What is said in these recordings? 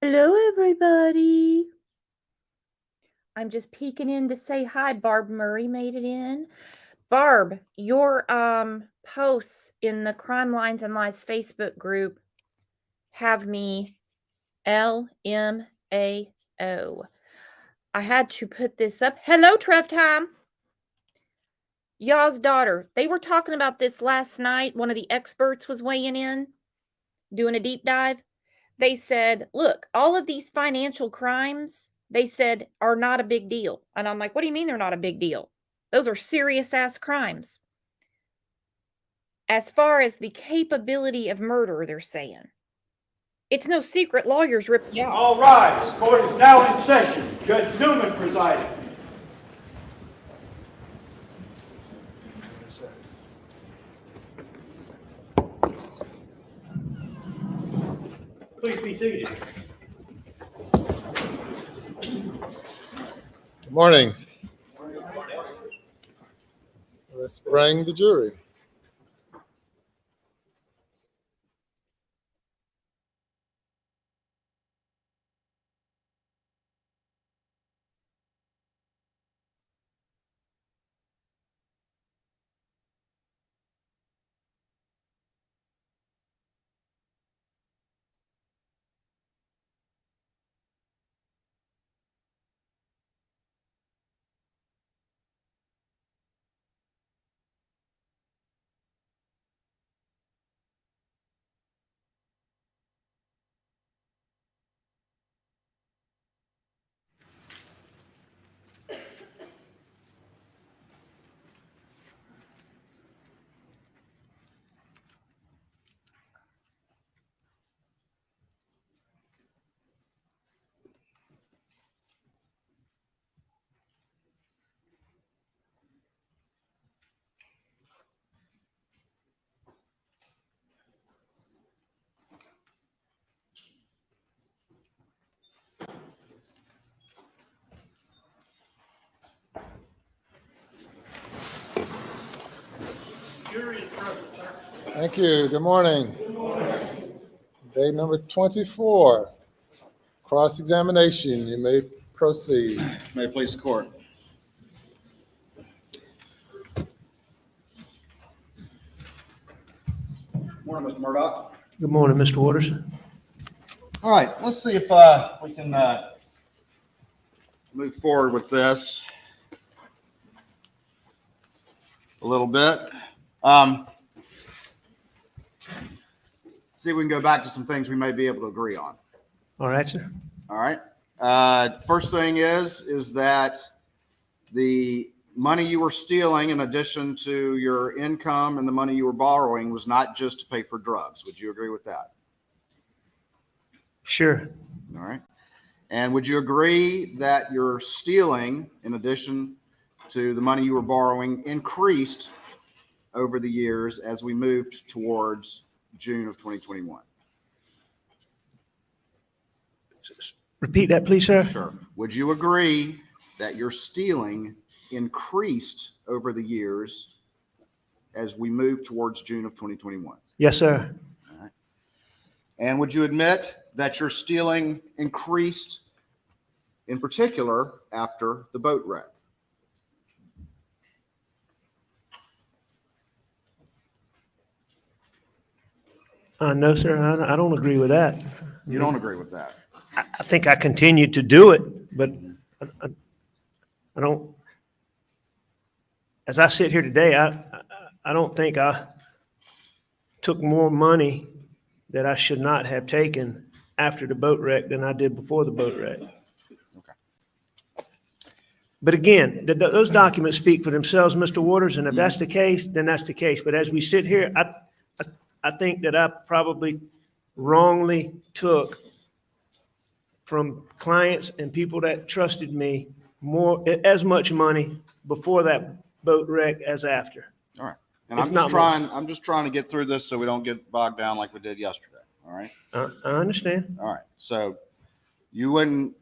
Hello, everybody. I'm just peeking in to say hi. Barb Murray made it in. Barb, your posts in the Crime Lines and Lies Facebook group have me LMAO. I had to put this up. Hello, Trev Time. Y'all's daughter. They were talking about this last night. One of the experts was weighing in, doing a deep dive. They said, look, all of these financial crimes, they said, are not a big deal. And I'm like, what do you mean they're not a big deal? Those are serious ass crimes. As far as the capability of murder, they're saying. It's no secret lawyers rip you off. All rise. Court is now in session. Judge Newman presiding. Please be seated. Good morning. Let's bring the jury. Thank you. Good morning. Day number 24. Cross-examination. You may proceed. May it please the court. Morning, Mr. Murdaugh. Good morning, Mr. Waters. All right, let's see if we can move forward with this a little bit. See if we can go back to some things we may be able to agree on. All right, sir. All right. First thing is that the money you were stealing, in addition to your income and the money you were borrowing, was not just to pay for drugs. Would you agree with that? Sure. All right. And would you agree that your stealing, in addition to the money you were borrowing, increased over the years as we moved towards June of 2021? Repeat that, please, sir. Sure. Would you agree that your stealing increased over the years as we moved towards June of 2021? Yes, sir. All right. And would you admit that your stealing increased in particular after the boat wreck? No, sir. I don't agree with that. You don't agree with that? I think I continued to do it, but I don't. As I sit here today, I don't think I took more money that I should not have taken after the boat wreck than I did before the boat wreck. Okay. But again, those documents speak for themselves, Mr. Waters, and if that's the case, then that's the case. But as we sit here, I think that I probably wrongly took from clients and people that trusted me as much money before that boat wreck as after. All right. And I'm just trying to get through this so we don't get bogged down like we did yesterday. All right. I understand. All right. So you wouldn't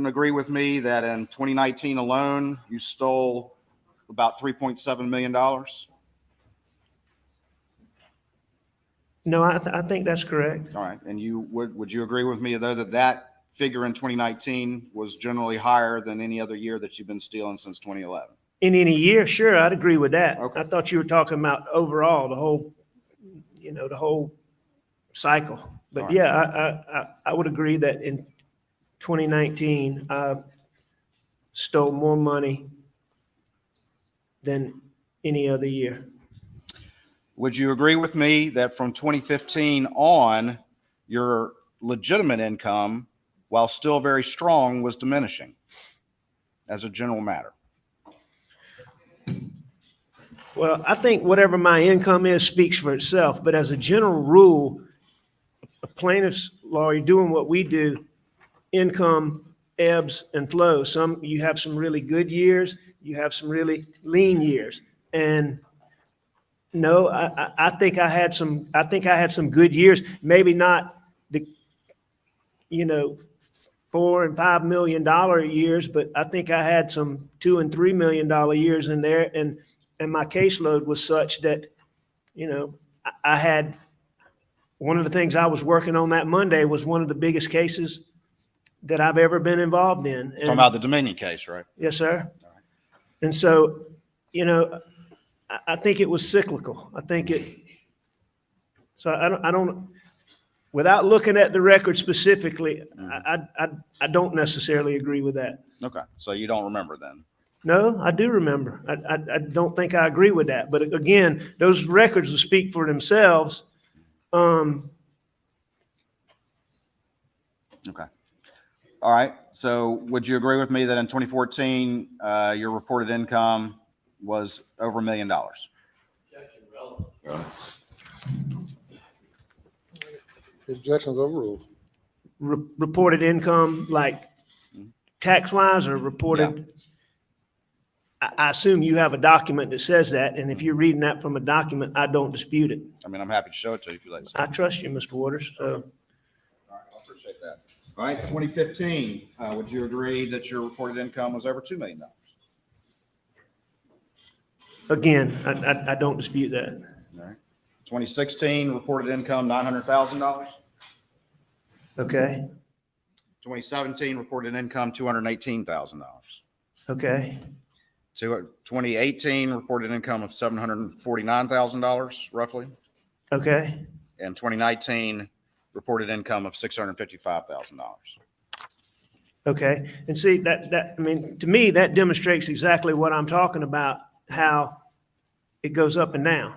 agree with me that in 2019 alone you stole about $3.7 million? No, I think that's correct. All right. And would you agree with me though that figure in 2019 was generally higher than any other year that you've been stealing since 2011. In any year, sure, I'd agree with that. Okay. I thought you were talking about overall, the whole, the whole cycle. But All right. yeah, I would agree that in 2019, I stole more money than any other year. Would you agree with me that from 2015 on, your legitimate income, while still very strong, was diminishing as a general matter? Well, I think whatever my income is speaks for itself, but as a general rule, a plaintiff's lawyer doing what we do, income ebbs and flows. You have some really good years, you have some really lean years. And no, I think I had some good years, maybe not the, $4 and $5 million years, but I think I had some $2 and $3 million years in there. And my caseload was such that, I had, one of the things I was working on that Monday was one of the biggest cases that I've ever been involved in. Talking about the Dominion case, right? Yes, sir. And so, I think it was cyclical. So I don't, without looking at the record specifically, I don't necessarily agree with that. Okay, so you don't remember then? No, I do remember. I don't think I agree with that. But again, those records will speak for themselves. Okay. All right. So would you agree with me that in 2014, your reported income was over $1 million? The objection's overruled. Reported income, like tax-wise, or reported? I assume you have a document that says that, and if you're reading that from a document, I don't dispute it. I mean, I'm happy to show it to you if you'd like to see I it. trust you, Mr. Waters. So, All right, I appreciate that. All right, 2015, would you agree that your reported income was over $2 million? again, I don't dispute that. All right. 2016, reported income, $900,000. Okay, 2017, reported income, $218,000. okay, 2018, reported income of $749,000, roughly. okay, And 2019, reported income of $655,000. okay. And see, I mean, to me, that demonstrates exactly what I'm talking about, how it goes up and down.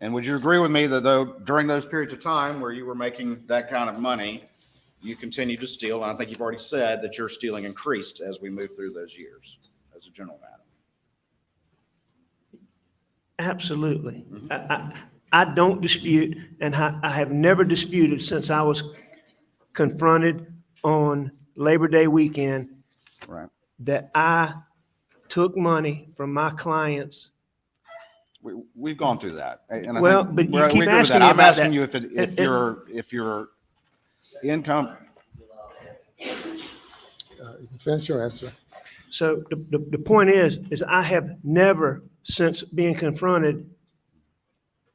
And would you agree with me that though during those periods of time where you were making that kind of money, you continued to steal? And I think you've already said that your stealing increased as we move through those years as a general matter. Absolutely. I don't dispute, and I have never disputed since I was confronted on Labor Day weekend Right. that I took money from my clients. We've gone through that. And I Well, think but you we keep agree with asking that. me I'm about asking that. you if your income. You can finish your answer. So the point is I have never, since being confronted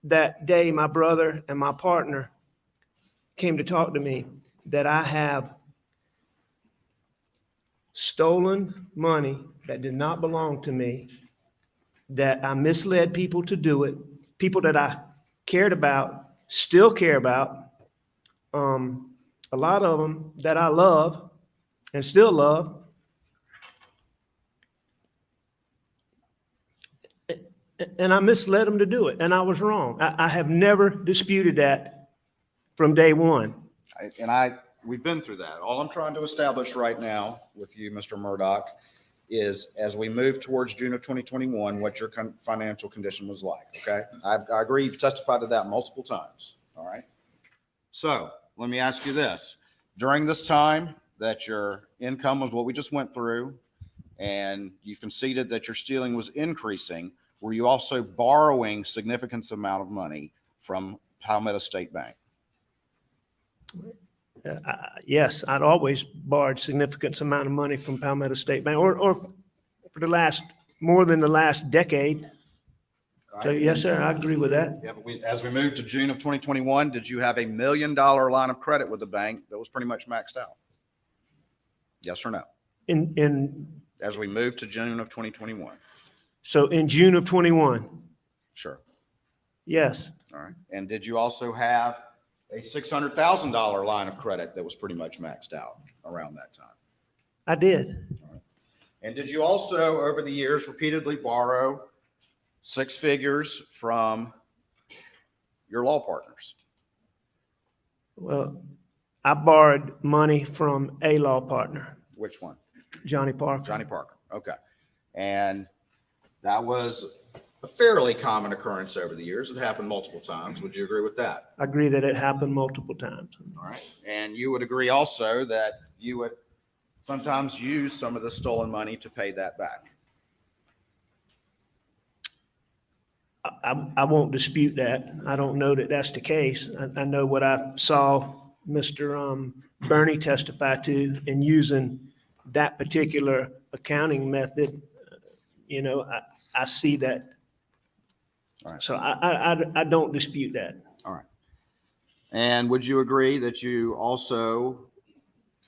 that day, my brother and my partner came to talk to me, that I have stolen money that did not belong to me, that I misled people to do it, people that I cared about, still care about, a lot of them that I love and still love. And I misled them to do it, and I was wrong. I have never disputed that from day one. We've been through that. All I'm trying to establish right now with you, Mr. Murdaugh, is as we move towards June of 2021, what your financial condition was like, okay? I agree, you've testified to that multiple times, all right? So let me ask you this. During this time that your income was what we just went through, and you conceded that your stealing was increasing, were you also borrowing significant amount of money from Palmetto State Bank? Yes, I'd always borrowed significant amount of money from Palmetto State Bank, or for more than the last decade. So yes, sir, I agree with that. As we move to June of 2021, did you have $1 million line of credit with the bank that was pretty much maxed out? Yes or no? As we move to June of 2021. So in June of 21, Sure. yes, All right. And did you also have a $600,000 line of credit that was pretty much maxed out around that time? I did. And did you also, over the years, repeatedly borrow six figures from your law partners? Well, I borrowed money from a law partner, Which one? Johnny Parker. Johnny Parker. Okay. And that was a fairly common occurrence over the years. It happened multiple times. Would you agree with that? I agree that it happened multiple times. All right. And you would agree also that you would sometimes use some of the stolen money to pay that back? I won't dispute that. I don't know that that's the case. I know what I saw Mr. Bernie testify to in using that particular accounting method. You know, I see that. All right. So I don't dispute that. All right. And would you agree that you also,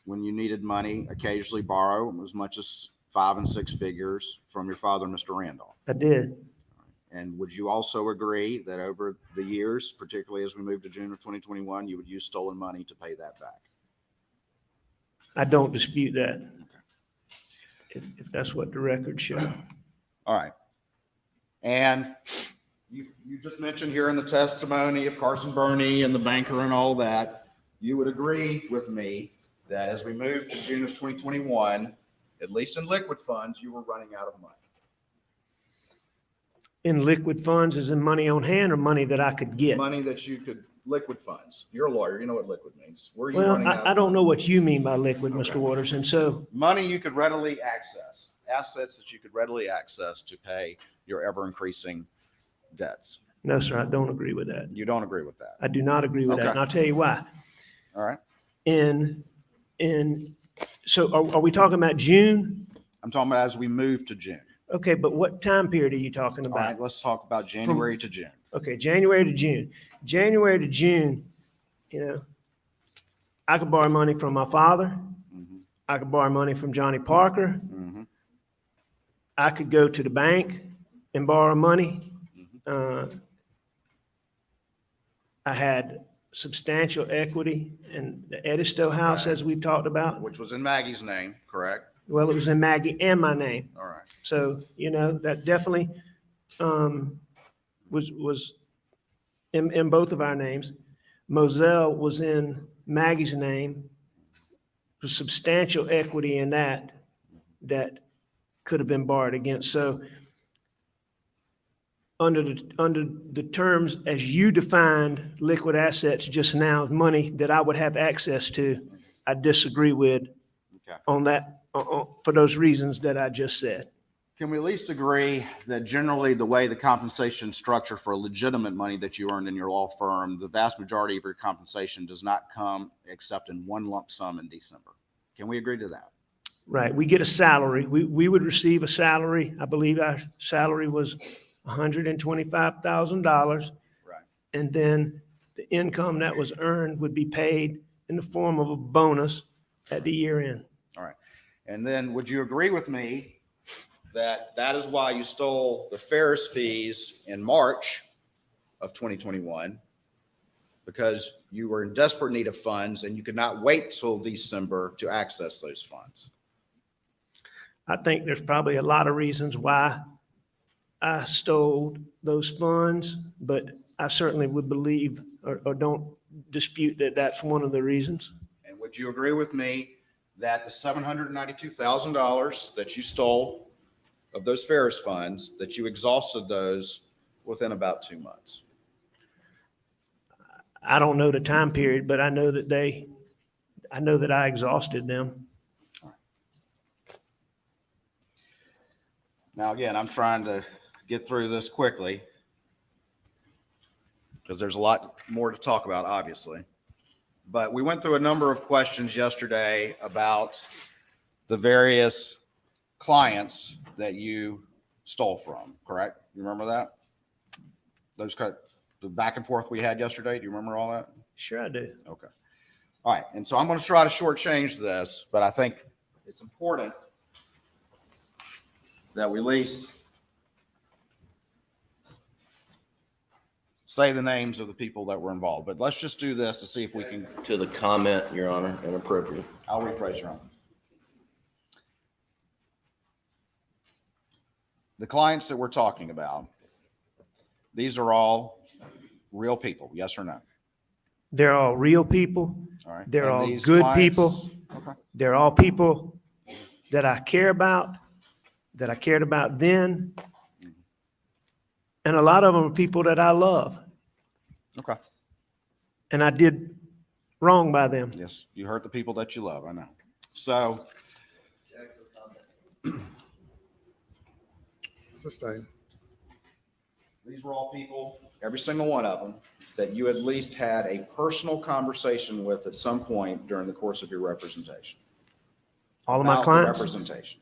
when you needed money, occasionally borrow as much as 5 and 6 figures from your father, Mr. Randolph? I did. And would you also agree that over the years, particularly as we move to June of 2021, you would use stolen money to pay that back? I don't dispute that. If that's what the records show. All right. And you just mentioned here in the testimony of Carson Burney and the banker and all that, you would agree with me that as we move to June of 2021, at least in liquid funds, you were running out of money. In liquid funds, is in money on hand or money that I could get? Money that you could, liquid funds. You're a lawyer, you know what liquid means. Were you Well, running out I of don't know what you mean by liquid, Mr. Waters, and so money you could readily access, assets that you could readily access to pay your ever increasing debts? no, sir, I don't agree with that. You don't agree with that? I do not agree with that, Okay. and I'll tell you why. All right. So are we talking about June? I'm talking about as we move to June. Okay, but what time period are you talking All right, about? let's talk about January to June. Okay, January to June. January to June, you know, I could borrow money from my father. Mhm. I could borrow money from Johnny Parker. Mhm. I could go to the bank and borrow money. I had substantial equity in the Edisto house, Okay. as we've talked about. Which was in Maggie's name, correct? Well, it was in Maggie and my name. All right. So, you know, that definitely was in both of our names. Moselle was in Maggie's name. There's substantial equity in that could have been borrowed against. So under the terms as you defined liquid assets just now, money that I would have access to, I disagree with Okay. on that, for those reasons that I just said. Can we at least agree that generally the way the compensation structure for legitimate money that you earned in your law firm, the vast majority of your compensation does not come except in one lump sum in December? Can we agree to that? Right, we get a salary. We would receive a salary. I believe our salary was $125,000. Right. And then the income that was earned would be paid in the form of a bonus at the year end. All right. And then would you agree with me that that is why you stole the Ferris fees in March of 2021? Because you were in desperate need of funds and you could not wait till December to access those funds. I think there's probably a lot of reasons why I stole those funds, but I certainly would believe or don't dispute that that's one of the reasons. And would you agree with me that the $792,000 that you stole of those Ferris funds, that you exhausted those within about 2 months? I don't know the time period, but I know that I exhausted them. Now, again, I'm trying to get through this quickly because there's a lot more to talk about, obviously. But we went through a number of questions yesterday about the various clients that you stole from, correct? You remember that? the back and forth we had yesterday? Do you remember all that? Sure I do. Okay. All right. And so I'm going to try to shortchange this, but I think it's important that we at least say the names of the people that were involved. But let's just do this to see if we can. To the comment, Your Honor, inappropriate. I'll rephrase, Your Honor. The clients that we're talking about, these are all real people, yes or no? They're all real people. All right. They're And all these good clients- people. Okay. They're all people that I care about, that I cared about then. And a lot of them are people that I love. Okay. And I did wrong by them. Yes, you hurt the people that you love, I know. So, Sustained. these were all people, every single one of them, that you at least had a personal conversation with at some point during the course of your representation. All of my About the clients. representation.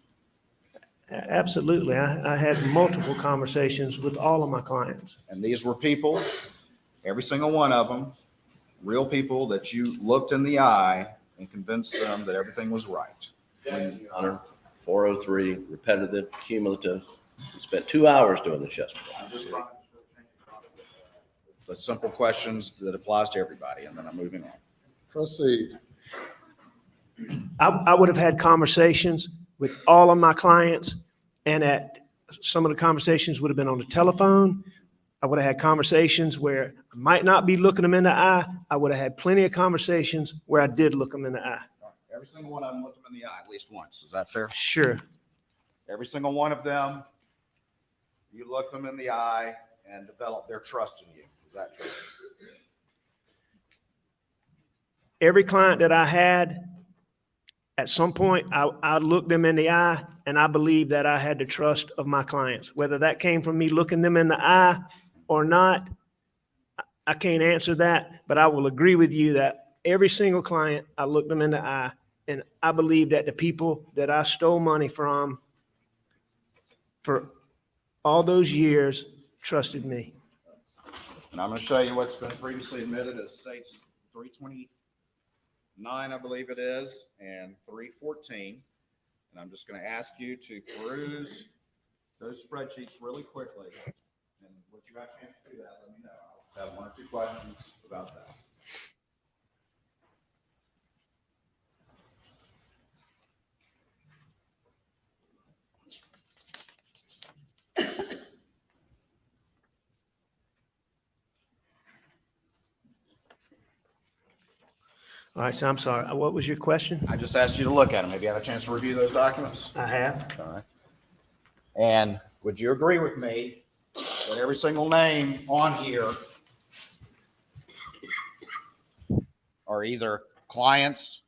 Absolutely. I had multiple conversations with all of my clients. And these were people, every single one of them, real people that you looked in the eye and convinced them that everything was right. Your Honor, 403, repetitive, cumulative. We spent 2 hours doing this yesterday. I'm just trying to the simple questions that applies to everybody, and then I'm moving on. Proceed. I would have had conversations with all of my clients, and some of the conversations would have been on the telephone. I would have had conversations where I might not be looking them in the eye. I would have had plenty of conversations where I did look them in the eye. All right. Every single one of them looked them in the eye at least once. Is that fair? Sure. Every single one of them, you looked them in the eye and developed their trust in you. Is that true? Every client that I had, at some point, I looked them in the eye, and I believe that I had the trust of my clients. Whether that came from me looking them in the eye or not, I can't answer that, but I will agree with you that every single client, I looked them in the eye, and I believe that the people that I stole money from for all those years trusted me. And I'm going to show you what's been previously admitted as states 329, I believe it is, and 314. And I'm just going to ask you to peruse those spreadsheets really quickly. And when you have a chance to do that, let me know. I'll have one or two questions about that. All right, so I'm sorry. What was your question? I just asked you to look at them. Have you had a chance to review those documents? I have. All right. And would you agree with me that every single name on here are either clients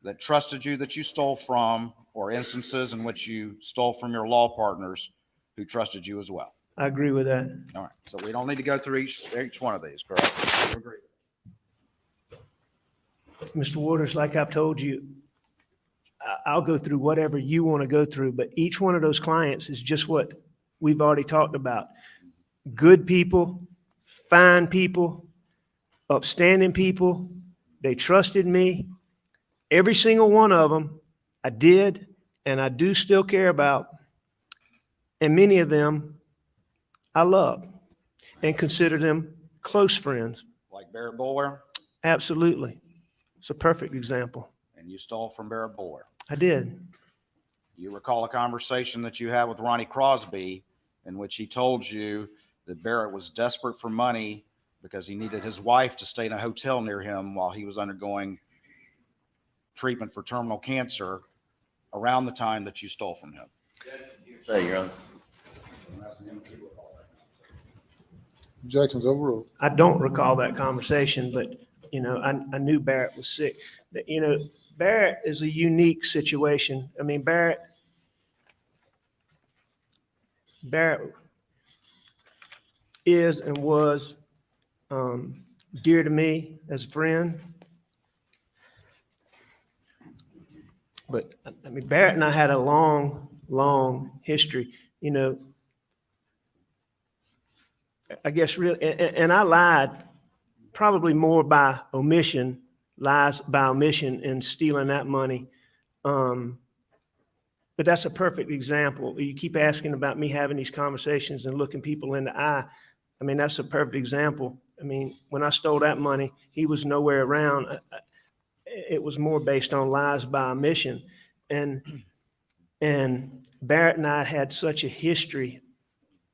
that trusted you that you stole from, or instances in which you stole from your law partners who trusted you as well? I agree with that. All right. So we don't need to go through each one of these, correct? You agree? Mr. Waters, like I've told you, I'll go through whatever you want to go through, but each one of those clients is just what we've already talked about. Good people, fine people, upstanding people. They trusted me. Every single one of them I did, and I do still care about. And many of them I love and consider them close friends. Like Barrett Boulware? Absolutely. It's a perfect example. And you stole from Barrett Boulware. I did. You recall a conversation that you had with Ronnie Crosby in which he told you that Barrett was desperate for money because he needed his wife to stay in a hotel near him while he was undergoing treatment for terminal cancer around the time that you stole from him. Say, Your Honor. Objections overruled. I don't recall that conversation, but, I knew Barrett was sick. Barrett is a unique situation. I mean, Barrett is and was dear to me as a friend. But, I mean, Barrett and I had a long, long history. I guess really, and I lied probably more by omission, lies by omission in stealing that money. But that's a perfect example. You keep asking about me having these conversations and looking people in the eye. I mean, that's a perfect example. I mean, when I stole that money, he was nowhere around. It was more based on lies by omission. And Barrett and I had such a history,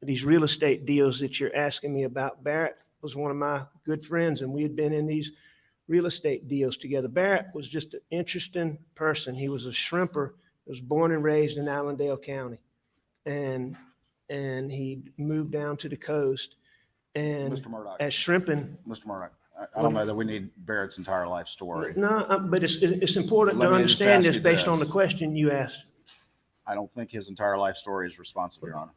these real estate deals that you're asking me about. Barrett was one of my good friends, and we had been in these real estate deals together. Barrett was just an interesting person. He was a shrimper, was born and raised in Allendale County. And he moved down to the coast. And Mr. Murdaugh. as shrimping, Mr. Murdaugh, I don't know that we need Barrett's entire life story. no, but it's important Let to me just understand ask this you based on the this. question you asked. I don't think his entire life story is responsible, Your Honor.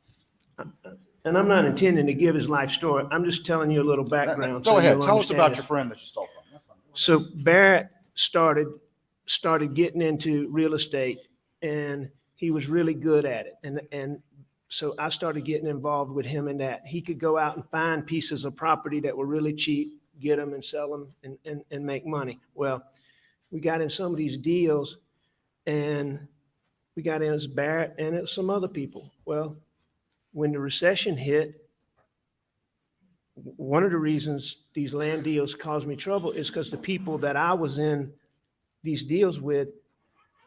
And I'm not intending to give his life story. I'm just telling you a little background. Go so ahead. you'll Tell us understand about it. your friend that you stole from. That's fine. So Barrett started getting into real estate, and he was really good at it. And so I started getting involved with him in that. He could go out and find pieces of property that were really cheap, get them and sell them and make money. Well, we got in some of these deals, and we got in as Barrett and it was some other people. Well, when the recession hit, one of the reasons these land deals caused me trouble is because the people that I was in these deals with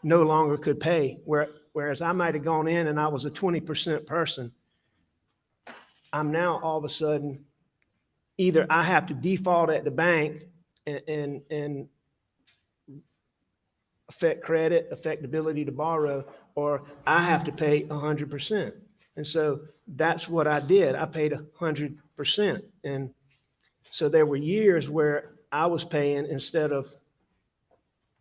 no longer could pay. Whereas I might have gone in and I was a 20% person, I'm now all of a sudden, either I have to default at the bank and affect credit, affect the ability to borrow, or I have to pay 100%. And so that's what I did. I paid 100%. And so there were years where I was paying, instead of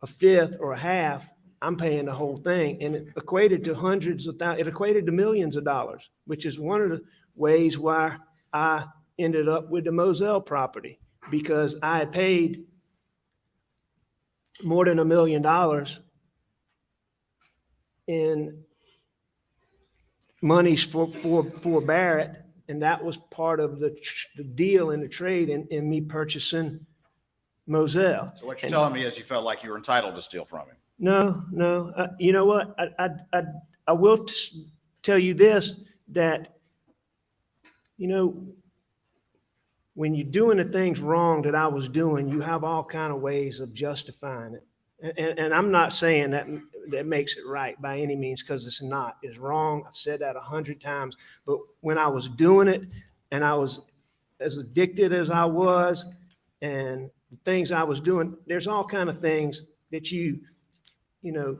a fifth or a half, I'm paying the whole thing. And it equated to hundreds of thousands, it equated to millions of dollars, which is one of the ways why I ended up with the Moselle property, because I had paid more than $1 million in monies for Barrett, and that was part of the deal in the trade in me purchasing Moselle. So what you're telling me is you felt like you were entitled to steal from him. No. You know what? I will tell you this, that, you know, when you're doing the things wrong that I was doing, you have all kind of ways of justifying it. And I'm not saying that makes it right by any means, because it's not. It's wrong. I've said that 100 times. But when I was doing it, and I was as addicted as I was, and the things I was doing, there's all kind of things that you know,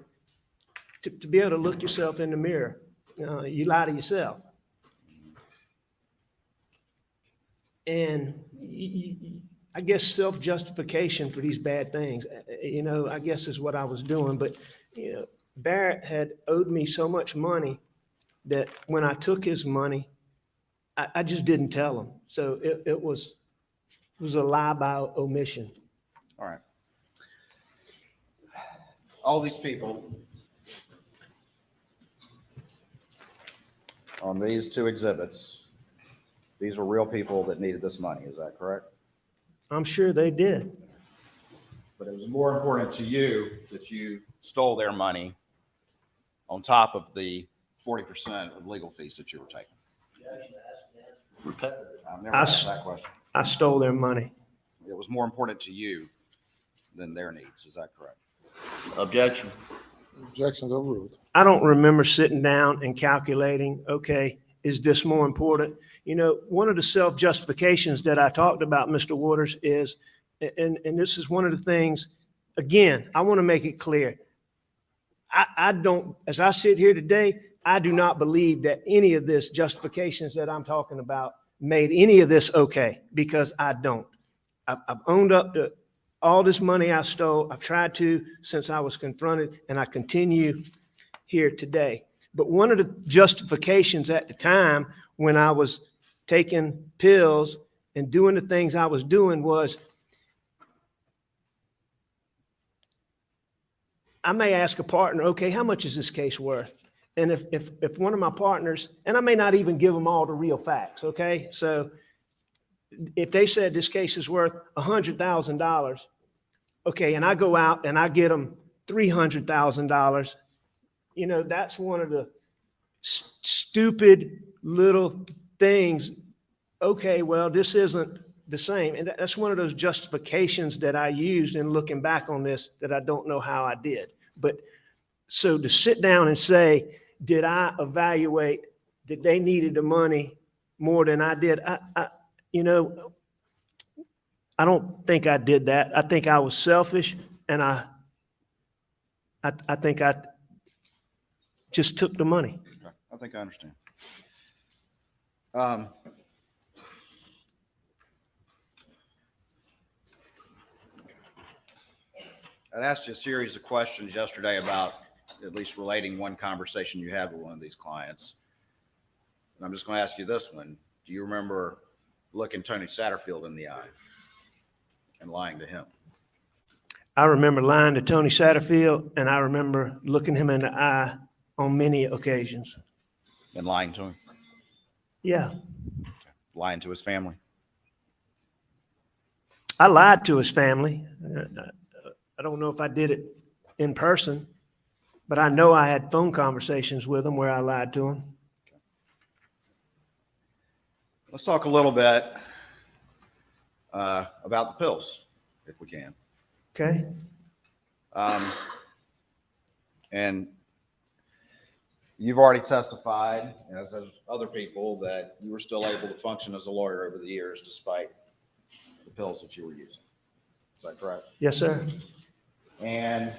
to be able to look yourself in the mirror, you lie to yourself. And I guess self-justification for these bad things, I guess is what I was doing. But, Barrett had owed me so much money that when I took his money, I just didn't tell him. So it was a lie by omission. All right. All these people on these two exhibits, these were real people that needed this money. Is that correct? I'm sure they did. But it was more important to you that you stole their money on top of the 40% of legal fees that you were taking. Repetitive. I've never asked that question. I stole their money. It was more important to you than their needs. Is that correct? Objection. Objections overruled. I don't remember sitting down and calculating, okay, is this more important? One of the self-justifications that I talked about, Mr. Waters, is, and this is one of the things, again, I want to make it clear. I don't, as I sit here today, I do not believe that any of this justifications that I'm talking about made any of this okay, because I don't. I've owned up to all this money I stole. I've tried to since I was confronted, and I continue here today. But one of the justifications at the time when I was taking pills and doing the things I was doing was, I may ask a partner, okay, how much is this case worth? And if one of my partners, and I may not even give them all the real facts, okay? So if they said this case is worth $100,000, okay, and I go out and I get them $300,000, you know, that's one of the stupid little things. Okay, well, this isn't the same. And that's one of those justifications that I used in looking back on this that I don't know how I did. But so to sit down and say, did I evaluate that they needed the money more than I did? You know, I don't think I did that. I think I was selfish, and I think I just took the money. Okay, I think I understand. I'd asked you a series of questions yesterday about at least relating one conversation you had with one of these clients. And I'm just going to ask you this one. Do you remember looking Tony Satterfield in the eye and lying to him? I remember lying to Tony Satterfield, and I remember looking him in the eye on many occasions. And lying to him? Yeah. Lying to his family? I lied to his family. I don't know if I did it in person, but I know I had phone conversations with him where I lied to him. Let's talk a little bit about the pills, if we can. Okay. And you've already testified, as have other people, that you were still able to function as a lawyer over the years despite the pills that you were using. Is that correct? Yes, sir. And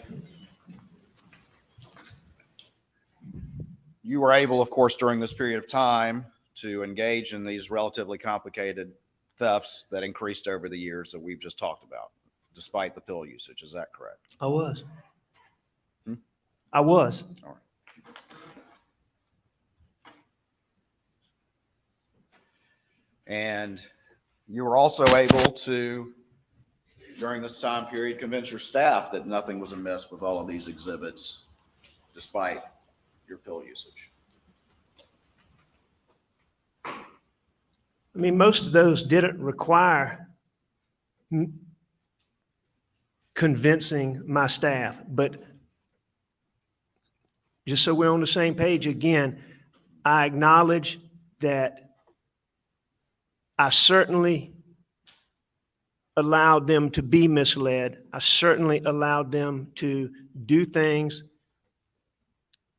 you were able, of course, during this period of time to engage in these relatively complicated thefts that increased over the years that we've just talked about, despite the pill usage. Is that correct? I was. I was. All right. And you were also able to, during this time period, convince your staff that nothing was amiss with all of these exhibits, despite your pill usage. I mean, most of those didn't require convincing my staff, but just so we're on the same page again, I acknowledge that I certainly allowed them to be misled. I certainly allowed them to do things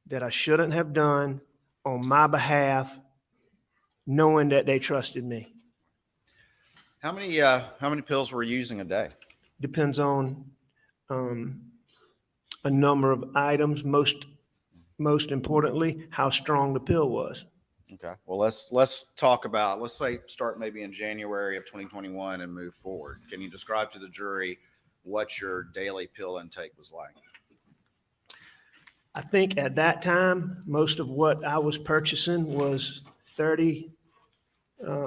that I shouldn't have done on my behalf, knowing that they trusted me. How many pills were you using a day? Depends on a number of items. Most importantly, how strong the pill was. Okay. Well, let's talk about, let's say start maybe in January of 2021 and move forward. Can you describe to the jury what your daily pill intake was like? I think at that time, most of what I was purchasing was 30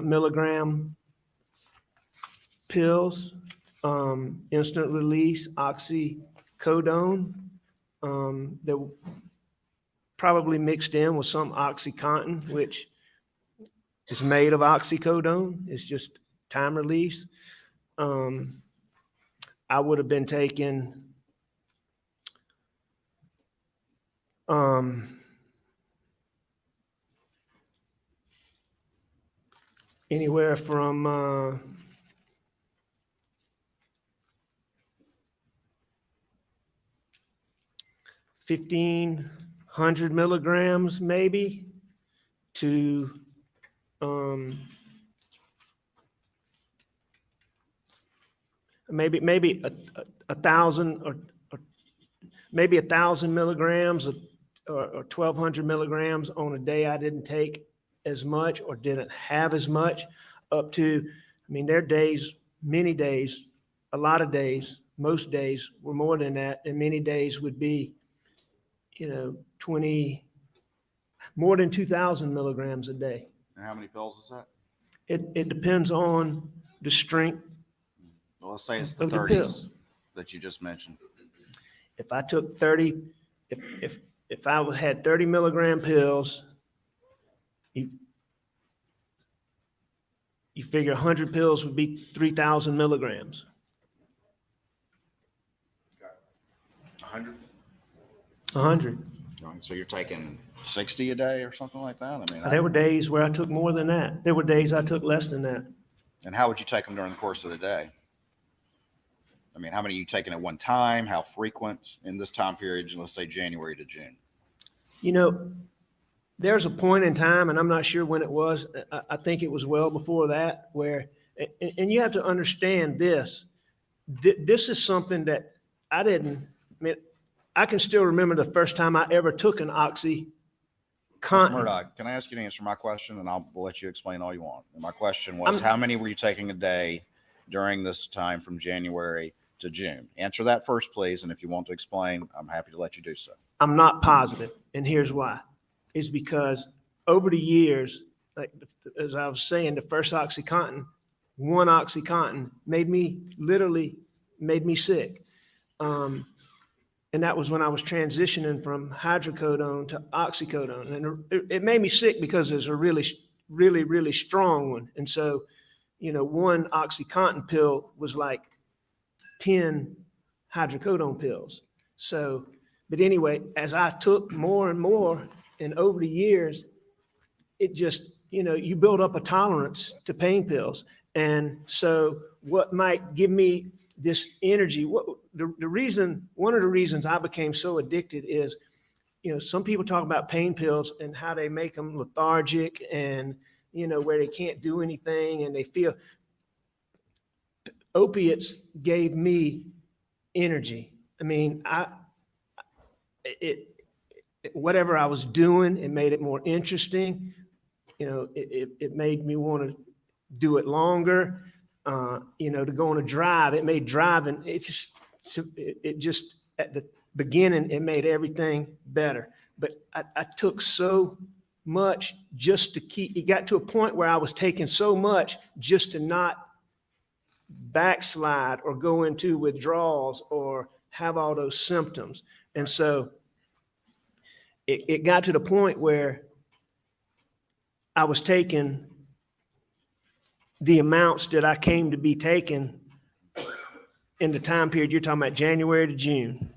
milligram pills, instant release, oxycodone, that probably mixed in with some OxyContin, which is made of oxycodone. It's just time release. I would have been taking anywhere from 1,500 milligrams maybe to maybe 1,000 or maybe 1,000 milligrams or 1,200 milligrams on a day I didn't take as much or didn't have as much, up to, I mean, there are days, many days, a lot of days, most days were more than that, and many days would be, 20, more than 2,000 milligrams a day. And how many pills is that? It depends on the strength. Well, let's say it's the Of the 30s that you just mentioned. If I took 30, if I had 30 milligram pills, you you figure 100 pills would be 3,000 milligrams. 100? 100. So you're taking 60 a day or something like that? I mean, There were days where I took more than that. There were days I took less than that. and how would you take them during the course of the day? I mean, how many are you taking at one time? How frequent in this time period, let's say January to June? You know, there's a point in time, and I'm not sure when it was, I think it was well before that, where, and you have to understand this. This is something that I mean, I can still remember the first time I ever took an Mr. OxyContin. Murdaugh, can I ask you to answer my question, and I'll let you explain all you want. And my question was, how many were you taking a day during this time from January to June? Answer that first, please, and if you want to explain, I'm happy to let you do so. I'm not positive, and here's why. It's because over the years, like as I was saying, the first one OxyContin literally made me sick. And that was when I was transitioning from hydrocodone to oxycodone. And it made me sick because it's a really, really, really strong one. And so, you know, one OxyContin pill was like 10 hydrocodone pills. So, but anyway, as I took more and more, and over the years, it just, you know, you build up a tolerance to pain pills. And so what might give me this energy, one of the reasons I became so addicted is, you know, some people talk about pain pills and how they make them lethargic and, you know, where they can't do anything and they feel. Opiates gave me energy. I mean, whatever I was doing, it made it more interesting. You know, it made me want to do it longer. You know, to go on a drive, it made driving, it just at the beginning, it made everything better. But I took so much just to keep, it got to a point where I was taking so much just to not backslide or go into withdrawals or have all those symptoms. And so it got to the point where I was taking the amounts that I came to be taking in the time period you're talking about, January to June.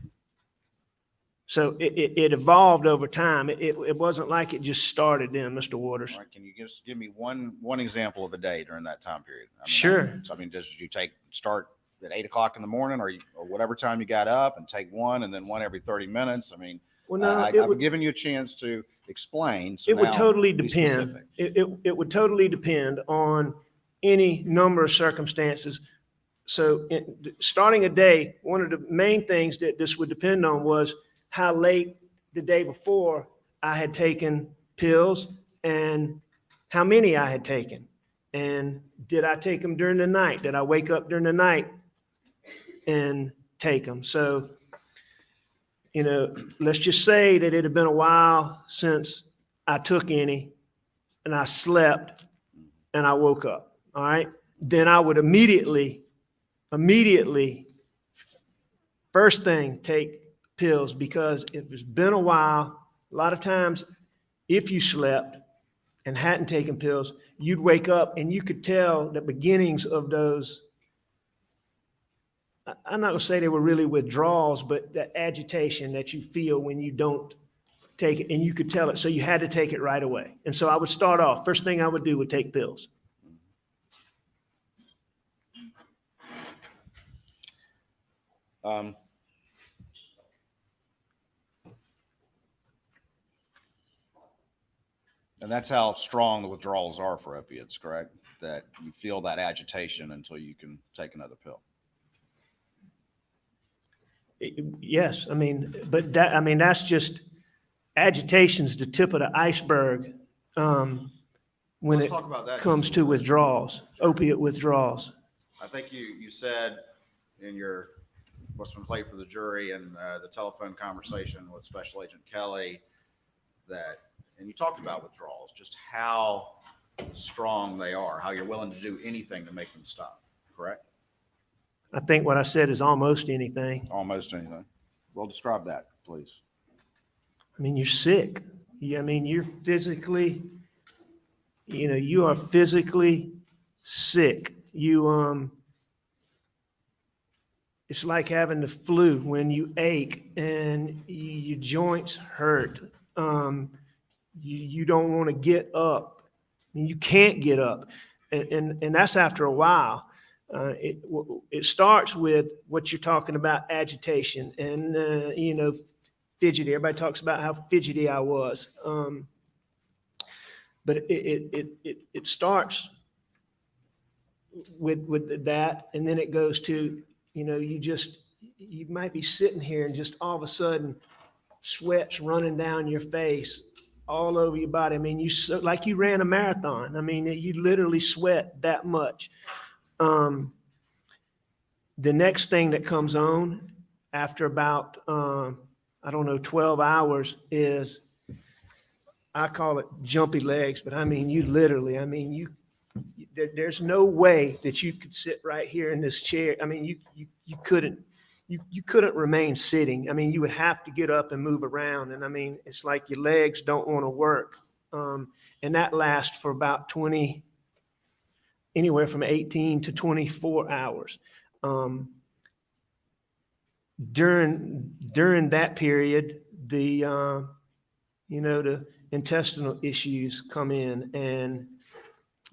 So it evolved over time. It wasn't like it just started then, Mr. Waters. All right, can you just give me one example of a day during that time period? I mean, Sure. I mean, did you start at 8 o'clock in the morning or whatever time you got up and take one and then one every 30 minutes? I mean, Well, no, I've given you a chance to explain. So it would now totally be depend. specific. It would totally depend on any number of circumstances. So starting a day, one of the main things that this would depend on was how late the day before I had taken pills and how many I had taken. And did I take them during the night? Did I wake up during the night and take them? So, you know, let's just say that it had been a while since I took any and I slept and I woke up. All right. Then I would immediately, first thing, take pills, because if it's been a while, a lot of times if you slept and hadn't taken pills, you'd wake up and you could tell the beginnings of those. I'm not going to say they were really withdrawals, but that agitation that you feel when you don't take it, and you could tell it. So you had to take it right away. And so I would start off, first thing I would do would take pills. And that's how strong the withdrawals are for opiates, correct? That you feel that agitation until you can take another pill. Yes, I mean, but that's just, agitation's the tip of the iceberg when Let's it talk about that comes just a to little bit. withdrawals, opiate withdrawals. I think you said in your, what's been played for the jury and the telephone conversation with Special Agent Kelly that, and you talked about withdrawals, just how strong they are, how you're willing to do anything to make them stop, correct? I think what I said is almost anything. Almost anything. Well, describe that, please. I mean, you're sick. I mean, you're physically, you know, you are physically sick. It's like having the flu when you ache and your joints hurt. You don't want to get up. I mean, you can't get up. And that's after a while. It starts with what you're talking about, agitation and, fidgety. Everybody talks about how fidgety I was. But it starts with that, and then it goes to, you might be sitting here and just all of a sudden sweat's running down your face, all over your body. I mean, like you ran a marathon. I mean, you literally sweat that much. The next thing that comes on after about, 12 hours is, I call it jumpy legs, but I mean, there's no way that you could sit right here in this chair. I mean, you couldn't remain sitting. I mean, you would have to get up and move around. And I mean, it's like your legs don't want to work. And that lasts for about anywhere from 18 to 24 hours. During that period, the intestinal issues come in, and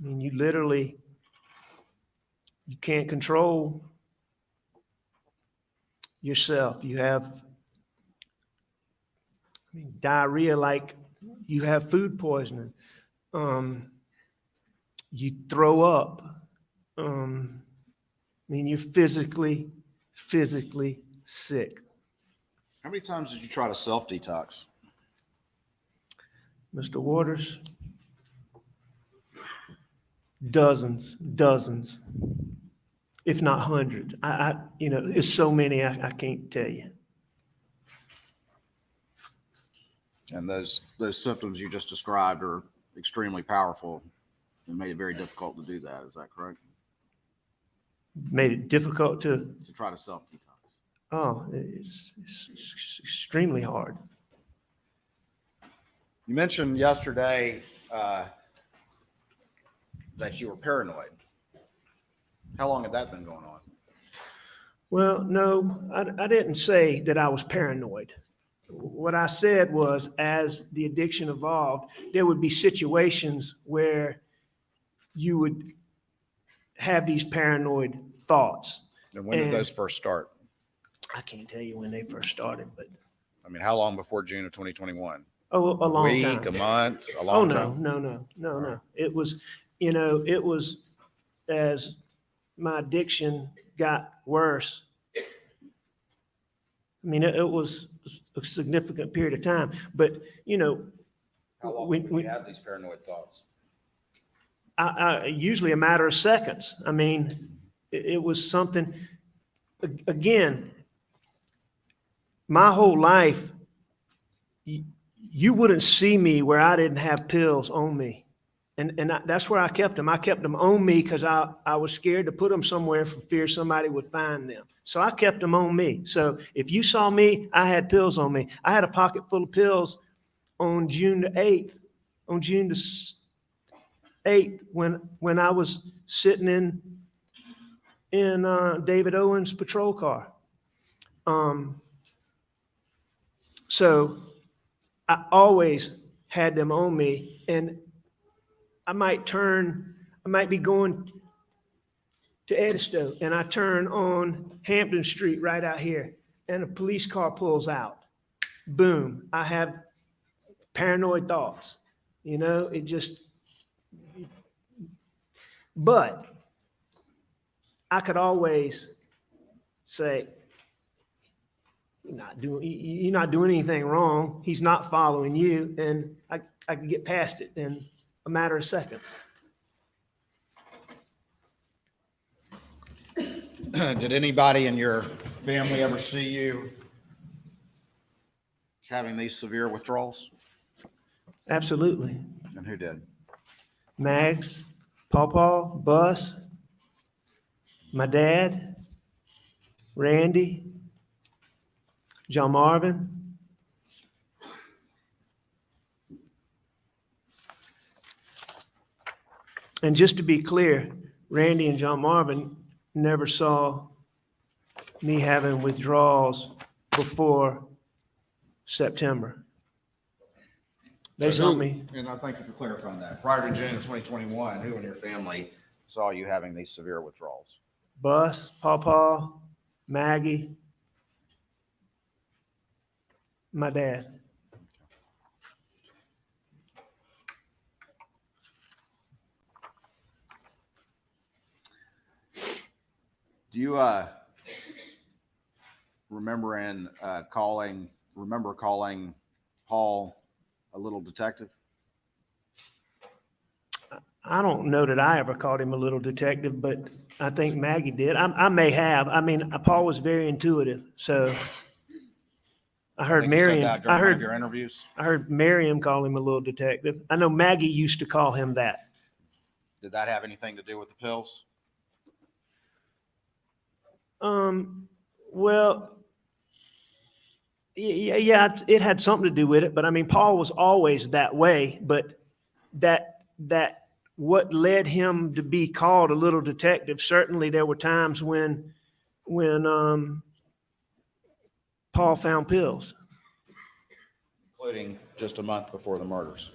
I mean, you can't control yourself. You have, diarrhea, like you have food poisoning. You throw up. You're physically sick. How many times did you try to self-detox? Mr. Waters, dozens, if not hundreds. It's so many, I can't tell you. And those symptoms you just described are extremely powerful and made it very difficult to do that. Is that correct? Made it difficult to try to self-detox. Oh, it's extremely hard. You mentioned yesterday that you were paranoid. How long had that been going on? Well, no, I didn't say that I was paranoid. What I said was, as the addiction evolved, there would be situations where you would have these paranoid thoughts. And when did those first start? I can't tell you when they first started, but I mean, how long before June of 2021? a long week, time. a month, a long time? No. It was as my addiction got worse. I mean, it was a significant period of time, but How long would you have these paranoid thoughts? I usually a matter of seconds. I mean, it was something, again, my whole life, you wouldn't see me where I didn't have pills on me. And that's where I kept them. I kept them on me because I was scared to put them somewhere for fear somebody would find them. So I kept them on me. So if you saw me, I had pills on me. I had a pocket full of pills on June the 8th. On June the 8th, when I was sitting in David Owen's patrol car. So I always had them on me, and I might be going to Edisto, and I turn on Hampton Street right out here, and a police car pulls out. Boom, I have paranoid thoughts. But I could always say, you're not doing anything wrong. He's not following you. And I could get past it in a matter of seconds. Did anybody in your family ever see you having these severe withdrawals? Absolutely. And who did? Mags, Pawpaw, Bus, my dad, Randy, John Marvin. And just to be clear, Randy and John Marvin never saw me having withdrawals before September. They So saw who- me, And I thank you for clarifying that. Prior to June of 2021, who in your family saw you having these severe withdrawals? Bus, Pawpaw, Maggie, my dad. Do you remember calling Paul a little detective? I don't know that I ever called him a little detective, but I think Maggie did. I may have. I mean, Paul was very intuitive, so I heard think you said Miriam. that during one of your interviews. I heard Miriam call him a little detective. I know Maggie used to call him that. Did that have anything to do with the pills? Well, yeah, it had something to do with it, but I mean, Paul was always that way, but that what led him to be called a little detective, certainly there were times when Paul found pills. Including just a month before the murders.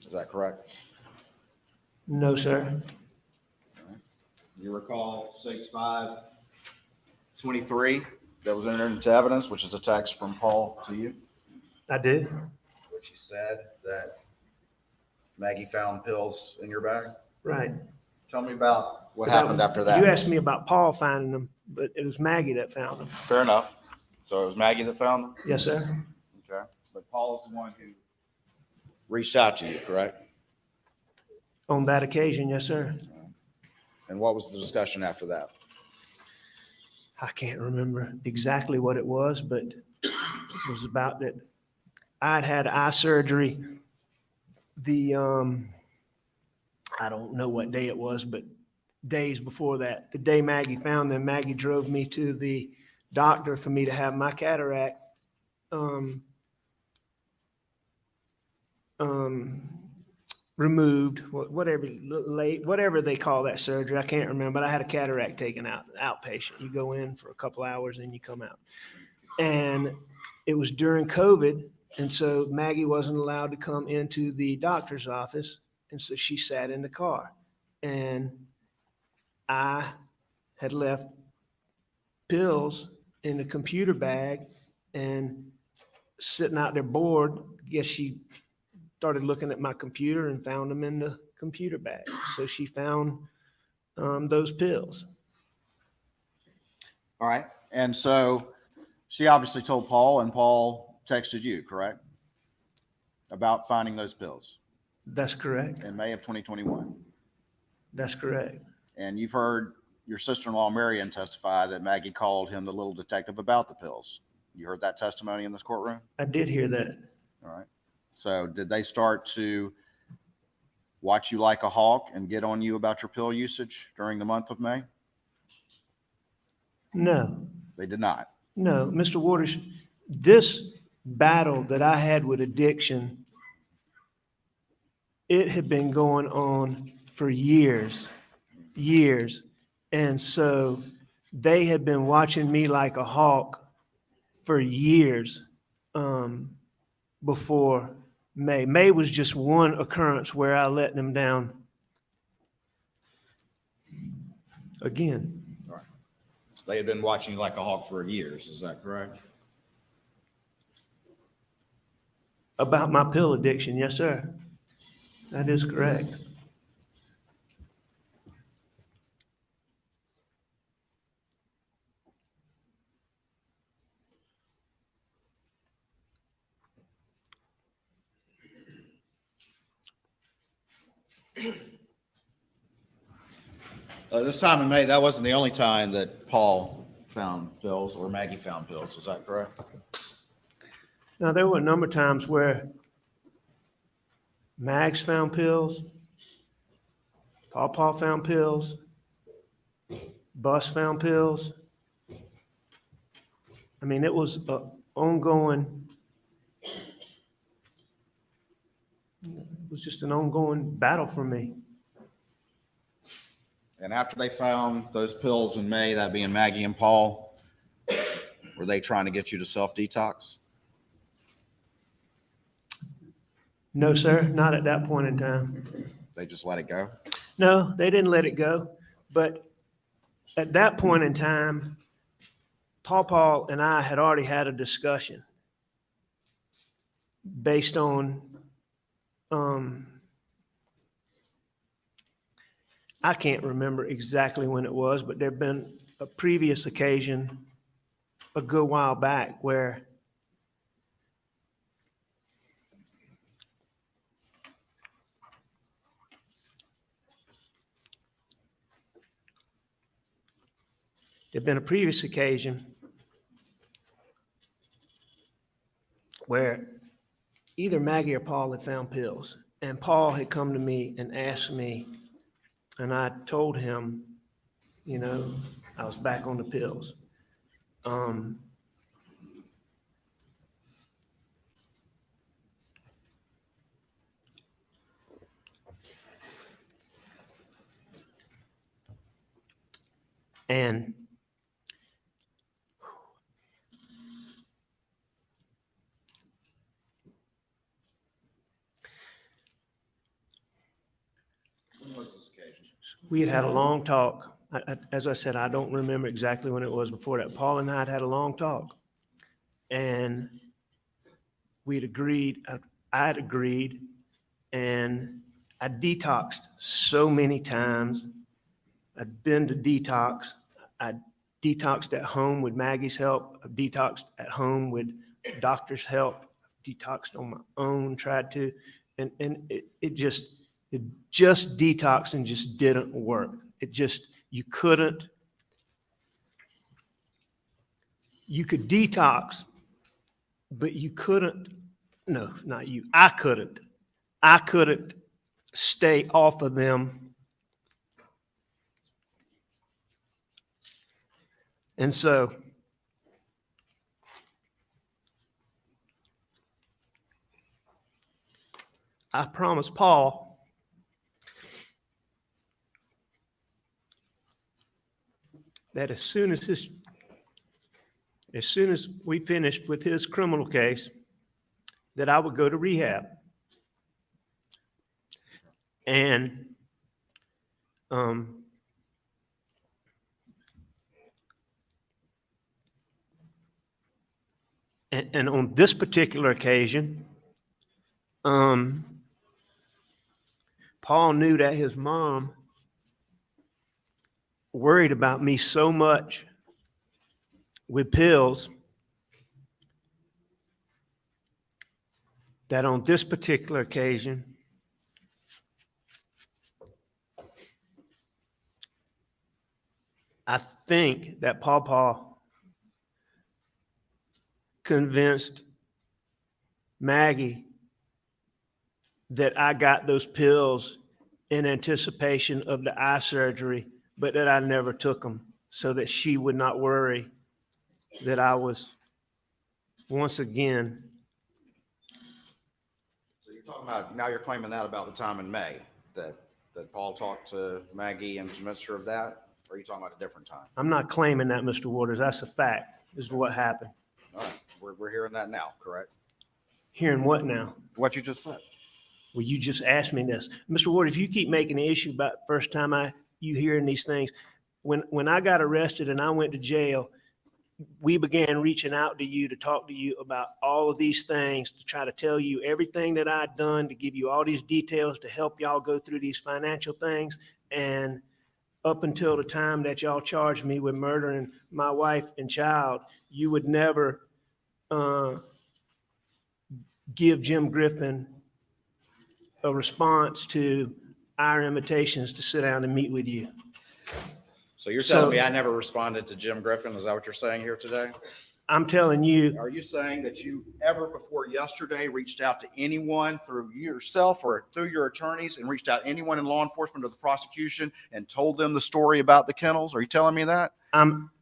Is that correct? No, sir. You recall 6/5/23 that was entered into evidence, which is a text from Paul to you, I did. which he said that Maggie found pills in your bag. Right. Tell me about what happened after that. You asked me about Paul finding them, but it was Maggie that found them. Fair enough. So it was Maggie that found them? Yes, sir. Okay. But Paul is the one who reached out to you, correct? On that occasion, yes, sir. And what was the discussion after that? I can't remember exactly what it was, but it was about that I'd had eye surgery I don't know what day it was, but days before that, the day Maggie found them, Maggie drove me to the doctor for me to have my cataract removed, whatever they call that surgery. I can't remember, but I had a cataract taken out, outpatient. You go in for a couple hours and you come out. And it was during COVID. And so Maggie wasn't allowed to come into the doctor's office. And so she sat in the car. And I had left pills in the computer bag and sitting out there bored. Guess she started looking at my computer and found them in the computer bag. So she found those pills. All right. And so she obviously told Paul, and Paul texted you, correct? About finding those pills That's correct. in May of 2021. That's correct. And you've heard your sister-in-law, Marion, testify that Maggie called him the little detective about the pills. You heard that testimony in this courtroom? I did hear that. All right. So did they start to watch you like a hawk and get on you about your pill usage during the month of May? No, They did not. no, Mr. Waters, this battle that I had with addiction, it had been going on for years. And so they had been watching me like a hawk for years before May. May was just one occurrence where I let them down again. All right. They had been watching you like a hawk for years. Is that correct? About my pill addiction, yes, sir. That is correct. This time in May, that wasn't the only time that Paul found pills or Maggie found pills. Is that correct? Now, there were a number of times where Mags found pills, Paw found pills, Bus found pills. I mean, it was an ongoing, it was just an ongoing battle for me. And after they found those pills in May, that being Maggie and Paul, were they trying to get you to self-detox? No, sir, not at that point in time. They just let it go? No, they didn't let it go. But at that point in time, Paul and I had already had a discussion based on, I can't remember exactly when it was, but there'd been a previous occasion a good while back where there'd been a previous occasion where either Maggie or Paul had found pills, and Paul had come to me and asked me, and I told him, you know, I was back on the pills. And When was this occasion? we had had a long talk. As I said, I don't remember exactly when it was before that. Paul and I had had a long talk. And we'd agreed, I had agreed, and I detoxed so many times. I'd been to detox. I detoxed at home with Maggie's help. I detoxed at home with doctor's help. Detoxed on my own, tried to, and it just detoxing just didn't work. It just, you could detox, but you couldn't, no, not you, I couldn't stay off of them. And so I promised Paul that as soon as we finished with his criminal case, that I would go to rehab. And and on this particular occasion, Paul knew that his mom worried about me so much with pills that on this particular occasion, I think that Paul convinced Maggie that I got those pills in anticipation of the eye surgery, but that I never took them, so that she would not worry that I was once again. So you're talking about, now you're claiming that about the time in May, that Paul talked to Maggie and convinced her of that? Or are you talking about a different time? I'm not claiming that, Mr. Waters. That's a fact. This is what happened. All right, we're hearing that now, correct? Hearing what now? What you just said. Well, you just asked me this. Mr. Waters, you keep making the issue about first time you hearing these things. When I got arrested and I went to jail, we began reaching out to you to talk to you about all of these things, to try to tell you everything that I'd done, to give you all these details to help y'all go through these financial things. And up until the time that y'all charged me with murdering my wife and child, you would never give Jim Griffin a response to our invitations to sit down and meet with you. So you're telling me I never responded to Jim Griffin? Is that what you're saying here today? I'm telling you. Are you saying that you ever before yesterday reached out to anyone through yourself or through your attorneys and reached out to anyone in law enforcement or the prosecution and told them the story about the kennels? Are you telling me that?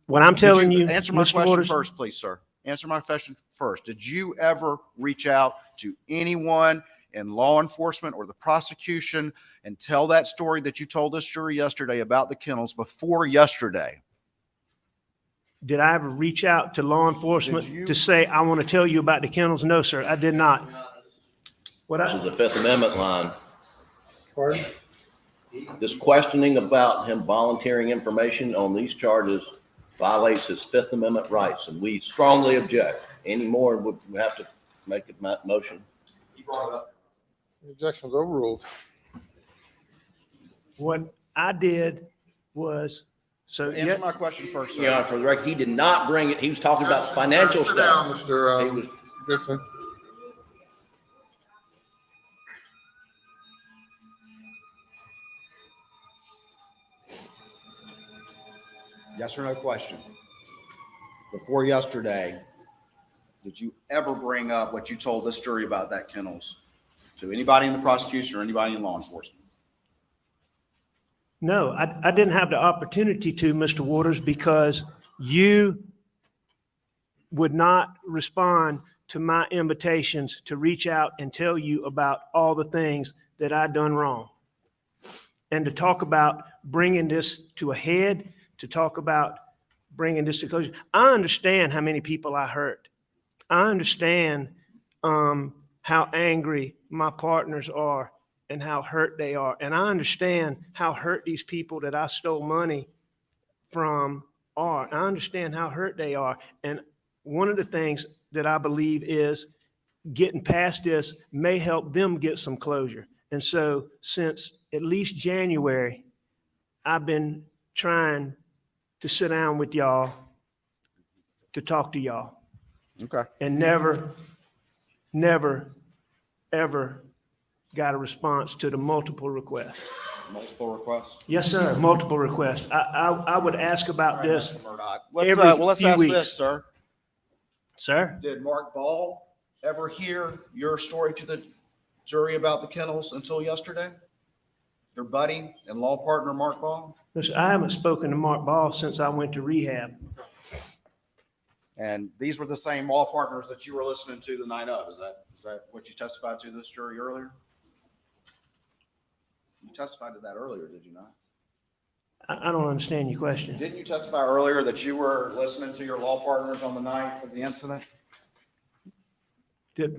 What I'm telling you, answer my Mr. question Waters, first, please, sir. Answer my question first. Did you ever reach out to anyone in law enforcement or the prosecution and tell that story that you told this jury yesterday about the kennels before yesterday? Did I ever reach out to law enforcement Did you- to say, I want to tell you about the kennels? No, sir, I did not. What This is I, the Fifth Amendment line. Pardon? This questioning about him volunteering information on these charges violates his Fifth Amendment rights, and we strongly object. Any more, we have to make a motion. You brought it up. The objection's overruled. what I did was, so, Answer yeah, my question first, sir. Your Honor, for the record, he did not bring it. He was talking about financial Sit down, stuff. Mr. He was- Gibson. Yes or no question. Before yesterday, did you ever bring up what you told this jury about that kennels to anybody in the prosecution or anybody in law enforcement? no, I didn't have the opportunity to, Mr. Waters, because you would not respond to my invitations to reach out and tell you about all the things that I done wrong. And to talk about bringing this to a head, to talk about bringing this to closure. I understand how many people I hurt. I understand how angry my partners are and how hurt they are. And I understand how hurt these people that I stole money from are. I understand how hurt they are. And one of the things that I believe is getting past this may help them get some closure. And so since at least January, I've been trying to sit down with y'all to talk to y'all, Okay. and never, ever got a response to the multiple requests. Multiple requests. Yes, sir, multiple requests. I would ask about this, Mr. Murdaugh. every few ask weeks. this, sir. sir. Did Mark Ball ever hear your story to the jury about the kennels until yesterday? Your buddy and law partner, Mark Ball? Listen, I haven't spoken to Mark Ball since I went to rehab. And these were the same law partners that you were listening to the night of. Is that what you testified to this jury earlier? You testified to that earlier, did you not? I don't understand your question. Didn't you testify earlier that you were listening to your law partners on the night of the incident?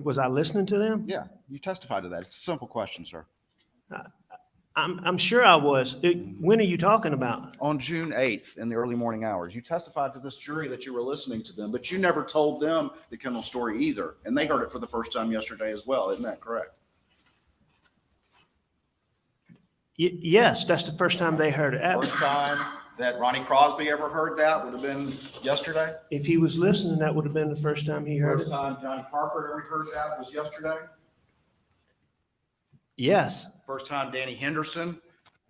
Was I listening to them? Yeah, you testified to that. It's a simple question, sir. I'm sure I was. When are you talking about? On June 8th in the early morning hours, you testified to this jury that you were listening to them, but you never told them the kennel story either. And they heard it for the first time yesterday as well. Isn't that correct? Yes, that's the first time they heard it. First time that Ronnie Crosby ever heard that would have been yesterday. If he was listening, that would have been the first time he heard First it. time Johnny Parker ever heard that was yesterday. Yes, First time Danny Henderson,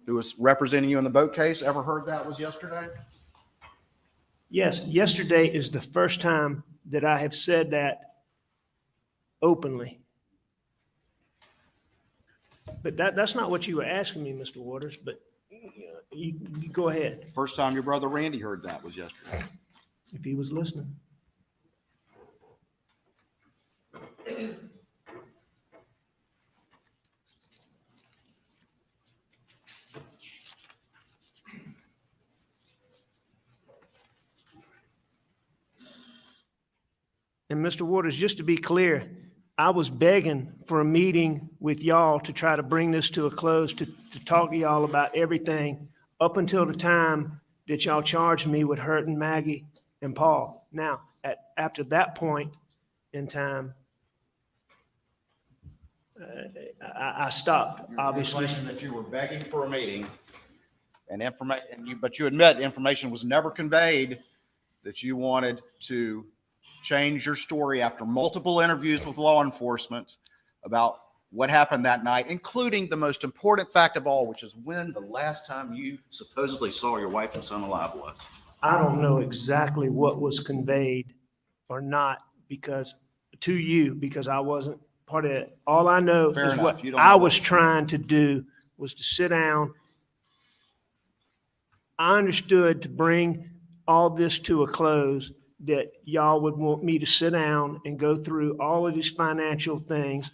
who was representing you in the boat case, ever heard that was yesterday. yes. Yesterday is the first time that I have said that openly. But that's not what you were asking me, Mr. Waters, but you go ahead First time your brother Randy heard that was yesterday. if he was listening. And Mr. Waters, just to be clear, I was begging for a meeting with y'all to try to bring this to a close, to talk to y'all about everything up until the time that y'all charged me with hurting Maggie and Paul. Now, after that point in time, I stopped, obviously. You're claiming that you were begging for a meeting and but you admit information was never conveyed that you wanted to change your story after multiple interviews with law enforcement about what happened that night, including the most important fact of all, which is when the last time you supposedly saw your wife and son alive was. I don't know exactly what was conveyed or not because I wasn't part of it. All I know Fair is enough. what You don't I know was what- trying to do was to sit down. I understood to bring all this to a close that y'all would want me to sit down and go through all of these financial things,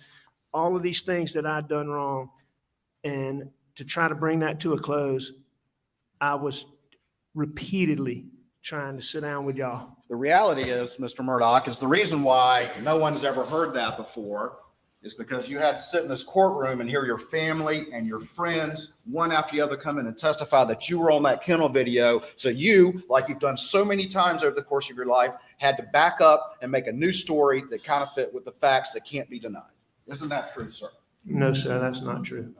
all of these things that I'd done wrong, and to try to bring that to a close, I was repeatedly trying to sit down with y'all. The reality is, Mr. Murdaugh, is the reason why no one's ever heard that before is because you had to sit in this courtroom and hear your family and your friends, one after the other, come in and testify that you were on that kennel video. So you, like you've done so many times over the course of your life, had to back up and make a new story that kind of fit with the facts that can't be denied. Isn't that true, sir? No, sir, that's not true.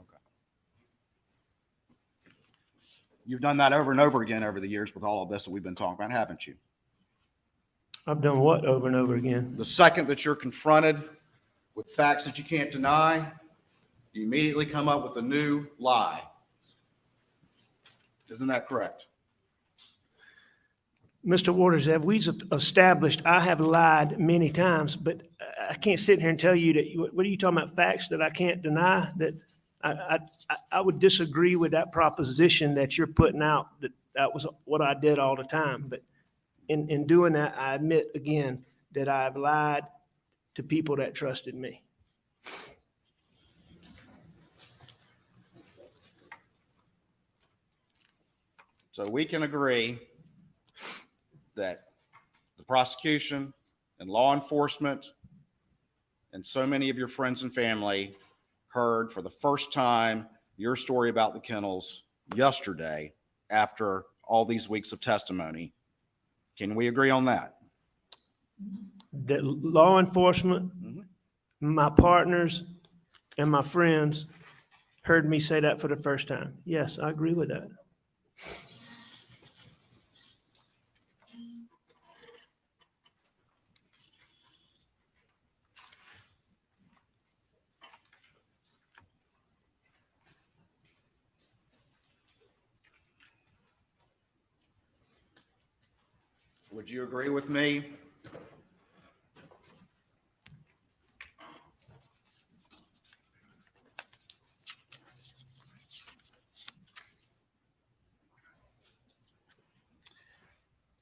You've done that over and over again over the years with all of this that we've been talking about, haven't you? I've done what over and over again? The second that you're confronted with facts that you can't deny, you immediately come up with a new lie. Isn't that correct? Mr. Waters, have we established, I have lied many times, but I can't sit here and tell you that, what are you talking about, facts that I can't deny? That I would disagree with that proposition that you're putting out, that was what I did all the time. But in doing that, I admit again that I've lied to people that trusted me. So we can agree that the prosecution and law enforcement and so many of your friends and family heard for the first time your story about the kennels yesterday after all these weeks of testimony. Can we agree on that? That law enforcement, my partners, and my friends heard me say that for the first time. Yes, I agree with that. Would you agree with me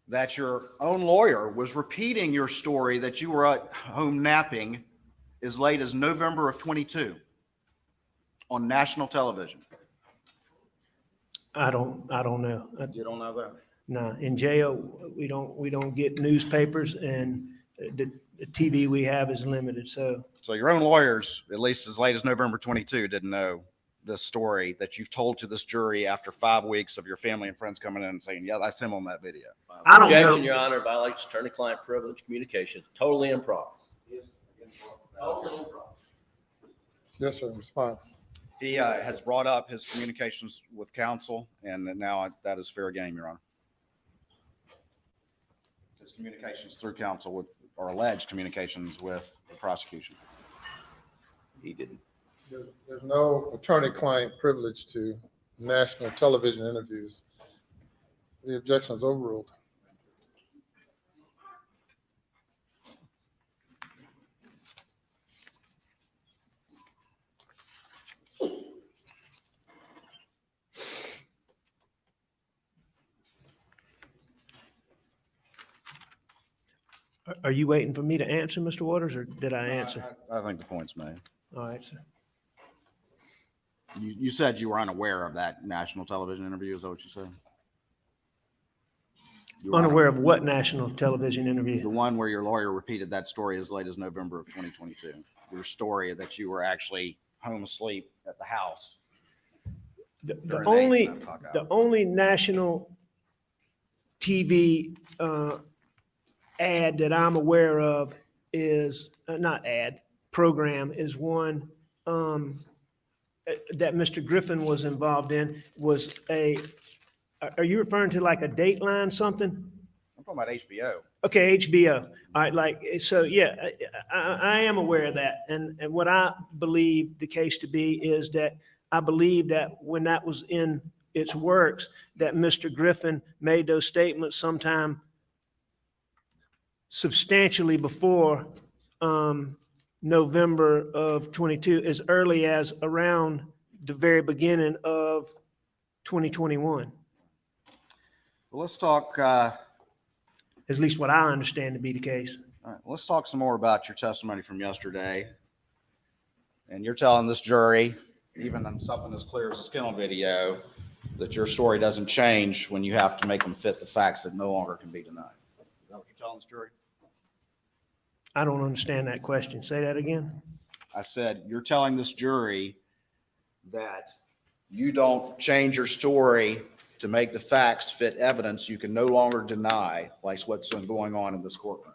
that your own lawyer was repeating your story that you were at home napping as late as November of 22 on national television? I don't know. You don't know that? No, in jail, we don't get newspapers, and the TV we have is limited. So your own lawyers, at least as late as November 22, didn't know this story that you've told to this jury after 5 weeks of your family and friends coming in and saying, yeah, that's him on that video. I don't know. Objection, Your Honor, violates attorney-client privilege communication. Totally improper. Totally improper. Yes, sir. In response. He has brought up his communications with counsel, and now that is fair game, Your Honor. His communications through counsel with, or alleged communications with the prosecution. He didn't. There's no attorney-client privilege to national television interviews. The objection is overruled. Are you waiting for me to answer, Mr. Waters, or did I answer? I think the point's made. All right, sir. You said you were unaware of that national television interview. Is that what you said? You were Unaware of what national television interview? The one where your lawyer repeated that story as late as November of 2022. Your story that you were actually home asleep at the house. The only national TV ad that I'm aware of is program is one that Mr. Griffin was involved in. Are you referring to like a Dateline something? I'm talking about HBO. Okay, HBO. All right, yeah, I am aware of that. And what I believe the case to be is that I believe that when that was in its works, that Mr. Griffin made those statements sometime substantially before November of 22, as early as around the very beginning of 2021. Well, let's talk. At least what I understand to be the case. All right, let's talk some more about your testimony from yesterday. And you're telling this jury, even on something as clear as this kennel video, that your story doesn't change when you have to make them fit the facts that no longer can be denied. Is that what you're telling this jury? I don't understand that question. Say that again. I said, you're telling this jury that you don't change your story to make the facts fit evidence you can no longer deny, like what's been going on in this courtroom.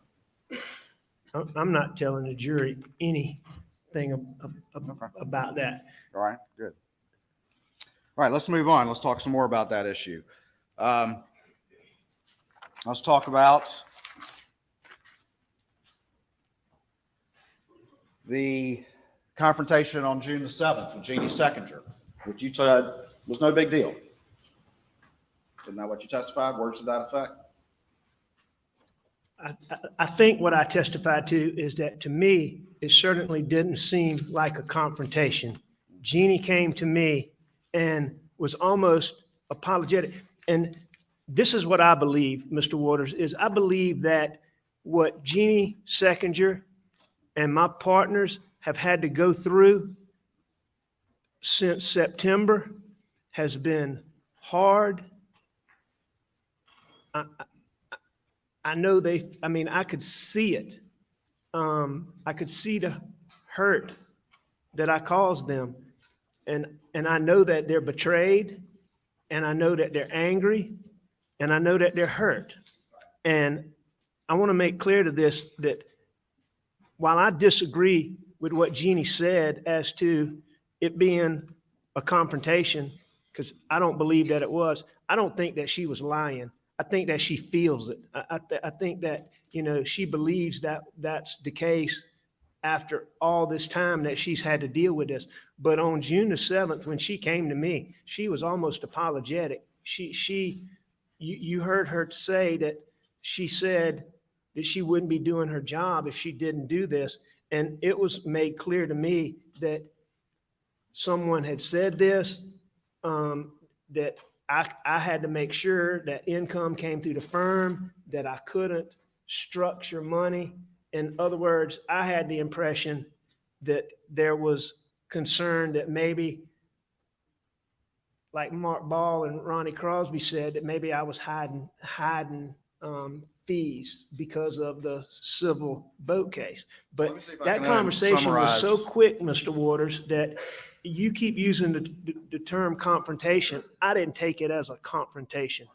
I'm not telling the jury anything about that. All right, good. All right, let's move on. Let's talk some more about that issue. Let's talk about the confrontation on June the 7th with Jeannie Seconder, which you said was no big deal. Isn't that what you testified? Words to that effect? I think what I testified to is that, to me, it certainly didn't seem like a confrontation. Jeannie came to me and was almost apologetic. And this is what I believe, Mr. Waters, is I believe that what Jeannie Seconder and my partners have had to go through since September has been hard. I know I could see it. I could see the hurt that I caused them. And I know that they're betrayed, and I know that they're angry, and I know that they're hurt. And I want to make clear to this that while I disagree with what Jeannie said as to it being a confrontation, because I don't believe that it was, I don't think that she was lying. I think that she feels it. I think that, she believes that that's the case after all this time that she's had to deal with this. But on June the 7th, when she came to me, she was almost apologetic. You heard her say that she said that she wouldn't be doing her job if she didn't do this. And it was made clear to me that someone had said this, that I had to make sure that income came through the firm, that I couldn't structure money. In other words, I had the impression that there was concern that maybe, like Mark Ball and Ronnie Crosby said, that maybe I was hiding fees because of the civil boat case. Let me But see if I that can conversation was so summarize. quick, Mr. Waters, that you keep using the term confrontation. I didn't take it as a confrontation.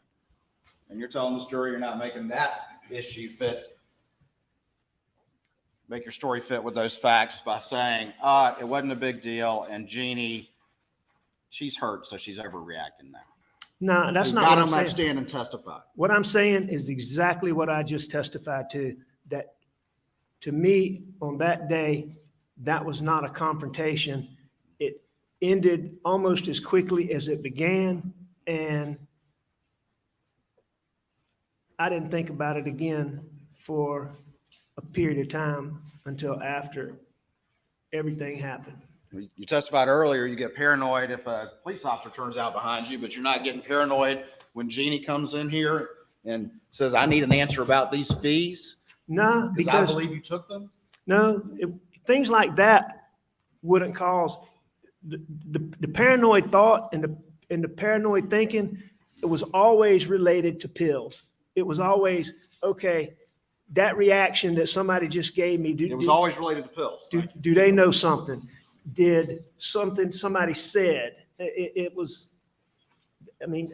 And you're telling this jury you're not making that issue fit, make your story fit with those facts by saying, it wasn't a big deal, and Jeannie, she's hurt, so she's overreacting now. No, that's You not got what on I'm that saying. stand and testify. What I'm saying is exactly what I just testified to, that to me, on that day, that was not a confrontation. It ended almost as quickly as it began, and I didn't think about it again for a period of time until after everything happened. You testified earlier, you get paranoid if a police officer turns out behind you, but you're not getting paranoid when Jeannie comes in here and says, I need an answer about these fees? No, Because I because believe you took them? no, things like that wouldn't cause the paranoid thought and the paranoid thinking. It was always related to pills. It was always, okay, that reaction that somebody just gave me. It was always related to pills. Do they know something? Did something somebody said? It was, I mean,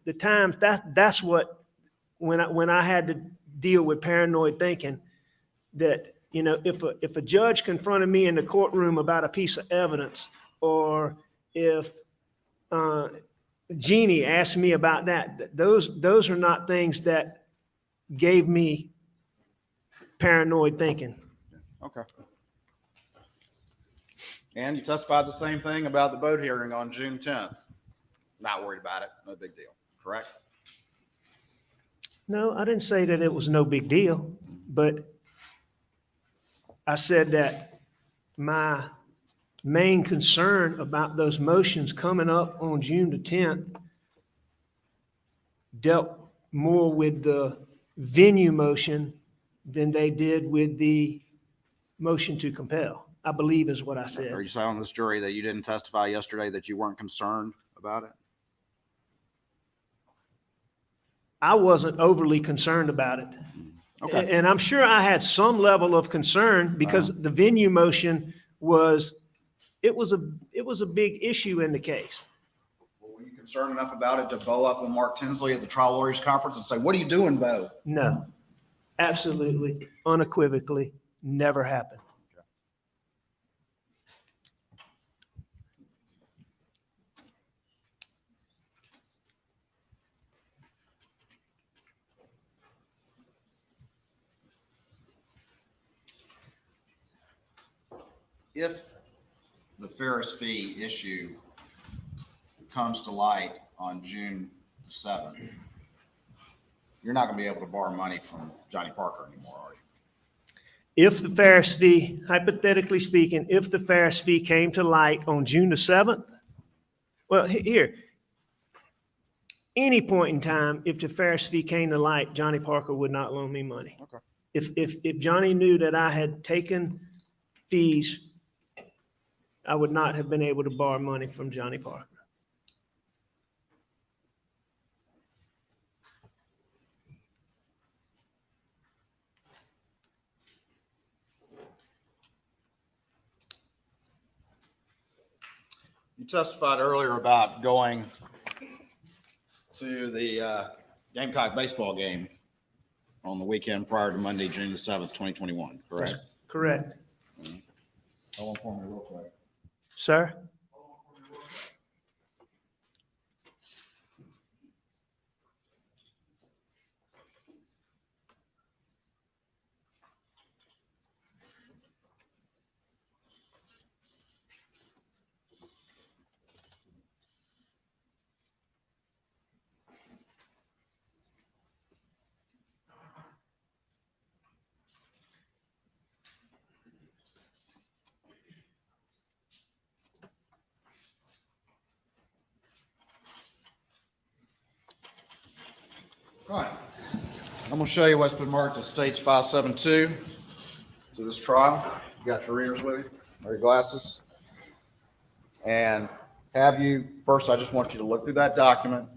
the times that's what, when I had to deal with paranoid thinking, that, if a judge confronted me in the courtroom about a piece of evidence, or if Jeannie asked me about that, those are not things that gave me paranoid thinking. Okay. And you testified the same thing about the boat hearing on June 10th. Not worried about it. No big deal. Correct? No, I didn't say that it was no big deal, but I said that my main concern about those motions coming up on June the 10th dealt more with the venue motion than they did with the motion to compel. I believe is what I Are said. you saying on this jury that you didn't testify yesterday that you weren't concerned about it? I wasn't overly concerned about it. Okay. And I'm sure I had some level of concern because the venue motion was, it was a big issue in the case. Well, were you concerned enough about it to bow up with Mark Tinsley at the trial lawyers conference and say, "What are you doing, Bo?" No, absolutely, unequivocally, never happened. If the Ferris fee issue comes to light on June 7th, you're not going to be able to borrow money from Johnny Parker anymore, are you? If the Ferris fee, hypothetically speaking, if the Ferris fee came to light on June the 7th, well, here, any point in time, if the Ferris fee came to light, Johnny Parker would not loan me money. Okay. If Johnny knew that I had taken fees, I would not have been able to borrow money from Johnny Parker. You testified earlier about going to the Gamecock baseball game on the weekend prior to Monday, June the 7th, 2021, correct? Correct. Hold on for me real quick. Sir? All right. I'm going to show you what's been marked as States 572 to this trial. You got your readers with you, or your glasses. And first, I just want you to look through that document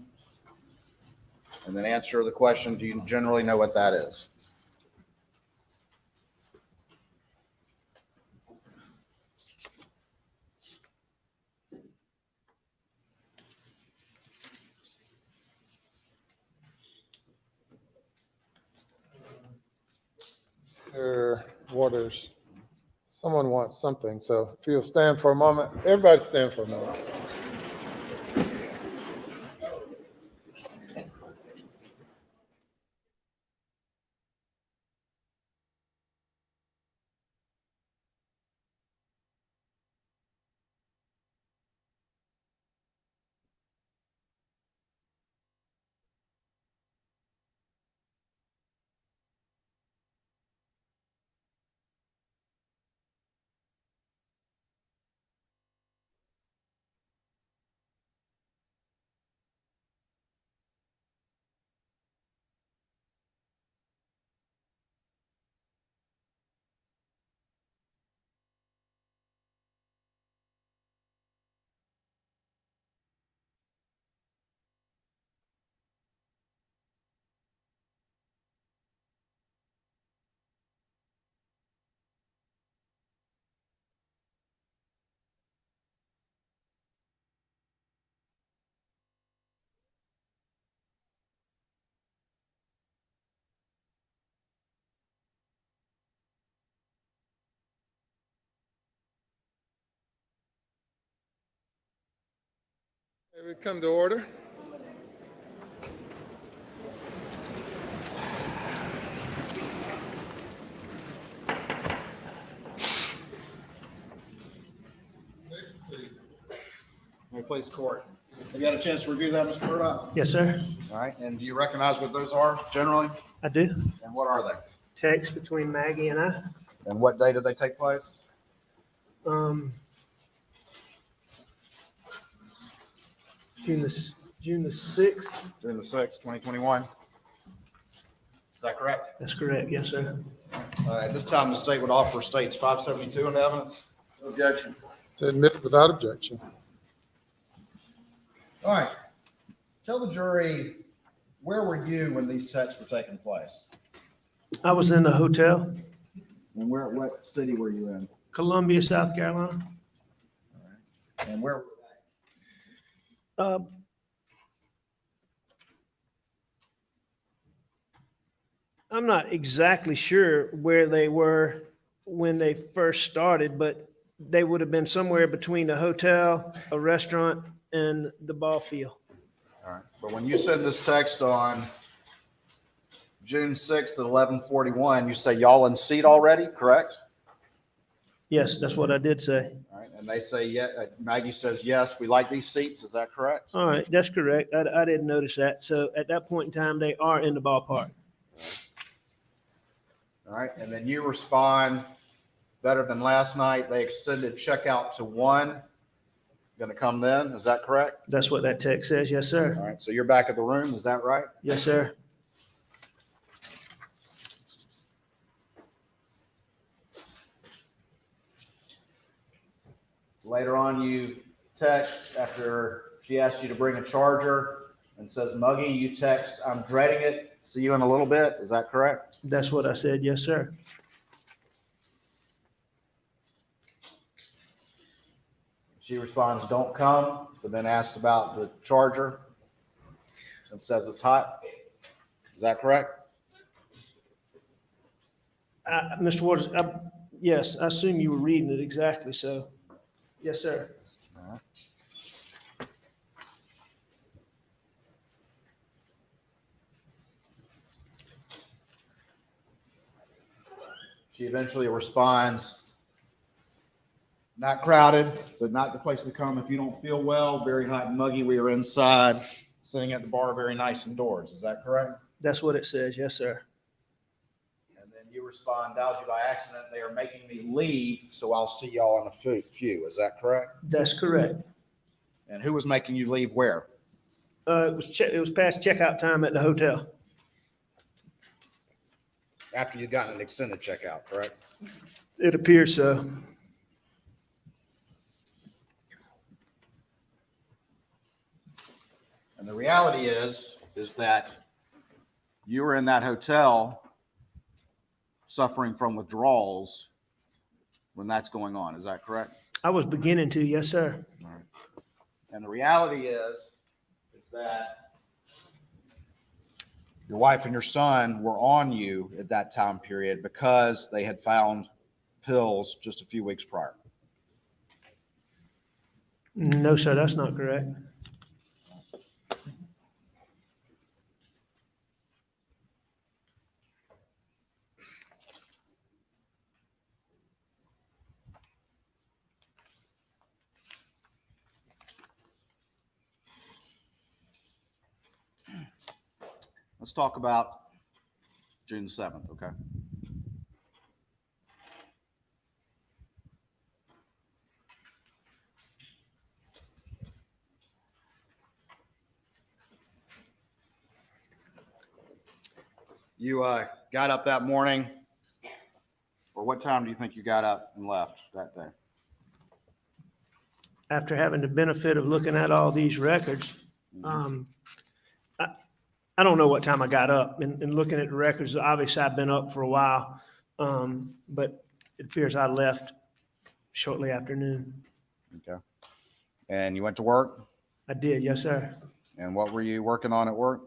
and then answer the question, do you generally know what that is? Waters. Someone wants something, so if you'll stand for a moment, everybody stand for a moment. We come to order. May it please the court. Have you had a chance to review that, Mr. Murdaugh? Yes, sir. All right, and do you recognize what those are generally? I do. And what are they? Text between Maggie and I. And what day did they take place? June the 6th. June the 6th, 2021. Is that correct? That's correct. Yes, sir. At this time, the state would offer States 572 into evidence. Objection. To admit without objection. All right. Tell the jury, where were you when these texts were taking place? I was in the hotel, And what city were you in? Columbia, South Carolina. And where? Uh, I'm not exactly sure where they were when they first started, but they would have been somewhere between the hotel, a restaurant, and the ball field. All right. But when you send this text on June 6th at 11:41, you say y'all in seat already, correct? Yes, that's what I did say. All right. And they say, yeah, Maggie says, yes, we like these seats. Is that correct? All right, that's correct. I didn't notice that. So at that point in time, they are in the ballpark. All right. And then you respond, better than last night. They extended checkout to 1. Going to come then. Is that correct? That's what that text says. Yes, sir. All right. So you're back at the room. Is that right? Yes, sir. Later on, you text after she asked you to bring a charger and says, Muggy, you text, I'm dreading it. See you in a little bit. Is that correct? That's what I said. Yes, sir. She responds, don't come, but then asks about the charger and says it's hot. Is that correct? Mr. Waters, yes, I assume you were reading it exactly. So, yes, sir. She eventually responds, not crowded, but not the place to come if you don't feel well. Very hot and muggy. We are inside, sitting at the bar, very nice indoors. Is that correct? That's what it says. Yes, sir. And then you respond, Algie, by accident, they are making me leave, so I'll see y'all in a few. Is that correct? That's correct. And who was making you leave where? It was past checkout time at the hotel. After you'd gotten an extended checkout, correct? It appears so. And the reality is that you were in that hotel suffering from withdrawals when that's going on. Is that correct? I was beginning to. Yes, sir. All right. And the reality is that your wife and your son were on you at that time period because they had found pills just a few weeks prior. No, sir, that's not correct. Let's talk about June 7th, okay? You got up that morning, or what time do you think you got up and left that day? After having the benefit of looking at all these records, I don't know what time I got up and looking at the records. Obviously, I've been up for a while, but it appears I left shortly after noon. Okay. And you went to work? I did, yes, sir. And what were you working on at work?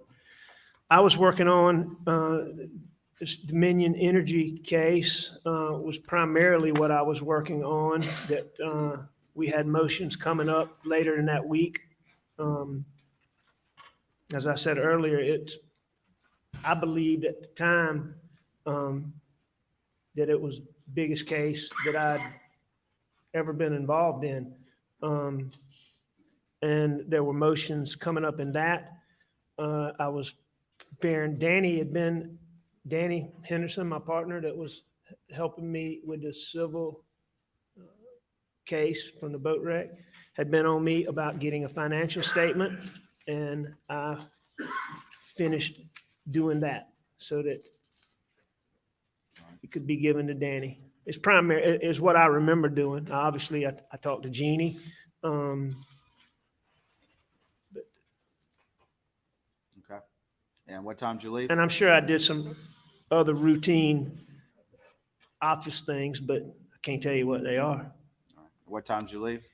I was working on this Dominion Energy case, was primarily what I was working on, that we had motions coming up later in that week. As I said earlier, I believed at the time that it was the biggest case that I'd ever been involved in. And there were motions coming up in that. I was preparing. Danny Henderson, my partner that was helping me with the civil case from the boat wreck, had been on me about getting a financial statement. And I finished doing that so that it could be given to Danny. It's primary, is what I remember doing. Obviously, I talked to Jeannie. Okay. And what time did you leave? And I'm sure I did some other routine office things, but I can't tell you what they are. What time did you leave?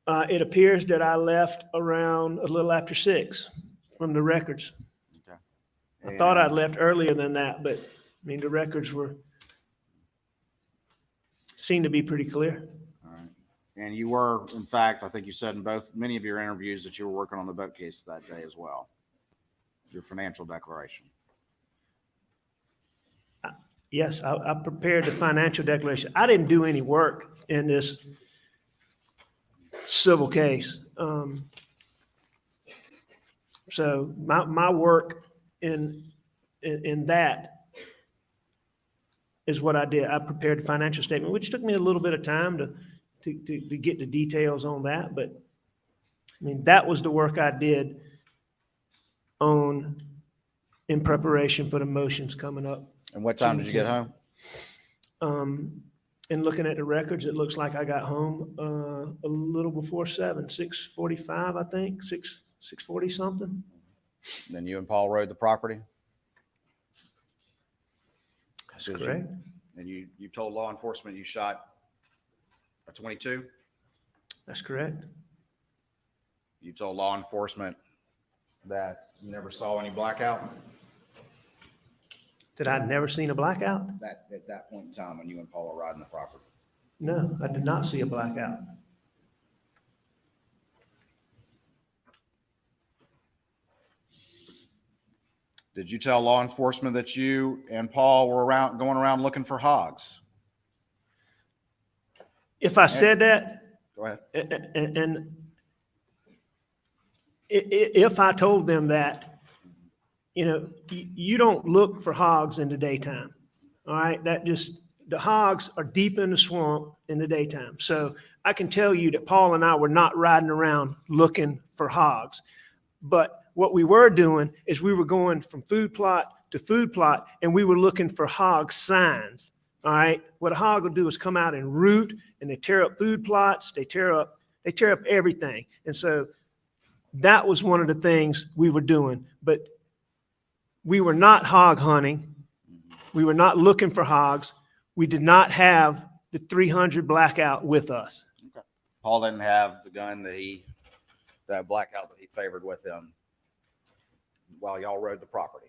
It appears that I left around a little after 6 from the records. Okay. I thought I'd And- left earlier than that, but the records seemed to be pretty clear. All right. And you were, in fact, I think you said in many of your interviews that you were working on the boat case that day as well. Your financial declaration. Yes, I prepared the financial declaration. I didn't do any work in this civil case. So my work in that is what I did. I prepared the financial statement, which took me a little bit of time to get the details on that. But that was the work I did in preparation for the motions coming up. And what time did you get home? And looking at the records, it looks like I got home a little before 7, 6:45, I think, 6:40 something. Then you and Paul rode the property? That's Did you? correct. And you told law enforcement you shot a 22? That's correct. You told law enforcement that you never saw any blackout? That I'd never seen a blackout? At that point in time when you and Paul were riding the property? No, I did not see a blackout. Did you tell law enforcement that you and Paul were going around looking for hogs? If I said that, Go ahead. and if I told them that, you don't look for hogs in the daytime. All right. The hogs are deep in the swamp in the daytime. So I can tell you that Paul and I were not riding around looking for hogs. But what we were doing is we were going from food plot to food plot, and we were looking for hog signs. All right. What a hog will do is come out and root, and they tear up food plots. They tear up everything. And so that was one of the things we were doing. But we were not hog hunting. We were not looking for hogs. We did not have the 300 blackout with us. Okay. Paul didn't have the gun that blackout that he favored with him while y'all rode the property.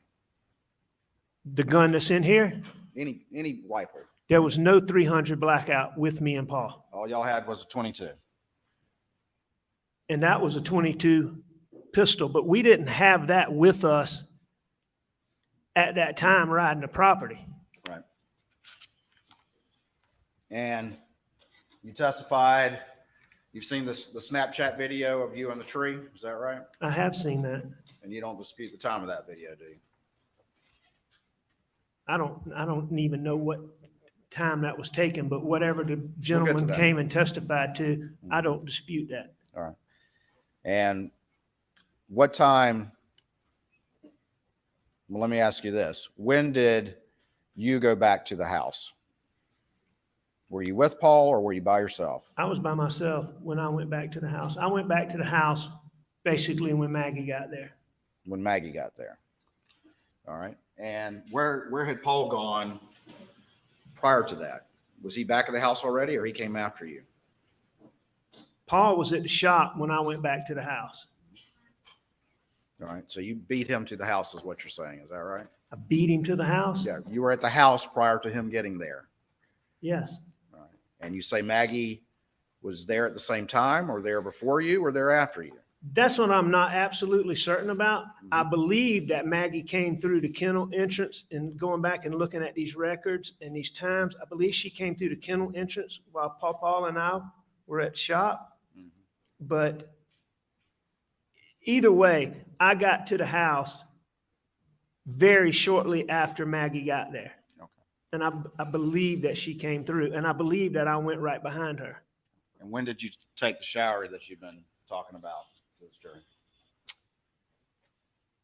The gun that's in here, Any rifle. there was no 300 blackout with me and Paul. All y'all had was a 22. And that was a 22 pistol, but we didn't have that with us at that time riding the property. Right. And you testified, you've seen the Snapchat video of you on the tree, is that right? I have seen that. And you don't dispute the time of that video, do you? I don't even know what time that was taken, but whatever the gentleman that. came and testified to, I don't dispute that. All right. And what time, well, let me ask you this. When did you go back to the house? Were you with Paul or were you by yourself? I was by myself when I went back to the house. I went back to the house basically when Maggie got there. When Maggie got there. All right. And where had Paul gone prior to that? Was he back at the house already or he came after you? Paul was at the shop when I went back to the house. All right. So you beat him to the house is what you're saying. Is that right? I beat him to the house? Yeah. You were at the house prior to him getting there. Yes. All right. And you say Maggie was there at the same time or there before you or there after you? That's what I'm not absolutely certain about. I believe that Maggie came through the kennel entrance, and going back and looking at these records and these times, I believe she came through the kennel entrance while Paul and I were at the shop. But either way, I got to the house very shortly after Maggie got there. Okay. And I believe that she came through, and I believe that I went right behind her. And when did you take the shower that you've been talking about to this jury?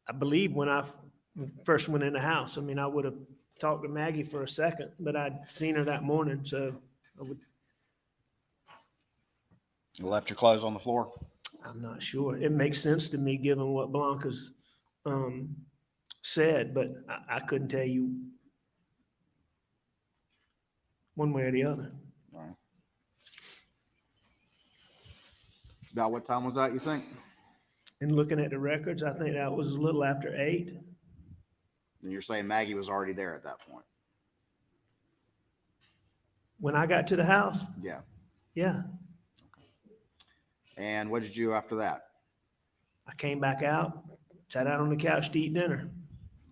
I believe when I first went in the house. I mean, I would have talk to Maggie for a second, but I'd seen her that morning, so I would, You left your clothes on the floor? I'm not sure. It makes sense to me, given what Blanca's said, but I couldn't tell you one way or the other. All right. About what time was that, you think? And looking at the records, I think that was a little after 8. And you're saying Maggie was already there at that point? When I got to the house, Yeah. yeah, And what did you do after that? I came back out, sat out on the couch to eat dinner.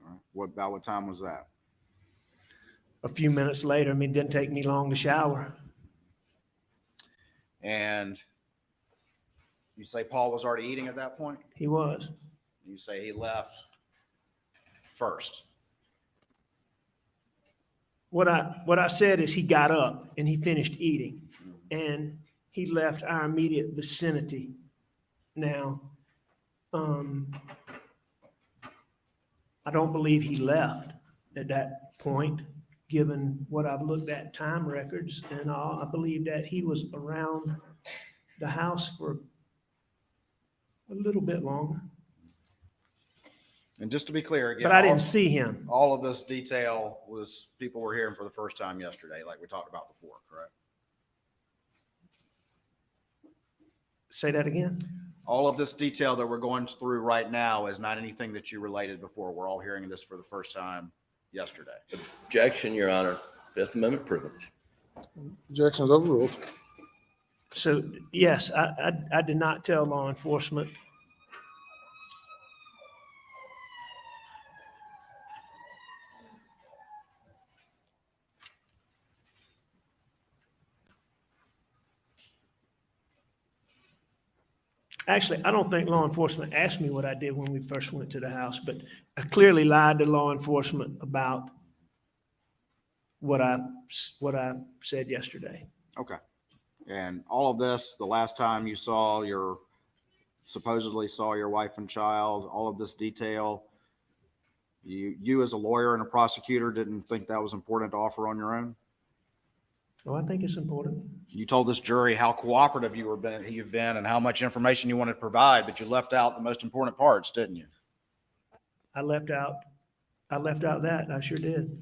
All right. About what time was that? A few minutes later, I mean, it didn't take me long to shower. And you say Paul was already eating at that point? He was. You say he left first. What I said is he got up and he finished eating and he left our immediate vicinity. Now, I don't believe he left at that point, given what I've looked at time records and all. I believe that he was around the house for a little bit longer, And just to be clear, again, but I didn't see him. all of this detail was people were hearing for the first time yesterday, like we talked about before, correct? Say that again? All of this detail that we're going through right now is not anything that you related before. We're all hearing this for the first time yesterday. Objection, Your Honor. Fifth Amendment privilege. Objection is overruled. So yes, I did not tell law enforcement. Actually, I don't think law enforcement asked me what I did when we first went to the house, but I clearly lied to law enforcement about what I said yesterday. Okay. And all of this, the last time you supposedly saw your wife and child, all of this detail, you as a lawyer and a prosecutor didn't think that was important to offer on your own? Oh, I think it's important. You told this jury how cooperative you've been and how much information you wanted to provide, but you left out the most important parts, didn't you? I left out that. I sure did.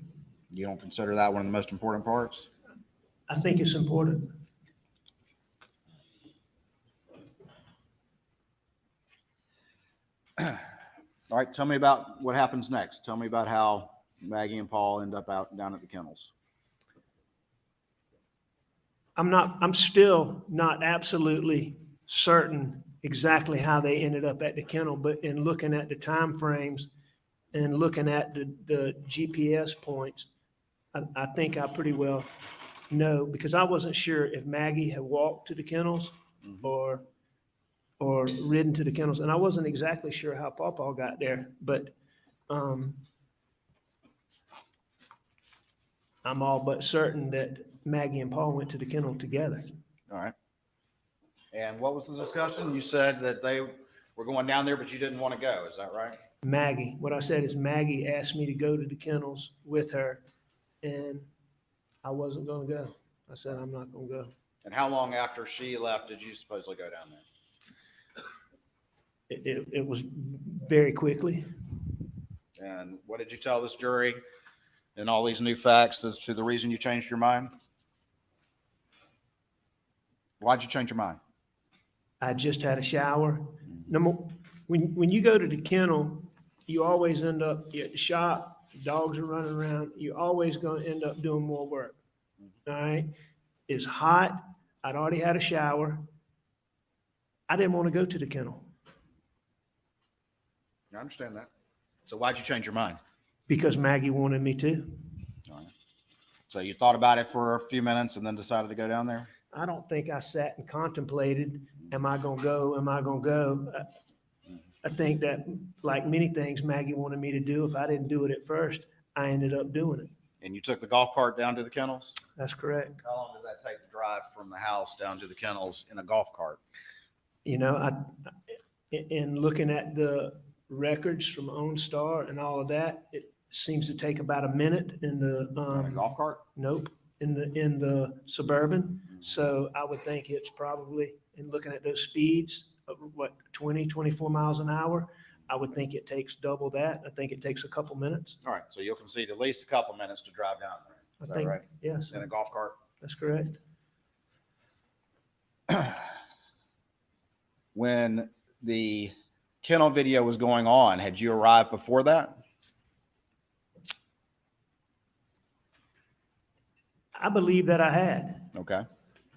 You don't consider that one of the most important parts? I think it's important. All right, tell me about what happens next. Tell me about how Maggie and Paul end up down at the kennels. I'm still not absolutely certain exactly how they ended up at the kennel, but in looking at the time frames and looking at the GPS points, I think I pretty well know, because I wasn't sure if Maggie had walked to the kennels or ridden to the kennels, and I wasn't exactly sure how Pawpaw got there, but I'm all but certain that Maggie and Paul went to the kennel together. All right. And what was the discussion? You said that they were going down there, but you didn't want to go. Is that right? Maggie, what I said is Maggie asked me to go to the kennels with her, and I wasn't going to go. I said, I'm not going to go. And how long after she left did you supposedly go down there? It was very quickly. And what did you tell this jury and all these new facts as to the reason you changed your mind? Why'd you change your mind? I just had a shower. When you go to the kennel, you always end up at the shop, the dogs are running around, you're always going to end up doing more work. All right? It's hot. I'd already had a shower. I didn't want to go to the kennel. I understand that. So why'd you change your mind? Because Maggie wanted me to. All right. So you thought about it for a few minutes and then decided to go down there? I don't think I sat and contemplated, am I going to go? Am I going to go? I think that, like many things Maggie wanted me to do, if I didn't do it at first, I ended up doing it. And you took the golf cart down to the kennels? That's correct. How long did that take to drive from the house down to the kennels in a golf cart? You know, in looking at the records from OwnStar and all of that, seems to take about a minute in the, On a golf cart? nope, in the Suburban. So I would think it's probably, in looking at those speeds of what, 20, 24 miles an hour, I would think it takes double that. I think it takes a couple minutes. All right, so you'll concede at least a couple minutes to drive down there. I Is that think, right? yes, In a golf cart? that's correct. When the kennel video was going on, had you arrived before that? I believe that I had. Okay.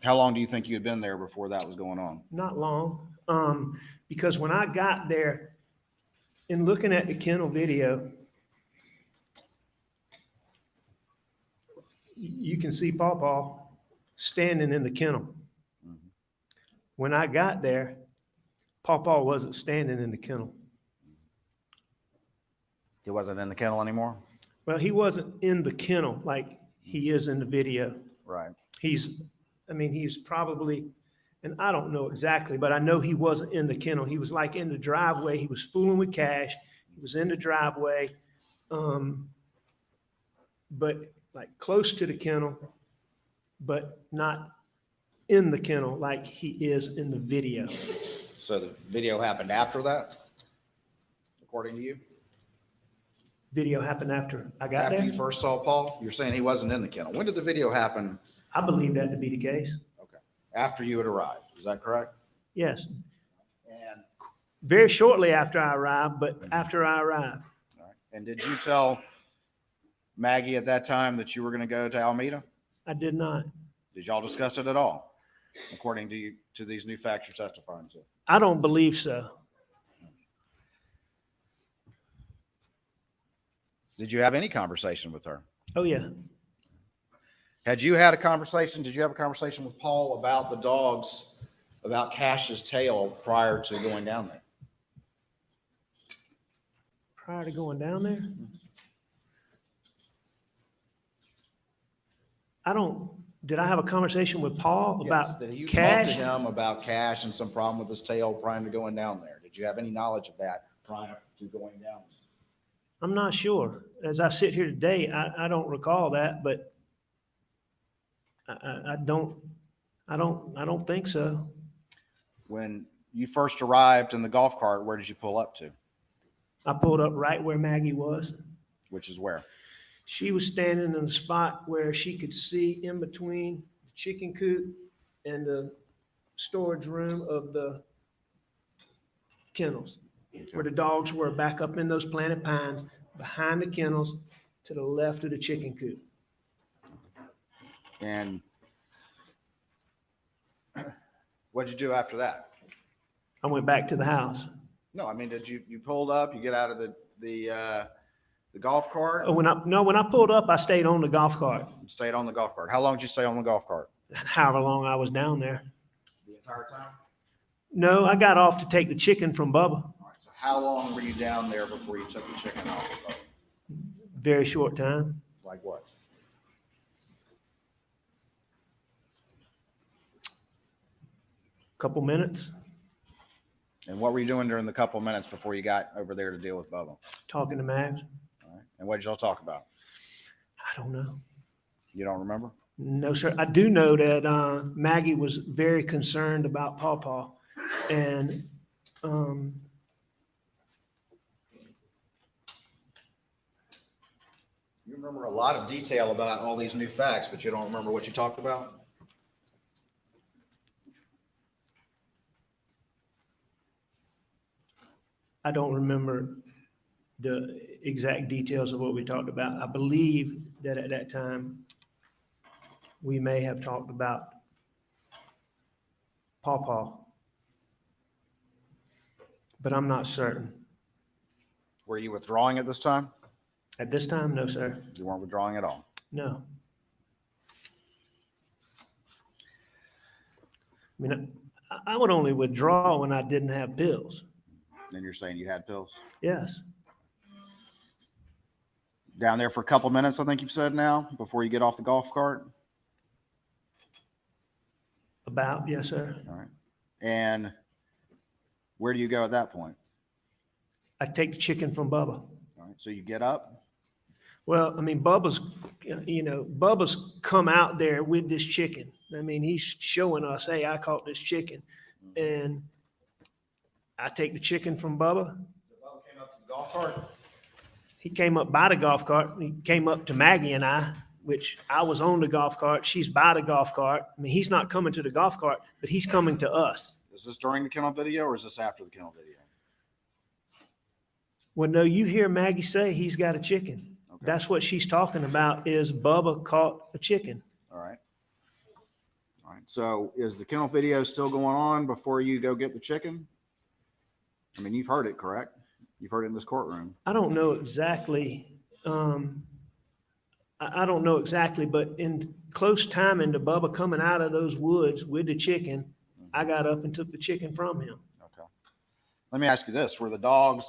How long do you think you had been there before that was going on? Not long, because when I got there, in looking at the kennel video, you can see Pawpaw standing in the kennel. When I got there, Pawpaw wasn't standing in the kennel. He wasn't in the kennel anymore? Well, he wasn't in the kennel like he is in the video. Right. He's probably, and I don't know exactly, but I know he wasn't in the kennel. He was like in the driveway. He was fooling with cash. He was in the driveway, but like close to the kennel, but not in the kennel like he is in the video. So the video happened after that, according to you? Video happened after I got After there. you first saw Paul? You're saying he wasn't in the kennel. When did the video happen? I believe that to be the case. Okay. After you had arrived, is that correct? Yes, And, very shortly after I arrived, but after I arrived. all right. And did you tell Maggie at that time that you were going to go to Alameda? I did not. Did y'all discuss it at all, according to you, to these new facts you're testifying to? I don't believe so. Did you have any conversation with her? Oh, yeah. Had you had a conversation, did you have a conversation with Paul about the dogs, about Cash's tail prior to going down there? Prior to going down there? Did I have a conversation with Paul Yes. about Did you talk cash? to him about Cash and some problem with his tail prior to going down there? Did you have any knowledge of that prior to going down there? I'm not sure. As I sit here today, I don't recall that, but I don't think so. When you first arrived in the golf cart, where did you pull up to? I pulled up right where Maggie was. Which is where? She was standing in the spot where she could see in between the chicken coop and the storage room of the kennels, where the dogs were back up in those planted pines behind the kennels to the left of the chicken coop. And what'd you do after that? I went back to the house. No, I mean, did you pulled up, you get out of the golf cart, When I pulled up, I stayed on the golf cart, and stayed on the golf cart? How long did you stay on the golf cart? however long I was down there. The entire time? No, I got off to take the chicken from Bubba. All right, so how long were you down there before you took the chicken off the boat? Very short time. Like what? Couple minutes, And what were you doing during the couple of minutes before you got over there to deal with Bubba? talking to Mags. All right. And what did y'all talk about? I don't know. You don't remember? No, sir. I do know that Maggie was very concerned about Pawpaw, and You remember a lot of detail about all these new facts, but you don't remember what you talked about? I don't remember the exact details of what we talked about. I believe that at that time, we may have talked about Pawpaw, but I'm not certain. Were you withdrawing at this time? At this time, no, sir. You weren't withdrawing at all. No. I mean, I would only withdraw when I didn't have pills. And you're saying you had pills? Yes. Down there for a couple minutes, I think you've said now, before you get off the golf cart? About, yes, sir. All right. And where do you go at that point? I take the chicken from Bubba. All right. So you get up, Well, I mean, Bubba's come out there with this chicken. I mean, he's showing us, hey, I caught this chicken. And I take the chicken from Bubba. Bubba came up to the golf cart. He came up by the golf cart. He came up to Maggie and I, which I was on the golf cart. She's by the golf cart. I mean, he's not coming to the golf cart, but he's coming to us. Is this during the kennel video or is this after the kennel video? Well, no, you hear Maggie say he's got a chicken. Okay. That's what she's talking about is Bubba caught a chicken. All right. All right. So is the kennel video still going on before you go get the chicken? I mean, you've heard it, correct? You've heard it in this courtroom. I don't know exactly. I don't know exactly, but in close timing to Bubba coming out of those woods with the chicken, I got up and took the chicken from him. Okay. Let me ask you this. Were the dogs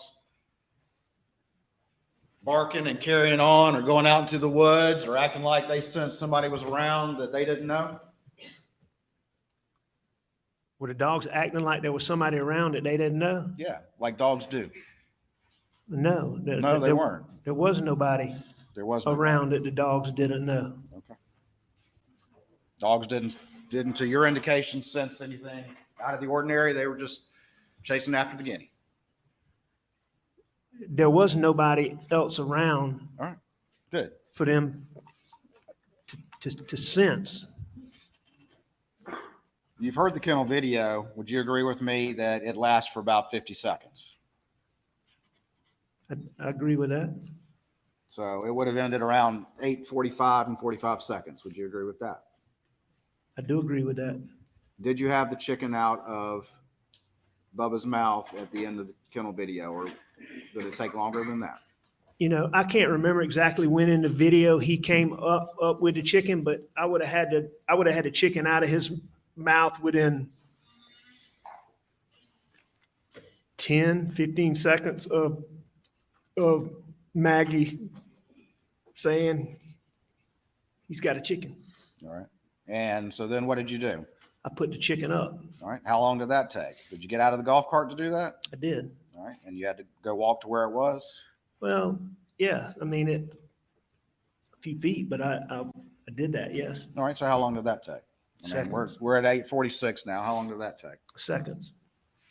barking and carrying on or going out into the woods or acting like they sensed somebody was around that they didn't know? Were the dogs acting like there was somebody around that they didn't know? Yeah, like dogs do. No. No, they weren't. There was nobody There was no around that the dogs didn't know. Okay. Dogs didn't, to your indication, sense anything out of the ordinary. They were just chasing after the guinea. There was nobody else around All right, good. for them to sense. You've heard the kennel video. Would you agree with me that it lasts for about 50 seconds? I agree with that. So it would have ended around 8:45 and 45 seconds. Would you agree with that? I do agree with that. Did you have the chicken out of Bubba's mouth at the end of the kennel video, or did it take longer than that? You know, I can't remember exactly when in the video he came up with the chicken, but I would have had the chicken out of his mouth within 10, 15 seconds of Maggie saying he's got a chicken. All right. And so then what did you do? I put the chicken up. All right. How long did that take? Did you get out of the golf cart to do that? I did. All right. And you had to go walk to where it was? Well, yeah, I mean, a few feet, but I did that, yes. All right. So how long did that take? I mean, Seconds. we're at 8:46 now. How long did that take? Seconds.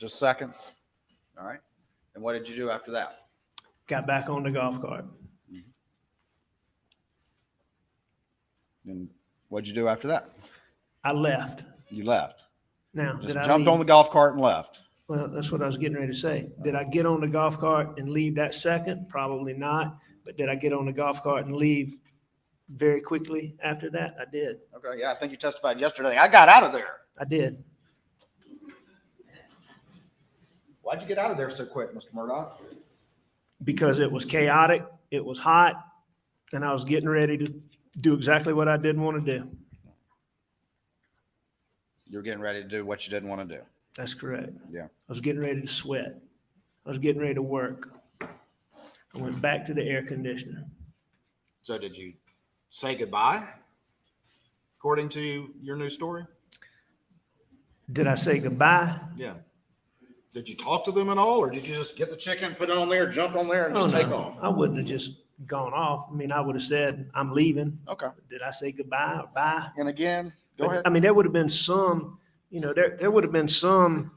Just seconds? All right. And what did you do after that? Got back on the golf cart. And what'd you do after that? I left. You left. Now, Just did I jumped leave? on the golf cart and left. Well, that's what I was getting ready to say. Did I get on the golf cart and leave that second? Probably not. But did I get on the golf cart and leave very quickly after that? I did. Okay. Yeah. I think you testified yesterday. I got out of there. I did. Why'd you get out of there so quick, Mr. Murdaugh? Because it was chaotic, it was hot, and I was getting ready to do exactly what I didn't want to do. You're getting ready to do what you didn't want to do. That's correct. Yeah. I was getting ready to sweat. I was getting ready to work. I went back to the air conditioner. So did you say goodbye, according to your new story? Did I say goodbye? Yeah. Did you talk to them at all, or did you just get the chicken, put it on there, jump on there, and just take off? I wouldn't have just gone off. I mean, I would have said, I'm leaving. Okay. Did I say goodbye or bye? And again, go ahead. I mean, there would have been some, there would have been some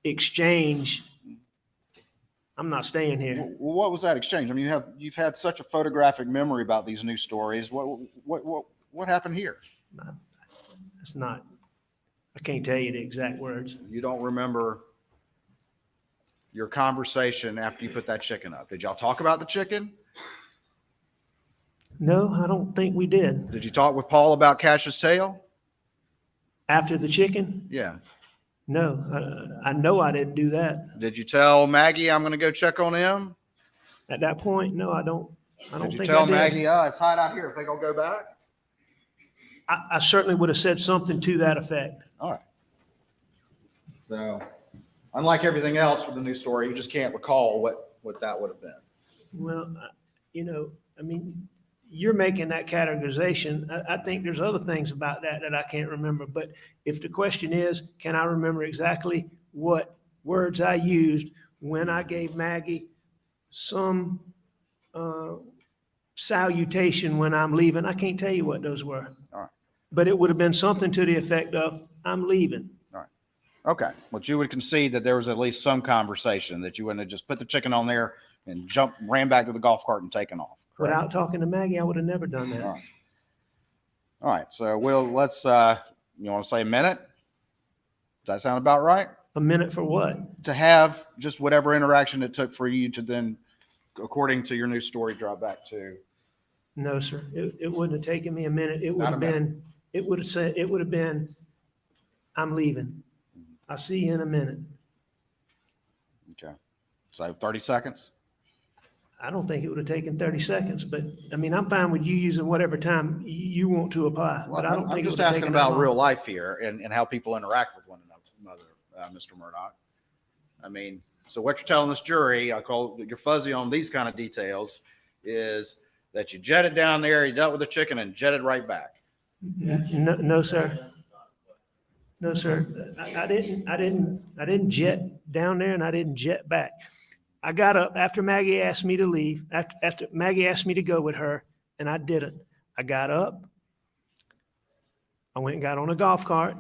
exchange. I'm not staying here. Well, what was that exchange? I mean, you've had such a photographic memory about these news stories. What happened here? It's not, I can't tell you the exact words. You don't remember your conversation after you put that chicken up? Did y'all talk about the chicken? No, I don't think we did. Did you talk with Paul about Cash's tail? After the chicken? Yeah. No, I know I didn't do that. Did you tell Maggie I'm going to go check on him? At that point, no, I don't Did you think tell I did. Maggie, it's hot out here, think I'll go back? I certainly would have said something to that effect. All right. So, unlike everything else with the news story, you just can't recall what that would have been. Well, I mean, you're making that categorization. I think there's other things about that I can't remember. But if the question is, can I remember exactly what words I used when I gave Maggie some salutation when I'm leaving. I can't tell you what those were. All right. But it would have been something to the effect of, I'm leaving. Okay, but you would concede that there was at least some conversation, that you wouldn't have just put the chicken on there and ran back to the golf cart and taken off. Correct? Without talking to Maggie, I would have never done that. All right. All right, so let's, you want to say a minute? Does that sound about right? A minute for what? To have just whatever interaction it took for you to then, according to your new story, drive back to. No, sir. It wouldn't have taken me a minute. It would Not have a minute. been, it would have been, I'm leaving. I'll see you in a minute. Okay. So 30 seconds? I don't think it would have taken 30 seconds, but I mean, I'm fine with you using whatever time you want to apply, but I don't I'm think it just would have asking taken that about long. real life here and how people interact with one another, Mr. Murdaugh. I mean, so what you're telling this jury, I call you're fuzzy on these kind of details, is that you jetted down there, you dealt with the chicken and jetted right back. No, sir. No, sir. I didn't jet down there and I didn't jet back. I got up after Maggie asked me to leave, after Maggie asked me to go with her, and I didn't. I got up. I went and got on a golf cart.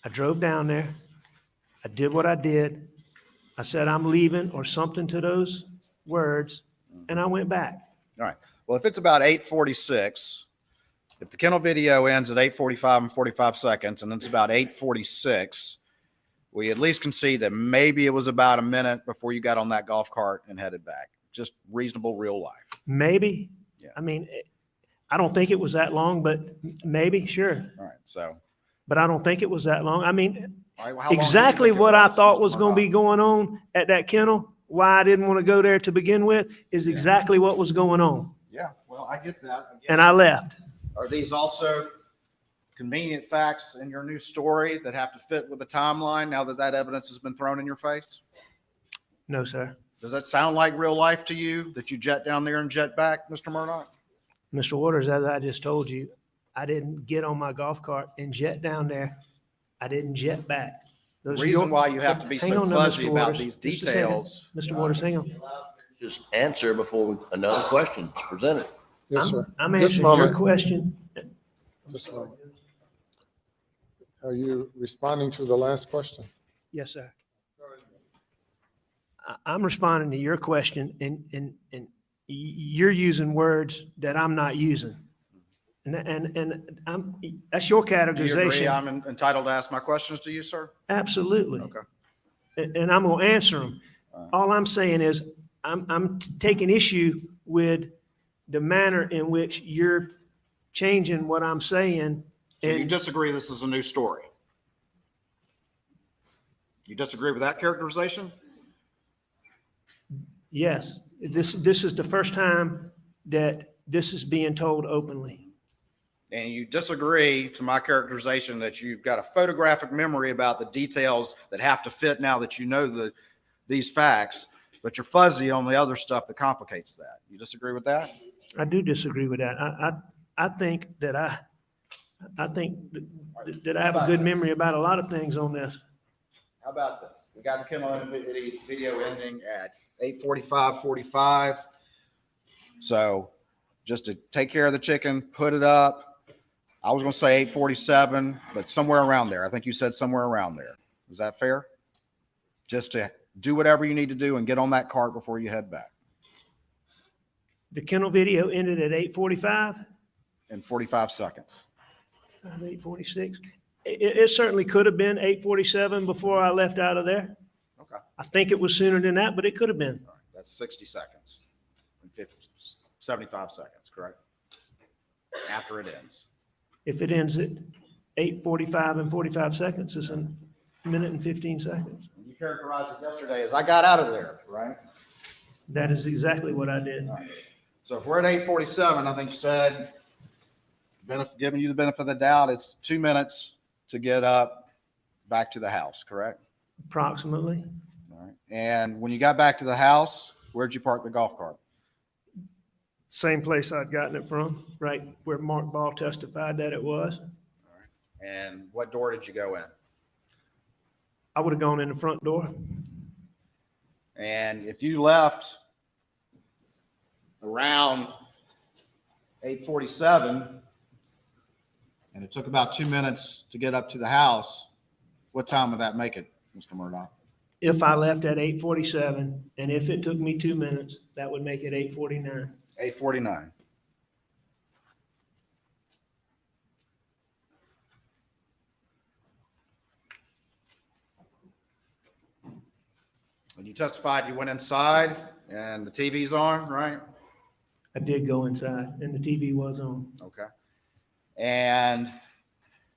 I drove down there. I did what I did. I said, I'm leaving or something to those words, and I went back. All right. Well, if it's about 8:46, if the kennel video ends at 8:45 and 45 seconds, and it's about 8:46, we at least can see that maybe it was about a minute before you got on that golf cart and headed back. Just reasonable real life. Maybe. Yeah. I mean, I don't think it was that long, but maybe, sure. All right. So But I don't think it was that long. I mean, all right, well, how long do you exactly think it what I was, thought Mr. was going to be Murdaugh? going on at that kennel, why I didn't want to go there to begin with, is exactly what was going on. Yeah. Well, I get that. And I left. Are these also convenient facts in your new story that have to fit with the timeline now that that evidence has been thrown in your face? No, sir. Does that sound like real life to you, that you jet down there and jet back, Mr. Murdaugh? Mr. Waters, as I just told you, I didn't get on my golf cart and jet down there. I didn't jet back. The Those are reason your- why you have to be Hang so on now, fuzzy Mr. about Waters. these Just a second. details. Mr. Waters, hang on. Just answer before another question is presented. Yes, sir. I'm Just a answering your moment. question. Just a moment. Are you responding to the last question? Yes, sir. I'm responding to your question and you're using words that I'm not using. And that's your Do you agree categorization. I'm entitled to ask my questions to you, sir? Absolutely. Okay. And I'm going to answer them. All I'm saying is I'm taking issue with the manner in which you're changing what I'm saying. So you And disagree this is a new story? You disagree with that characterization? yes, this is the first time that this is being told openly. And you disagree to my characterization that you've got a photographic memory about the details that have to fit now that you know these facts, but you're fuzzy on the other stuff that complicates that. You disagree with that? I do disagree with that. I think that I have a good memory about a lot of things on this. How about this? We got the kennel video ending at 8:45:45. So just to take care of the chicken, put it up. I was going to say 8:47, but somewhere around there. I think you said somewhere around there. Is that fair? Just to do whatever you need to do and get on that cart before you head back The kennel video ended at 8:45, in 45 seconds. 8:46. It certainly could have been 8:47 before I left out of there. Okay. I think it was sooner than that, but it could have been. All right. That's 60 seconds and 75 seconds, correct? After it ends. If it ends at 8:45 and 45 seconds, it's a minute and 15 seconds. You characterized it yesterday as I got out of there, right? That is exactly what I did. So if we're at 8:47, I think you said, giving you the benefit of the doubt, it's 2 minutes to get up back to the house, correct? Approximately. All right. And when you got back to the house, where'd you park the golf cart? Same place I'd gotten it from, right where Mark Ball testified that it was. And what door did you go in? I would have gone in the front door. And if you left around 8:47, and it took about 2 minutes to get up to the house, what time would that make it, Mr. Murdaugh? If I left at 8:47, and if it took me 2 minutes, that would make it 8:49. 8:49. When you testified, you went inside and the TV's on, right? I did go inside, and the TV was on. Okay. And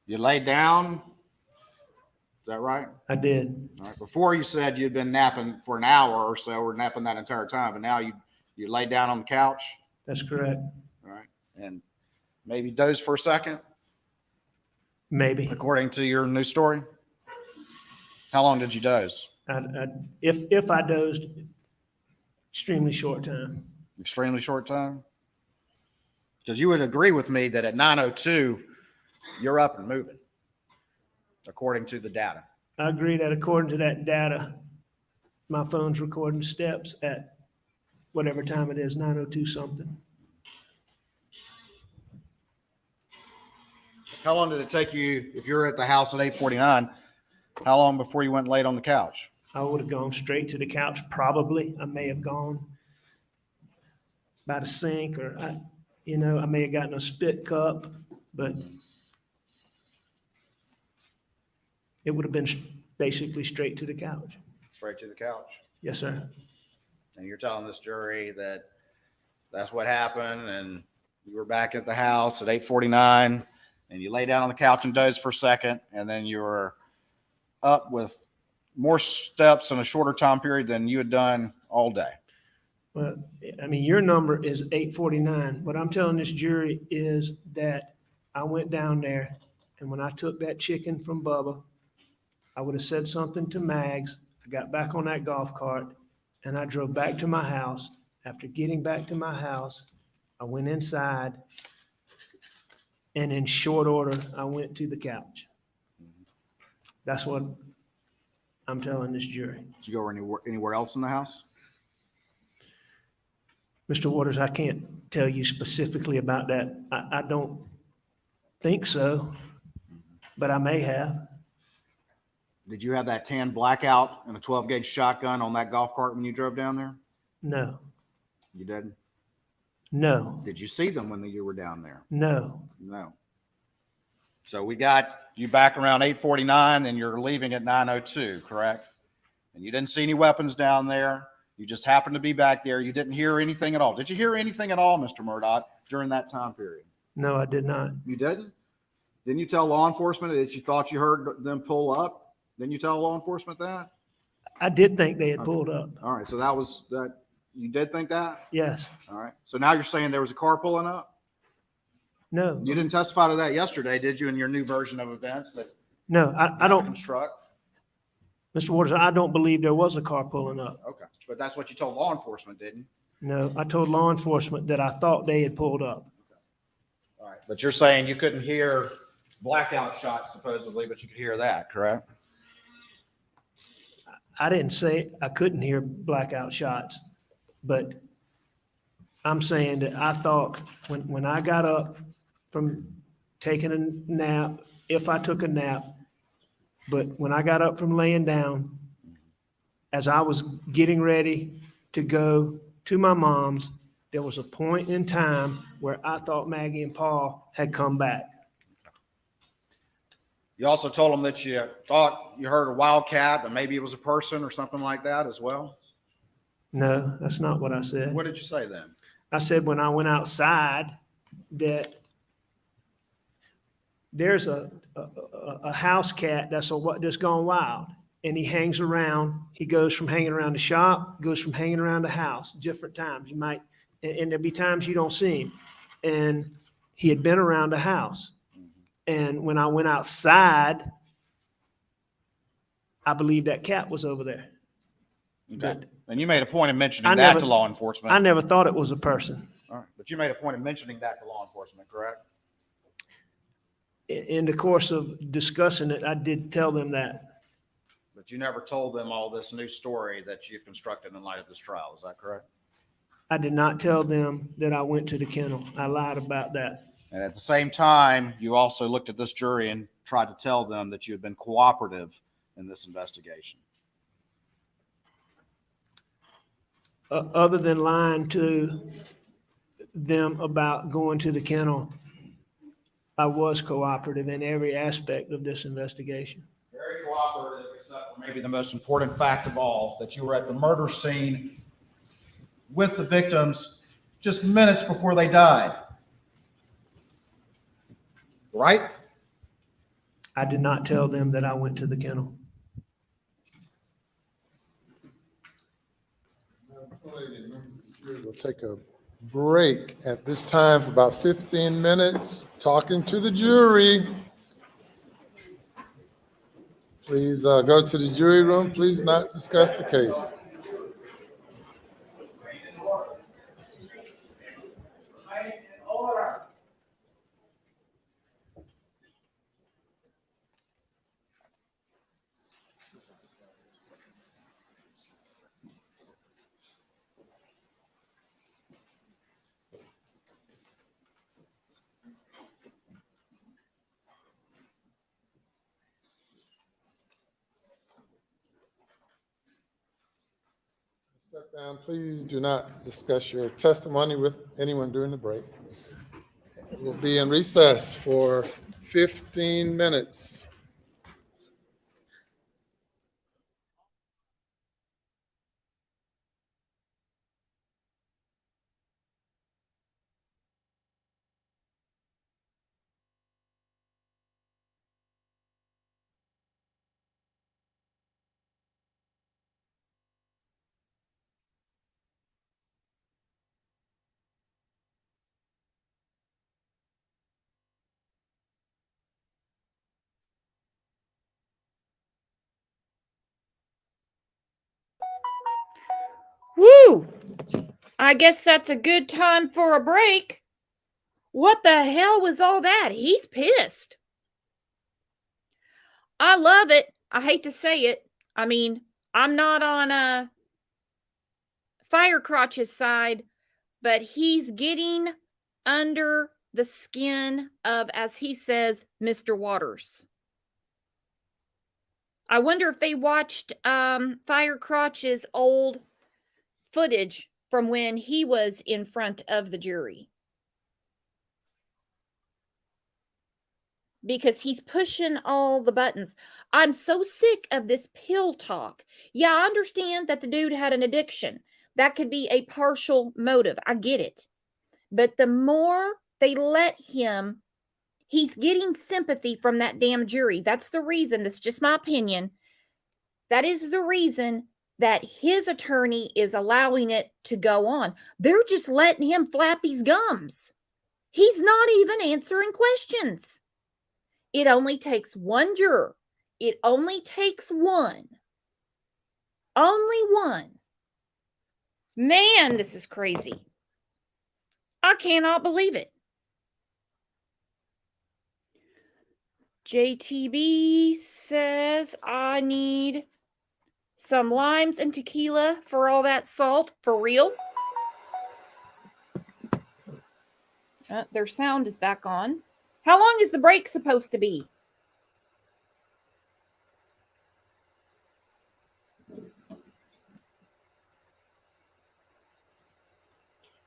you laid down? Is that right? I did. All right. Before you said you'd been napping for an hour or so, or napping that entire time, but now you laid down on the couch? That's correct. All right. And maybe dozed for a second, Maybe. according to your new story? How long did you doze? If I dozed, extremely short time. Extremely short time? Because you would agree with me that at 9:02, you're up and moving, according to the data. I agree that according to that data, my phone's recording steps at whatever time it is, 9:02 something. How long did it take you, if you're at the house at 8:49, how long before you went and laid on the couch? I would have gone straight to the couch, probably. I may have gone by the sink, or I may have gotten a spit cup, but it would have been basically straight to the couch. Straight to the couch. Yes, sir. And you're telling this jury that that's what happened, and you were back at the house at 8:49, and you lay down on the couch and dozed for a second, and then you were up with more steps in a shorter time period than you had done all day. Well, I mean, your number is 8:49. What I'm telling this jury is that I went down there, and when I took that chicken from Bubba, I would have said something to Mags. I got back on that golf cart, and I drove back to my house. After getting back to my house, I went inside, and in short order, I went to the couch. That's what I'm telling this jury. Did you go anywhere else in the house? Mr. Waters, I can't tell you specifically about that. I don't think so, but I may have. Did you have that tan blackout and a 12-gauge shotgun on that golf cart when you drove down there? No, You didn't? no, Did you see them when you were down there? no. No. So we got you back around 8:49 and you're leaving at 9:02, correct? And you didn't see any weapons down there. You just happened to be back there. You didn't hear anything at all. Did you hear anything at all, Mr. Murdaugh, during that time period? No, I did not. You didn't? Didn't you tell law enforcement that you thought you heard them pull up? Didn't you tell law enforcement that? I did think they had pulled up. All right. So that was that. You did think that? Yes. All right. So now you're saying there was a car pulling up? No, You didn't testify to that yesterday, did you, in your new version of events that no, I don't, construct? Mr. Waters, I don't believe there was a car pulling up. Okay. But that's what you told law enforcement, didn't you? No, I told law enforcement that I thought they had pulled up. All right. But you're saying you couldn't hear blackout shots supposedly, but you could hear that, correct? I didn't say I couldn't hear blackout shots, but I'm saying that I thought when I got up from taking a nap, if I took a nap, but when I got up from laying down, as I was getting ready to go to my mom's, there was a point in time where I thought Maggie and Paul had come back. You also told them that you thought you heard a wildcat, but maybe it was a person or something like that as well. No, that's not what I said. What did you say then? I said when I went outside that there's a house cat that's gone wild, and he hangs around. He goes from hanging around the shop, goes from hanging around the house, different times. You might, and there'll be times you don't see him. And he had been around the house. And when I went outside, I believe that cat was over there. Okay. And you made a point of mentioning I that never- to law enforcement. I never thought it was a person. All right. But you made a point of mentioning that to law enforcement, correct? In the course of discussing it, I did tell them that. But you never told them all this new story that you've constructed in light of this trial. Is that correct? I did not tell them that I went to the kennel. I lied about that. And at the same time, you also looked at this jury and tried to tell them that you had been cooperative in this investigation. Other than lying to them about going to the kennel, I was cooperative in every aspect of this investigation. Very cooperative, except for maybe the most important fact of all, that you were at the murder scene with the victims just minutes before they died. Right? I did not tell them that I went to the kennel. We'll take a break at this time for about 15 minutes, talking to the jury. Please go to the jury room. Please not discuss the case. Step down. Please do not discuss your testimony with anyone during the break. We'll be in recess for 15 minutes. Woo! I guess that's a good time for a break. What the hell was all that? He's pissed. I love it. I hate to say it. I mean, I'm not on Firecrotch's side, but he's getting under the skin of, as he says, Mr. Waters. I wonder if they watched Firecrotch's old footage from when he was in front of the jury. Because he's pushing all the buttons. I'm so sick of this pill talk. Yeah, I understand that the dude had an addiction. That could be a partial motive. I get it. But the more they let him, he's getting sympathy from that damn jury. That's the reason. That's just my opinion. That is the reason that his attorney is allowing it to go on. They're just letting him flap his gums. He's not even answering questions. It only takes one juror. It only takes one. Only one. Man, this is crazy. I cannot believe it. JTB says I need some limes and tequila for all that salt. For real? Their sound is back on. How long is the break supposed to be?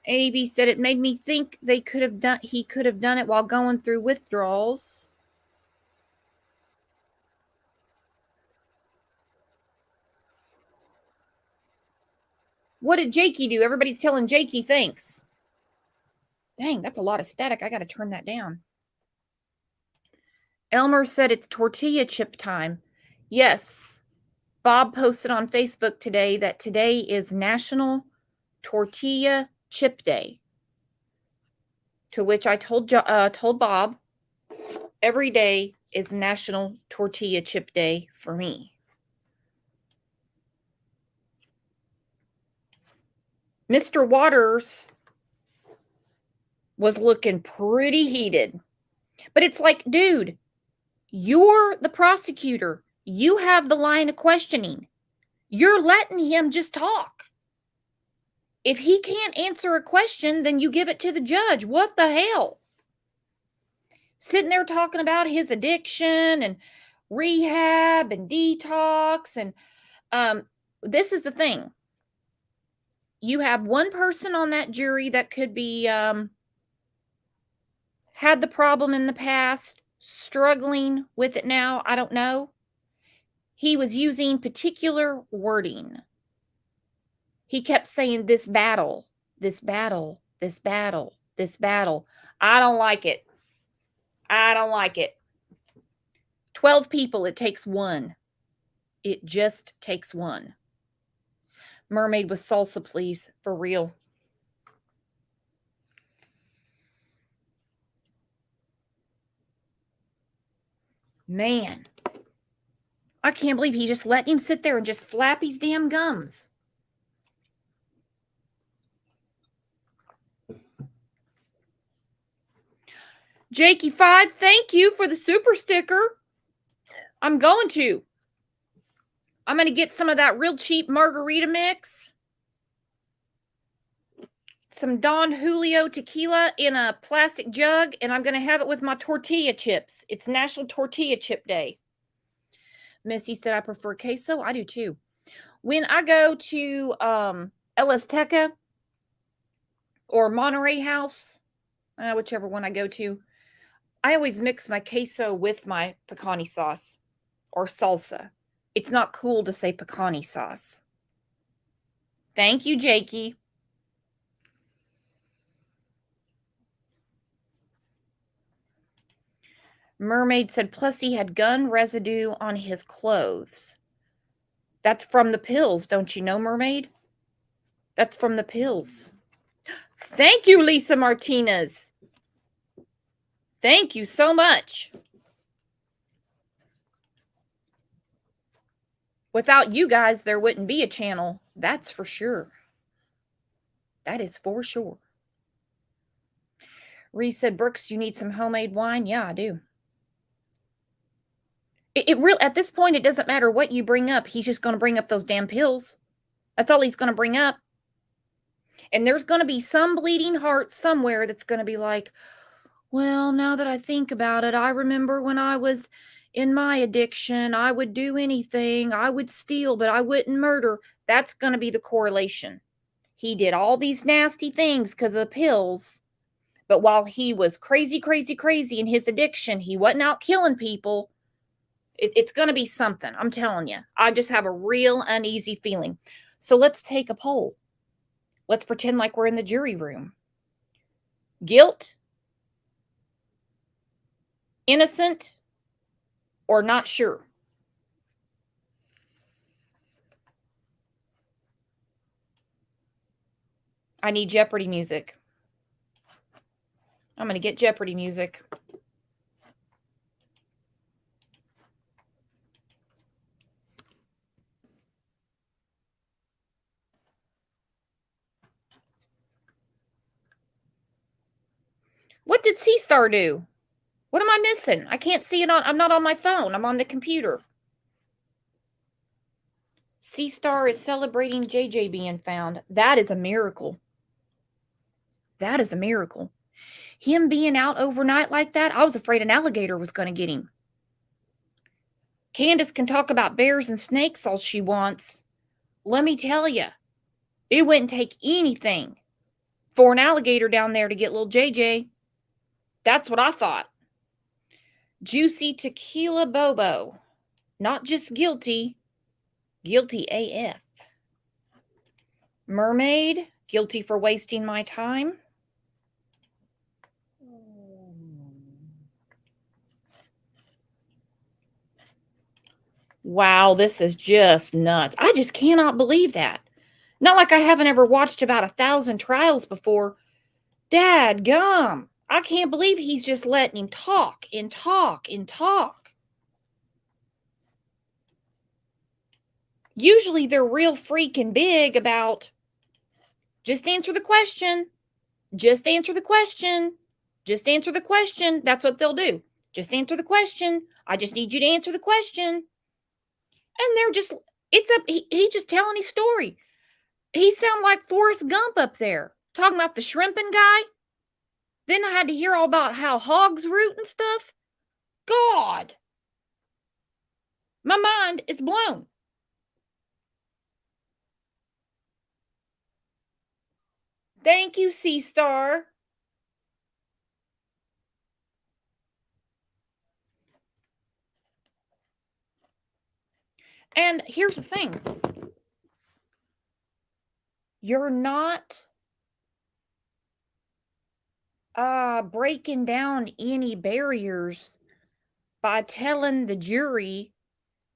AB said it made me think he could have done it while going through withdrawals. What did Jakey do? Everybody's telling Jakey thanks. Dang, that's a lot of static. I got to turn that down. Elmer said it's tortilla chip time. Yes. Bob posted on Facebook today that today is National Tortilla Chip Day. To which I told Bob, every day is National Tortilla Chip Day for me. Mr. Waters was looking pretty heated. But it's like, dude, you're the prosecutor. You have the line of questioning. You're letting him just talk. If he can't answer a question, then you give it to the judge. What the hell? Sitting there talking about his addiction and rehab and detox. And this is the thing. You have one person on that jury that could be had the problem in the past, struggling with it now. I don't know. He was using particular wording. He kept saying this battle, this battle, this battle, this battle. I don't like it. I don't like it. 12 people, it takes one. It just takes one. Mermaid with salsa, please, for real. Man, I can't believe he just let him sit there and just flap his damn gums. Jakey5, thank you for the super sticker. I'm going to get some of that real cheap margarita mix. Some Don Julio tequila in a plastic jug, and I'm going to have it with my tortilla chips. It's National Tortilla Chip Day. Missy said I prefer queso. I do too. When I go to El Azteca or Monterey House, whichever one I go to, I always mix my queso with my pecani sauce or salsa. It's not cool to say pecani sauce. Thank you, Jakey. Mermaid said, plus he had gun residue on his clothes. That's from the pills, don't you know, Mermaid? That's from the pills. Thank you, Lisa Martinez. Thank you so much. Without you guys, there wouldn't be a channel. That's for sure. That is for sure. Reese said, Brooks, you need some homemade wine? Yeah, I do. It really, at this point, it doesn't matter what you bring up. He's just going to bring up those damn pills. That's all he's going to bring up. And there's going to be some bleeding heart somewhere that's going to be like, well, now that I think about it, I remember when I was in my addiction, I would do anything. I would steal, but I wouldn't murder. That's going to be the correlation. He did all these nasty things because of the pills. But while he was crazy, crazy, crazy in his addiction, he wasn't out killing people. It's going to be something. I'm telling you. I just have a real uneasy feeling. So let's take a poll. Let's pretend like we're in the jury room. Guilt, innocent, or not sure? I need Jeopardy music. I'm going to get Jeopardy music. What did C-Star do? What am I missing? I can't see it on, I'm not on my phone. I'm on the computer. C-Star is celebrating JJ being found. That is a miracle. That is a miracle. Him being out overnight like that, I was afraid an alligator was going to get him. Candace can talk about bears and snakes all she wants. Let me tell you, it wouldn't take anything for an alligator down there to get little JJ. That's what I thought. Juicy Tequila Bobo. Not just guilty. Guilty AF. Mermaid. Guilty for wasting my time. Wow, this is just nuts. I just cannot believe that. Not like I haven't ever watched about 1,000 trials before. Dadgum. I can't believe he's just letting him talk and talk and talk. Usually they're real freaking big about just answer the question. Just answer the question. Just answer the question. That's what they'll do. Just answer the question. I just need you to answer the question. And they're just, he's just telling his story. He sounded like Forrest Gump up there, talking about the shrimping guy. Then I had to hear all about how hogs root and stuff. God, my mind is blown. Thank you, Sea Star. And here's the thing. You're not breaking down any barriers by telling the jury,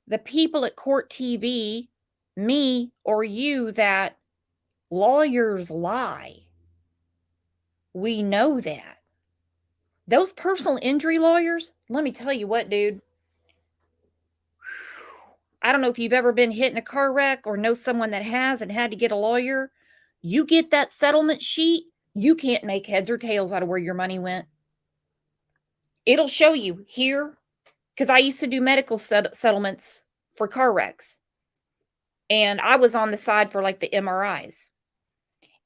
the people at court TV, me or you, that lawyers lie. We know that. Those personal injury lawyers, let me tell you what, dude. I don't know if you've ever been hit in a car wreck or know someone that has and had to get a lawyer. You get that settlement sheet, you can't make heads or tails out of where your money went. It'll show you here, because I used to do medical settlements for car wrecks. And I was on the side for like the MRIs.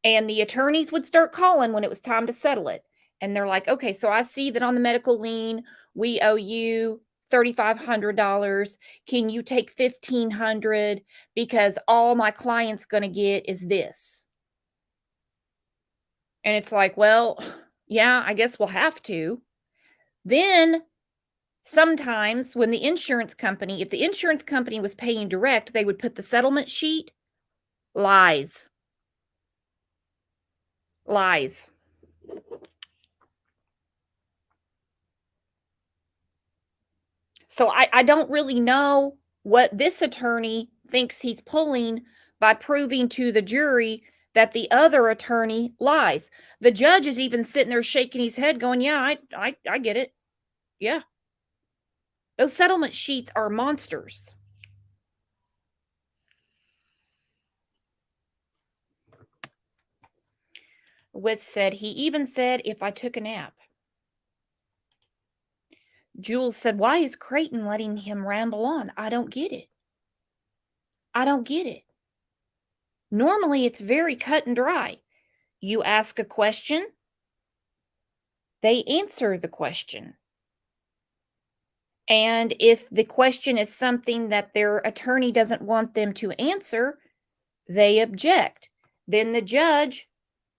And the attorneys would start calling when it was time to settle it. And they're like, okay, so I see that on the medical lien, we owe you $3,500. Can you take $1,500 because all my client's going to get is this? And it's like, well, yeah, I guess we'll have to. Then sometimes when the insurance company, if the insurance company was paying direct, they would put the settlement sheet. Lies. Lies. So I don't really know what this attorney thinks he's pulling by proving to the jury that the other attorney lies. The judge is even sitting there shaking his head going, yeah, I get it. Yeah. Those settlement sheets are monsters. Wiz said, he even said if I took a nap. Jules said, why is Creighton letting him ramble on? I don't get it. I don't get it. Normally, it's very cut and dry. You ask a question, they answer the question. And if the question is something that their attorney doesn't want them to answer, they object. Then the judge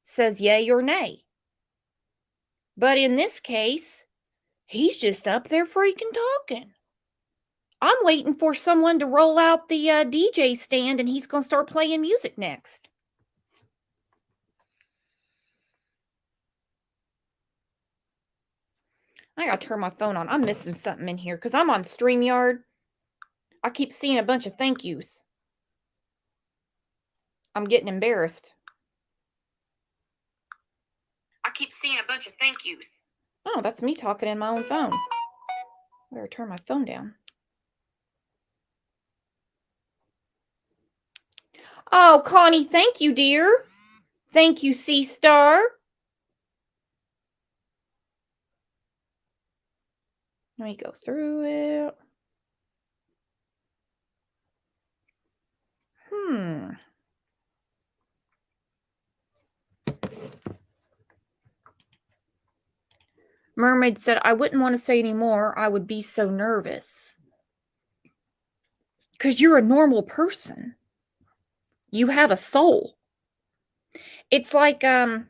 says yay or nay. But in this case, he's just up there freaking talking. I'm waiting for someone to roll out the DJ stand and he's going to start playing music next. I got to turn my phone on. I'm missing something in here because I'm on StreamYard. I keep seeing a bunch of thank yous. I'm getting embarrassed. I keep seeing a bunch of thank yous. Oh, that's me talking in my own phone. I better turn my phone down. Oh, Connie, thank you, dear. Thank you, Sea Star. Let me go through it. Mermaid said, I wouldn't want to say any more. I would be so nervous. Because you're a normal person. You have a soul. It's like, well,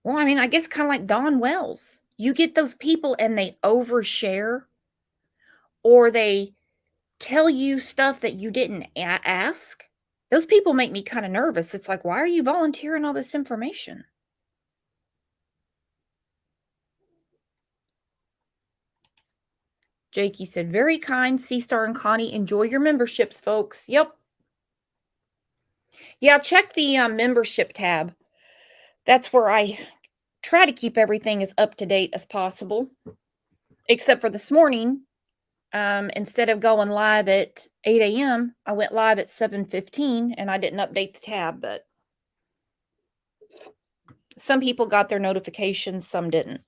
I mean, I guess kind of like Don Wells. You get those people and they overshare, or they tell you stuff that you didn't ask. Those people make me kind of nervous. It's like, why are you volunteering all this information? Jakey said, very kind, Sea Star and Connie. Enjoy your memberships, folks. Yep. Yeah, check the membership tab. That's where I try to keep everything as up to date as possible. Except for this morning, instead of going live at 8 a.m., I went live at 7:15 and I didn't update the tab, but some people got their notifications, some didn't.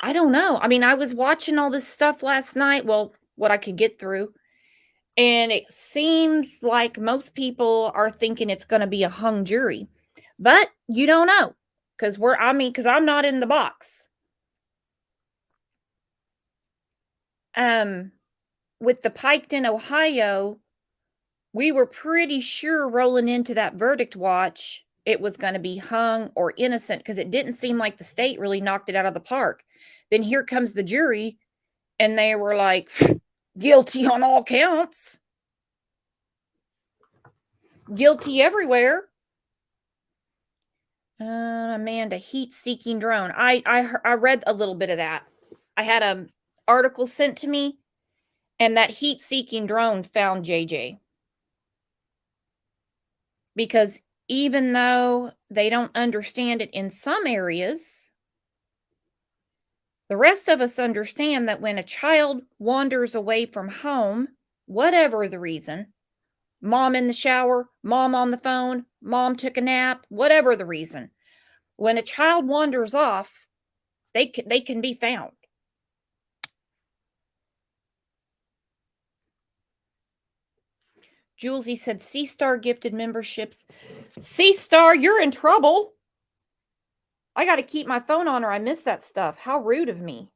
I don't know. I mean, I was watching all this stuff last night. Well, what I could get through. And it seems like most people are thinking it's going to be a hung jury. But you don't know. Because I'm not in the box. With the Piketon, Ohio, we were pretty sure rolling into that verdict watch it was going to be hung or innocent because it didn't seem like the state really knocked it out of the park. Then here comes the jury, and they were like, guilty on all counts. Guilty everywhere. Amanda, heat-seeking drone. I read a little bit of that. I had an article sent to me, and that heat-seeking drone found JJ. Because even though they don't understand it in some areas, the rest of us understand that when a child wanders away from home, whatever the reason, mom in the shower, mom on the phone, mom took a nap, whatever the reason, when a child wanders off, they can be found. Julesy said C-Star gifted memberships. C-Star, you're in trouble. I got to keep my phone on or I miss that stuff. How rude of me.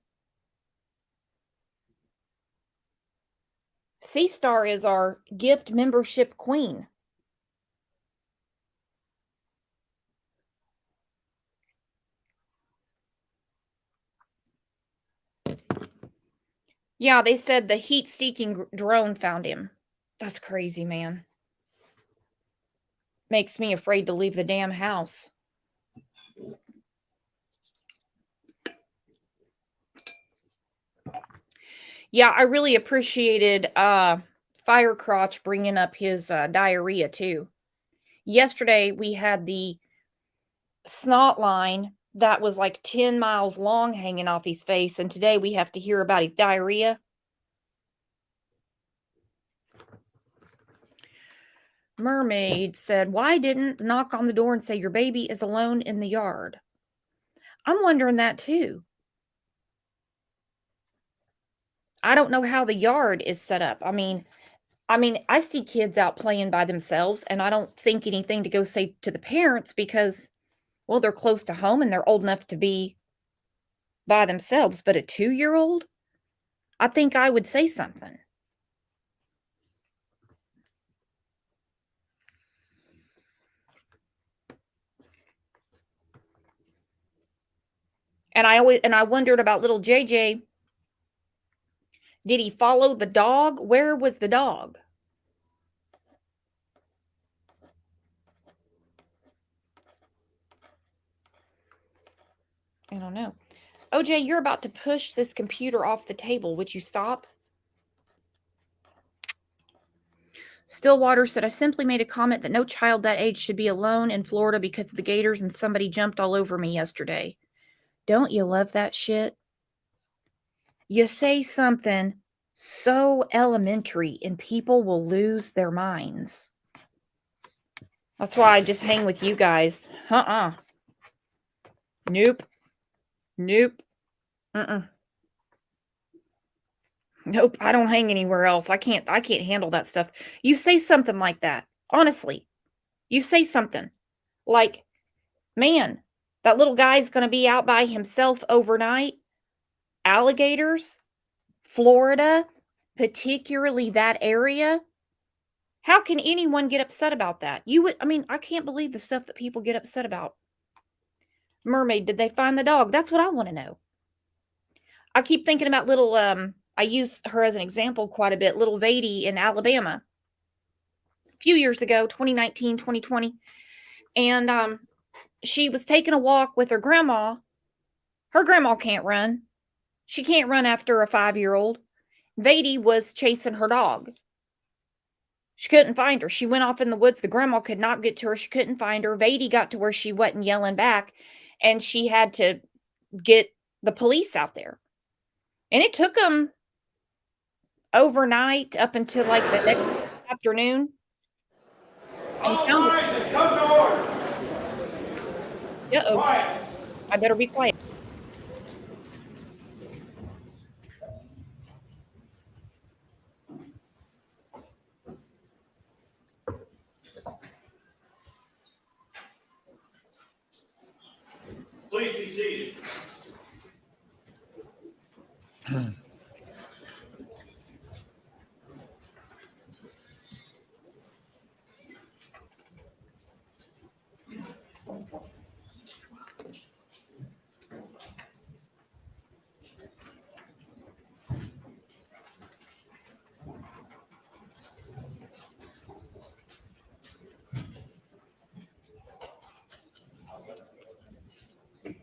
C-Star is our gift membership queen. Yeah, they said the heat-seeking drone found him. That's crazy, man. Makes me afraid to leave the damn house. Yeah, I really appreciated Firecrotch bringing up his diarrhea, too. Yesterday, we had the snot line that was like 10 miles long hanging off his face, and today we have to hear about his diarrhea. Mermaid said, why didn't knock on the door and say your baby is alone in the yard? I'm wondering that, too. I don't know how the yard is set up. I mean, I see kids out playing by themselves, and I don't think anything to go say to the parents because, well, they're close to home and they're old enough to be by themselves. But a 2-year-old, I think I would say something. And I wondered about little JJ. Did he follow the dog? Where was the dog? I don't know. OJ, you're about to push this computer off the table. Would you stop? Stillwater said, I simply made a comment that no child that age should be alone in Florida because of the gators and somebody jumped all over me yesterday. Don't you love that shit? You say something so elementary and people will lose their minds. That's why I just hang with you guys. Nope. Nope. Nope, I don't hang anywhere else. I can't handle that stuff. You say something like that. Honestly. You say something like, man, that little guy's going to be out by himself overnight. Alligators, Florida, particularly that area. How can anyone get upset about that? I can't believe the stuff that people get upset about. Mermaid, did they find the dog? That's what I want to know. I keep thinking about little, I use her as an example quite a bit, little Vady in Alabama. A few years ago, 2019, 2020. And she was taking a walk with her grandma. Her grandma can't run. She can't run after a 5-year-old. Vady was chasing her dog. She couldn't find her. She went off in the woods. The grandma could not get to her. She couldn't find her. Vady got to where she wasn't yelling back, and she had to get the police out there. And it took them overnight up until like the next afternoon. All sides and come to order. Uh-oh. Quiet. I better be quiet. Please be seated.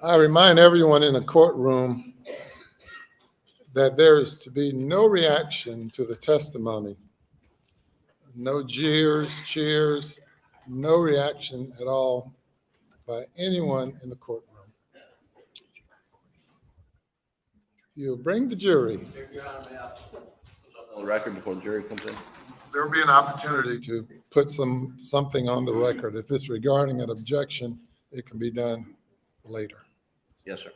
I remind everyone in the courtroom that there is to be no reaction to the testimony. No jeers, cheers, no reaction at all by anyone in the courtroom. You'll bring the jury. On the record before the jury comes in. There will be an opportunity to put something on the record. If it's regarding an objection, it can be done later. Yes, sir.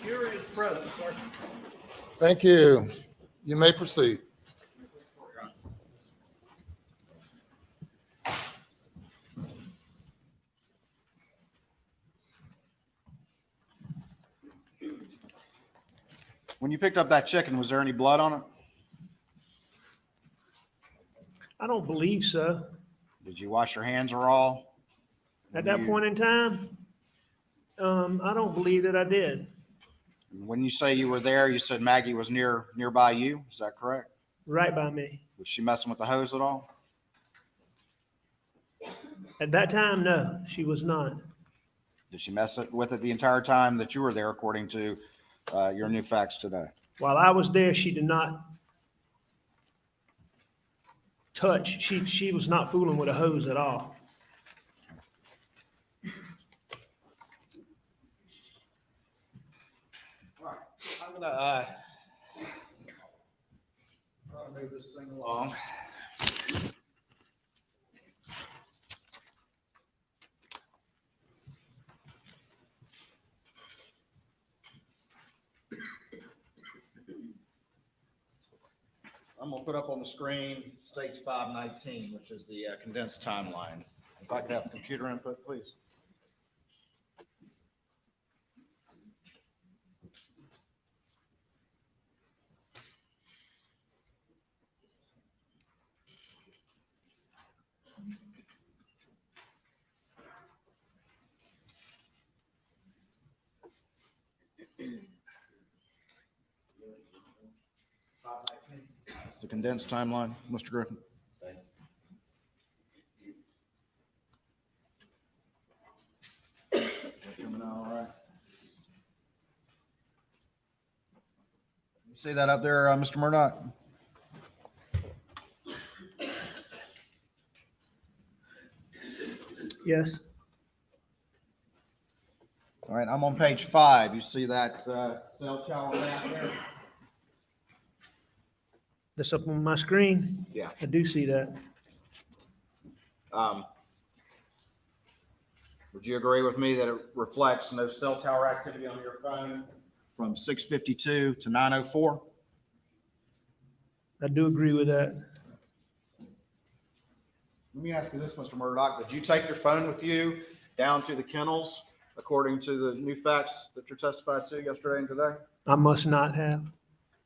Jury is present, sir. Thank you. You may proceed. When you picked up that chicken, was there any blood on it? I don't believe so. Did you wash your hands or all? At that point in time, I don't believe that I did. When you say you were there, you said Maggie was nearby you. Is that correct? Right by me. Was she messing with the hose at all? At that time, no, she was not. Did she mess with it the entire time that you were there, according to your new facts today? While I was there, she did not touch. She was not fooling with a hose at all. I'm gonna move this thing along. I'm gonna put up on the screen states 519, which is the condensed timeline. If I could have computer input, please. It's the condensed timeline, Mr. Griffin. Coming out all right. You see that up there, Mr. Murdaugh? Yes. All right, I'm on page 5. You see that cell tower map there? That's up on my screen. Yeah. I do see that. Would you agree with me that it reflects no cell tower activity on your phone from 6:52 to 9:04? I do agree with that. Let me ask you this, Mr. Murdaugh. Did you take your phone with you down to the kennels according to the new facts that you testified to yesterday and today? I must not have.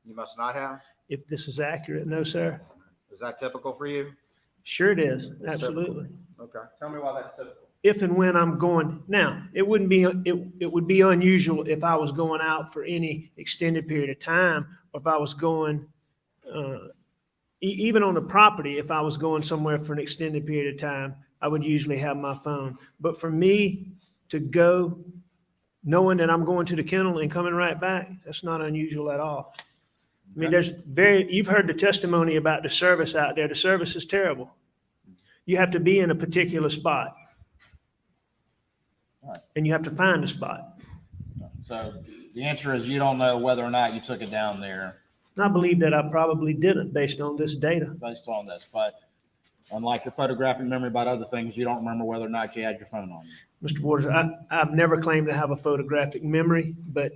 You must not have. If this is accurate, no, sir. Is that typical for you? Sure it is, absolutely. Okay. Tell me why that's typical. If and when I'm going, now, it would be unusual if I was going out for any extended period of time, or if I was going, even on the property, if I was going somewhere for an extended period of time, I would usually have my phone. But for me to go knowing that I'm going to the kennel and coming right back, that's not unusual at all. I mean, you've heard the testimony about the service out there. The service is terrible. You have to be in a particular spot. All right. And you have to find a spot. So the answer is you don't know whether or not you took it down there And I believe that I probably didn't based on this data. based on this, but unlike your photographic memory about other things, you don't remember whether or not you had your phone on you. Mr. Waters, I've never claimed to have a photographic memory, but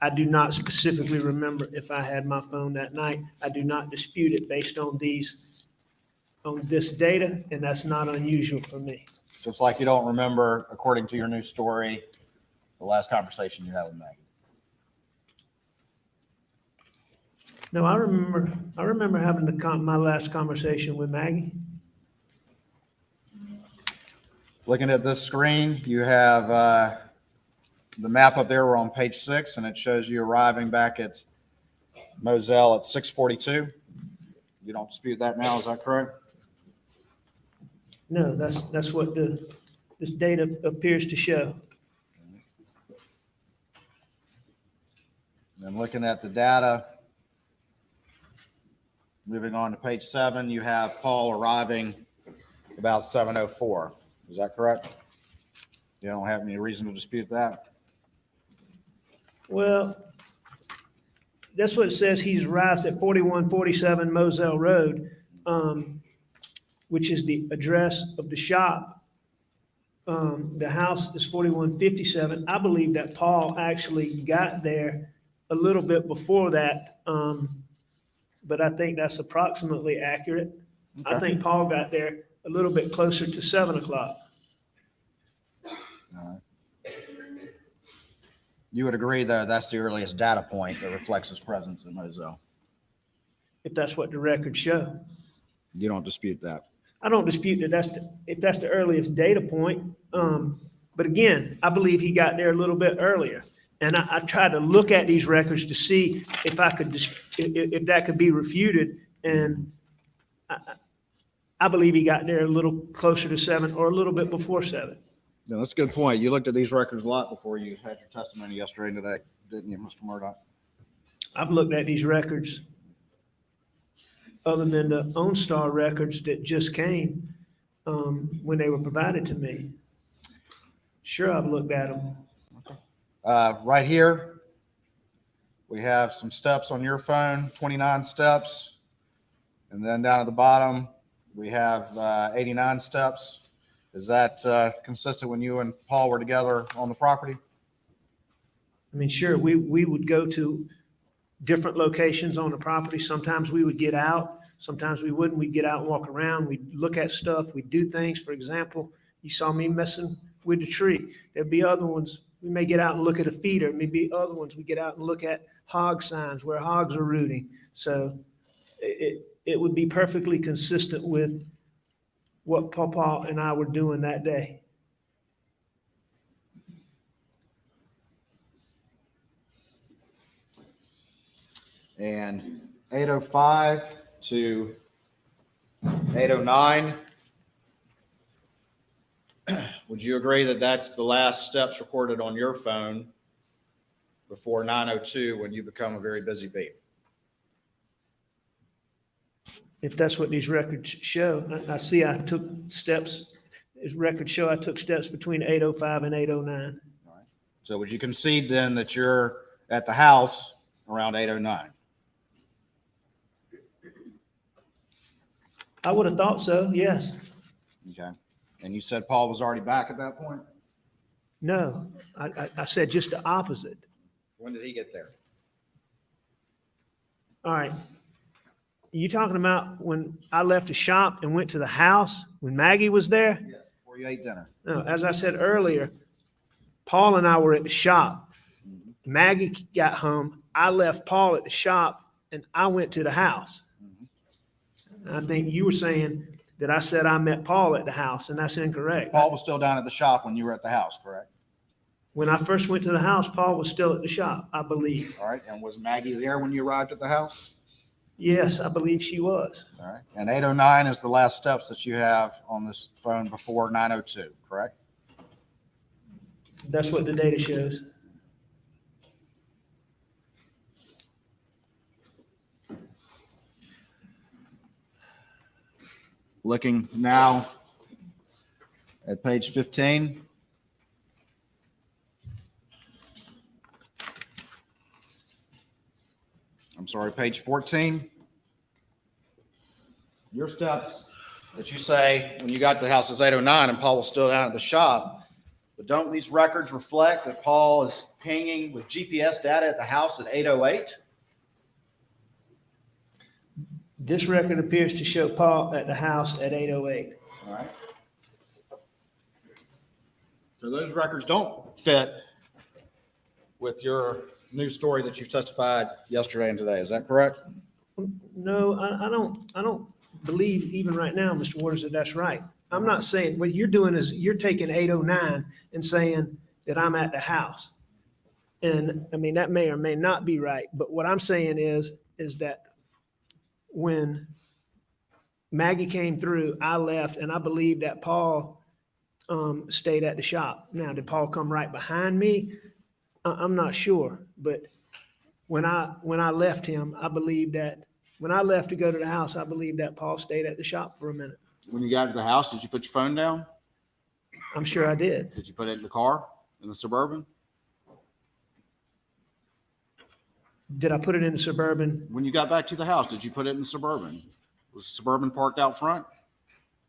I do not specifically remember if I had my phone that night. I do not dispute it based on this data, and that's not unusual for me. Just like you don't remember, according to your new story, the last conversation you had with Maggie. No, I remember having my last conversation with Maggie. Looking at this screen, you have the map up there. We're on page 6, and it shows you arriving back at Moselle at 6:42. You don't dispute that now, is that correct? No, that's what this data appears to show. And looking at the data, moving on to page 7, you have Paul arriving about 7:04. Is that correct? You don't have any reason to dispute that? Well, that's what it says. He arrives at 4147 Moselle Road, which is the address of the shop. The house is 4157. I believe that Paul actually got there a little bit before that, but I think that's approximately accurate. I Okay. think Paul got there a little bit closer to 7 o'clock. All right. You would agree that that's the earliest data point that reflects his presence in Moselle? If that's what the records show. You don't dispute that? I don't dispute that if that's the earliest data point. But again, I believe he got there a little bit earlier. And I tried to look at these records to see if if that could be refuted. And I believe he got there a little closer to 7 or a little bit before 7. No, that's a good point. You looked at these records a lot before you had your testimony yesterday and today, didn't you, Mr. Murdaugh? I've looked at these records other than the OnStar records that just came when they were provided to me. Sure, I've looked at them. Right here, we have some steps on your phone, 29 steps. And then down at the bottom, we have 89 steps. Is that consistent when you and Paul were together on the property? I mean, sure, we would go to different locations on the property. Sometimes we would get out, sometimes we wouldn't. We'd get out and walk around. We'd look at stuff. We'd do things. For example, you saw me messing with the tree. There'd be other ones. We may get out and look at a feeder. Maybe other ones we get out and look at hog signs where hogs are rooting. So it would be perfectly consistent with what Papa and I were doing that day. And 8:05 to 8:09, would you agree that that's the last steps recorded on your phone before 9:02 when you become a very busy bee? If that's what these records show, I see I took steps. These records show I took steps between 8:05 and 8:09. So would you concede then that you're at the house around 8:09? I would have thought so, yes. Okay. And you said Paul was already back at that point? No, I said just the opposite. When did he get there? All right. You talking about when I left the shop and went to the house when Maggie was there? Yes, before you ate dinner. No, as I said earlier, Paul and I were at the shop. Maggie got home. I left Paul at the shop and I went to the house. I think you were saying that I said I met Paul at the house, and that's incorrect. Paul was still down at the shop when you were at the house, correct? When I first went to the house, Paul was still at the shop, I believe. All right, and was Maggie there when you arrived at the house? Yes, I believe she was. All right, and 809 is the last steps that you have on this phone before 902, correct? That's what the data shows. Looking now at page 15. I'm sorry, page 14. Your steps that you say when you got to the house is 809 and Paul was still down at the shop. But don't these records reflect that Paul is pinging with GPS data at the house at 808? This record appears to show Paul at the house at 8:08. All right. So those records don't fit with your new story that you testified yesterday and today. Is that correct? No, I don't believe even right now, Mr. Waters, that that's right. I'm not saying, what you're doing is you're taking 809 and saying that I'm at the house. And I mean, that may or may not be right, but what I'm saying is that when Maggie came through, I left, and I believe that Paul stayed at the shop. Now, did Paul come right behind me? I'm not sure, but when I left him, I believe that when I left to go to the house, I believe that Paul stayed at the shop for a minute. When you got to the house, did you put your phone down? I'm sure I did. Did you put it in the car, in the Suburban? Did I put it in the Suburban? When you got back to the house, did you put it in the Suburban? Was the Suburban parked out front?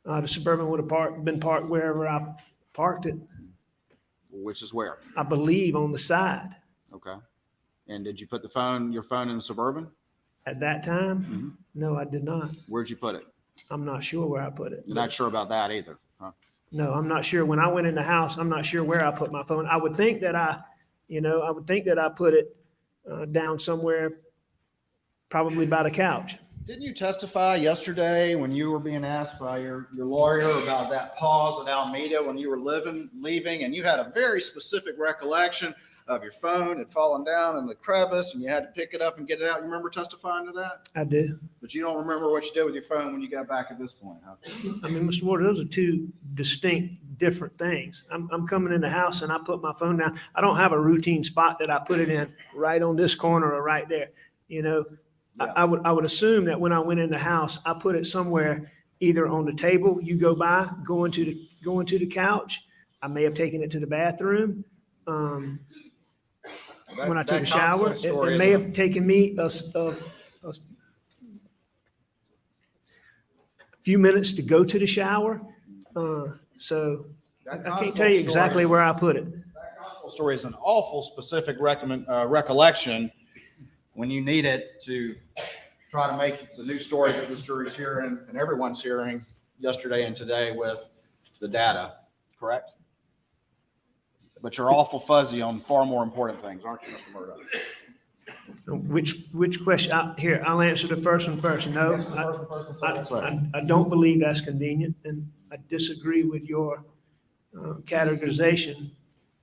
The Suburban would have been parked wherever I parked it. Which is where? I believe on the side. Okay. And did you put your phone in the Suburban? At that time? No, I did not. Where'd you put it? I'm not sure where I put it. You're not sure about that either, huh? No, I'm not sure. When I went in the house, I'm not sure where I put my phone. I would think that I put it down somewhere, probably by the couch. Didn't you testify yesterday when you were being asked by your lawyer about that pause in Alameda when you were leaving, and you had a very specific recollection of your phone had fallen down in the crevice and you had to pick it up and get it out? You remember testifying to that? I do. But you don't remember what you did with your phone when you got back at this point, huh? I mean, Mr. Ward, those are two distinct, different things. I'm coming in the house and I put my phone down. I don't have a routine spot that I put it in right on this corner or right there. You know, Yeah. I would assume that when I went in the house, I put it somewhere either on the table, you go by, going to the couch. I may have taken it to the bathroom. When I took a shower, it may have taken me a few minutes to go to the shower. So I can't tell you exactly where I put it. That console story is an awful specific recollection when you need it to try to make the new story that this jury's hearing and everyone's hearing yesterday and today with the data, correct? But you're awful fuzzy on far more important things, aren't you, Mr. Murdaugh? Which question? Here, I'll answer the first one first. No, Answer the first one first and second second. I don't believe that's convenient, and I disagree with your categorization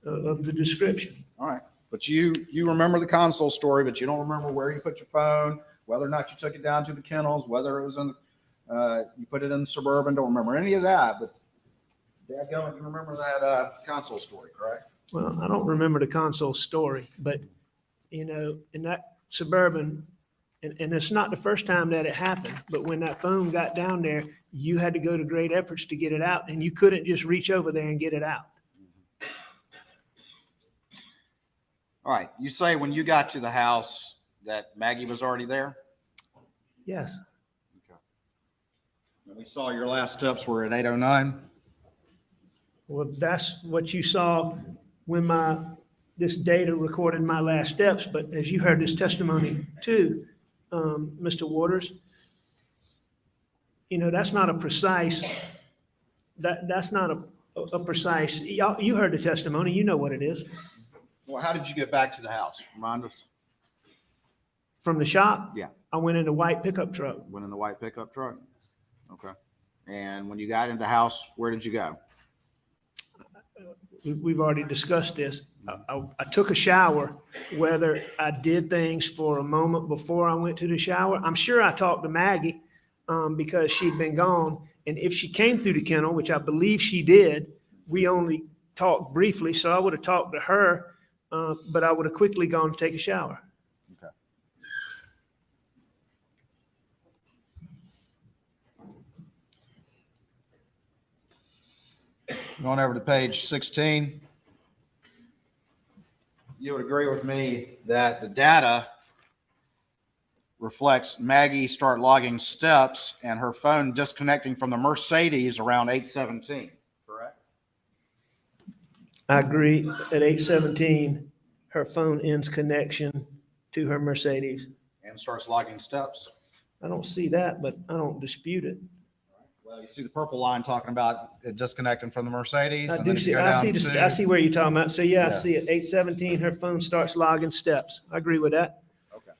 of the description. All right, but you remember the console story, but you don't remember where you put your phone, whether or not you took it down to the kennels, whether it was in, you put it in the Suburban. Don't remember any of that, but dadgummit, you remember that console story, correct? Well, I don't remember the console story, but you know, in that Suburban, and it's not the first time that it happened, but when that phone got down there, you had to go to great efforts to get it out, and you couldn't just reach over there and get it out. All right, you say when you got to the house that Maggie was already there? Yes. Okay. And we saw your last steps were at 8:09. Well, that's what you saw when this data recorded my last steps. But as you heard this testimony too, Mr. Waters, that's not a precise, that's not a precise, you heard the testimony, you know what it is. Well, how did you get back to the house? Remind us. From the shop? Yeah. I went in the white pickup truck. Went in the white pickup truck? Okay. And when you got into the house, where did you go? We've already discussed this. I took a shower. Whether I did things for a moment before I went to the shower, I'm sure I talked to Maggie because she'd been gone. And if she came through the kennel, which I believe she did, we only talked briefly, so I would have talked to her, but I would have quickly gone to take a shower. Okay. Going over to page 16. You would agree with me that the data reflects Maggie start logging steps and her phone disconnecting from the Mercedes around 8:17, correct? I agree. At 8:17, her phone ends connection to her Mercedes. And starts logging steps. I don't see that, but I don't dispute it. Well, you see the purple line talking about it disconnecting from the Mercedes. I and do then if see, you go I down see, to- I see where you're talking about. So yeah, I Yeah. see it. 8:17, her phone starts logging steps. I agree with that. Okay.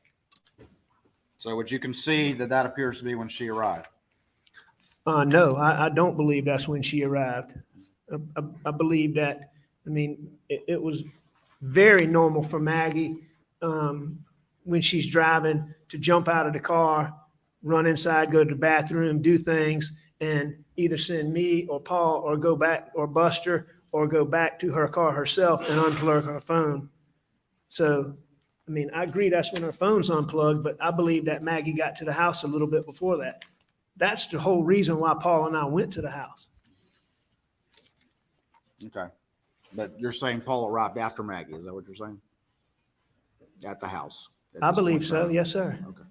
So what you can see that appears to be when she arrived. No, I don't believe that's when she arrived. I believe that, it was very normal for Maggie, when she's driving to jump out of the car, run inside, go to the bathroom, do things, and either send me or Paul or go back or Buster or go back to her car herself and unplug her phone. So, I agree that's when her phone's unplugged, but I believe that Maggie got to the house a little bit before that. That's the whole reason why Paul and I went to the house. Okay. But you're saying Paul arrived after Maggie, is that what you're saying? At the house? at I this point believe in so, time? yes, sir. Okay.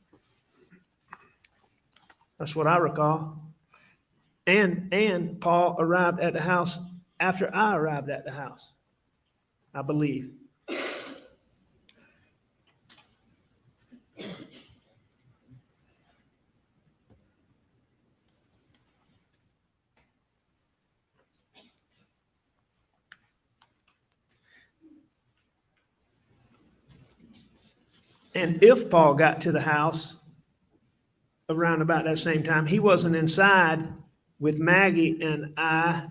That's what I recall. And Paul arrived at the house after I arrived at the house, I believe. And if Paul got to the house around about that same time, he wasn't inside with Maggie and I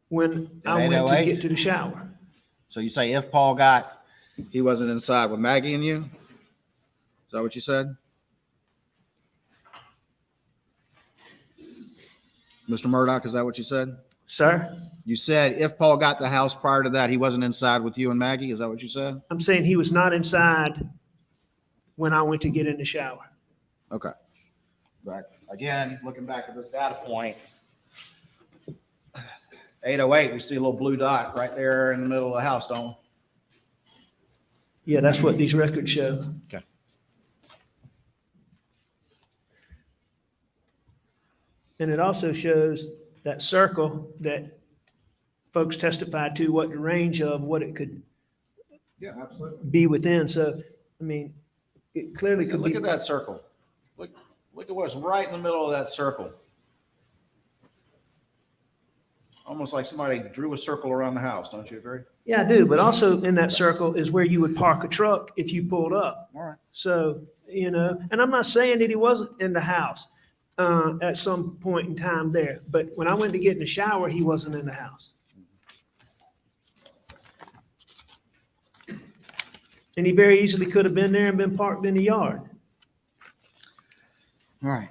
when I went to 8:08? get to the shower. So you say if Paul he wasn't inside with Maggie and you? Is that what you said? Mr. Murdaugh, is that what you said? Sir, You said if Paul got the house prior to that, he wasn't inside with you and Maggie? Is that what you said? I'm saying he was not inside when I went to get in the shower. Okay. But again, looking back at this data point, 8:08, we see a little blue dot right there in the middle of the house, don't we? Yeah, that's what these records show. Okay. And it also shows that circle that folks testified to, what the range of what it could Yeah, absolutely. be within. So, it clearly could be. Look at that circle. Look at what's right in the middle of that circle. Almost like somebody drew a circle around the house, don't you agree? Yeah, I do. But also in that circle is where you would park a truck if you pulled up. All right. So, and I'm not saying that he wasn't in the house at some point in time there. But when I went to get in the shower, he wasn't in the house. And he very easily could have been there and been parked in the yard. All right.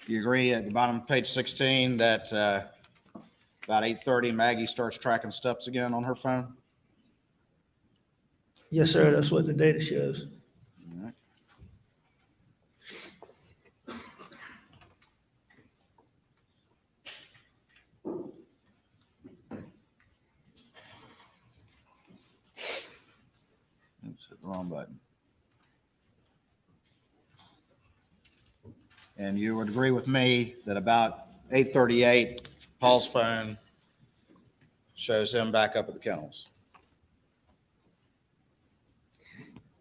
You agree at the bottom of page 16 that about 8:30, Maggie starts tracking steps again on her phone? Yes, sir. That's what the data shows. All right. Oops, hit the wrong button. And you would agree with me that about 8:38, Paul's phone shows him back up at the kennels.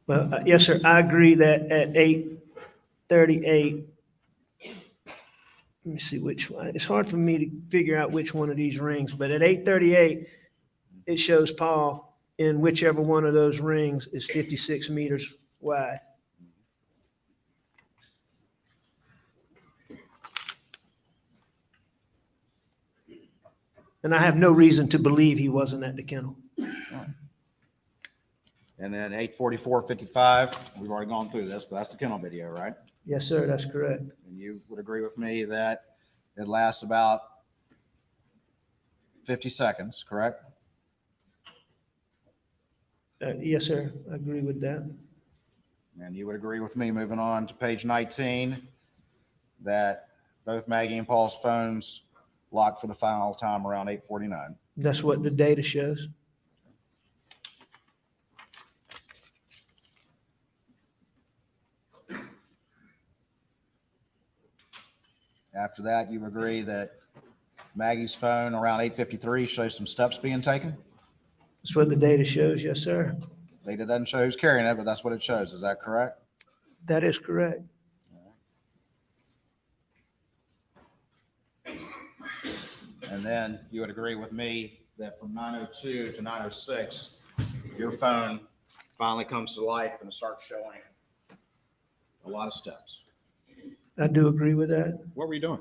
Well, yes, sir, I agree that at 8:38, let me see which one. It's hard for me to figure out which one of these rings, but at 8:38, it shows Paul in whichever one of those rings is 56 meters wide. And I have no reason to believe he wasn't at the kennel. And then 8:44:55, we've already gone through this, but that's the kennel video, right? Yes, sir, that's correct. And you would agree with me that it lasts about 50 seconds, correct? Yes, sir, I agree with that. And you would agree with me, moving on to page 19, that both Maggie and Paul's phones locked for the final time around 8:49. That's what the data shows. After that, you agree that Maggie's phone around 8:53 shows some steps being taken? That's what the data shows, yes, sir. Data doesn't show who's carrying it, but that's what it shows. Is that correct? That is correct. And then you would agree with me that from 9:02 to 9:06, your phone finally comes to life and starts showing a lot of steps. I do agree with that. What were you doing?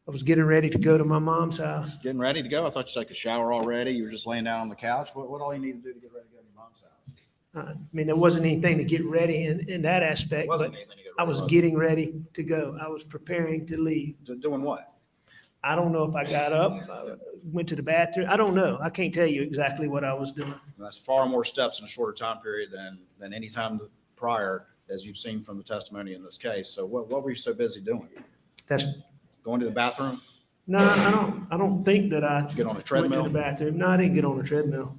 I was getting ready to go to my mom's house. Getting ready to go? I thought you took a shower already. You were just laying down on the couch. What all you need to do to get ready to go to your mom's house? I mean, there wasn't anything to get ready in that aspect, but Wasn't anything to get I was ready, getting ready to go. I was preparing to leave. doing what? I don't know if I got up, went to the bathroom. I don't know. I can't tell you exactly what I was doing. That's far more steps in a shorter time period than any time prior, as you've seen from the testimony in this case. So what were you so busy doing? That's, Going to the bathroom? no, I don't think that I Did you get on a went to treadmill? the bathroom. No, I didn't get on a treadmill.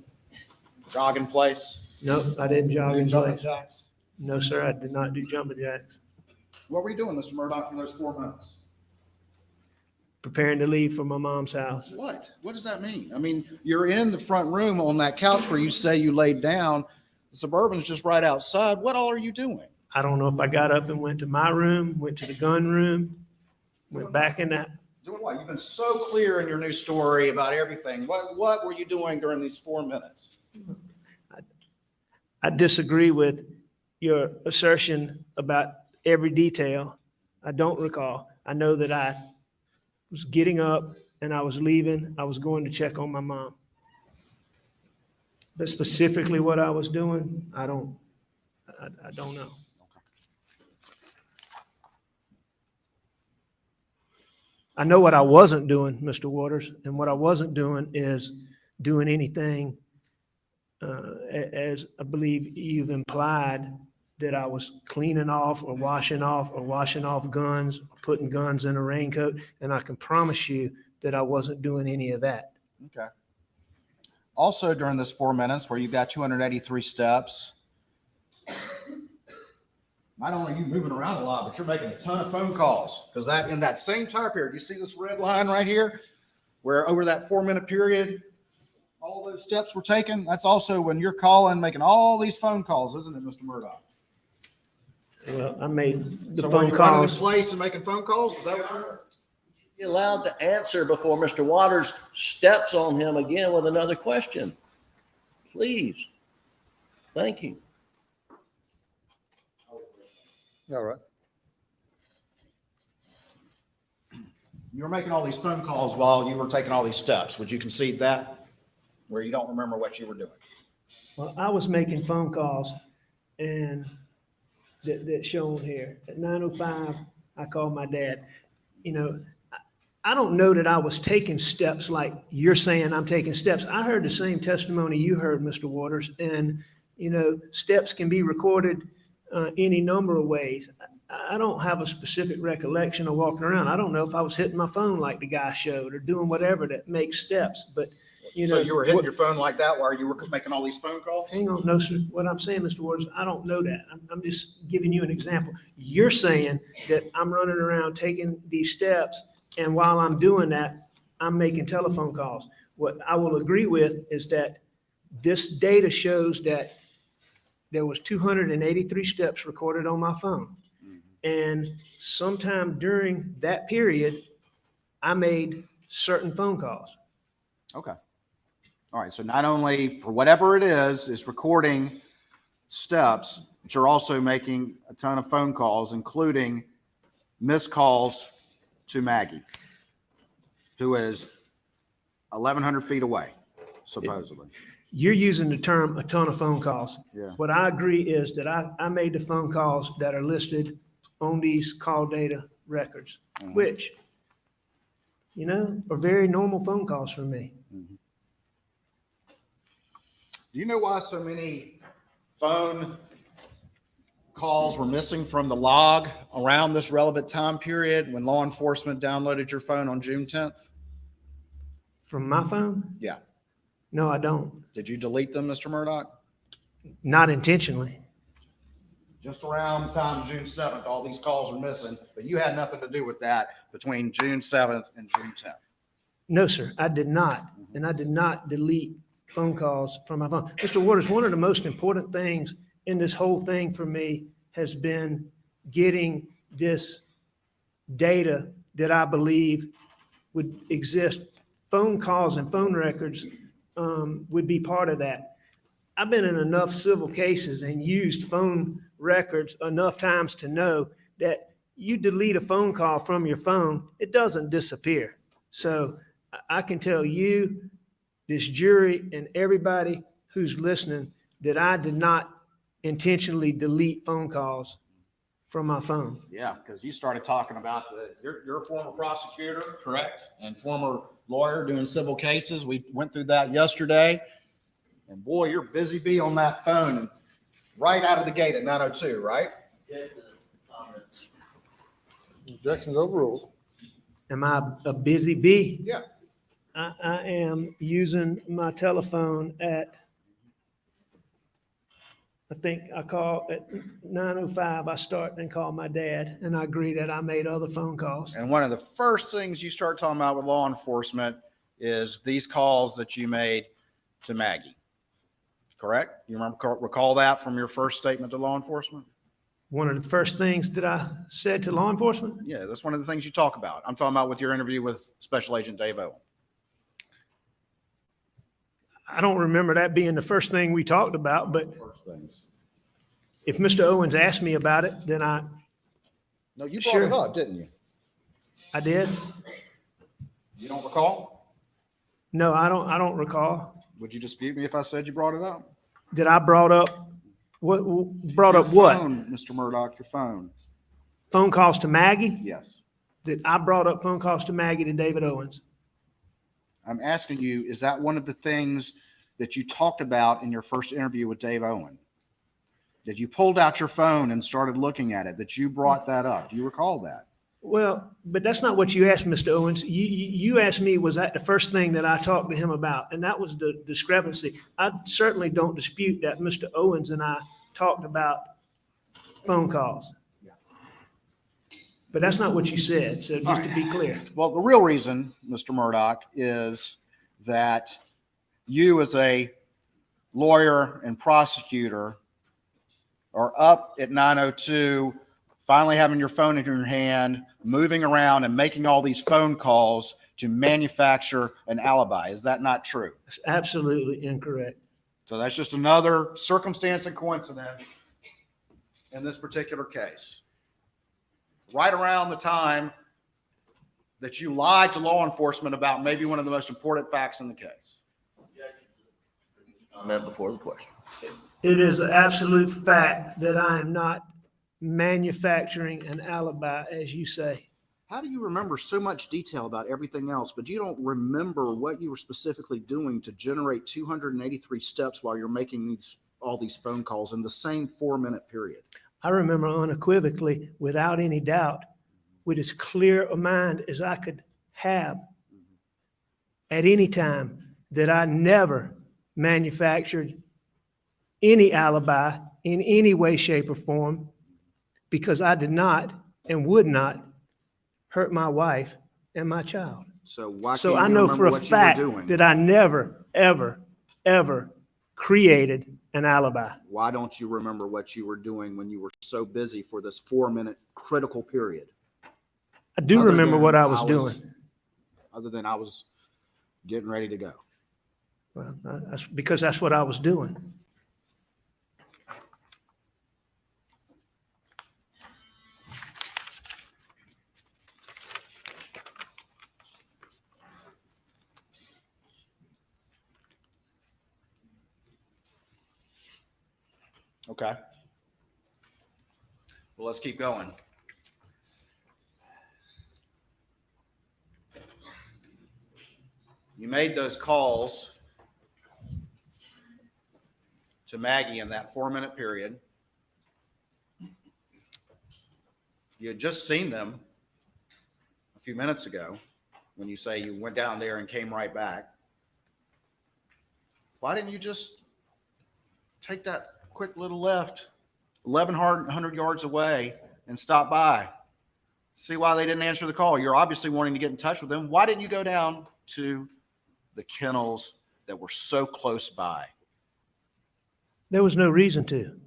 Jogging place? Nope, I didn't jog in Jumping place. jacks? No, sir, I did not do jumping jacks. What were you doing, Mr. Murdaugh, for those 4 minutes? Preparing to leave for my mom's house. What? What does that mean? I mean, you're in the front room on that couch where you say you laid down. The Suburban's just right outside. What all are you doing? I don't know if I got up and went to my room, went to the gun room, went back in the, Doing what? You've been so clear in your new story about everything. What were you doing during these 4 minutes? I disagree with your assertion about every detail. I don't recall. I know that I was getting up and I was leaving. I was going to check on my mom. But specifically what I was doing, I don't know. I know what I wasn't doing, Mr. Waters, and what I wasn't doing is doing anything, as I believe you've implied, that I was cleaning off or washing off guns, or putting guns in a raincoat, and I can promise you that I wasn't doing any of that. Okay. Also, during this 4 minutes where you've got 283 steps, not only are you moving around a lot, but you're making a ton of phone calls. Because that in that same time period, you see this red line right here, where over that 4 minute period, all those steps were taken. That's also when you're calling, making all these phone calls, isn't it, Mr. Murdaugh? Well, I made the So were phone you running in calls. place and making phone calls? Is that what you're? You're allowed to answer before Mr. Waters steps on him again with another question. Please. Thank you. All right. You were making all these phone calls while you were taking all these steps. Would you concede that? Where you don't remember what you were doing? Well, I was making phone calls and that shown here. At 9:05, I called my dad. You know, I don't know that I was taking steps like you're saying I'm taking steps. I heard the same testimony you heard, Mr. Waters, and, you know, steps can be recorded any number of ways. I don't have a specific recollection of walking around. I don't know if I was hitting my phone like the guy showed or doing whatever that makes steps, but, you know. So you were hitting your phone like that while you were making all these phone calls? Hang on, no, sir. What I'm saying, Mr. Waters, I don't know that. I'm just giving you an example. You're saying that I'm running around taking these steps, and while I'm doing that, I'm making telephone calls. What I will agree with is that this data shows that there was 283 steps recorded on my phone. And sometime during that period, I made certain phone calls. Okay. All right. So not only for whatever it is recording steps, but you're also making a ton of phone calls, including missed calls to Maggie, who is 1,100 feet away, supposedly. You're using the term a ton of phone calls. Yeah. What I agree is that I made the phone calls that are listed on these call data records, which, you know, are very normal phone calls for me. Do you know why so many phone calls were missing from the log around this relevant time period when law enforcement downloaded your phone on June 10th? From my phone? Yeah. No, I don't. Did you delete them, Mr. Murdaugh? Not intentionally. Just around the time of June 7th, all these calls are missing, but you had nothing to do with that between June 7th and June 10th. No, sir, I did not. And I did not delete phone calls from my phone. Mr. Waters, one of the most important things in this whole thing for me has been getting this data that I believe would exist. Phone calls and phone records would be part of that. I've been in enough civil cases and used phone records enough times to know that you delete a phone call from your phone, it doesn't disappear. So I can tell you, this jury, and everybody who's listening, that I did not intentionally delete phone calls from my phone. Yeah, because you started talking about you're a former prosecutor, correct? And former lawyer doing civil cases. We went through that yesterday. And boy, you're busy bee on that phone right out of the gate at 9:02, right? Objections overruled. Am I a busy bee? Yeah. I am using my telephone at, I think I call at 9:05, I start and call my dad, and I agree that I made other phone calls. And one of the first things you start talking about with law enforcement is these calls that you made to Maggie. Correct? You recall that from your first statement to law enforcement? One of the first things that I said to law enforcement, Yeah, that's one of the things you talk about. I'm talking about with your interview with Special Agent Dave Owen. I don't remember that being the first thing we talked about, but First things. if Mr. Owens asked me about it, then I No, you brought Sure. it up, didn't you? did. You don't recall? No, I don't recall. Would you dispute me if I said you brought it up? That I brought up, brought up Your what? phone, Mr. Murdaugh, your phone. Phone calls to Maggie? Yes. That I brought up phone calls to Maggie to David Owens. I'm asking you, is that one of the things that you talked about in your first interview with Dave Owen? That you pulled out your phone and started looking at it, that you brought that up? Do you recall that? Well, but that's not what you asked, Mr. Owens. You asked me, was that the first thing that I talked to him about? And that was the discrepancy. I certainly don't dispute that Mr. Owens and I talked about phone calls. But that's not what you said, so just to be clear. Well, the real reason, Mr. Murdaugh, is that you as a lawyer and prosecutor are up at 9:02, finally having your phone in your hand, moving around and making all these phone calls to manufacture an alibi. Is that not true? That's absolutely incorrect. So that's just another circumstance and coincidence in this particular case. Right around the time that you lied to law enforcement about maybe one of the most important facts in the case. Comment before the question. It is an absolute fact that I am not manufacturing an alibi, as you say. How do you remember so much detail about everything else, but you don't remember what you were specifically doing to generate 283 steps while you're making all these phone calls in the same 4-minute period? I remember unequivocally, without any doubt, with as clear a mind as I could have at any time, that I never manufactured any alibi in any way, shape, or form, because I did not and would not hurt my wife and my child. So why So can't I you know remember for a what you were fact doing? that I never, ever, ever created an alibi. Why don't you remember what you were doing when you were so busy for this 4-minute critical period? I do Other remember than what I was doing. Other than I was getting ready to go. Well, that's because that's what I was doing. Okay. Well, let's keep going. You made those calls to Maggie in that 4-minute period. You had just seen them a few minutes ago when you say you went down there and came right back. Why didn't you just take that quick little left 1,100 yards away and stop by? See why they didn't answer the call. You're obviously wanting to get in touch with them. Why didn't you go down to the kennels that were so close by? There was no reason to.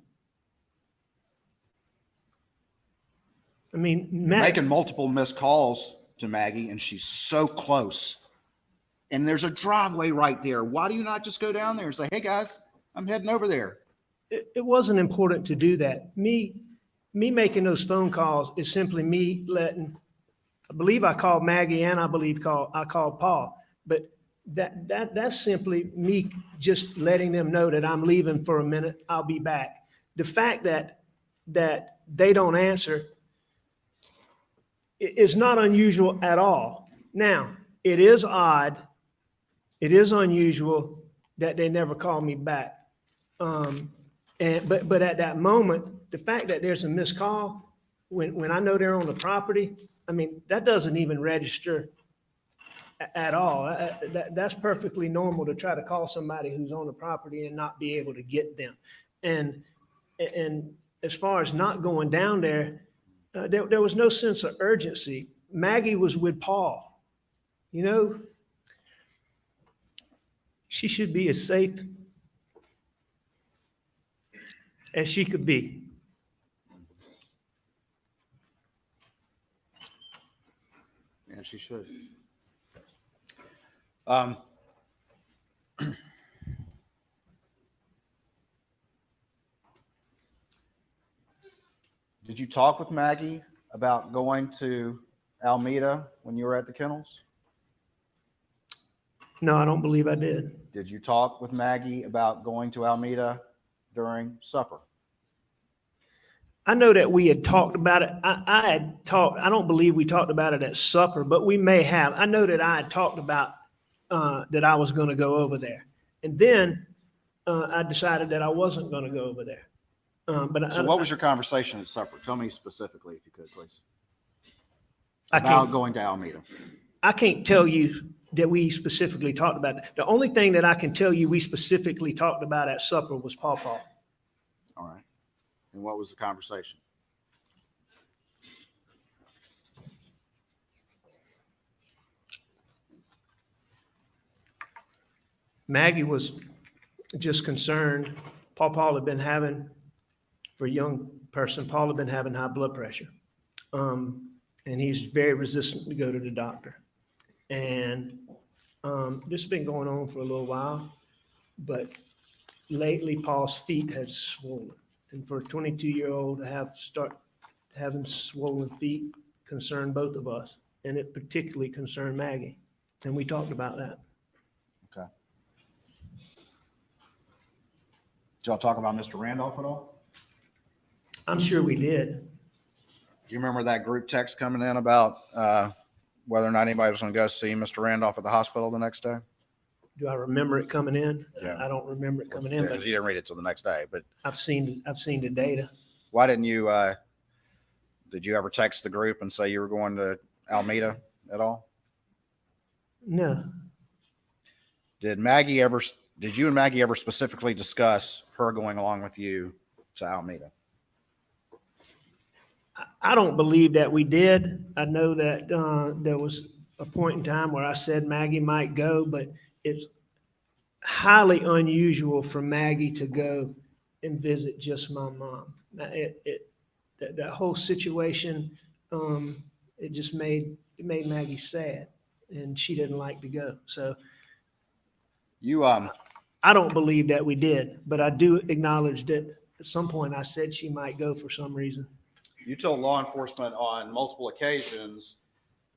I mean, Making multiple missed calls to Maggie, and she's so close. And there's a driveway right there. Why do you not just go down there and say, hey, guys, I'm heading over there? it wasn't important to do that. Me making those phone calls is simply me letting, I believe I called Maggie and I called Paul, but that's simply me just letting them know that I'm leaving for a minute, I'll be back. The fact that they don't answer is not unusual at all. Now, it is odd, it is unusual that they never call me back. But at that moment, the fact that there's a missed call, when I know they're on the property, I mean, that doesn't even register at all. That's perfectly normal to try to call somebody who's on the property and not be able to get them. And as far as not going down there, there was no sense of urgency. Maggie was with Paul. You know, she should be as safe as she could be. Yeah, she should. Did you talk with Maggie about going to Alameda when you were at the kennels? No, I don't believe I did. Did you talk with Maggie about going to Alameda during supper? I know that we had talked about it. I had talked, I don't believe we talked about it at supper, but we may have. I know that I had talked about that I was going to go over there. And then I decided that I wasn't going to go over there. So what was your conversation at supper? Tell me specifically, if you could, please. I About can't, going to Alameda. I can't tell you that we specifically talked about it. The only thing that I can tell you we specifically talked about at supper was Paw Paw. All right. And what was the conversation? Maggie was just concerned. Paul had been having, for a young person, Paul had been having high blood pressure. And he's very resistant to go to the doctor. And this has been going on for a little while, but lately Paul's feet had swollen. And for a 22-year-old to start having swollen feet concerned both of us. And it particularly concerned Maggie. And we talked about that. Okay. Did y'all talk about Mr. Randolph at all? I'm sure we did. Do you remember that group text coming in about whether or not anybody was going to go see Mr. Randolph at the hospital the next day? Do I remember it coming in? Yeah. I don't remember it coming in, Because but you didn't read it till the next day. But I've seen the data. why didn't you? Did you ever text the group and say you were going to Alameda at all? No, Did you and Maggie ever specifically discuss her going along with you to Alameda? I don't believe that we did. I know that there was a point in time where I said Maggie might go, but it's highly unusual for Maggie to go and visit just my mom. Now, that whole situation, it just made Maggie sad, and she didn't like to go. So You, I don't believe that we did, but I do acknowledge that at some point I said she might go for some reason. you told law enforcement on multiple occasions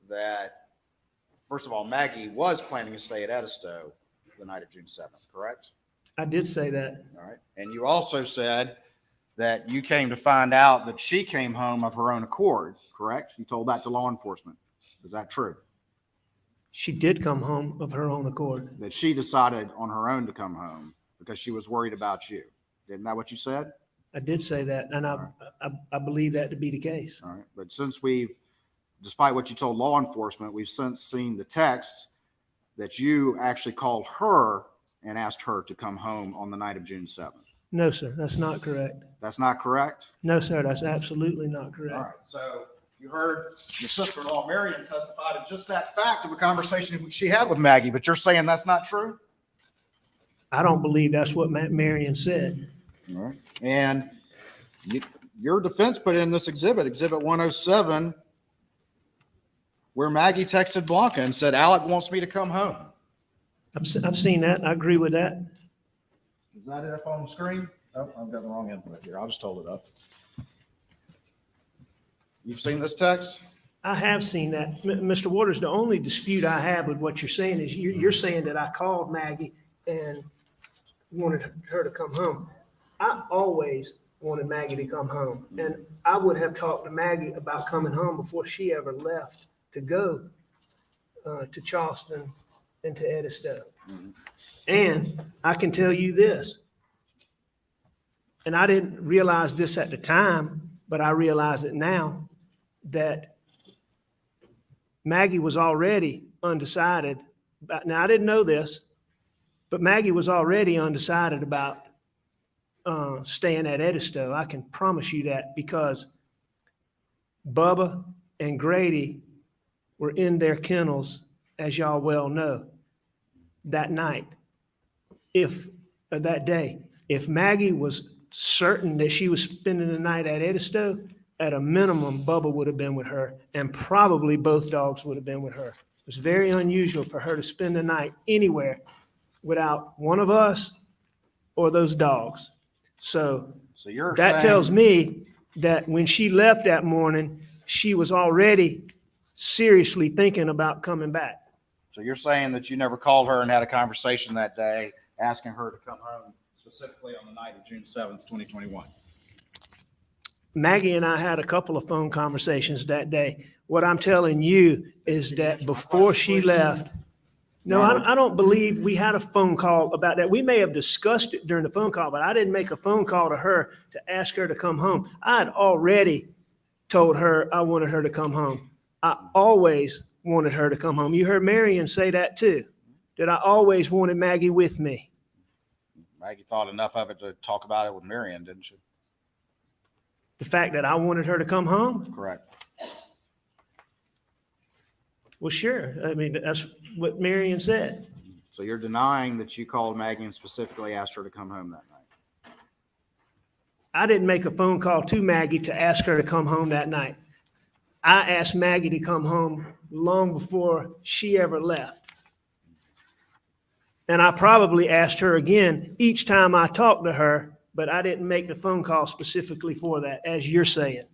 that, first of all, Maggie was planning to stay at Edisto the night of June 7th, correct? I did say that. All right. And you also said that you came to find out that she came home of her own accord, correct? You told that to law enforcement. Is that true? She did come home of her own accord. That she decided on her own to come home because she was worried about you. Isn't that what you said? I did say that, and I believe that to be the case. All right. But since despite what you told law enforcement, we've since seen the text that you actually called her and asked her to come home on the night of June 7th. No, sir, that's not correct. That's not correct? No, sir, that's absolutely not All correct. right. So you heard your sister-in-law Marion testify to just that fact of a conversation she had with Maggie, but you're saying that's not true? I don't believe that's what Marion said. All right. And your defense put in this exhibit 107, where Maggie texted Blanca and said, Alec wants me to come home. I've seen that. I agree with that. Is that it up on the screen? Oh, I've got the wrong input here. I'll just hold it up. You've seen this text? I have seen that. Mr. Waters, the only dispute I have with what you're saying is you're saying that I called Maggie and wanted her to come home. I always wanted Maggie to come home, and I would have talked to Maggie about coming home before she ever left to go to Charleston and to Edisto. And I can tell you this, and I didn't realize this at the time, but I realize it now, that Maggie was already undecided. Now, I didn't know this, but Maggie was already undecided about staying at Edisto. I can promise you that, because Bubba and Grady were in their kennels, as y'all well know, that night. That day, if Maggie was certain that she was spending the night at Edisto, at a minimum, Bubba would have been with her, and probably both dogs would have been with her. It was very unusual for her to spend the night anywhere without one of us or those dogs. So you're that saying, tells me that when she left that morning, she was already seriously thinking about coming back. So you're saying that you never called her and had a conversation that day asking her to come home, specifically on the night of June 7th, 2021? Maggie and I had a couple of phone conversations that day. What I'm telling you is that before she left, no, I don't believe we had a phone call about that. We may have discussed it during the phone call, but I didn't make a phone call to her to ask her to come home. I had already told her I wanted her to come home. I always wanted her to come home. You heard Marion say that too, that I always wanted Maggie with me. Maggie thought enough of it to talk about it with Marion, didn't she? The fact that I wanted her to come home? Correct. Well, sure. I mean, that's what Marion said. So you're denying that you called Maggie and specifically asked her to come home that night? I didn't make a phone call to Maggie to ask her to come home that night. I asked Maggie to come home long before she ever left. And I probably asked her again each time I talked to her, but I didn't make the phone call specifically for that, as you're saying.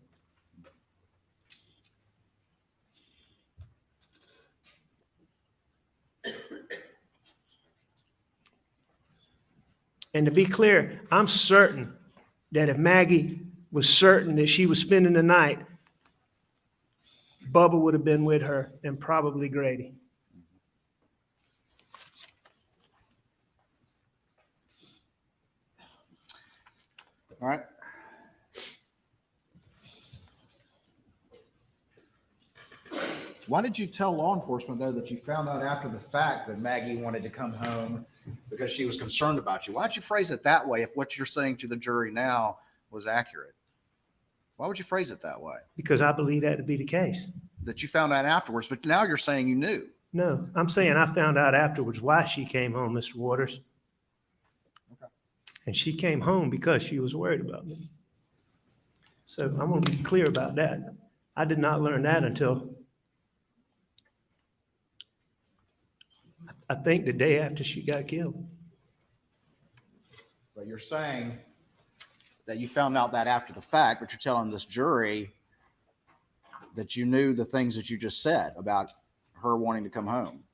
And to be clear, I'm certain that if Maggie was certain that she was spending the night, Bubba would have been with her, and probably Grady. All right. Why did you tell law enforcement, though, that you found out after the fact that Maggie wanted to come home because she was concerned about you? Why'd you phrase it that way if what you're saying to the jury now was accurate? Why would you phrase it that way? Because I believe that to be the case. that you found out afterwards, but now you're saying you knew. No, I'm saying I found out afterwards why she came home, Mr. Waters. Okay. And she came home because she was worried about me. So I want to be clear about that. I did not learn that until I think the day after she got killed. But you're saying that you found out that after the fact, but you're telling this jury that you knew the things that you just said about her wanting to come home.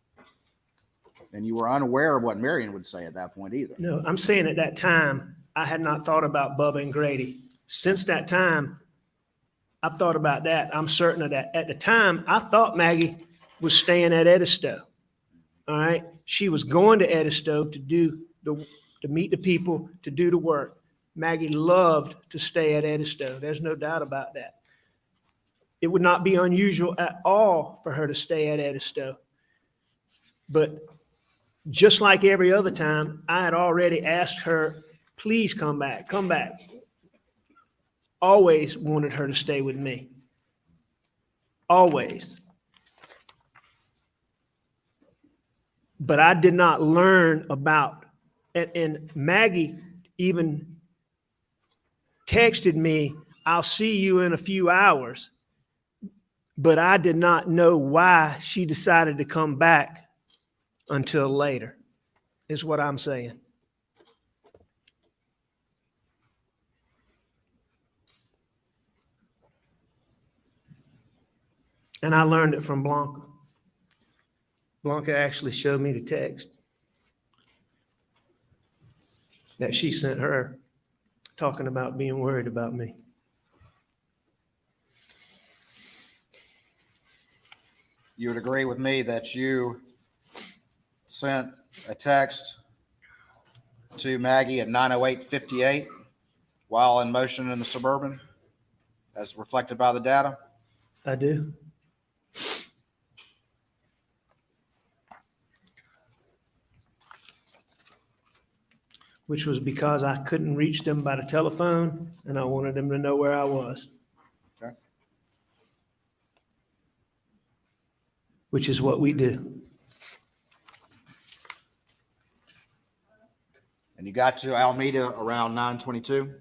And you were unaware of what Marion would say at that point either. No, I'm saying at that time, I had not thought about Bubba and Grady. Since that time, I've thought about that. I'm certain of that. At the time, I thought Maggie was staying at Edisto. All right. She was going to Edisto to meet the people, to do the work. Maggie loved to stay at Edisto. There's no doubt about that. It would not be unusual at all for her to stay at Edisto. But just like every other time, I had already asked her, please come back, come back. Always wanted her to stay with me. Always. But I did not learn about, and Maggie even texted me, I'll see you in a few hours. But I did not know why she decided to come back until later, is what I'm saying. And I learned it from Blanca. Blanca actually showed me the text that she sent her talking about being worried about me. You would agree with me that you sent a text to Maggie at 9:08:58 while in motion in the Suburban, as reflected by the data? I do. Which was because I couldn't reach them by the telephone and I wanted them to know where I was. Okay. Which is what we do. And you got to Alameda around 9:22?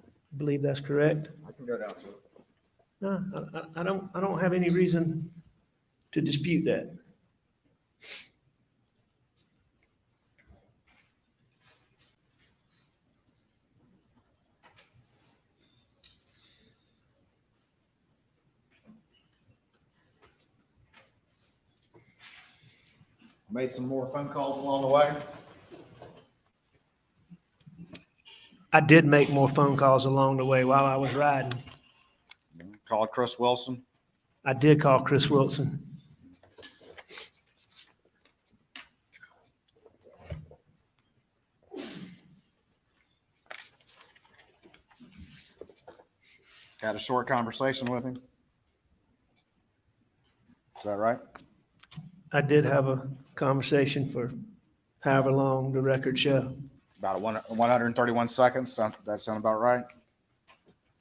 I believe that's correct. I can go down to it. No, I don't have any reason to dispute that. Made some more phone calls along the way. I did make more phone calls along the way while I was riding. Called Chris Wilson. I did call Chris Wilson. Had a short conversation with him. Is that right? I did have a conversation for however long the record show, About 131 seconds. That sound about right?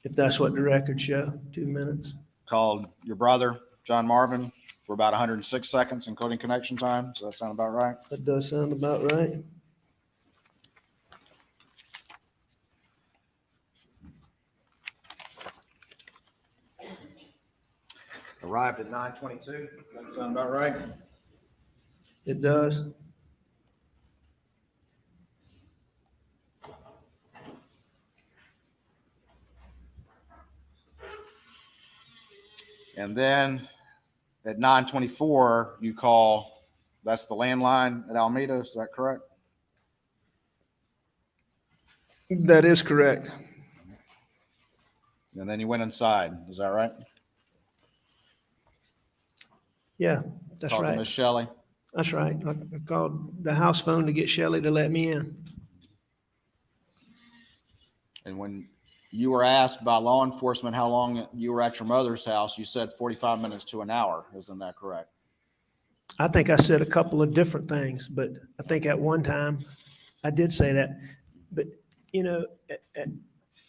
if that's what the record show, 2 minutes. Called your brother, John Marvin, for about 106 seconds, including connection time. Does that sound about right? That does sound about right. Arrived at 9:22. Does that sound about right? It does. And then at 9:24, you call, that's the landline at Alameda. Is that correct? That is correct. And then you went inside. Is that right? Yeah, that's Called right. Miss Shelley. That's right. I called the house phone to get Shelley to let me in. And when you were asked by law enforcement how long you were at your mother's house, you said 45 minutes to an hour. Isn't that correct? I think I said a couple of different things, but I think at one time I did say that. But, you know,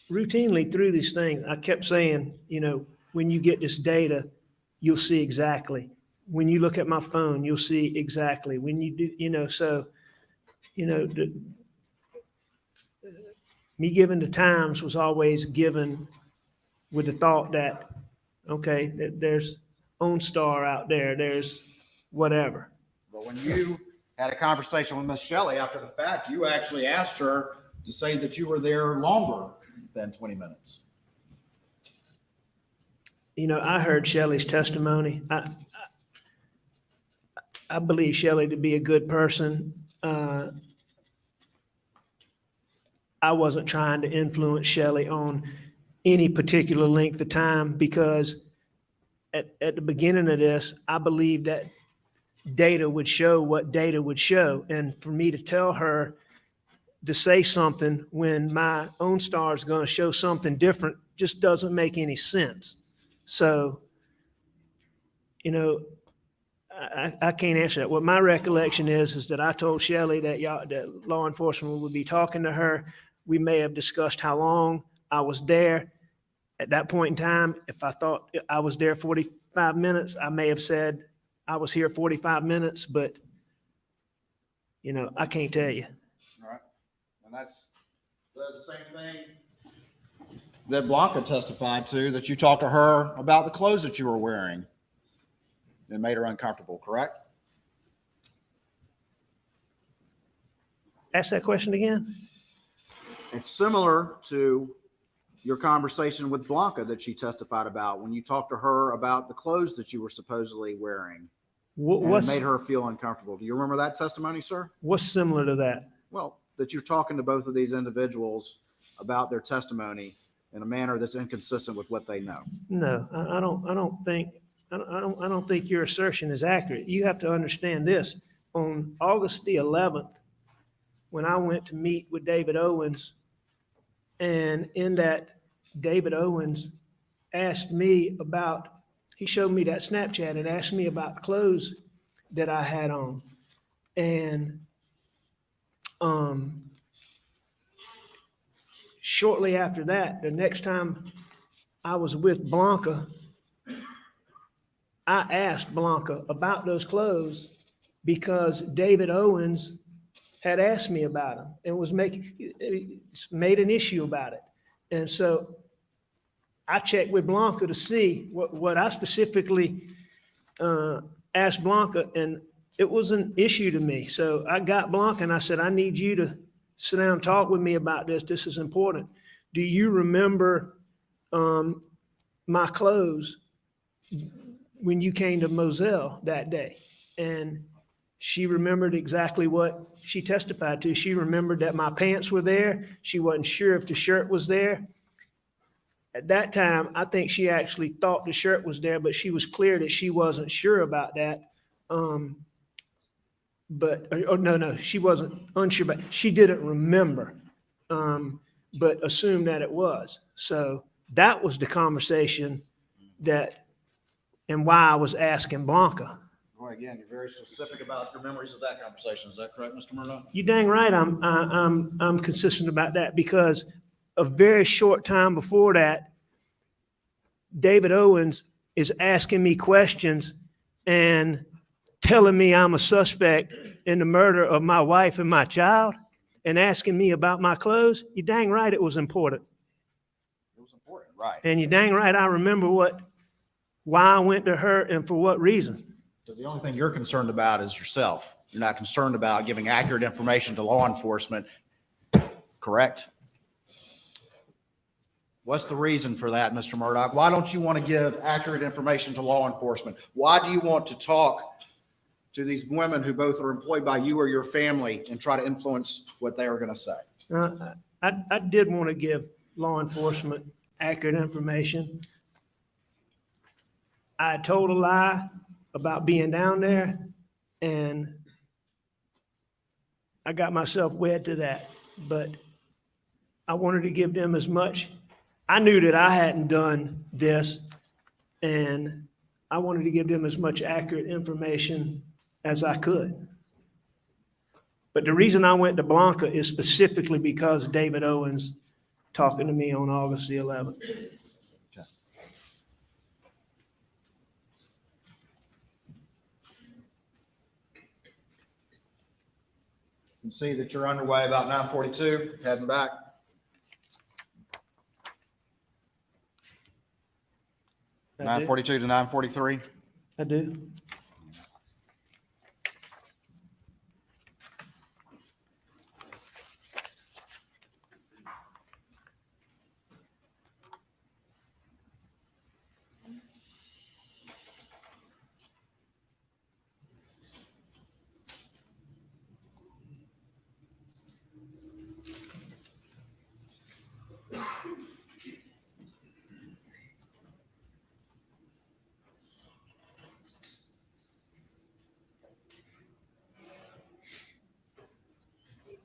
routinely through these things, I kept saying, you know, when you get this data, you'll see exactly. When you look at my phone, you'll see exactly. When you do, so, me giving the times was always given with the thought that, okay, that there's OnStar out there, there's whatever. But when you had a conversation with Miss Shelley after the fact, you actually asked her to say that you were there longer than 20 minutes. I heard Shelley's testimony. I believe Shelley to be a good person. I wasn't trying to influence Shelley on any particular length of time because at the beginning of this, I believed that data would show what data would show. And for me to tell her to say something when my OnStar is going to show something different just doesn't make any sense. So, I can't answer that. What my recollection is that I told Shelley that law enforcement would be talking to her. We may have discussed how long I was there. At that point in time, if I thought I was there 45 minutes, I may have said I was here 45 minutes, but, I can't tell you. All right. And that's the same thing that Blanca testified to, that you talked to her about the clothes that you were wearing. It made her uncomfortable, correct? Ask that question again. It's similar to your conversation with Blanca that she testified about when you talked to her about the clothes that you were supposedly wearing. And it made her feel uncomfortable. Do you remember that testimony, sir? What's similar to that? Well, that you're talking to both of these individuals about their testimony in a manner that's inconsistent with what they know. No, I don't think your assertion is accurate. You have to understand this. On August the 11th, when I went to meet with David Owens, and in that, David Owens asked me about, he showed me that Snapchat and asked me about clothes that I had on. And shortly after that, the next time I was with Blanca, I asked Blanca about those clothes because David Owens had asked me about them and made an issue about it. And so I checked with Blanca to see what I specifically asked Blanca, and it was an issue to me. So I got Blanca and I said, I need you to sit down and talk with me about this. This is important. Do you remember my clothes when you came to Moselle that day? And she remembered exactly what she testified to. She remembered that my pants were there. She wasn't sure if the shirt was there. At that time, I think she actually thought the shirt was there, but she was clear that she wasn't sure about that. No, she wasn't unsure, but she didn't remember, but assumed that it was. So that was the conversation and why I was asking Blanca. Well, again, you're very specific about your memories of that conversation. Is that correct, Mr. Murdaugh? You dang right. I'm consistent about that because a very short time before that, David Owens is asking me questions and telling me I'm a suspect in the murder of my wife and my child and asking me about my clothes. You dang right it was important. It was important, right? And you dang right I remember why I went to her and for what reason. Because the only thing you're concerned about is yourself. You're not concerned about giving accurate information to law enforcement, correct? What's the reason for that, Mr. Murdaugh? Why don't you want to give accurate information to law enforcement? Why do you want to talk to these women who both are employed by you or your family and try to influence what they are going to say? I did want to give law enforcement accurate information. I told a lie about being down there, and I got myself wed to that. But I wanted to give them as much. I knew that I hadn't done this, and I wanted to give them as much accurate information as I could. But the reason I went to Blanca is specifically because David Owens talking to me on August the 11th. can see that you're underway about 9:42, heading back. I do. 9:42 to 9:43. I do.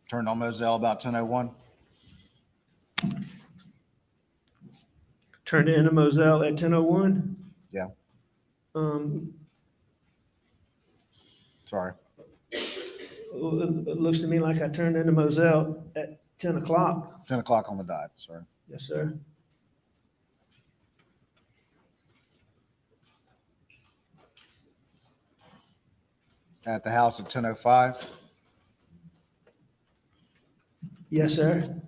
Turned on Moselle about 10:01. Turned into Moselle at 10:01. Yeah, Um, sorry. it looks to me like I turned into Moselle at 10 o'clock. 10 o'clock on the dot, sorry. Yes, sir. At the house at 10:05. Yes, sir.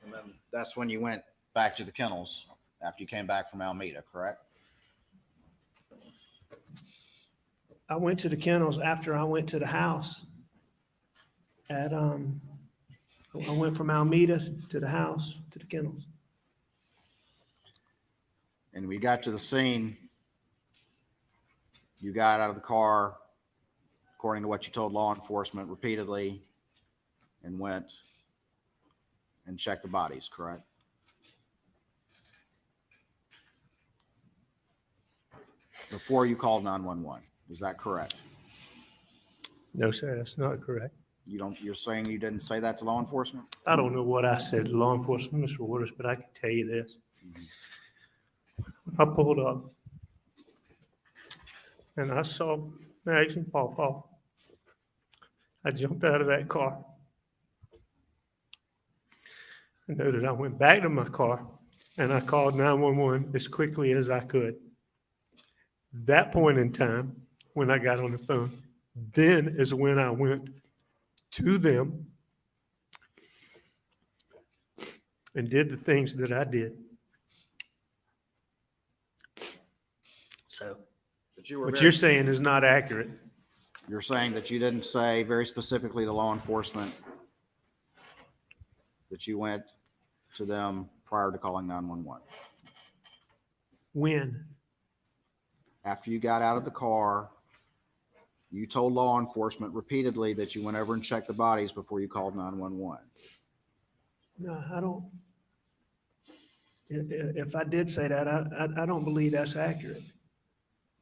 And then that's when you went back to the kennels after you came back from Alameda, correct? I went to the kennels after I went to the house at, I went from Alameda to the house, to the kennels. And we got to the scene. You got out of the car, according to what you told law enforcement repeatedly, and went and checked the bodies, correct? Before you called 911, is that correct? No, sir, that's not correct. You're saying you didn't say that to law enforcement? I don't know what I said to law enforcement, Mr. Waters, but I can tell you this. I pulled up and I saw Mags and Paw Paw. I jumped out of that car. I noted I went back to my car and I called 911 as quickly as I could. That point in time, when I got on the phone, then is when I went to them and did the things that I did. So But you were what very- you're saying is not accurate. You're saying that you didn't say very specifically to law enforcement that you went to them prior to calling 911. When? After you got out of the car, you told law enforcement repeatedly that you went over and checked the bodies before you called 911. No, I don't. If I did say that, I don't believe that's accurate.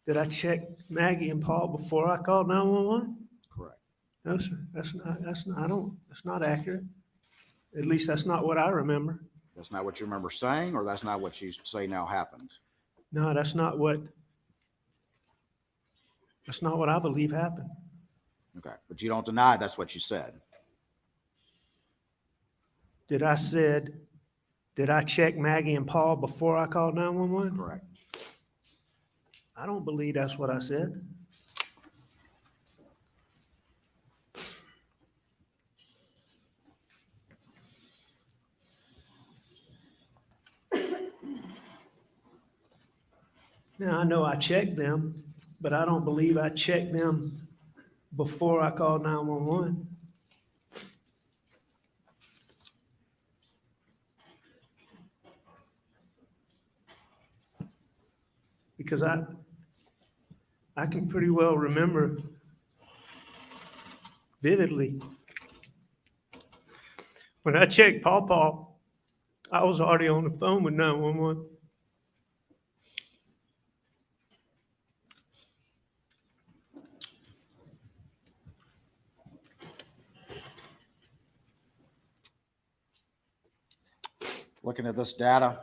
Did I check Maggie and Paul before I called 911? Correct. No, sir. That's not accurate. At least that's not what I remember. That's not what you remember saying, or that's not what you say now happened? No, that's not what I believe happened. Okay, but you don't deny that's what you said. Did I check Maggie and Paul before I called 911? Correct. I don't believe that's what I said. Now, I know I checked them, but I don't believe I checked them before I called 911. Because I can pretty well remember vividly when I checked Paw Paw, I was already on the phone with 911. Looking at this data,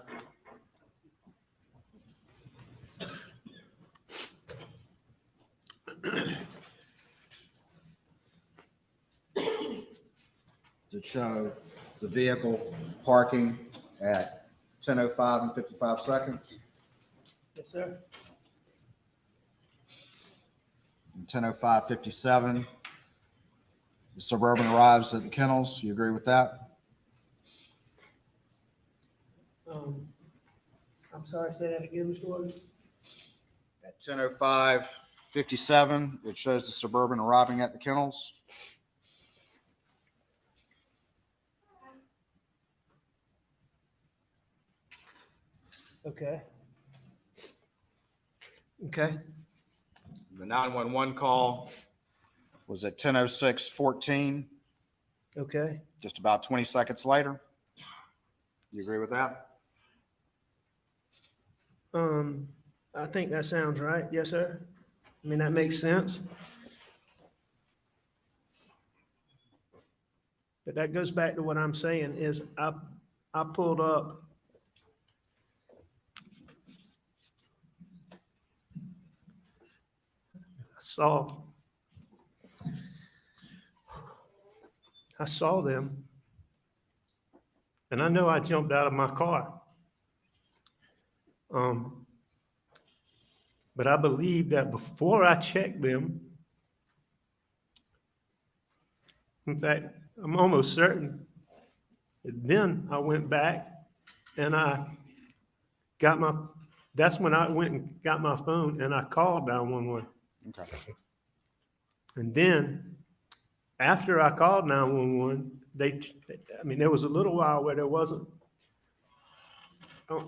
to show the vehicle parking at 10:05 and 55 seconds. Yes, sir. 10:05:57, the Suburban arrives at the kennels. You agree with that? I'm sorry, say that again, Mr. Waters? At 10:05:57, it shows the Suburban arriving at the kennels. Okay. Okay. The 911 call was at 10:06:14, Okay. just about 20 seconds later. You agree with that? I think that sounds right. Yes, sir. I mean, that makes sense. But that goes back to what I'm saying is I pulled up. I saw them, and I know I jumped out of my car. But I believe that before I checked them, in fact, I'm almost certain, then I went back and I got that's when I went and got my phone and I called 911. Okay. And then after I called 911, there was a little while where there wasn't, I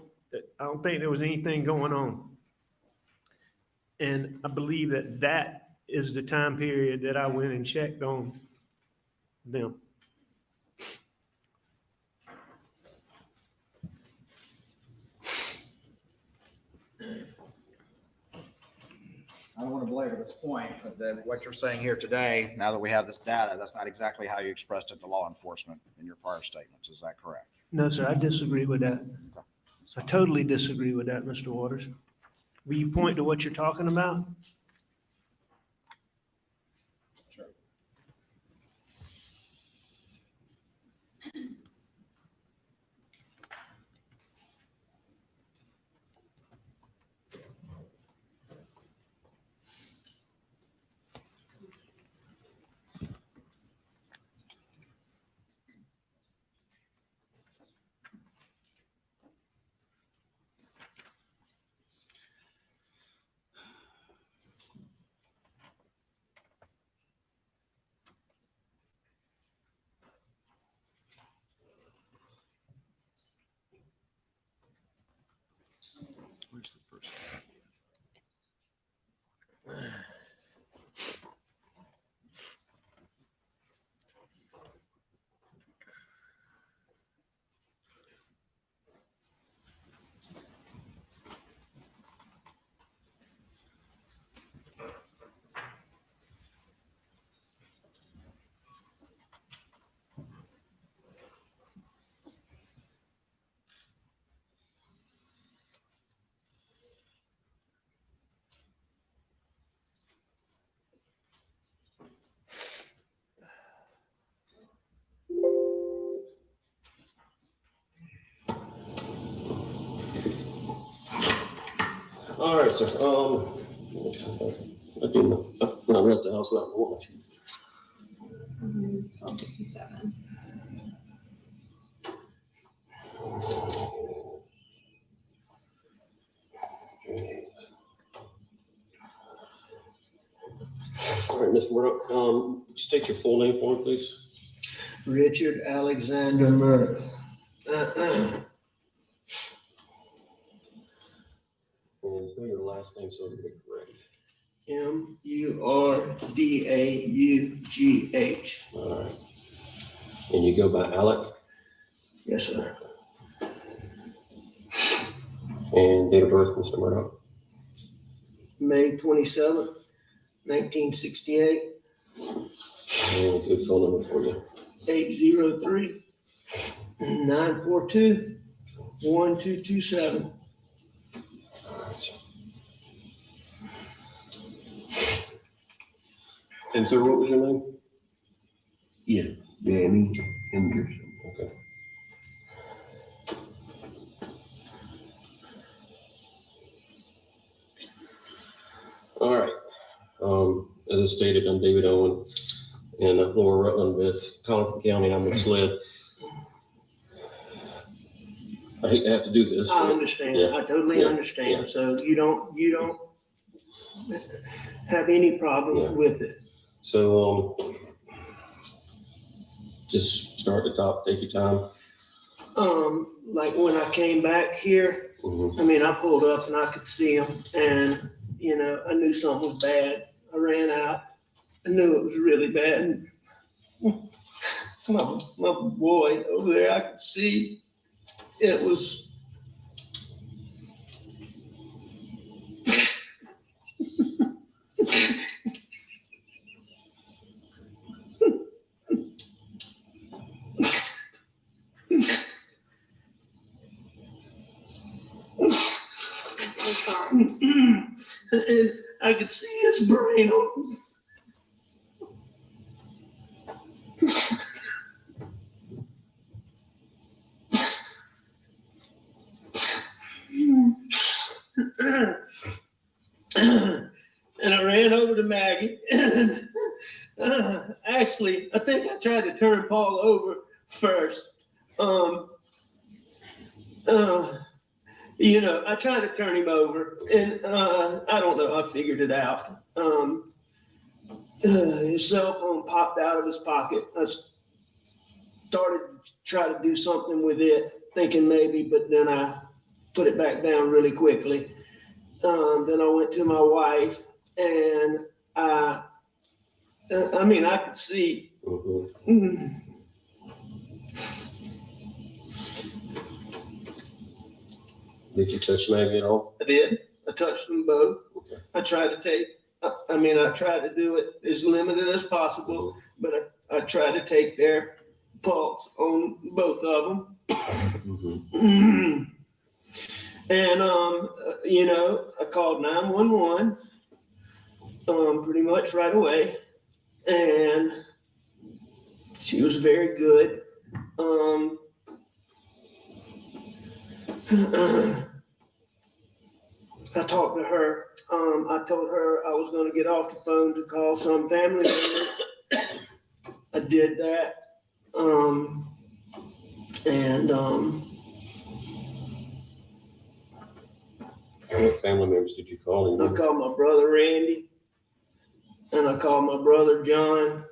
don't think there was anything going on. And I believe that is the time period that I went and checked on them. I don't want to belabor this point, but what you're saying here today, now that we have this data, that's not exactly how you expressed it to law enforcement in your prior statements. Is that correct? No, sir, I disagree with that. I totally disagree with that, Mr. Waters. Will you point to what you're talking about? Sure. Where's the first? All right, sir. I didn't know. When I left the house, I don't know. 12:57. All right, Mr. Murdaugh, state your full name for me, please. Richard Alexander Murdaugh. And spell your last name so it'll be correct. Murdaugh. All right. And you go by Alec? Yes, sir. And date of birth, Mr. Murdaugh? May 27th, 1968, And a good phone number for you. 803-942-1227. And sir, what was your name? Yeah, Danny Henderson. Okay. All right. it stated, I'm David Owen in Lower Rutland with Collin County. I'm misled. I hate to have to do this. I but- understand. Yeah. I totally Yeah. understand. Yeah. So you don't have any problem Yeah. with it. So, just start at the top, take your time. Like when I came back here, Mhm. I mean, I pulled up and I could see him, and I knew something was bad. I ran out. I knew it was really bad. And my boy over there, I could see it was. And I could see his brain on. And I ran over to Maggie. And actually, I think I tried to turn Paul over first. I tried to turn him over, and I don't know. I figured it out. His cell phone popped out of his pocket. I started to try to do something with it, thinking maybe, but then I put it back down really quickly. Then I went to my wife, and I could see. Mhm. Did you touch Maggie at all? I did. I touched them both. Okay. I tried to do it as limited as possible, but I tried to take their pulse on both of them. Mhm. And, I called 911, pretty much right away. And she was very good. I talked to her. I told her I was going to get off the phone to call some family members. I did that. What family members did you call? I called my brother Randy, and I called my brother John.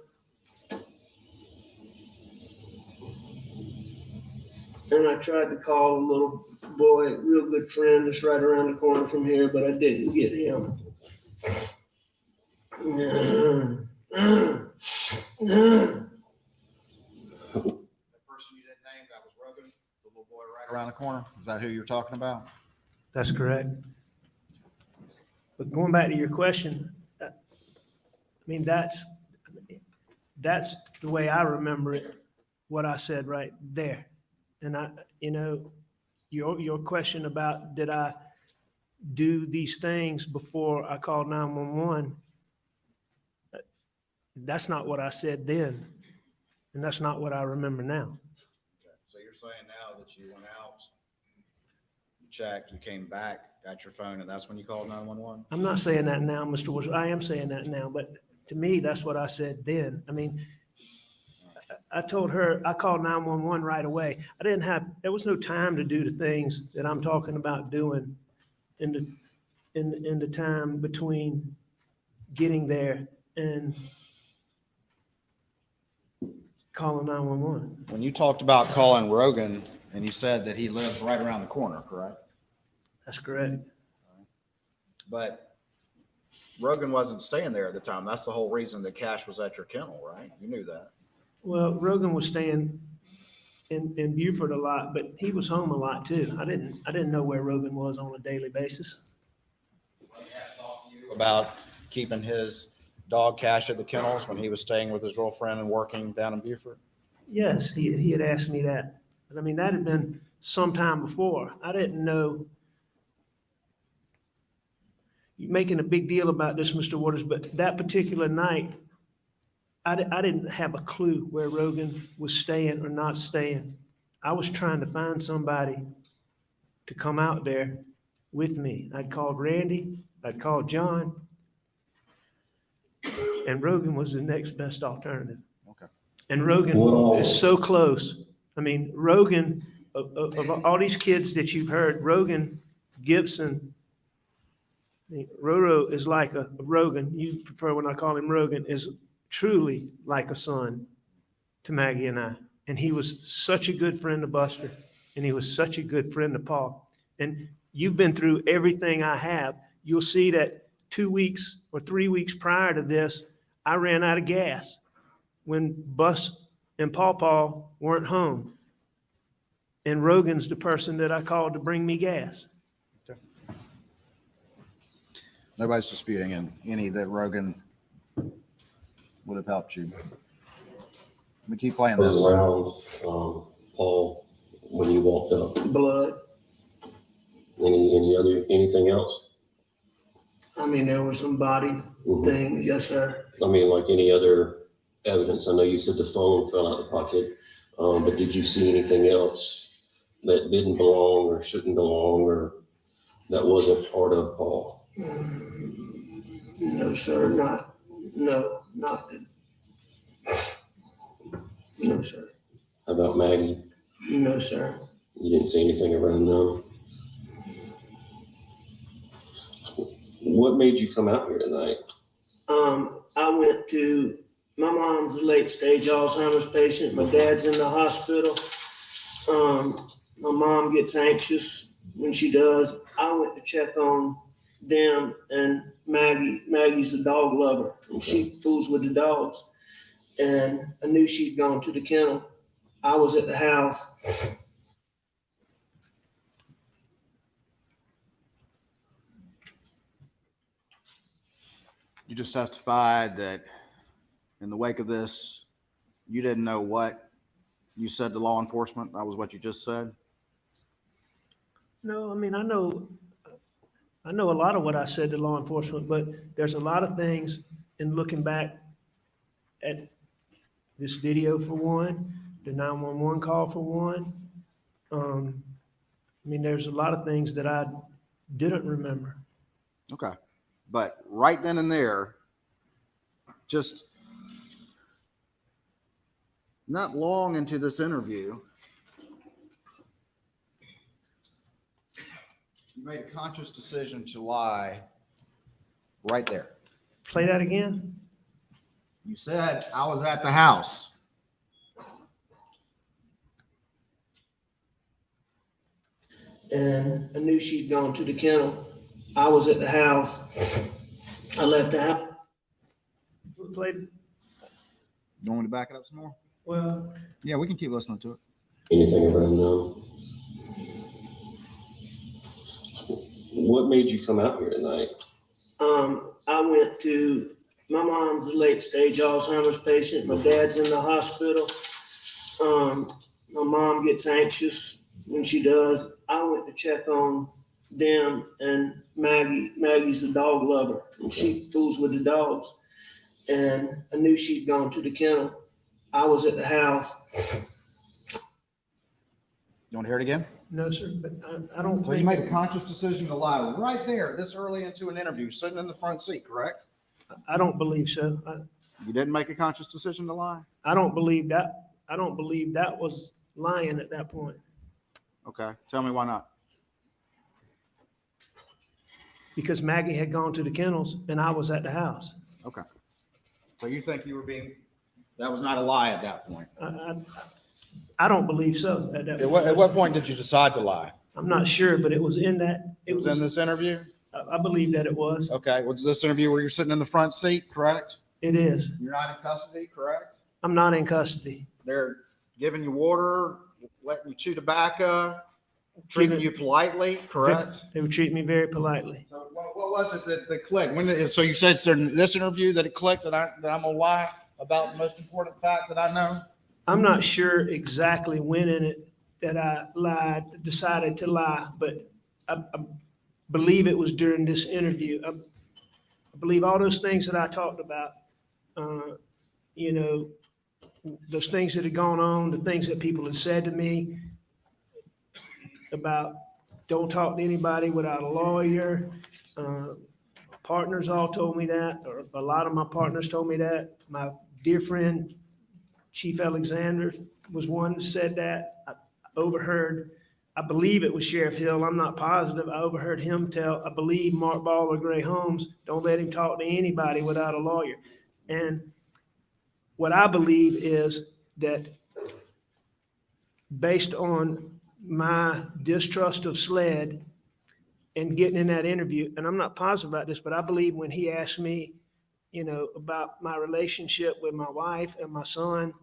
And I tried to call a little boy, a real good friend that's right around the corner from here, but I didn't get him. The person you didn't name, that was Rogan, the little boy right around the corner. Is that who you're talking about? That's correct. But going back to your question, I mean, that's the way I remember it, what I said right there. And your question about did I do these things before I called 911? That's not what I said then. And that's not what I remember now. Okay. So you're saying now that you went out, you checked, you came back, got your phone, and that's when you called 911? I'm not saying that now, Mr. Woods. I am saying that now, but to me, that's what I said then. I mean, I told her, I called 911 right away. There was no time to do the things that I'm talking about doing in the time between getting there and calling 911. When you talked about calling Rogan and you said that he lived right around the corner, correct? That's correct. But Rogan wasn't staying there at the time. That's the whole reason that Cash was at your kennel, right? You knew that. Well, Rogan was staying in Beaufort a lot, but he was home a lot too. I didn't know where Rogan was on a daily basis. About keeping his dog Cash at the kennels when he was staying with his girlfriend and working down in Beaufort? Yes, he had asked me that. But I mean, that had been some time before. I didn't know. You're making a big deal about this, Mr. Waters, but that particular night, I didn't have a clue where Rogan was staying or not staying. I was trying to find somebody to come out there with me. I'd called Randy, I'd called John, and Rogan was the next best alternative. Okay. And Rogan Wow. is so close. I mean, Rogan, of all these kids that you've heard, Rogan, Gibson, I mean, Roro is like a Rogan. You prefer when I call him Rogan, is truly like a son to Maggie and I. And he was such a good friend to Buster, and he was such a good friend to Paul. And you've been through everything I have. You'll see that 2 weeks or 3 weeks prior to this, I ran out of gas when Bus and Paw weren't home. And Rogan's the person that I called to bring me gas. Nobody's disputing any that Rogan would have helped you. Let me keep playing Was this. around, Paul, when you walked up? Blood. Anything else? I mean, there were some body Mhm. things, yes, sir. I mean, like any other evidence? I know you said the phone fell out of the pocket, but did you see anything else that didn't belong or shouldn't belong or that wasn't part of Paul? No, sir, not. No. No, sir. How about Maggie? No, sir. You didn't see anything around them? What made you come out here tonight? I went to, my mom's a late stage Alzheimer's patient. My dad's in the hospital. My mom gets anxious when she does. I went to check on them and Maggie. Maggie's a dog lover and she fools with the dogs. And I knew she'd gone to the kennel. I was at the house. You just testified that in the wake of this, you didn't know what you said to law enforcement. That was what you just said. No, I mean, I know a lot of what I said to law enforcement, but there's a lot of things in looking back at this video for one, the 911 call for one. I mean, there's a lot of things that I didn't remember. Okay. But right then and there, just not long into this interview, you made a conscious decision to lie right there. Play that again? You said, I was at the house. And I knew she'd gone to the kennel. I was at the house. I left the house. Play, You want me to back it up some more? well, Yeah, we can keep listening to it. Anything around them? What made you come out here tonight? I went to, my mom's a late stage Alzheimer's patient. My dad's in the hospital. My mom gets anxious when she does. I went to check on them and Maggie. Maggie's a dog lover and she fools with the dogs. And I knew she'd gone to the kennel. I was at the house. You want to hear it again? no, sir, but I don't So you think, made a conscious decision to lie right there, this early into an interview, sitting in the front seat, correct? I don't believe so. You didn't make a conscious decision to lie? I don't believe that. I don't believe that was lying at that point. Okay, tell me why not. Because Maggie had gone to the kennels and I was at the house. Okay. So you think you were that was not a lie at that point? I don't believe so. At that At what point did you decide to lie? I'm not sure, but it was in that. It was in this interview? I believe that it was. Okay, was this interview where you're sitting in the front seat, correct? It is. You're not in custody, correct? I'm not in custody. They're giving you water, letting you chew tobacco, treating you politely, correct? They would treat me very politely. So what was it that clicked? So you said it's in this interview that it clicked that I'm gonna lie about the most important fact that I know? I'm not sure exactly when in it that I lied, decided to lie, but I believe it was during this interview. I believe all those things that I talked about, those things that had gone on, the things that people had said to me about don't talk to anybody without a lawyer. partners all told me that, or a lot of my partners told me that. My dear friend, Chief Alexander, was one that said that. I overheard, I believe it was Sheriff Hill, I'm not positive. I overheard him tell, I believe Mark Ball or Gray Holmes, don't let him talk to anybody without a lawyer. And what I believe is that based on my distrust of SLED and getting in that interview, and I'm not positive about this, but I believe when he asked me, about my relationship with my wife and my son,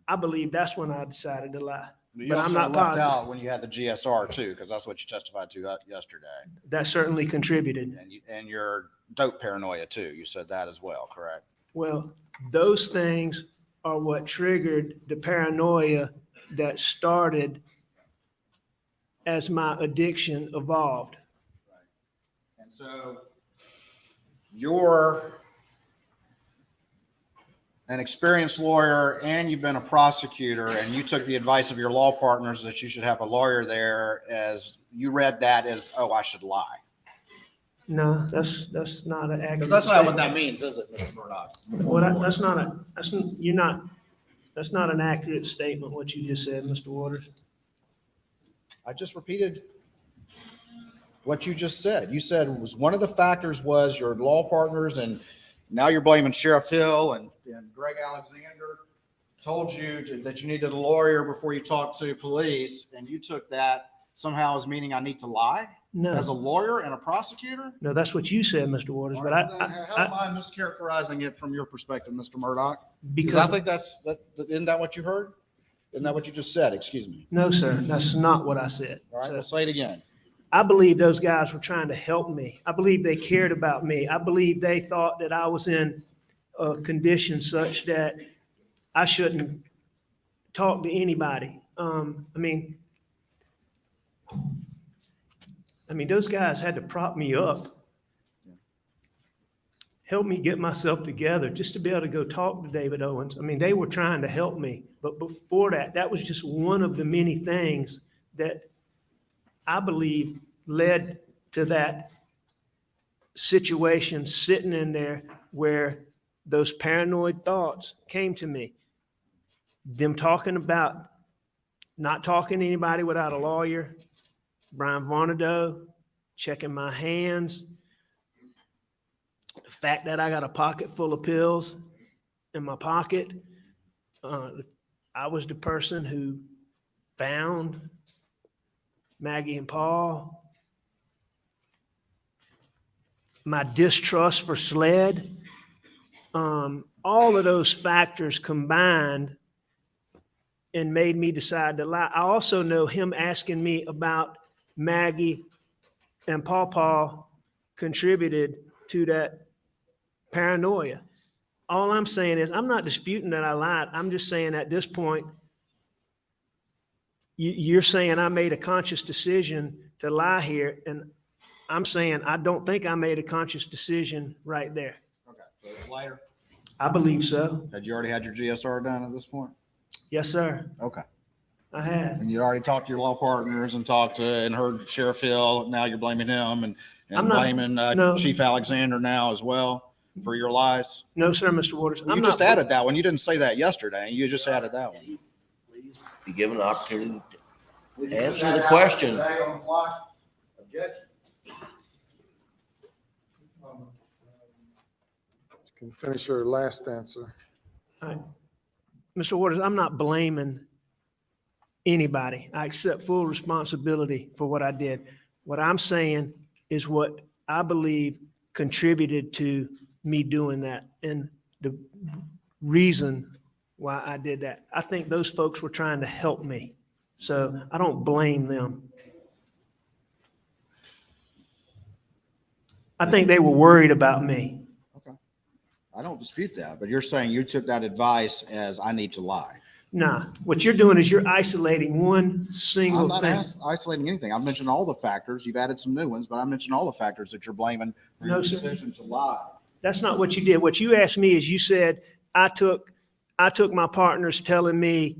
I believe that's when I decided to lie. You But I'm also not left positive. out when you had the GSR too, because that's what you testified to yesterday. That certainly contributed. And your dope paranoia too. You said that as well, correct? Well, those things are what triggered the paranoia that started as my addiction evolved. And so you're an experienced lawyer and you've been a prosecutor, and you took the advice of your law partners that you should have a lawyer there, as you read that as, oh, I should lie. No, that's not an accurate. Because that's not what statement. that means, is it, Mr. Murdaugh? That's not an accurate statement, what you just said, Mr. Waters. I just repeated what you just said. You said it was one of the factors was your law partners, and now you're blaming Sheriff Hill and Greg Alexander told you that you needed a lawyer before you talked to police, and you took that somehow as meaning I need to lie No, as a lawyer and a prosecutor? no, that's what you said, Mr. Waters, but How am I mischaracterizing it from your perspective, Mr. Murdaugh? Because I think isn't that what you heard? Isn't that what you just said? Excuse me. no, sir, that's not what I said. All right, So, well, say it again. I believe those guys were trying to help me. I believe they cared about me. I believe they thought that I was in a condition such that I shouldn't talk to anybody. I mean, those guys had to prop me up, help me get myself together just to be able to go talk to David Owens. I mean, they were trying to help me. But before that, that was just one of the many things that I believe led to that situation sitting in there where those paranoid thoughts came to me. Them talking about not talking to anybody without a lawyer, Brian Murdaugh, checking my hands, the fact that I got a pocket full of pills in my pocket. I was the person who found Maggie and Paul. My distrust for SLED. All of those factors combined and made me decide to lie. I also know him asking me about Maggie and Paw contributed to that paranoia. All I'm saying is, I'm not disputing that I lied. I'm just saying at this point, you're saying I made a conscious decision to lie here, and I'm saying I don't think I made a conscious decision right there. Okay, so it's later. I believe so. Had you already had your GSR done at this point? Yes, sir. Okay. I had. And you already talked to your law partners and and heard Sheriff Hill. Now you're blaming him and I'm not- blaming no. Chief Alexander now as well for your lies. No, sir, Mr. Waters. You just added that one. You didn't say that yesterday. You just added that one. Be given an opportunity to answer the question. Objection. Can you finish your last answer? Mr. Waters, I'm not blaming anybody. I accept full responsibility for what I did. What I'm saying is what I believe contributed to me doing that and the reason why I did that. I think those folks were trying to help me. So I don't blame them. I think they were worried about me. Okay. I don't dispute that, but you're saying you took that advice as I need to lie. Nah, what you're doing is you're isolating one I'm single not thing. isolating anything. I've mentioned all the factors. You've added some new ones, but I mentioned all the factors that you're blaming for No, your sir. decision to lie. That's not what you did. What you asked me is you said, I took my partners telling me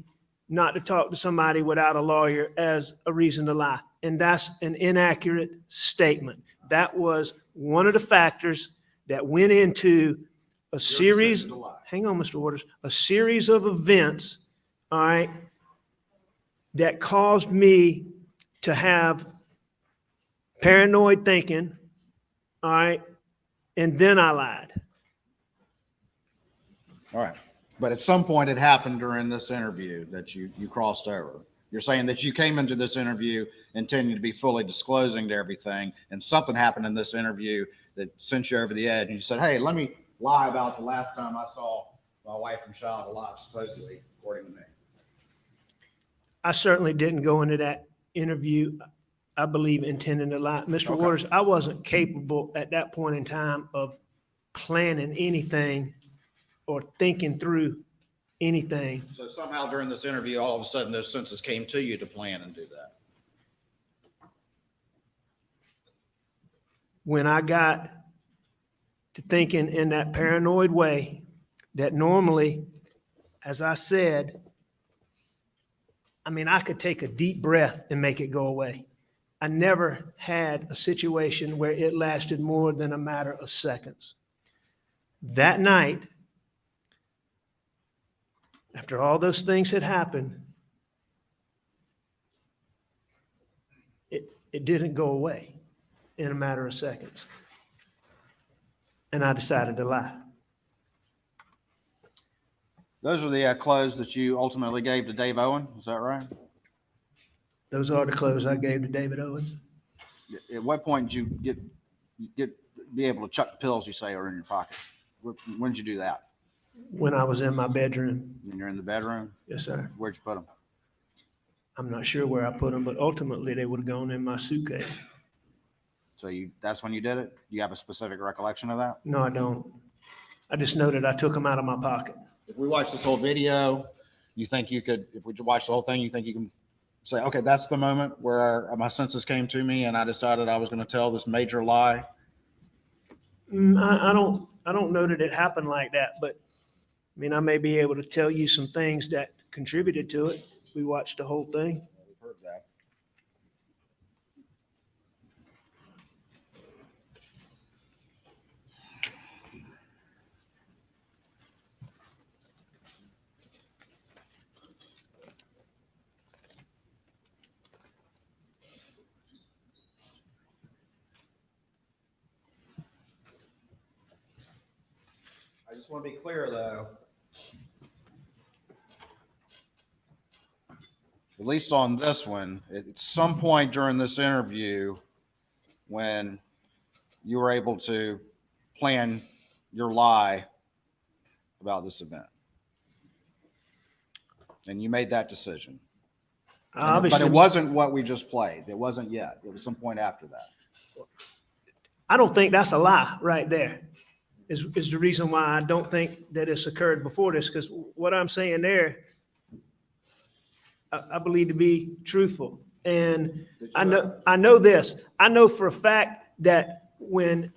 not to talk to somebody without a lawyer as a reason to lie. And that's an inaccurate statement. That was one of the factors that went into a series, decision to lie. hang on, Mr. Waters, a series of events, all right, that caused me to have paranoid thinking, all right, and then I lied. All right. But at some point it happened during this interview that you crossed over. You're saying that you came into this interview intending to be fully disclosing to everything, and something happened in this interview that sent you over the edge, and you said, hey, let me lie about the last time I saw my wife and child alive, supposedly, according to me. I certainly didn't go into that interview, I believe, intending to lie. Mr. Okay. Waters, I wasn't capable at that point in time of planning anything or thinking through anything. So somehow during this interview, all of a sudden those senses came to you to plan and do that. When I got to thinking in that paranoid way, that normally, as I said, I mean, I could take a deep breath and make it go away. I never had a situation where it lasted more than a matter of seconds. That night, after all those things had happened, it didn't go away in a matter of seconds. And I decided to lie. Those are the clothes that you ultimately gave to Dave Owen. Is that right? Those are the clothes I gave to David Owens. At what point did you be able to chuck the pills you say are in your pocket? When did you do that? When I was in my bedroom. When you're in the bedroom? Yes, sir. Where'd you put them? I'm not sure where I put them, but ultimately they would have gone in my suitcase. So that's when you did it? You have a specific recollection of that? No, I don't. I just know that I took them out of my pocket. If we watch this whole video, you think you could, if we watch the whole thing, you think you can say, okay, that's the moment where my senses came to me and I decided I was going to tell this major lie? I don't know that it happened like that, but I mean, I may be able to tell you some things that contributed to it. We watched the whole thing. We've heard that. I just want to be clear, though. At least on this one, at some point during this interview, when you were able to plan your lie about this event, and you made that decision. Obviously, but it wasn't what we just played. It wasn't yet. It was some point after that. I don't think that's a lie right there. Is the reason why I don't think that it's occurred before this, because what I'm saying there, I believe to be truthful. And I know this. I know for a fact that when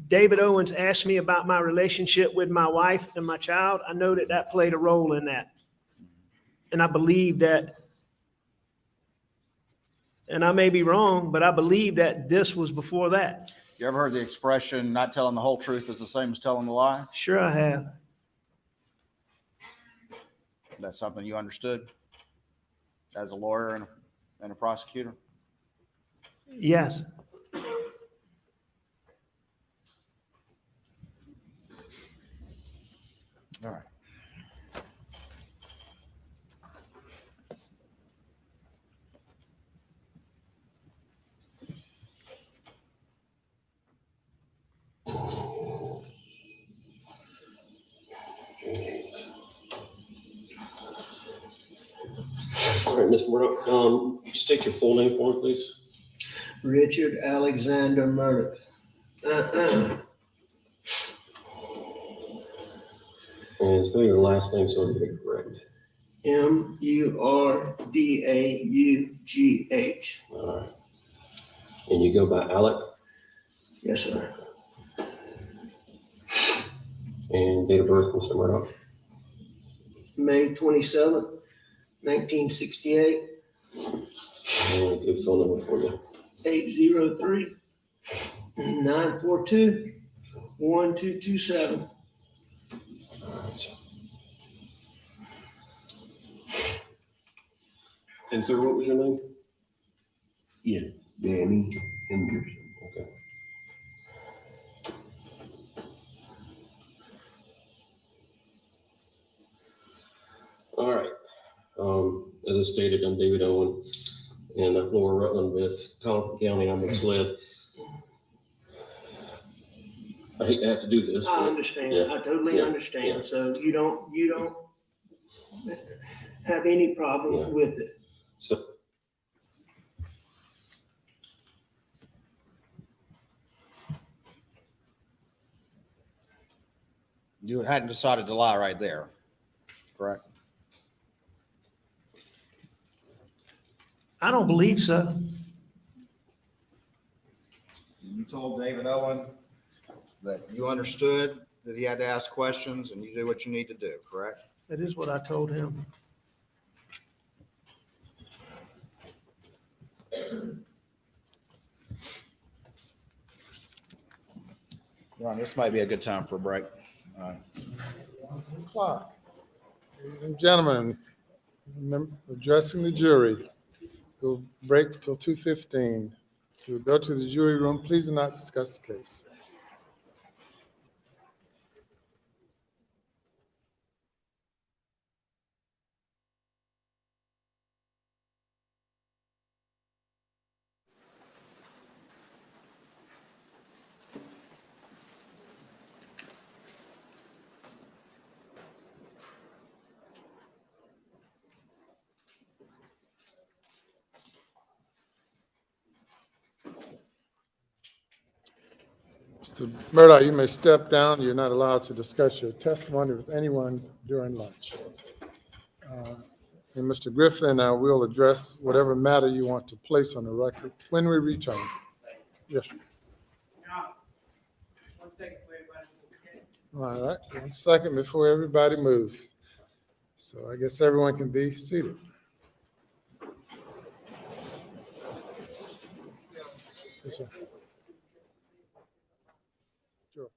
David Owens asked me about my relationship with my wife and my child, I know that that played a role in that. And I believe that, and I may be wrong, but I believe that this was before that. You ever heard the expression, not telling the whole truth is the same as telling the lie? Sure I have. That's something you understood as a lawyer and a prosecutor? Yes. All right. All right, Mr. Murdaugh, state your full name for me, please. Richard Alexander Murdaugh. And spell your last name so I get it correct. Murdaugh. All right. And you go by Alec? Yes, sir. And date of birth, Mr. Murdaugh? May 27th, 1968, And a good phone number for you. 803-942-1000. 1227. And sir, what was your name? Yeah, Danny Henderson. Okay. All right. As I stated, I'm David Owen in Lower Rutland with Collin County. I'm with SLED. I hate to have to do this. I but understand. yeah, I totally yeah, understand. yeah. So you don't have any problem Yeah. with it. So, You hadn't decided to lie right there, correct? I don't believe so. You told David Owen that you understood that he had to ask questions and you do what you need to do, correct? That is what I told him. Ron, this might be a good time for a break. Clock. Ladies and gentlemen, addressing the jury. We'll break till 2:15. We'll go to the jury room. Please do not discuss the case. Mr. Murdaugh, you may step down. You're not allowed to discuss your testimony with anyone during lunch. And Mr. Griffin, we'll address whatever matter you want to place on the record when we return. Yes, sir. 1 second for everybody. All right, 1 second before everybody moves. So I guess everyone can be seated. Yes, sir. Sure.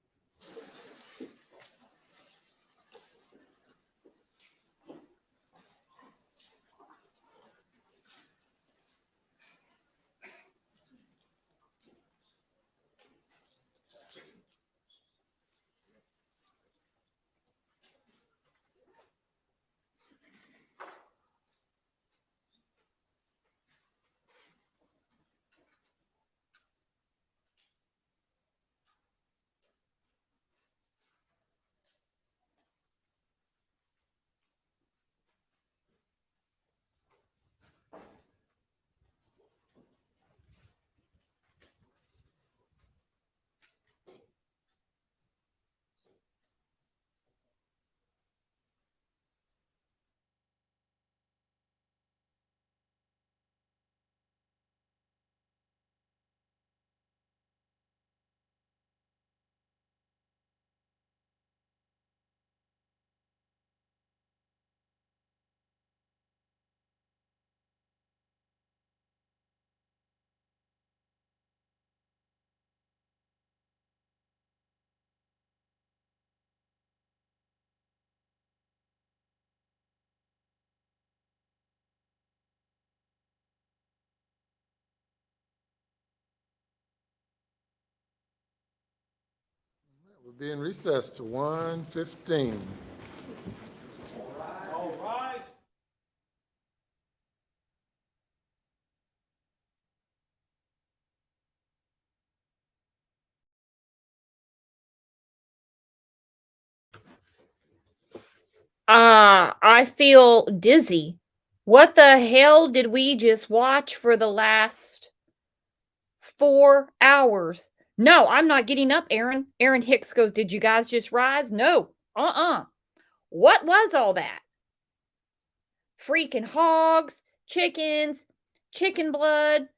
We'll be in recess to 1:15. All rise. I feel dizzy. What the hell did we just watch for the last 4 hours? No, I'm not getting up, Aaron. Aaron Hicks goes, "Did you guys just rise?" No. What was all that? Freaking hogs, chickens, chicken blood,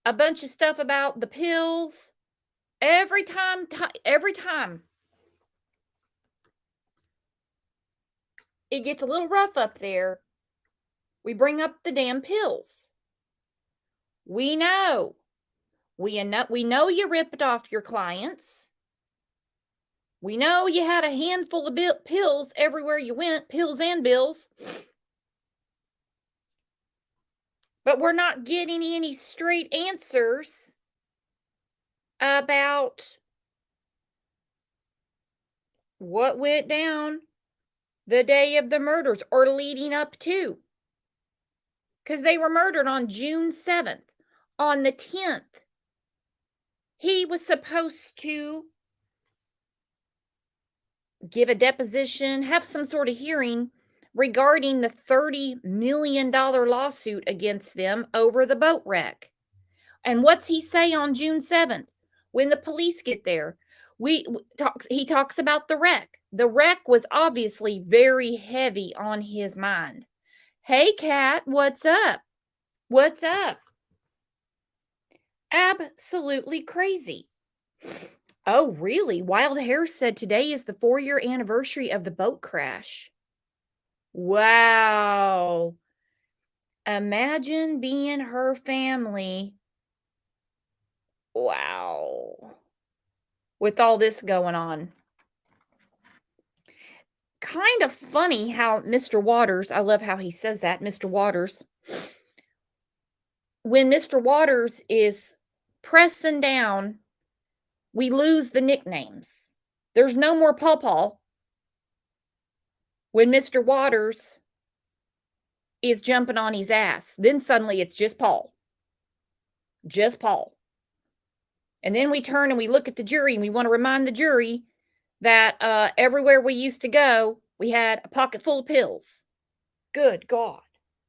a bunch of stuff about the pills. Every time it gets a little rough up there, we bring up the damn pills. We know. We know you ripped off your clients. We know you had a handful of pills everywhere you went, pills and bills. But we're not getting any straight answers about what went down the day of the murders or leading up to. Because they were murdered on June 7th. On the 10th, he was supposed to give a deposition, have some sort of hearing regarding the $30 million lawsuit against them over the boat wreck. And what's he say on June 7th when the police get there? He talks about the wreck. The wreck was obviously very heavy on his mind. Hey, Kat, what's up? What's up? Absolutely crazy. Oh, really? Wild Hair said today is the 4-year anniversary of the boat crash. Wow. Imagine being her family. Wow. With all this going on. Kind of funny how Mr. Waters, I love how he says that, Mr. Waters. When Mr. Waters is pressing down, we lose the nicknames. There's no more Paw Paw. When Mr. Waters is jumping on his ass, then suddenly it's just Paul. Just Paul. And then we turn and we look at the jury and we want to remind the jury that everywhere we used to go, we had a pocket full of pills. Good God.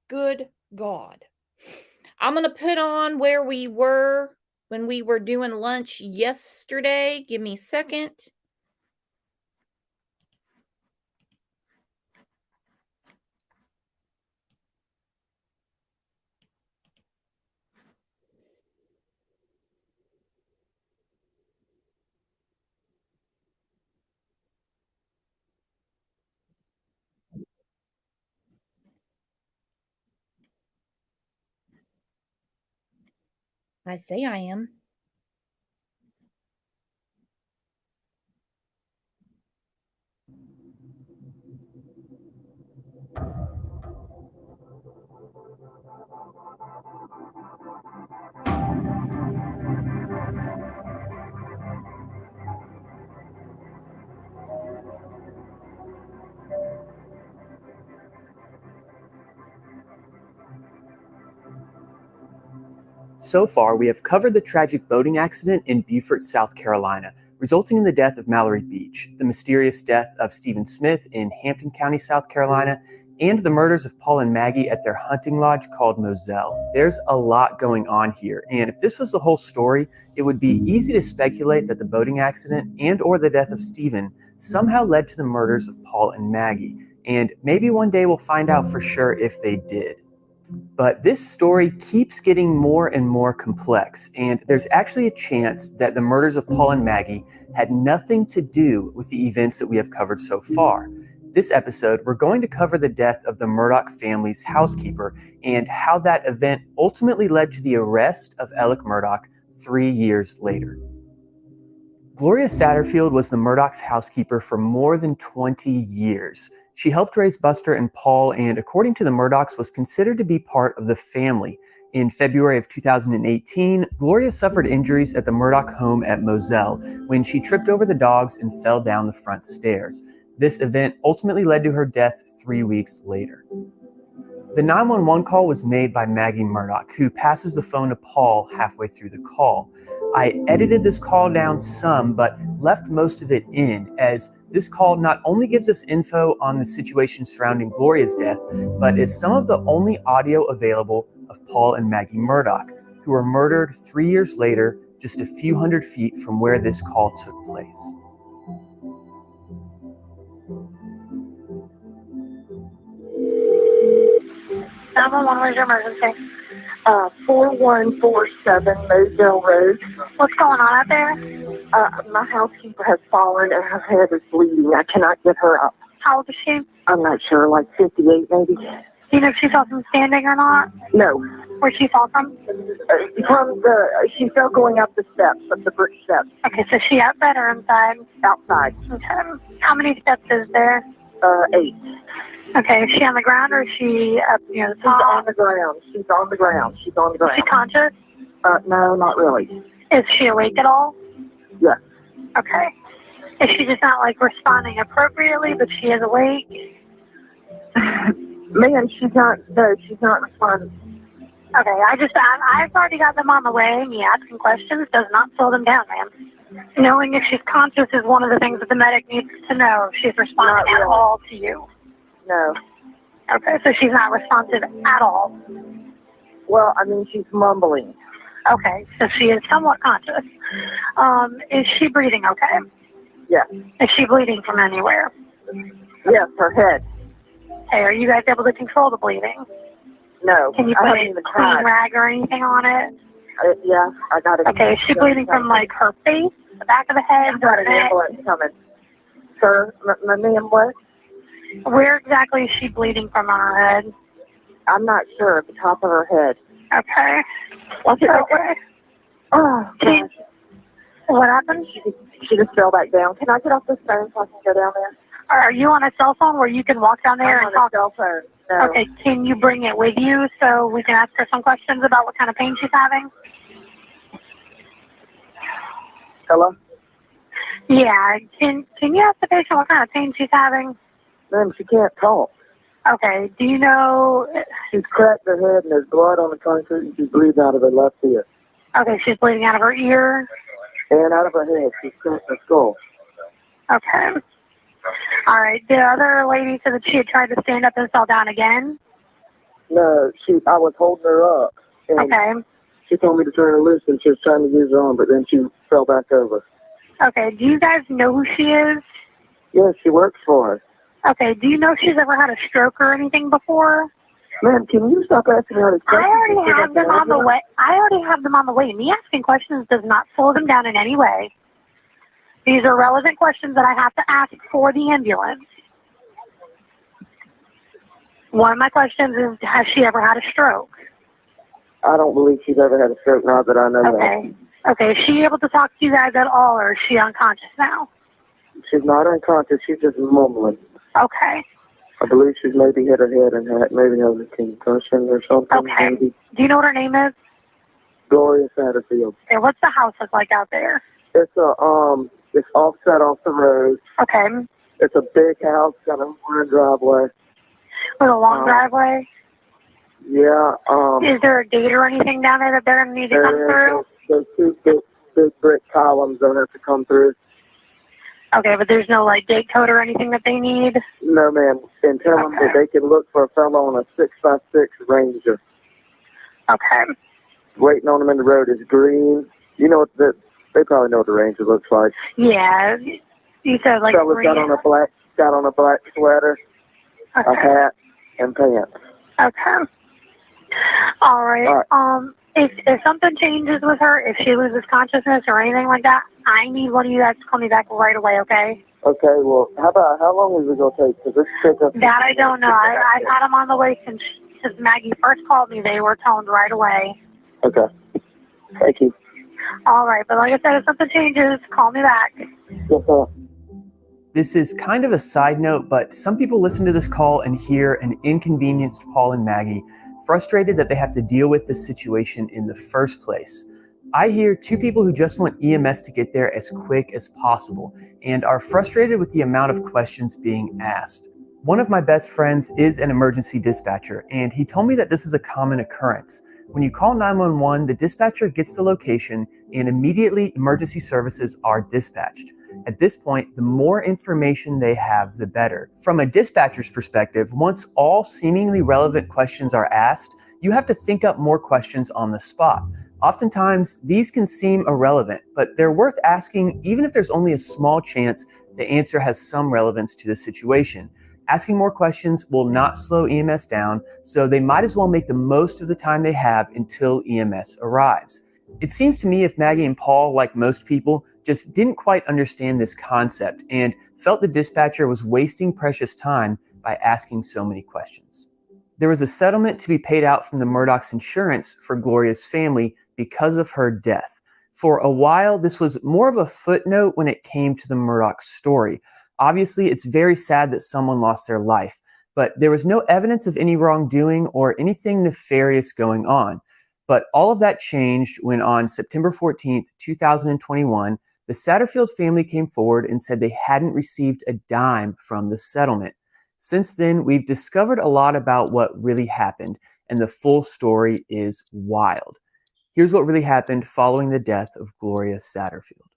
Good God. I'm going to put on where we were when we were doing lunch yesterday. Give me a second. I say I am. So far, we have covered the tragic boating accident in Beaufort, South Carolina, resulting in the death of Mallory Beach, the mysterious death of Stephen Smith in Hampton County, South Carolina, and the murders of Paul and Maggie at their hunting lodge called Moselle. There's a lot going on here, and if this was the whole story, it would be easy to speculate that the boating accident and or the death of Stephen somehow led to the murders of Paul and Maggie, and maybe one day we'll find out for sure if they did. But this story keeps getting more and more complex, and there's actually a chance that the murders of Paul and Maggie had nothing to do with the events that we have covered so far. This episode, we're going to cover the death of the Murdaugh family's housekeeper and how that event ultimately led to the arrest of Alec Murdaugh 3 years later. Gloria Satterfield was the Murdaugh's housekeeper for more than 20 years. She helped raise Buster and Paul, and according to the Murdaughs, was considered to be part of the family. In February of 2018, Gloria suffered injuries at the Murdaugh home at Moselle when she tripped over the dogs and fell down the front stairs. This event ultimately led to her death 3 weeks later. The 911 call was made by Maggie Murdaugh, who passes the phone to Paul halfway through the call. I edited this call down some, but left most of it in, as this call not only gives us info on the situation surrounding Gloria's death, but is some of the only audio available of Paul and Maggie Murdaugh, who were murdered 3 years later, just a few hundred feet from where this call took place. What was your emergency? 4147 Moselle Road. What's going on out there? My housekeeper has fallen and her head is bleeding. I cannot get her up. How old is she? I'm not sure, like 58 maybe. Do you know if she saw them standing or not? No. Where'd she fall from? She fell going up the steps, up the brick steps. Okay, so she outside or inside? Outside. Okay. How many steps is there? 8. Okay, is she on the ground or is she up near the She's top? on the ground. She's on the ground. She's on the Is she ground. conscious? No, not really. Is she awake at all? Yes. Okay. Is she just not like responding appropriately, but she is awake? Man, she's not responding. Okay, I've already got them on the way. Me asking questions does not slow them down, ma'am. Knowing if she's conscious is one of the things that the medic needs to know if she's responding at all to you. No. Okay, so she's not responsive at all. Well, I mean, she's mumbling. Okay, so she is somewhat conscious. Is she breathing okay? Yes. Is she bleeding from anywhere? Yes, her head. Okay, are you guys able to control the bleeding? No. Can you I put haven't a even clean tried. rag or anything on it? Yeah, I got it. Okay, is she bleeding from like her face, the back of the head, I've got her an neck? ambulance coming. Sir, my name what? Where exactly is she bleeding from on her head? I'm not sure. At the top of her head. Okay. What's it? Okay. Oh, gosh. What happened? She just fell back down. Can I get off this phone so I can go down there? Are you on a cell phone where you can walk down there I'm and on talk? a cell phone. No. Okay, can you bring it with you so we can ask her some questions about what kind of pain she's having? Hello? Yeah, can you ask the patient what kind of pain she's having? Ma'am, she can't talk. Okay, do you know, She's cracked her head and there's blood on the concrete and she's bleeding out of her left ear. okay, she's bleeding out of her ear? And out of her head. She's cracked her skull. Okay. All right, the other lady said that she had tried to stand up and fell down again? No, I was holding her up. And Okay. she told me to turn her loose and she was trying to use her arm, but then she fell back over. Okay, do you guys know who she is? Yes, she works for her. Okay, do you know if she's ever had a stroke or anything before? Ma'am, can you stop asking her these I questions? already have them on the way. I already have them on the way. Me asking questions does not slow them down in any way. These are relevant questions that I have to ask for the ambulance. One of my questions is, has she ever had a stroke? I don't believe she's ever had a stroke now that I know that. Okay. Okay, is she able to talk to you guys at all, or is she unconscious now? She's not unconscious, she's just mumbling. Okay. I believe she's maybe hit her head and maybe has a concussion or something. Okay. Maybe. Do you know what her name is? Gloria Satterfield. Okay, what's the house look like out there? It's it's offset off the road. Okay. It's a big house, got a wide driveway. With a long driveway? Yeah, Is there a gate or anything down there that they're going to need to come through? There's 2 big brick columns that have to come through. Okay, but there's no like gate code or anything that they need? No, ma'am. And tell them that they can look for a fellow on a 6x6 Ranger. Okay. Waiting on them in the road is green. You know what they probably know what the Ranger looks like. Yeah. You said like Fella's green. got on a black sweater, a hat, and pants. Okay. All right. If something changes with her, if she loses consciousness or anything like that, I need one of you guys to call me back right away, okay? Okay, well, how long is it going to take? Because this pickup... That I don't know. I've had them on the way since Maggie first called me. They were toned right away. Okay. Thank you. All right, but like I said, if something changes, call me back. Yes, sir. This is kind of a side note, but some people listen to this call and hear an inconvenienced Paul and Maggie, frustrated that they have to deal with this situation in the first place. I hear 2 people who just want EMS to get there as quick as possible and are frustrated with the amount of questions being asked. One of my best friends is an emergency dispatcher, and he told me that this is a common occurrence. When you call 911, the dispatcher gets the location and immediately emergency services are dispatched. At this point, the more information they have, the better. From a dispatcher's perspective, once all seemingly relevant questions are asked, you have to think up more questions on the spot. Oftentimes, these can seem irrelevant, but they're worth asking even if there's only a small chance the answer has some relevance to the situation. Asking more questions will not slow EMS down, so they might as well make the most of the time they have until EMS arrives. It seems to me if Maggie and Paul, like most people, just didn't quite understand this concept and felt the dispatcher was wasting precious time by asking so many questions. There was a settlement to be paid out from the Murdaugh's insurance for Gloria's family because of her death. For a while, this was more of a footnote when it came to the Murdaugh story. Obviously, it's very sad that someone lost their life, but there was no evidence of any wrongdoing or anything nefarious going on. But all of that changed when on September 14th, 2021, the Satterfield family came forward and said they hadn't received a dime from the settlement. Since then, we've discovered a lot about what really happened, and the full story is wild. Here's what really happened following the death of Gloria Satterfield.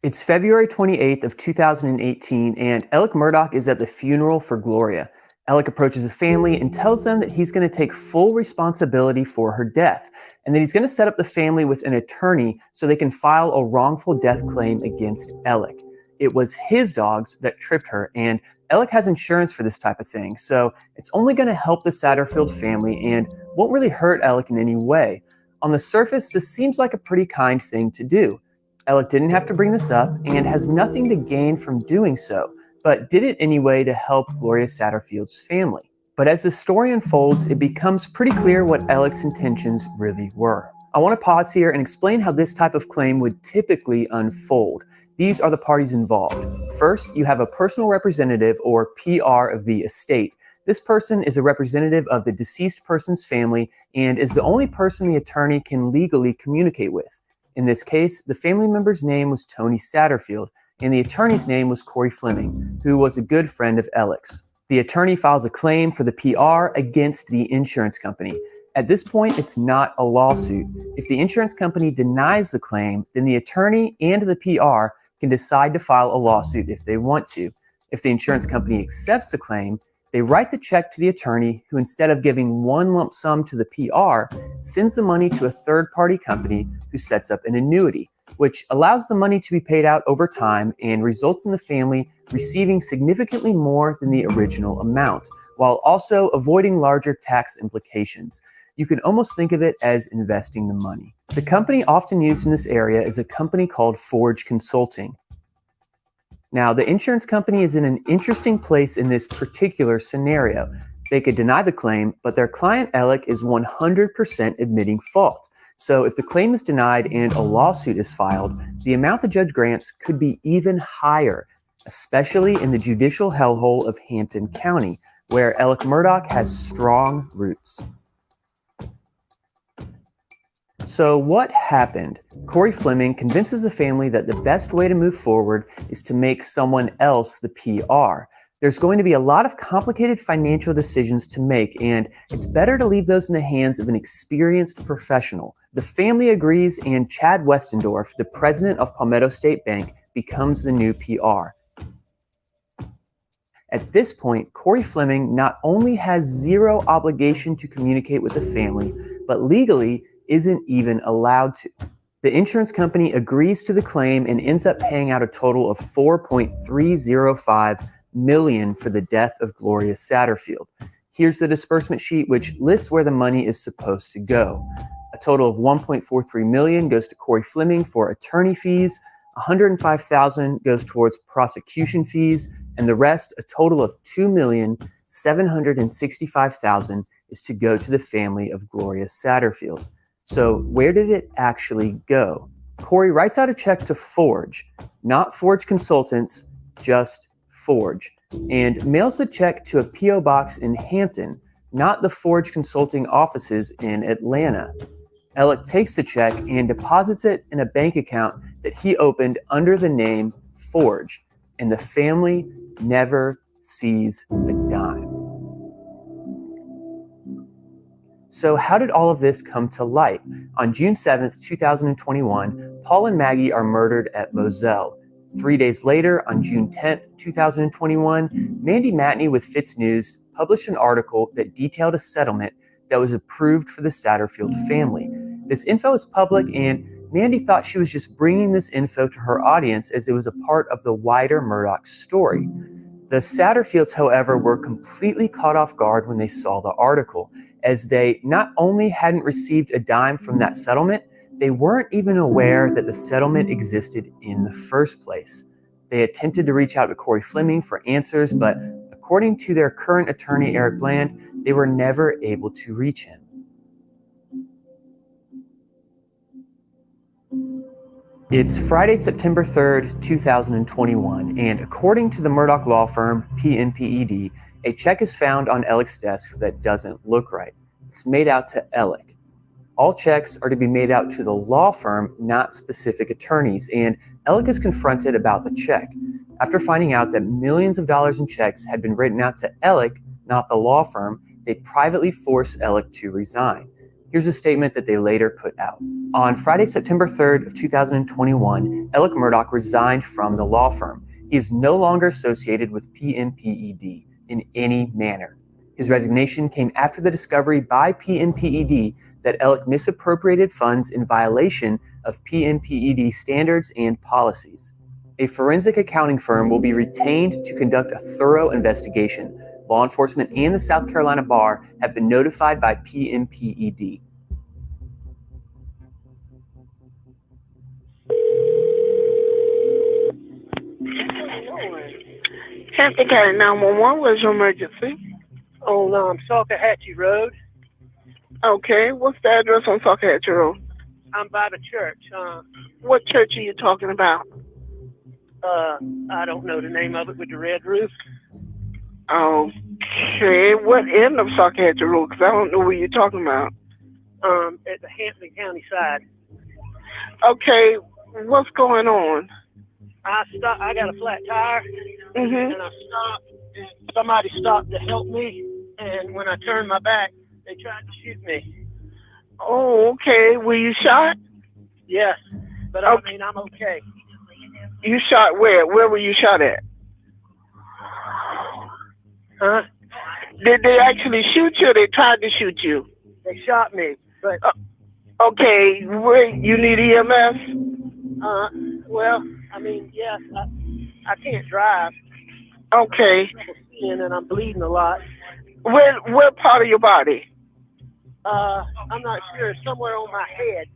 It's February 28th of 2018, and Alec Murdaugh is at the funeral for Gloria. Alec approaches the family and tells them that he's going to take full responsibility for her death, and that he's going to set up the family with an attorney so they can file a wrongful death claim against Alec. It was his dogs that tripped her, and Alec has insurance for this type of thing, so it's only going to help the Satterfield family and won't really hurt Alec in any way. On the surface, this seems like a pretty kind thing to do. Alec didn't have to bring this up and has nothing to gain from doing so, but did it anyway to help Gloria Satterfield's family. But as the story unfolds, it becomes pretty clear what Alec's intentions really were. I want to pause here and explain how this type of claim would typically unfold. These are the parties involved. First, you have a personal representative or PR of the estate. This person is a representative of the deceased person's family and is the only person the attorney can legally communicate with. In this case, the family member's name was Tony Satterfield, and the attorney's name was Corey Fleming, who was a good friend of Alec's. The attorney files a claim for the PR against the insurance company. At this point, it's not a lawsuit. If the insurance company denies the claim, then the attorney and the PR can decide to file a lawsuit if they want to. If the insurance company accepts the claim, they write the check to the attorney, who instead of giving one lump sum to the PR, sends the money to a third-party company who sets up an annuity, which allows the money to be paid out over time and results in the family receiving significantly more than the original amount, while also avoiding larger tax implications. You can almost think of it as investing the money. The company often used in this area is a company called Forge Consulting. Now, the insurance company is in an interesting place in this particular scenario. They could deny the claim, but their client Alec is 100% admitting fault. So if the claim is denied and a lawsuit is filed, the amount the judge grants could be even higher, especially in the judicial hellhole of Hampton County, where Alec Murdaugh has strong roots. So what happened? Corey Fleming convinces the family that the best way to move forward is to make someone else the PR. There's going to be a lot of complicated financial decisions to make, and it's better to leave those in the hands of an experienced professional. The family agrees, and Chad Westendorf, the president of Palmetto State Bank, becomes the new PR. At this point, Corey Fleming not only has zero obligation to communicate with the family, but legally isn't even allowed to. The insurance company agrees to the claim and ends up paying out a total of $4.305 million for the death of Gloria Satterfield. Here's the disbursement sheet, which lists where the money is supposed to go. A total of $1.43 million goes to Corey Fleming for attorney fees, $105,000 goes towards prosecution fees, and the rest, a total of $2,765,000, is to go to the family of Gloria Satterfield. So where did it actually go? Corey writes out a check to Forge, not Forge Consultants, just Forge, and mails the check to a P.O. box in Hampton, not the Forge Consulting offices in Atlanta. Alec takes the check and deposits it in a bank account that he opened under the name Forge, and the family never sees a dime. So how did all of this come to light? On June 7th, 2021, Paul and Maggie are murdered at Moselle. 3 days later, on June 10th, 2021, Mandy Matney with Fitz News published an article that detailed a settlement that was approved for the Satterfield family. This info is public, and Mandy thought she was just bringing this info to her audience as it was a part of the wider Murdaugh story. The Satterfields, however, were completely caught off guard when they saw the article, as they not only hadn't received a dime from that settlement, they weren't even aware that the settlement existed in the first place. They attempted to reach out to Corey Fleming for answers, but according according to their current attorney, Eric Bland, they were never able to reach him. It's Friday, September 3rd, 2021, and according to the Murdaugh law firm, PNPED, a check is found on Alec's desk that doesn't look right. It's made out to Alec. All checks are to be made out to the law firm, not specific attorneys, and Alec is confronted about the check. After finding out that millions of dollars in checks had been written out to Alec, not the law firm, they privately force Alec to resign. Here's a statement that they later put out. On Friday, September 3rd of 2021, Alec Murdaugh resigned from the law firm. He is no longer associated with PNPED in any manner. His resignation came after the discovery by PNPED that Alec misappropriated funds in violation of PNPED standards and policies. A forensic accounting firm will be retained to conduct a thorough investigation. Law enforcement and the South Carolina Bar have been notified by PNPED. Hampton County 911, what's your emergency? On Salcahatchee Road. Okay, what's the address on Salcahatchee Road? I'm by the church. What church are you talking about? I don't know the name of it with the red roof. Okay, what end of Salcahatchee Road? Because I don't know what you're talking about. At the Hampton County side. Okay, what's going on? I got a flat tire, Mm-hmm. and I stopped, and somebody stopped to help me, and when I turned my back, they tried to shoot me. Oh, okay. Were you shot? Yes, but Okay. I mean, I'm okay. You shot where? Where were you shot at? Huh? Did they actually shoot you or they tried to shoot you? They shot me, but, Okay, where you need EMS? well, I mean, yes, I can't drive. Okay. And I'm bleeding a lot. Where part of your body? I'm not sure. Somewhere on my head.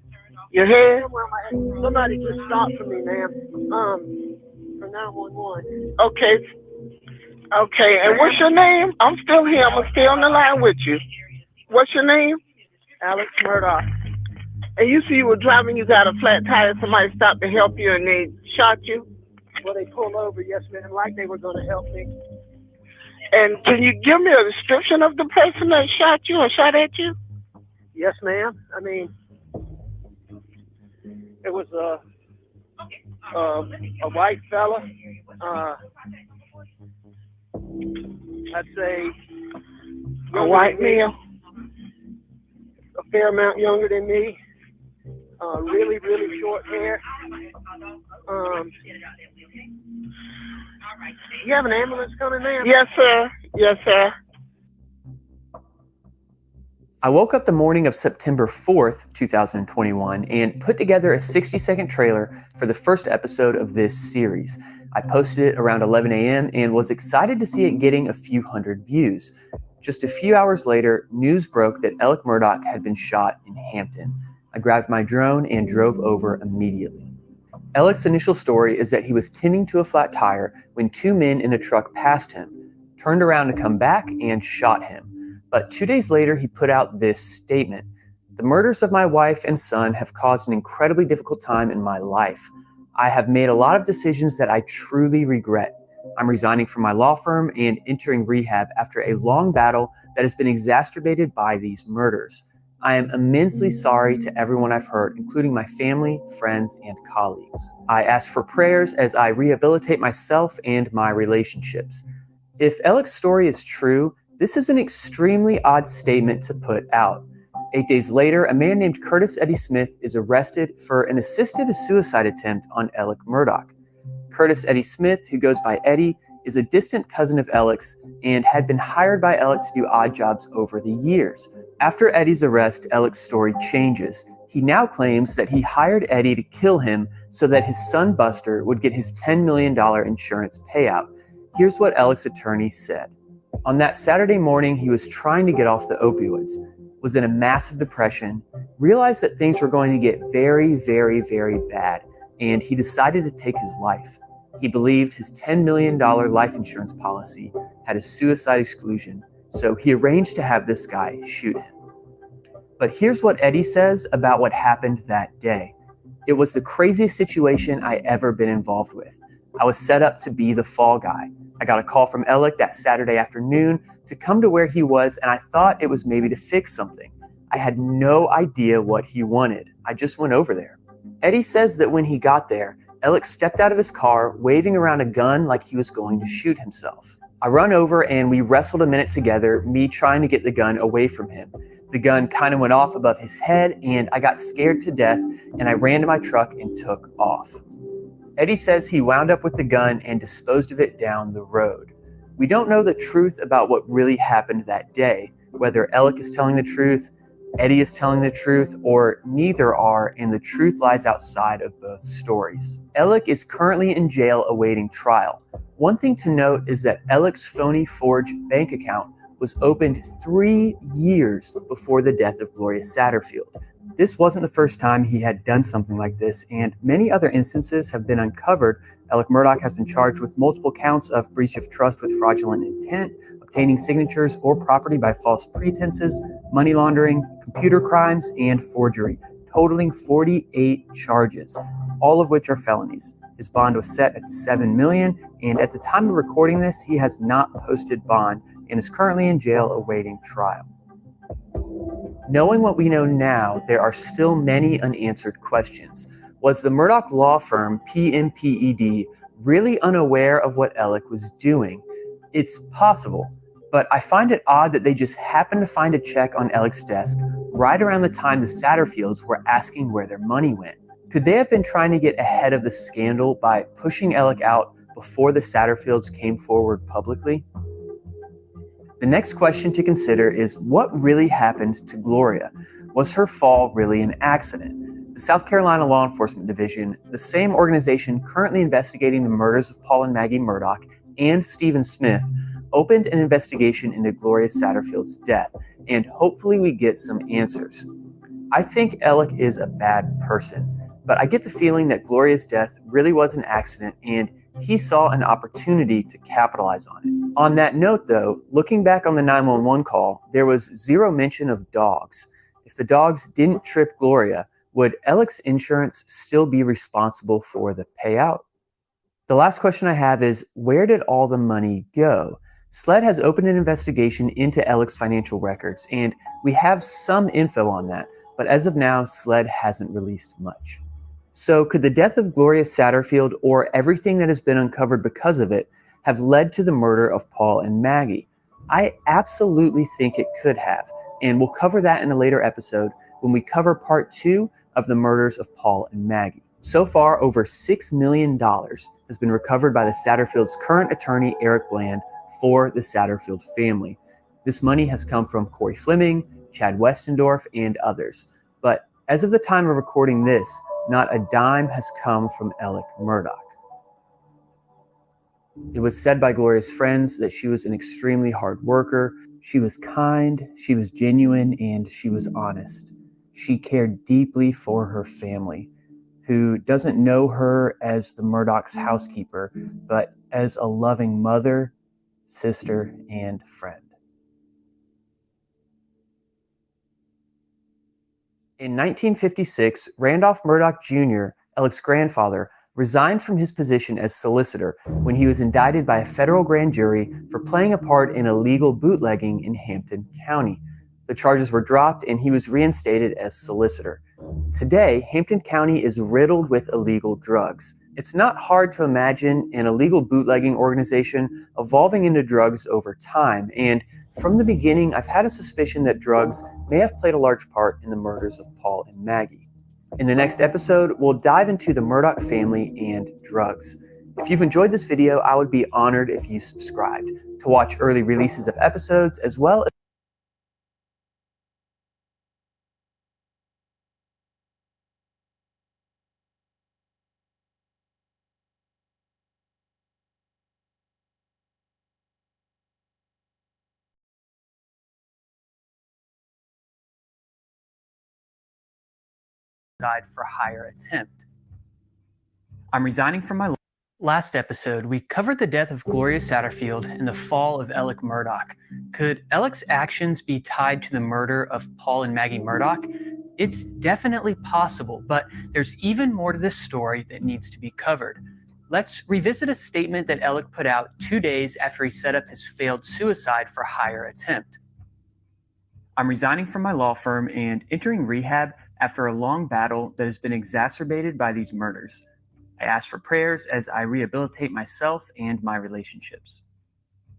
Your head? Somewhere on my head. Somebody just stopped for me, ma'am. For 911. Okay. Okay, and what's your name? I'm still here. I'm gonna stay on the line with you. What's your name? Alex Murdaugh. And you see you were driving, you got a flat tire, somebody stopped to help you and they shot you? Well, they pulled over, yes, ma'am, like they were going to help me. And can you give me a description of the person that shot you or shot at you? Yes, ma'am. I mean, it was a white fella. I'd say A white male? a fair amount younger than me. Really, really short hair. You have an ambulance coming, ma'am? Yes, sir. Yes, sir. I woke up the morning of September 4th, 2021, and put together a 60-second trailer for the first episode of this series. I posted it around 11 a.m. and was excited to see it getting a few hundred views. Just a few hours later, news broke that Alec Murdaugh had been shot in Hampton. I grabbed my drone and drove over immediately. Alec's initial story is that he was tending to a flat tire when two men in a truck passed him, turned around to come back, and shot him. But 2 days later, he put out this statement: "The murders of my wife and son have caused an incredibly difficult time in my life. I have made a lot of decisions that I truly regret. I'm resigning from my law firm and entering rehab after a long battle that has been exacerbated by these murders. I am immensely sorry to everyone I've hurt, including my family, friends, and colleagues. I ask for prayers as I rehabilitate myself and my relationships." If Alec's story is true, this is an extremely odd statement to put out. 8 days later, a man named Curtis Eddie Smith is arrested for an assisted suicide attempt on Alec Murdaugh. Curtis Eddie Smith, who goes by Eddie, is a distant cousin of Alec's and had been hired by Alec to do odd jobs over the years. After Eddie's arrest, Alec's story changes. He now claims that he hired Eddie to kill him so that his son Buster would get his $10 million insurance payout. Here's what Alec's attorney said. On that Saturday morning, he was trying to get off the opioids, was in a massive depression, realized that things were going to get very, very, very bad, and he decided to take his life. He believed his $10 million life insurance policy had a suicide exclusion, so he arranged to have this guy shoot him. But here's what Eddie says about what happened that day. It was the craziest situation I ever been involved with. I was set up to be the fall guy. I got a call from Alec that Saturday afternoon to come to where he was, and I thought it was maybe to fix something. I had no idea what he wanted. I just went over there. Eddie says that when he got there, Alec stepped out of his car, waving around a gun like he was going to shoot himself. I run over and we wrestled a minute together, me trying to get the gun away from him. The gun kind of went off above his head and I got scared to death and I ran to my truck and took off. Eddie says he wound up with the gun and disposed of it down the road. We don't know the truth about what really happened that day, whether Alec is telling the truth, Eddie is telling the truth, or neither are, and the truth lies outside of both stories. Alec is currently in jail awaiting trial. One thing to note is that Alec's phony forged bank account was opened 3 years before the death of Gloria Satterfield. This wasn't the first time he had done something like this, and many other instances have been uncovered. Alec Murdaugh has been charged with multiple counts of breach of trust with fraudulent intent, obtaining signatures or property by false pretenses, money laundering, computer crimes, and forgery, totaling 48 charges, all of which are felonies. His bond was set at $7 million, and at the time of recording this, he has not posted bond and is currently in jail awaiting trial. Knowing what we know now, there are still many unanswered questions. Was the Murdaugh law firm, PMPED, really unaware of what Alec was doing? It's possible, but I find it odd that they just happened to find a check on Alec's desk right around the time the Satterfields were asking where their money went. Could they have been trying to get ahead of the scandal by pushing Alec out before the Satterfields came forward publicly? The next question to consider is what really happened to Gloria? Was her fall really an accident? The South Carolina Law Enforcement Division, the same organization currently investigating the murders of Paul and Maggie Murdaugh and Stephen Smith, opened an investigation into Gloria Satterfield's death, and hopefully we get some answers. I think Alec is a bad person, but I get the feeling that Gloria's death really was an accident and he saw an opportunity to capitalize on it. On that note, though, looking back on the 911 call, there was zero mention of dogs. If the dogs didn't trip Gloria, would Alec's insurance still be responsible for the payout? The last question I have is, where did all the money go? SLED has opened an investigation into Alec's financial records, and we have some info on that, but as of now, SLED hasn't released much. So could the death of Gloria Satterfield, or everything that has been uncovered because of it, have led to the murder of Paul and Maggie? I absolutely think it could have, and we'll cover that in a later episode when we cover part 2 of the murders of Paul and Maggie. So far, over $6 million has been recovered by the Satterfield's current attorney, Eric Bland, for the Satterfield family. This money has come from Corey Fleming, Chad Westendorf, and others. But as of the time of recording this, not a dime has come from Alec Murdaugh. It was said by Gloria's friends that she was an extremely hard worker. She was kind, she was genuine, and she was honest. She cared deeply for her family, who doesn't know her as the Murdaugh's housekeeper, but as a loving mother, sister, and friend. In 1956, Randolph Murdaugh Jr., Alec's grandfather, resigned from his position as solicitor when he was indicted by a federal grand jury for playing a part in illegal bootlegging in Hampton County. The charges were dropped and he was reinstated as solicitor. Today, Hampton County is riddled with illegal drugs. It's not hard to imagine an illegal bootlegging organization evolving into drugs over time, and from the beginning, I've had a suspicion that drugs may have played a large part in the murders of Paul and Maggie. In the next episode, we'll dive into the Murdaugh family and drugs. If you've enjoyed this video, I would be honored if you subscribed to watch early releases of episodes as well as for hire attempt. I'm resigning from my Last episode, we covered the death of Gloria Satterfield and the fall of Alec Murdaugh. Could Alec's actions be tied to the murder of Paul and Maggie Murdaugh? It's definitely possible, but there's even more to this story that needs to be covered. Let's revisit a statement that Alec put out 2 days after he set up his failed suicide for hire attempt. I'm resigning from my law firm and entering rehab after a long battle that has been exacerbated by these murders. I ask for prayers as I rehabilitate myself and my relationships.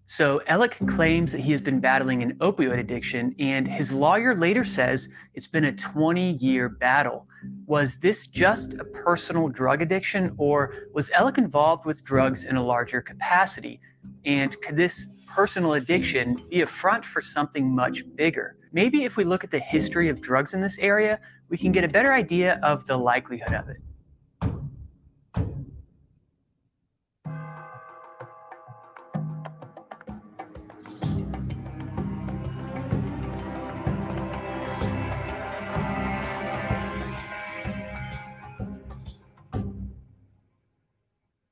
So Alec claims that he has been battling an opioid addiction, and his lawyer later says it's been a 20-year battle. Was this just a personal drug addiction, or was Alec involved with drugs in a larger capacity? And could this personal addiction be a front for something much bigger? Maybe if we look at the history of drugs in this area, we can get a better idea of the likelihood of it.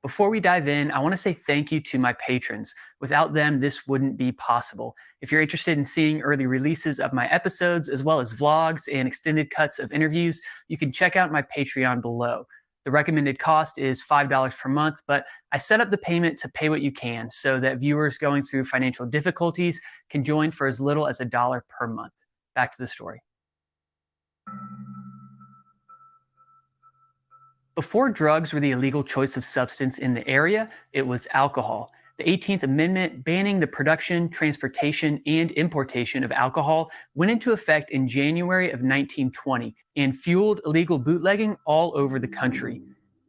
Before we dive in, I want to say thank you to my patrons. Without them, this wouldn't be possible. If you're interested in seeing early releases of my episodes, as well as vlogs and extended cuts of interviews, you can check out my Patreon below. The recommended cost is $5 per month, but I set up the payment to pay what you can so that viewers going through financial difficulties can join for as little as $1 per month. Back to the story. Before drugs were the illegal choice of substance in the area, it was alcohol. The 18th Amendment banning the production, transportation, and importation of alcohol went into effect in January of 1920 and fueled illegal bootlegging all over the country.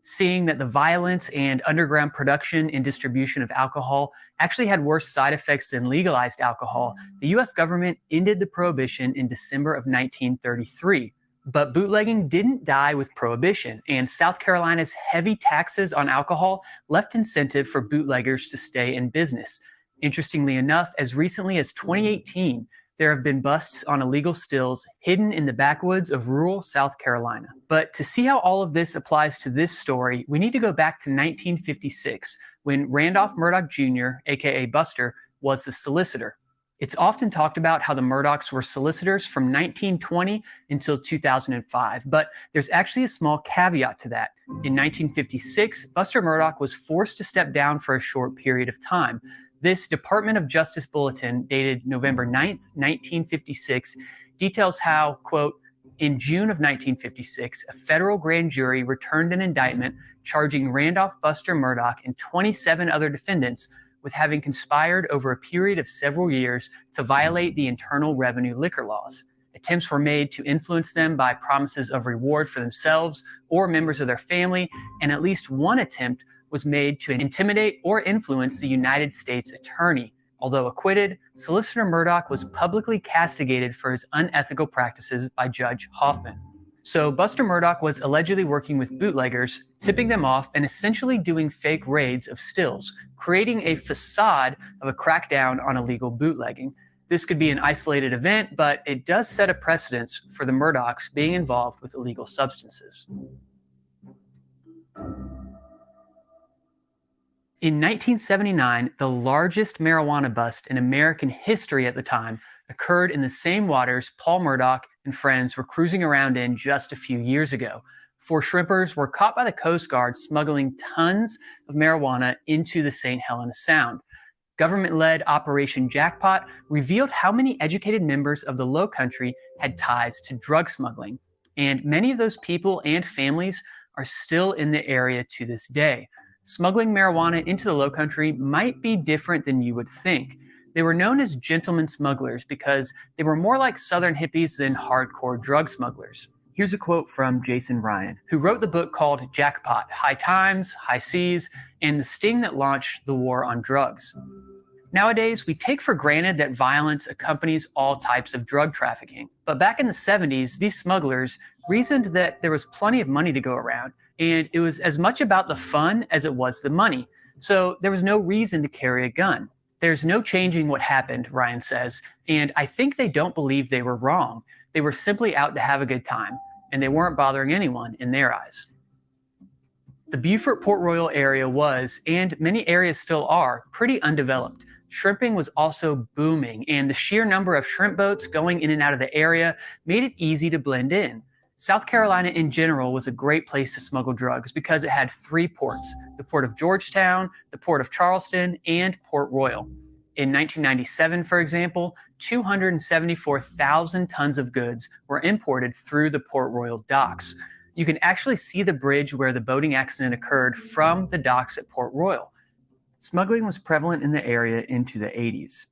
Seeing that the violence and underground production and distribution of alcohol actually had worse side effects than legalized alcohol, the US government ended the prohibition in December of 1933. But bootlegging didn't die with prohibition, and South Carolina's heavy taxes on alcohol left incentive for bootleggers to stay in business. Interestingly enough, as recently as 2018, there have been busts on illegal stills hidden in the backwoods of rural South Carolina. But to see how all of this applies to this story, we need to go back to 1956, when Randolph Murdaugh Jr., aka Buster, was the solicitor. It's often talked about how the Murdaughs were solicitors from 1920 until 2005, but there's actually a small caveat to that. In 1956, Buster Murdaugh was forced to step down for a short period of time. This Department of Justice bulletin, dated November 9th, 1956, details how, quote, in June of 1956, a federal grand jury returned an indictment charging Randolph Buster Murdaugh and 27 other defendants with having conspired over a period of several years to violate the Internal Revenue liquor laws. Attempts were made to influence them by promises of reward for themselves or members of their family, and at least one attempt was made to intimidate or influence the United States attorney. Although acquitted, Solicitor Murdaugh was publicly castigated for his unethical practices by Judge Hoffman. So Buster Murdaugh was allegedly working with bootleggers, tipping them off and essentially doing fake raids of stills, creating a facade of a crackdown on illegal bootlegging. This could be an isolated event, but it does set a precedence for the Murdaughs being involved with illegal substances. In 1979, the largest marijuana bust in American history at the time occurred in the same waters Paul Murdaugh and friends were cruising around in just a few years ago. 4 shrimpers were caught by the Coast Guard smuggling tons of marijuana into the St. Helena Sound. Government-led Operation Jackpot revealed how many educated members of the Low Country had ties to drug smuggling. And many of those people and families are still in the area to this day. Smuggling marijuana into the Low Country might be different than you would think. They were known as gentlemen smugglers because they were more like Southern hippies than hardcore drug smugglers. Here's a quote from Jason Ryan, who wrote the book called Jackpot: High Times, High Seas, and the Sting That Launched the War on Drugs. Nowadays, we take for granted that violence accompanies all types of drug trafficking. But back in the 70s, these smugglers reasoned that there was plenty of money to go around, and it was as much about the fun as it was the money. So there was no reason to carry a gun. There's no changing what happened, Ryan says, and I think they don't believe they were wrong. They were simply out to have a good time, and they weren't bothering anyone in their eyes. The The Beaufort-Port Royal area was, and many areas still are, pretty undeveloped. Shrimping was also booming, and the sheer number of shrimp boats going in and out of the area made it easy to blend in. South Carolina in general was a great place to smuggle drugs because it had 3 ports: the Port of Georgetown, the Port of Charleston, and Port Royal. In 1997, for example, 274,000 tons of goods were imported through the Port Royal docks. You can actually see the bridge where the boating accident occurred from the docks at Port Royal. Smuggling was prevalent in the area into the 80s.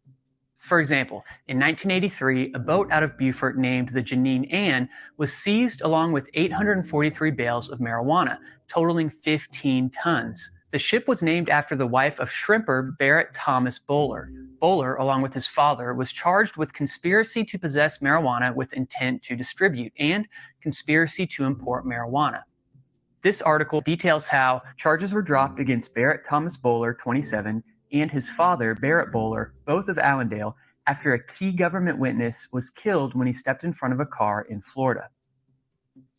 For example, in 1983, a boat out of Beaufort named the Janine Ann was seized along with 843 bales of marijuana, totaling 15 tons. The ship was named after the wife of shrimper Barrett Thomas Bowler. Bowler, along with his father, was charged with conspiracy to possess marijuana with intent to distribute and conspiracy to import marijuana. This article details how charges were dropped against Barrett Thomas Bowler, 27, and his father, Barrett Bowler, both of Allendale, after a key government witness was killed when he stepped in front of a car in Florida.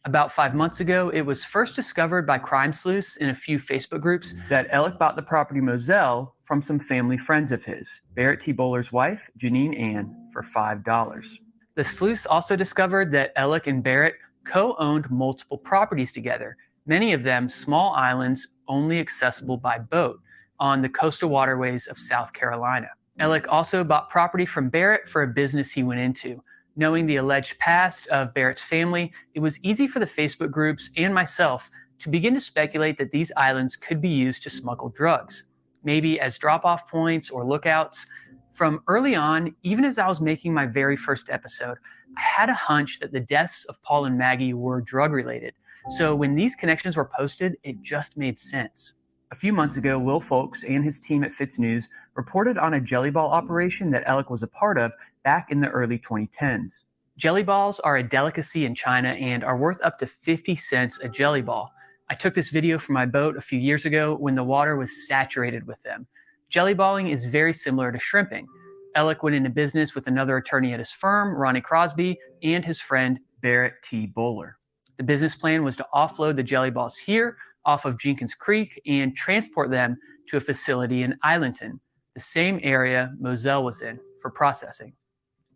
About 5 months ago, it was first discovered by crime sleuths in a few Facebook groups that Alec bought the property Moselle from some family friends of his, Barrett T. Bowler's wife, Janine Ann, for $5. The sleuths also discovered that Alec and Barrett co-owned multiple properties together, many of them small islands only accessible by boat on the coastal waterways of South Carolina. Alec also bought property from Barrett for a business he went into. Knowing the alleged past of Barrett's family, it was easy for the Facebook groups and myself to begin to speculate that these islands could be used to smuggle drugs, maybe as drop-off points or lookouts. From early on, even as I was making my very first episode, I had a hunch that the deaths of Paul and Maggie were drug-related. So when these connections were posted, it just made sense. A few months ago, Will Folks and his team at Fitz News reported on a jelly ball operation that Alec was a part of back in the early 2010s. Jelly balls are a delicacy in China and are worth up to 50 cents a jelly ball. I took this video from my boat a few years ago when the water was saturated with them. Jelly balling is very similar to shrimping. Alec went into business with another attorney at his firm, Ronnie Crosby, and his friend Barrett T. Bowler. The business plan was to offload the jelly balls here off of Jenkins Creek and transport them to a facility in Islandton, the same area Moselle was in, for processing.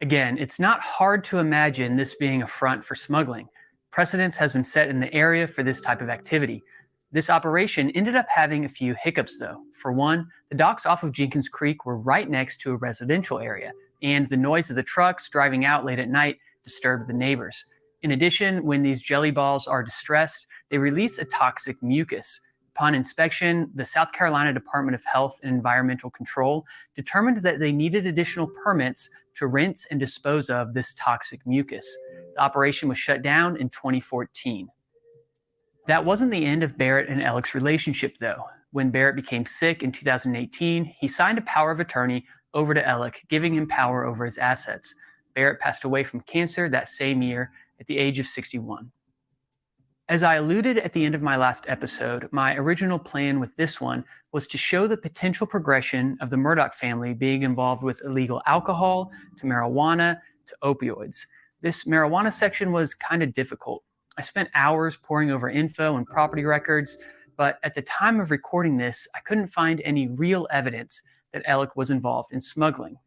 Again, it's not hard to imagine this being a front for smuggling. Precedence has been set in the area for this type of activity. This operation ended up having a few hiccups though. For one, the docks off of Jenkins Creek were right next to a residential area, and the noise of the trucks driving out late at night disturbed the neighbors. In addition, when these jelly balls are distressed, they release a toxic mucus. Upon inspection, the South Carolina Department of Health and Environmental Control determined that they needed additional permits to rinse and dispose of this toxic mucus. The operation was shut down in 2014. That wasn't the end of Barrett and Alec's relationship, though. When Barrett became sick in 2018, he signed a power of attorney over to Alec, giving him power over his assets. Barrett passed away from cancer that same year at the age of 61. As I alluded at the end of my last episode, my original plan with this one was to show the potential progression of the Murdaugh family being involved with illegal alcohol, to marijuana, to opioids. This marijuana section was kind of difficult. I spent hours poring over info and property records, but at the time of recording this, I couldn't find any real evidence that Alec was involved in smuggling.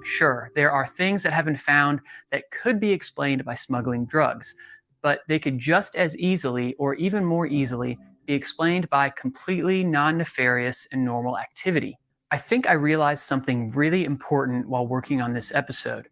Sure, there are things that have been found that could be explained by smuggling drugs, but they could just as easily, or even more easily, be explained by completely non-nefarious and normal activity. I think I realized something really important while working on this episode.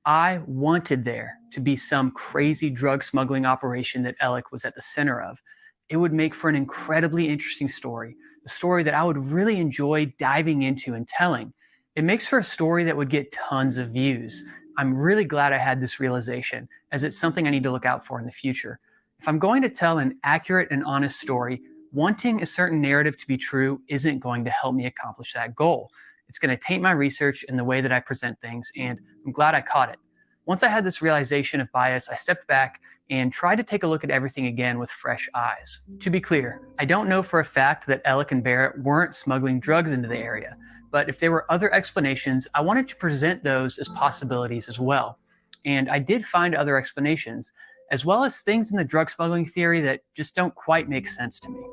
I wanted there to be some crazy drug smuggling operation that Alec was at the center of. It would make for an incredibly interesting story, a story that I would really enjoy diving into and telling. It makes for a story that would get tons of views. I'm really glad I had this realization, as it's something I need to look out for in the future. If I'm going to tell an accurate and honest story, wanting a certain narrative to be true isn't going to help me accomplish that goal. It's going to taint my research and the way that I present things, and I'm glad I caught it. Once I had this realization of bias, I stepped back and tried to take a look at everything again with fresh eyes. To be clear, I don't know for a fact that Alec and Barrett weren't smuggling drugs into the area, but if there were other explanations, I wanted to present those as possibilities as well. And I did find other explanations, as well as things in the drug smuggling theory that just don't quite make sense to me.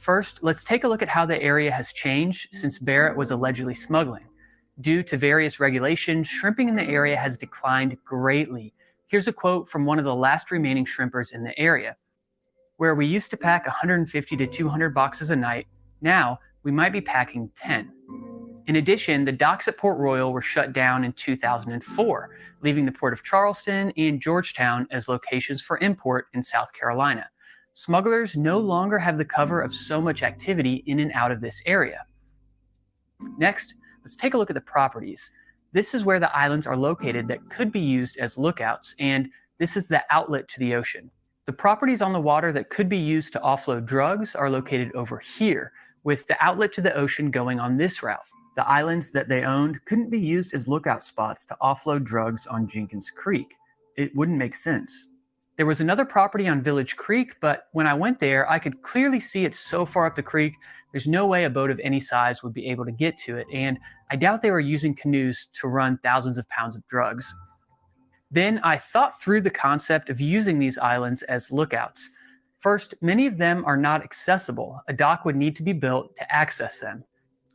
First, let's take a look at how the area has changed since Barrett was allegedly smuggling. Due to various regulations, shrimping in the area has declined greatly. Here's a quote from one of the last remaining shrimpers in the area. Where we used to pack 150 to 200 boxes a night, now we might be packing 10. In addition, the docks at Port Royal were shut down in 2004, leaving the Port of Charleston and Georgetown as locations for import in South Carolina. Smugglers no longer have the cover of so much activity in and out of this area. Next, let's take a look at the properties. This is where the islands are located that could be used as lookouts, and this is the outlet to the ocean. The properties on the water that could be used to offload drugs are located over here, with the outlet to the ocean going on this route. The islands that they owned couldn't be used as lookout spots to offload drugs on Jenkins Creek. It wouldn't make sense. There was another property on Village Creek, but when I went there, I could clearly see it so far up the creek, there's no way a boat of any size would be able to get to it, and I doubt they were using canoes to run thousands of pounds of drugs. Then I thought through the concept of using these islands as lookouts. First, many of them are not accessible. A dock would need to be built to access them.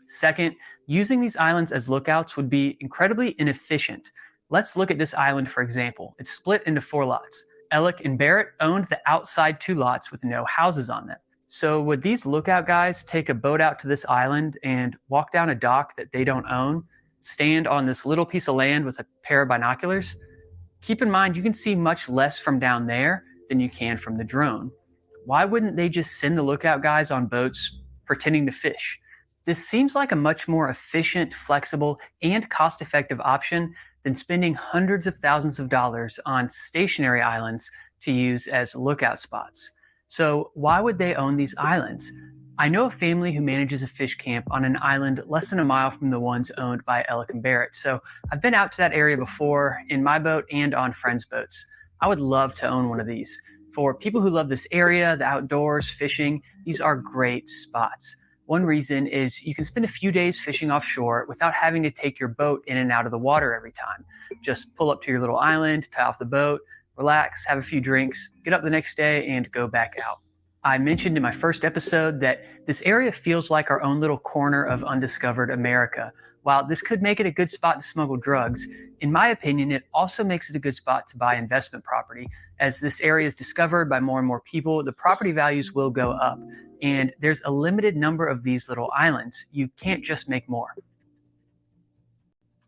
Second, using these islands as lookouts would be incredibly inefficient. Let's look at this island, for example. It's split into 4 lots. Ellick and Barrett owned the outside 2 lots with no houses on them. So would these lookout guys take a boat out to this island and walk down a dock that they don't own, stand on this little piece of land with a pair of binoculars? Keep in mind, you can see much less from down there than you can from the drone. Why wouldn't they just send the lookout guys on boats pretending to fish? This seems like a much more efficient, flexible, and cost-effective option than spending hundreds of thousands of dollars on stationary islands to use as lookout spots. So why would they own these islands? I know a family who manages a fish camp on an island less than a mile from the ones owned by Ellick and Barrett. So I've been out to that area before in my boat and on friends' boats. I would love to own one of these. For people who love this area, the outdoors, fishing, these are great spots. One reason is you can spend a few days fishing offshore without having to take your boat in and out of the water every time. Just pull up to your little island, tie off the boat, relax, have a few drinks, get up the next day, and go back out. I mentioned in my first episode that this area feels like our own little corner of undiscovered America. While this could make it a good spot to smuggle drugs, in my opinion, it also makes it a good spot to buy investment property. As this area is discovered by more and more people, the property values will go up. And there's a limited number of these little islands. You can't just make more.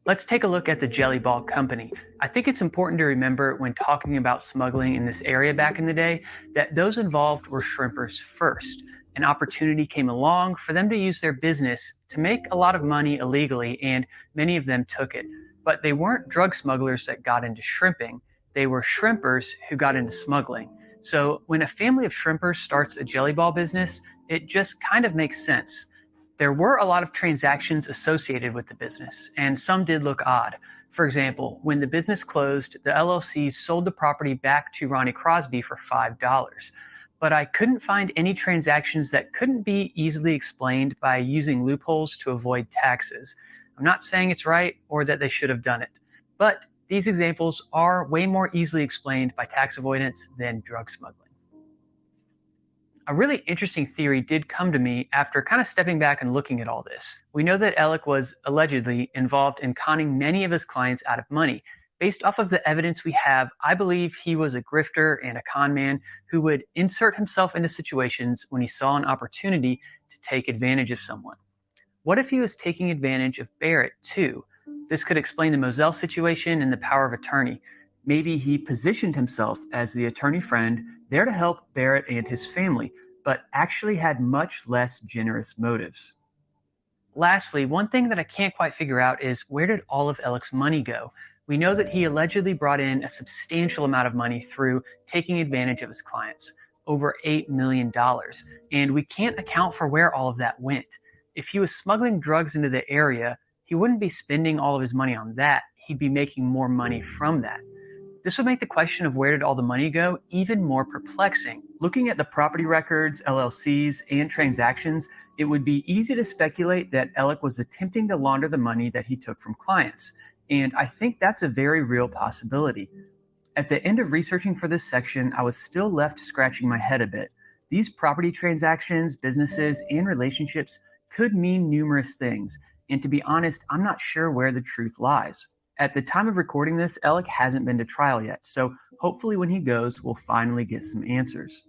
Let's take a look at the Jelly Ball Company. I think it's important to remember when talking about smuggling in this area back in the day that those involved were shrimpers first. An opportunity came along for them to use their business to make a lot of money illegally, and many of them took it. But they weren't drug smugglers that got into shrimping. They were shrimpers who got into smuggling. So when a family of shrimpers starts a jelly ball business, it just kind of makes sense. There were a lot of transactions associated with the business, and some did look odd. For example, when the business closed, the LLCs sold the property back to Ronnie Crosby for $5. But I couldn't find any transactions that couldn't be easily explained by using loopholes to avoid taxes. I'm not saying it's right or that they should have done it, but these examples are way more easily explained by tax avoidance than drug smuggling. A really interesting theory did come to me after kind of stepping back and looking at all this. We know that Ellick was allegedly involved in conning many of his clients out of money. Based off of the evidence we have, I believe he was a grifter and a con man who would insert himself into situations when he saw an opportunity to take advantage of someone. What if he was taking advantage of Barrett too? This could explain the Moselle situation and the power of attorney. Maybe he positioned himself as the attorney friend there to help Barrett and his family, but actually had much less generous motives. Lastly, one thing that I can't quite figure out is where did all of Ellick's money go? We know that he allegedly brought in a substantial amount of money through taking advantage of his clients, over $8 million, and we can't account for where all of that went. If he was smuggling drugs into the area, he wouldn't be spending all of his money on that. He'd be making more money from that. This would make the question of where did all the money go even more perplexing. Looking at the property records, LLCs, and transactions, it would be easy to speculate that Ellick was attempting to launder the money that he took from clients. And I think that's a very real possibility. At the end of researching for this section, I was still left scratching my head a bit. These property transactions, businesses, and relationships could mean numerous things, and to be honest, I'm not sure where the truth lies. At the time of recording this, Alec hasn't been to trial yet, so hopefully when he goes, we'll finally get some answers.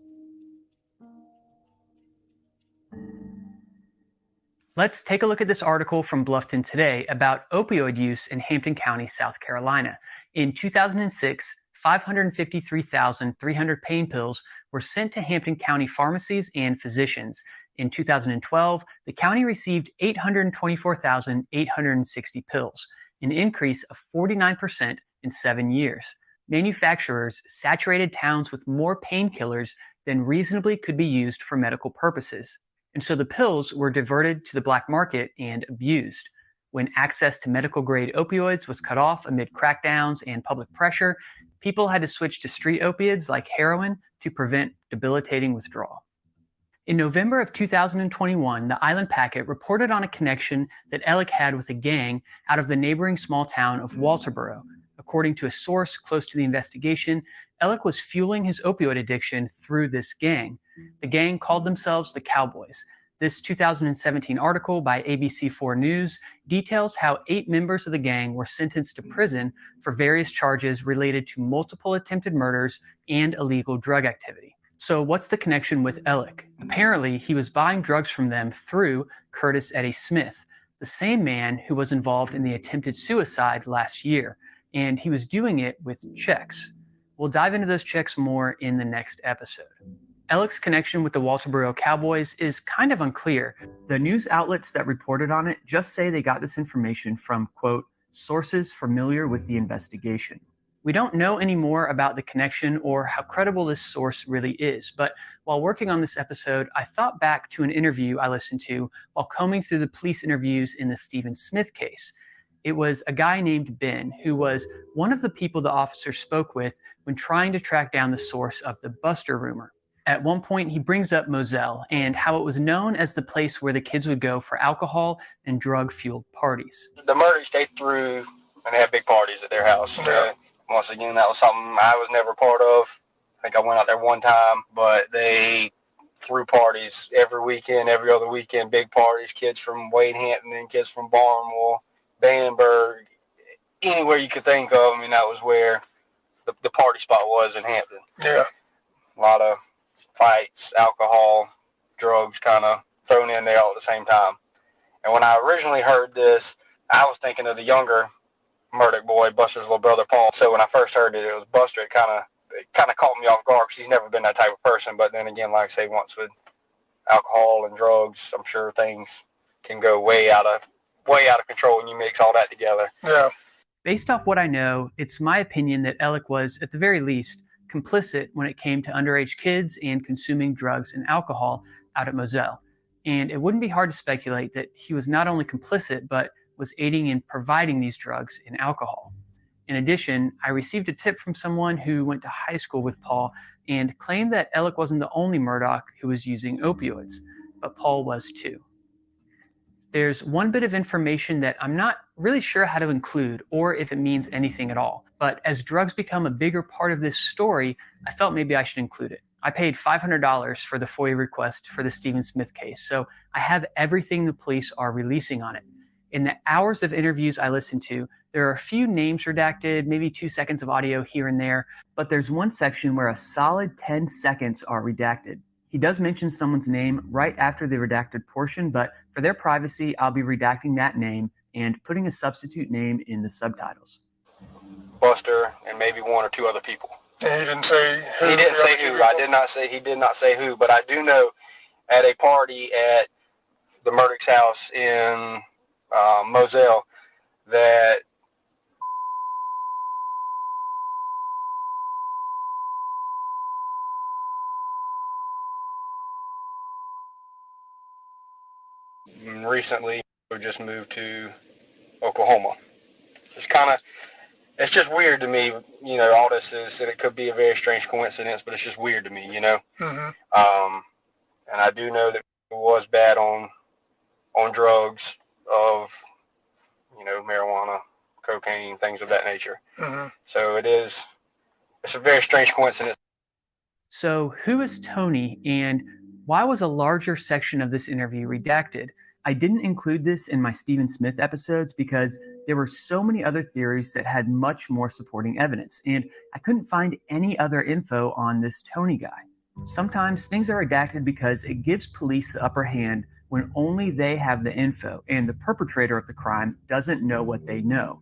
Let's take a look at this article from Bluffton Today about opioid use in Hampton County, South Carolina. In 2006, 553,300 pain pills were sent to Hampton County pharmacies and physicians. In 2012, the county received 824,860 pills, an increase of 49% in 7 years. Manufacturers saturated towns with more painkillers than reasonably could be used for medical purposes. And so the pills were diverted to the black market and abused. When access to medical-grade opioids was cut off amid crackdowns and public pressure, people had to switch to street opiates like heroin to prevent debilitating withdrawal. In November of 2021, the Island Packet reported on a connection that Alec had with a gang out of the neighboring small town of Walterboro. According to a source close to the investigation, Alec was fueling his opioid addiction through this gang. The gang called themselves the Cowboys. This 2017 article by ABC4 News details how 8 members of the gang were sentenced to prison for various charges related to multiple attempted murders and illegal drug activity. So what's the connection with Alec? Apparently, he was buying drugs from them through Curtis Eddie Smith, the same man who was involved in the attempted suicide last year, and he was doing it with checks. We'll dive into those checks more in the next episode. Alec's connection with the Walterboro Cowboys is kind of unclear. The news outlets that reported on it just say they got this information from, quote, sources familiar with the investigation. We don't know any more about the connection or how credible this source really is, but while working on this episode, I thought back to an interview I listened to while combing through the police interviews in the Stephen Smith case. It was a guy named Ben, who was one of the people the officer spoke with when trying to track down the source of the Buster rumor. At one point, he brings up Moselle and how it was known as the place where the kids would go for alcohol and drug-fueled parties. The Murdaughs, they threw and they had big parties at their house. Yeah. Once again, that was something I was never part of. I think I went out there one time, but they threw parties every weekend, every other weekend, big parties, kids from Wade Hampton and kids from Barnwell, Bamberg, anywhere you could think of. I mean, that was where the party spot was in Hampton. Yeah. A lot of fights, alcohol, drugs kind of thrown in there all at the same time. And when I originally heard this, I was thinking of the younger Murdaugh boy, Buster's little brother, Paul. So when I first heard it was Buster, it kind of caught me off guard because he's never been that type of person. But then again, like I say, once with alcohol and drugs, I'm sure things can go way out of control when you mix all that together. Yeah. Based off what I know, it's my opinion that Alec was, at the very least, complicit when it came to underage kids and consuming drugs and alcohol out at Moselle. And it wouldn't be hard to speculate that he was not only complicit, but was aiding in providing these drugs and alcohol. In addition, I received a tip from someone who went to high school with Paul and claimed that Alec wasn't the only Murdaugh who was using opioids, but Paul was too. There's one bit of information that I'm not really sure how to include or if it means anything at all. But as drugs become a bigger part of this story, I felt maybe I should include it. I paid $500 for the FOIA request for the Stephen Smith case, so I have everything the police are releasing on it. In the hours of interviews I listened to, there are a few names redacted, maybe 2 seconds of audio here and there, but there's one section where a solid 10 seconds are redacted. He does mention someone's name right after the redacted portion, but for their privacy, I'll be redacting that name and putting a substitute name in the subtitles. Buster and maybe 1 or 2 other people. And he didn't say who? He didn't say who. He did not say who, but I do know at a party at the Murdaugh's house in Moselle that recently we just moved to Oklahoma. It's just weird to me, you know, all this is, and it could be a very strange coincidence, but it's just weird to me, you know. Mm-hmm. And I do know that it was bad on drugs of, you know, marijuana, cocaine, things of that nature. Mm-hmm. So it's a very strange coincidence. So, who is Tony, and why was a larger section of this interview redacted? I didn't include this in my Stephen Smith episodes because there were so many other theories that had much more supporting evidence, and I couldn't find any other info on this Tony guy. Sometimes things are redacted because it gives police the upper hand when only they have the info and the perpetrator of the crime doesn't know what they know.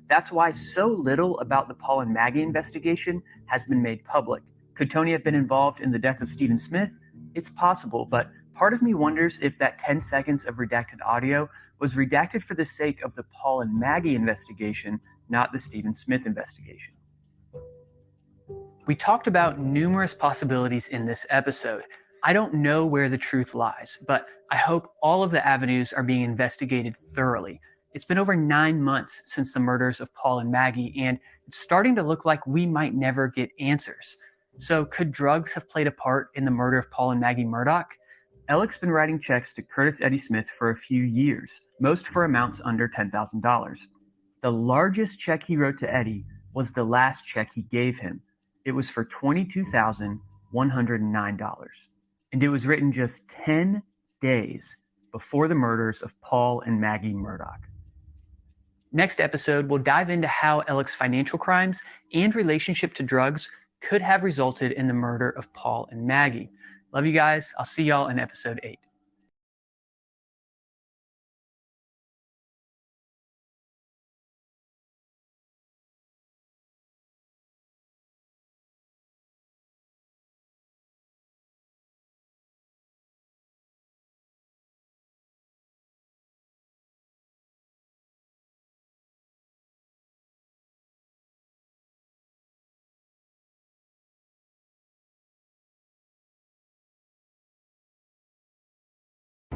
That's why so little about the Paul and Maggie investigation has been made public. Could Tony have been involved in the death of Stephen Smith? It's possible, but part of me wonders if that 10 seconds of redacted audio was redacted for the sake of the Paul and Maggie investigation, not the Stephen Smith investigation. We talked about numerous possibilities in this episode. I don't know where the truth lies, but I hope all of the avenues are being investigated thoroughly. It's been over 9 months since the murders of Paul and Maggie, and it's starting to look like we might never get answers. So could drugs have played a part in the murder of Paul and Maggie Murdaugh? Alec's been writing checks to Curtis Eddie Smith for a few years, most for amounts under $10,000. The largest check he wrote to Eddie was the last check he gave him. It was for $22,109. And it was written just 10 days before the murders of Paul and Maggie Murdaugh. Next episode, we'll dive into how Alec's financial crimes and relationship to drugs could have resulted in the murder of Paul and Maggie. Love you guys. I'll see y'all in episode 8.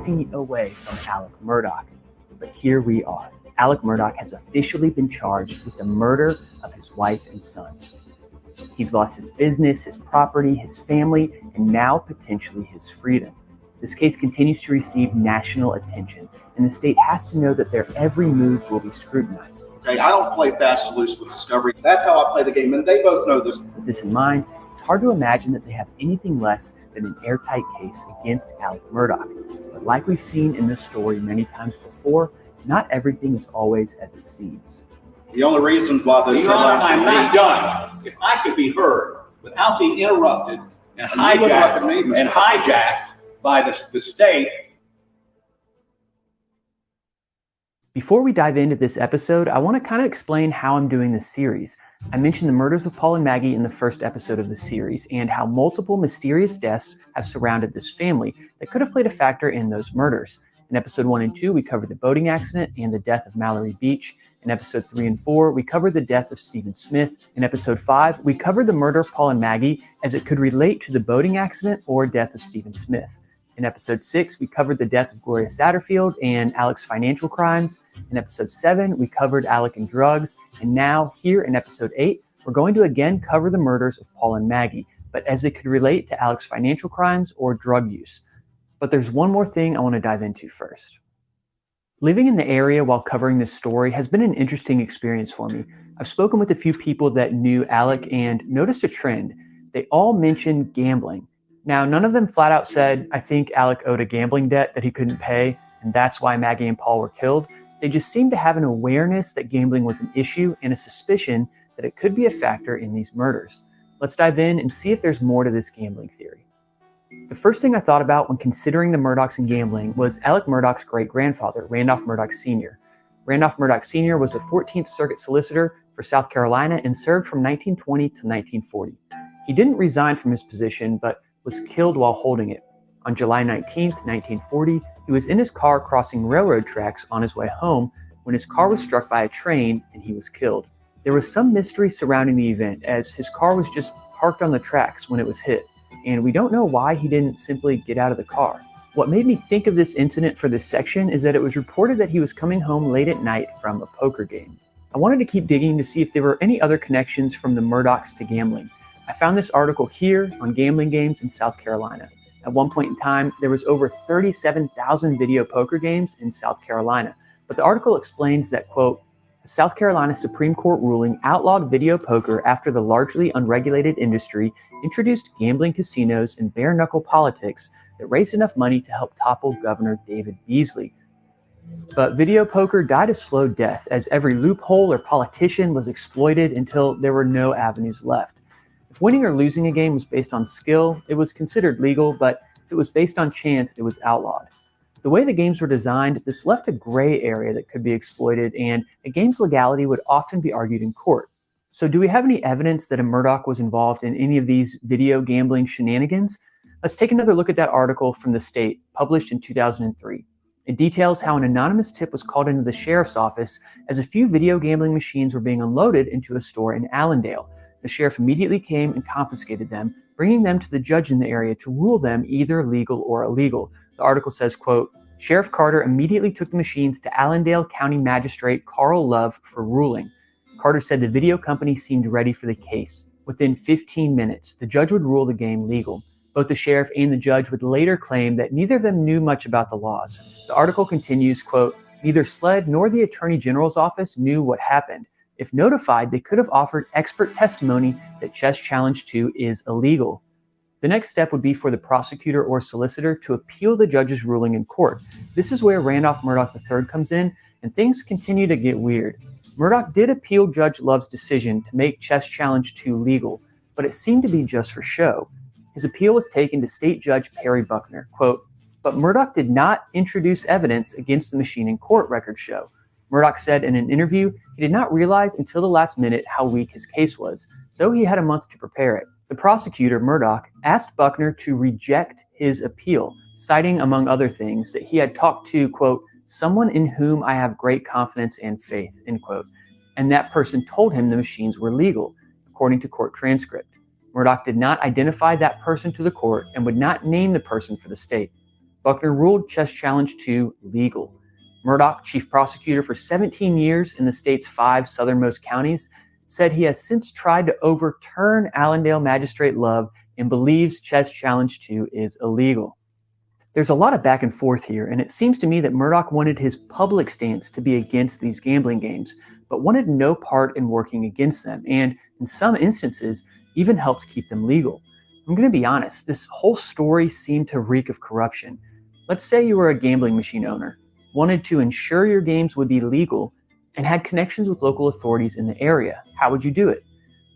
Feet away from Alec Murdaugh. But here we are. Alec Murdaugh has officially been charged with the murder of his wife and son. He's lost his business, his property, his family, and now potentially his freedom. This case continues to receive national attention, and the state has to know that their every move will be scrutinized. Okay, I don't play fast and loose with Discovery. That's how I play the game, and they both know this. With this in mind, it's hard to imagine that they have anything less than an airtight case against Alec Murdaugh. But like we've seen in this story many times before, not everything is always as it seems. The only reasons why those Your Honor, deadlines I'm were not made- done. If I could be heard without being interrupted and You interrupted me, Mr. hijacked by the state. Before we dive into this episode, I want to kind of explain how I'm doing this series. I mentioned the murders of Paul and Maggie in the first episode of the series and how multiple mysterious deaths have surrounded this family that could have played a factor in those murders. In episode 1 and 2, we covered the boating accident and the death of Mallory Beach. In episode 3 and 4, we covered the death of Stephen Smith. In episode 5, we covered the murder of Paul and Maggie as it could relate to the boating accident or death of Stephen Smith. In episode 6, we covered the death of Gloria Satterfield and Alec's financial crimes. In episode 7, we covered Alec and drugs. And now, here in episode 8, we're going to again cover the murders of Paul and Maggie, but as it could relate to Alec's financial crimes or drug use. But there's one more thing I want to dive into first. Living in the area while covering this story has been an interesting experience for me. I've spoken with a few people that knew Alec and noticed a trend. They all mentioned gambling. Now, none of them flat out said, I think Alec owed a gambling debt that he couldn't pay, and that's why Maggie and Paul were killed. They just seemed to have an awareness that gambling was an issue and a suspicion that it could be a factor in these murders. Let's dive in and see if there's more to this gambling theory. The first thing I thought about when considering the Murdaughs and gambling was Alec Murdaugh's great-grandfather, Randolph Murdaugh Sr. Randolph Murdaugh Sr. was a 14th Circuit solicitor for South Carolina and served from 1920 to 1940. He didn't resign from his position, but was killed while holding it. On July 19, 1940, he was in his car crossing railroad tracks on his way home when his car was struck by a train and he was killed. There was some mystery surrounding the event as his car was just parked on the tracks when it was hit, and we don't know why he didn't simply get out of the car. What made me think of this incident for this section is that it was reported that he was coming home late at night from a poker game. I wanted to keep digging to see if there were any other connections from the Murdaughs to gambling. I found this article here on gambling games in South Carolina. At one point in time, there was over 37,000 video poker games in South Carolina. But the article explains that, quote, The South Carolina Supreme Court ruling outlawed video poker after the largely unregulated industry introduced gambling casinos and bare-knuckle politics that raised enough money to help topple Governor David Beasley. But video poker died a slow death as every loophole or politician was exploited until there were no avenues left. If winning or losing a game was based on skill, it was considered legal, but if it was based on chance, it was outlawed. The way the games were designed, this left a gray area that could be exploited, and a game's legality would often be argued in court. So do we have any evidence that a Murdaugh was involved in any of these video gambling shenanigans? Let's take another look at that article from The State, published in 2003. It details how an anonymous tip was called into the sheriff's office as a few video gambling machines were being unloaded into a store in Allendale. The sheriff immediately came and confiscated them, bringing them to the judge in the area to rule them either legal or illegal. The article says, quote, Sheriff Carter immediately took the machines to Allendale County Magistrate Carl Love for ruling. Carter said the video company seemed ready for the case. Within 15 minutes, the judge would rule the game legal. Both the sheriff and the judge would later claim that neither of them knew much about the laws. The article continues, quote, neither SLED nor the Attorney General's office knew what happened. If notified, they could have offered expert testimony that Chess Challenge 2 is illegal. The next step would be for the prosecutor or solicitor to appeal the judge's ruling in court. This is where Randolph Murdaugh III comes in, and things continue to get weird. Murdaugh did appeal Judge Love's decision to make Chess Challenge 2 legal, but it seemed to be just for show. His appeal was taken to State Judge Perry Buckner, quote, but Murdaugh did not introduce evidence against the machine in court, records show. Murdaugh said in an interview he did not realize until the last minute how weak his case was, though he had a month to prepare it. The prosecutor, Murdaugh, asked Buckner to reject his appeal, citing, among other things, that he had talked to, quote, someone in whom I have great confidence and faith, end quote, and that person told him the machines were legal, according to court transcript. Murdaugh did not identify that person to the court and would not name the person for the state. Buckner ruled Chess Challenge 2 legal. Murdaugh, chief prosecutor for 17 years in the state's 5 southernmost counties, said he has since tried to overturn Allendale Magistrate Love and believes Chess Challenge 2 is illegal. There's a lot of back and forth here, and it seems to me that Murdaugh wanted his public stance to be against these gambling games, but wanted no part in working against them, and in some instances, even helped keep them legal. I'm going to be honest, this whole story seemed to reek of corruption. Let's say you were a gambling machine owner, wanted to ensure your games would be legal, and had connections with local authorities in the area. How would you do it?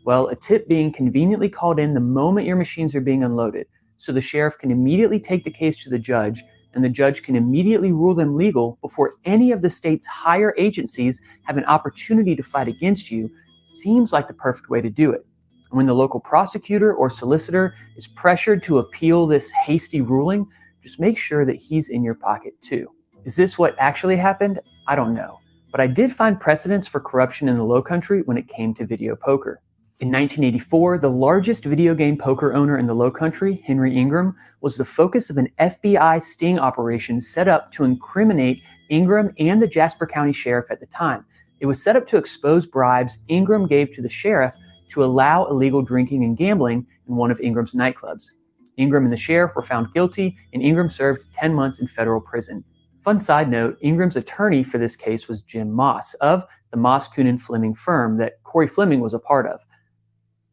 Well, a tip being conveniently called in the moment your machines are being unloaded, so the sheriff can immediately take the case to the judge, and the judge can immediately rule them legal before any of the state's higher agencies have an opportunity to fight against you, seems like the perfect way to do it. And when the local prosecutor or solicitor is pressured to appeal this hasty ruling, just make sure that he's in your pocket too. Is this what actually happened? I don't know. But I did find precedents for corruption in the Lowcountry when it came to video poker. In 1984, the largest video game poker owner in the Lowcountry, Henry Ingram, was the focus of an FBI sting operation set up to incriminate Ingram and the Jasper County Sheriff at the time. It was set up to expose bribes Ingram gave to the sheriff to allow illegal drinking and gambling in one of Ingram's nightclubs. Ingram and the sheriff were found guilty, and Ingram served 10 months in federal prison. Fun side note, Ingram's attorney for this case was Jim Moss of the Moss, Coonan, Fleming firm that Corey Fleming was a part of.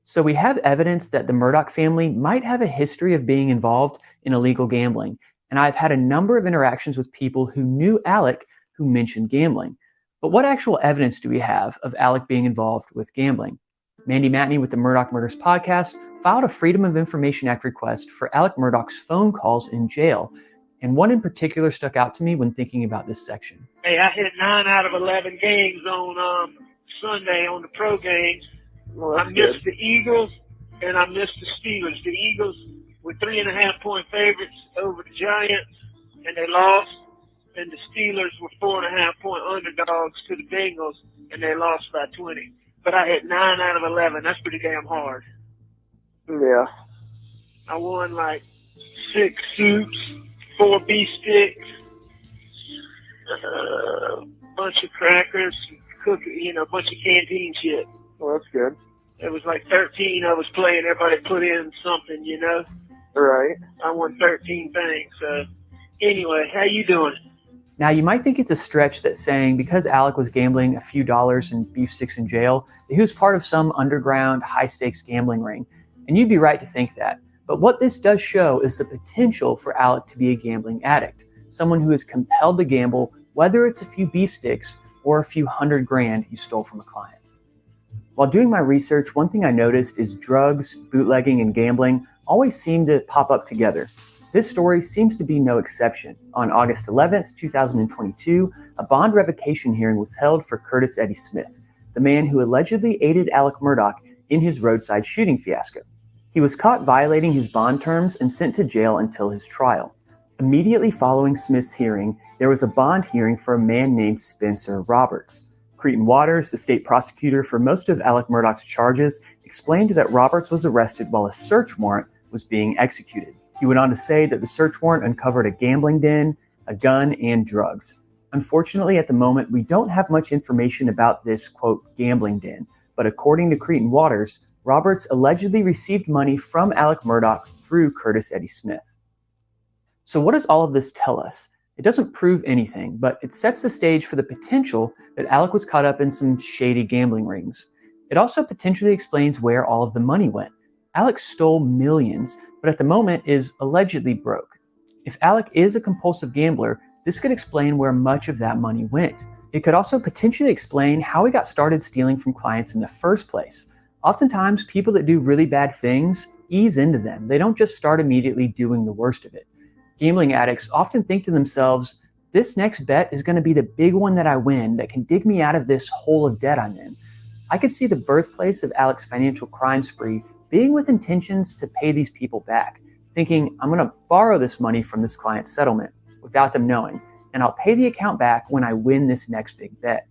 So we have evidence that the Murdaugh family might have a history of being involved in illegal gambling, and I've had a number of interactions with people who knew Alec who mentioned gambling. But what actual evidence do we have of Alec being involved with gambling? Mandy Matney with the Murdaugh Murders podcast filed a Freedom of Information Act request for Alec Murdaugh's phone calls in jail, and one in particular stuck out to me when thinking about this section. Hey, I hit 9 out of 11 games on Sunday on the pro games. Well, I missed the Eagles and I missed the Steelers. The Eagles were 3.5-point favorites over the Giants, and they lost. And the Steelers were 4.5-point underdogs to the Bengals, and they lost by 20. But I hit 9 out of 11. That's pretty damn hard. Yeah. I won like 6 soups, 4 beef sticks, a bunch of crackers, cookie, a bunch of canteen shit. Well, that's good. It was like 13 I was playing. Everybody put in something, Right. I won 13 things. So anyway, how you doing? Now, you might think it's a stretch that saying because Alec was gambling a few dollars and beef sticks in jail, that he was part of some underground high-stakes gambling ring. And you'd be right to think that. But what this does show is the potential for Alec to be a gambling addict, someone who is compelled to gamble, whether it's a few beef sticks or a few $100,000 you stole from a client. While doing my research, one thing I noticed is drugs, bootlegging, and gambling always seem to pop up together. This story seems to be no exception. On August 11th, 2022, a bond revocation hearing was held for Curtis Eddie Smith, the man who allegedly aided Alec Murdaugh in his roadside shooting fiasco. He was caught violating his bond terms and sent to jail until his trial. Immediately following Smith's hearing, there was a bond hearing for a man named Spencer Roberts. Cretin Waters, the state prosecutor for most of Alec Murdaugh's charges, explained that Roberts was arrested while a search warrant was being executed. He went on to say that the search warrant uncovered a gambling den, a gun, and drugs. Unfortunately, at the moment, we don't have much information about this, quote, gambling den, but according to Cretin Waters, Roberts allegedly received money from Alec Murdaugh through Curtis Eddie Smith. So what does all of this tell us? It doesn't prove anything, but it sets the stage for the potential that Alec was caught up in some shady gambling rings. It also potentially explains where all of the money went. Alec stole millions, but at the moment is allegedly broke. If Alec is a compulsive gambler, this could explain where much of that money went. It could also potentially explain how he got started stealing from clients in the first place. Oftentimes, people that do really bad things ease into them. They don't just start immediately doing the worst of it. Gambling addicts often think to themselves, this next bet is going to be the big one that I win that can dig me out of this hole of debt I'm in. I could see the birthplace of Alec's financial crime spree being with intentions to pay these people back, thinking, I'm going to borrow this money from this client's settlement without them knowing, and I'll pay the account back when I win this next big bet.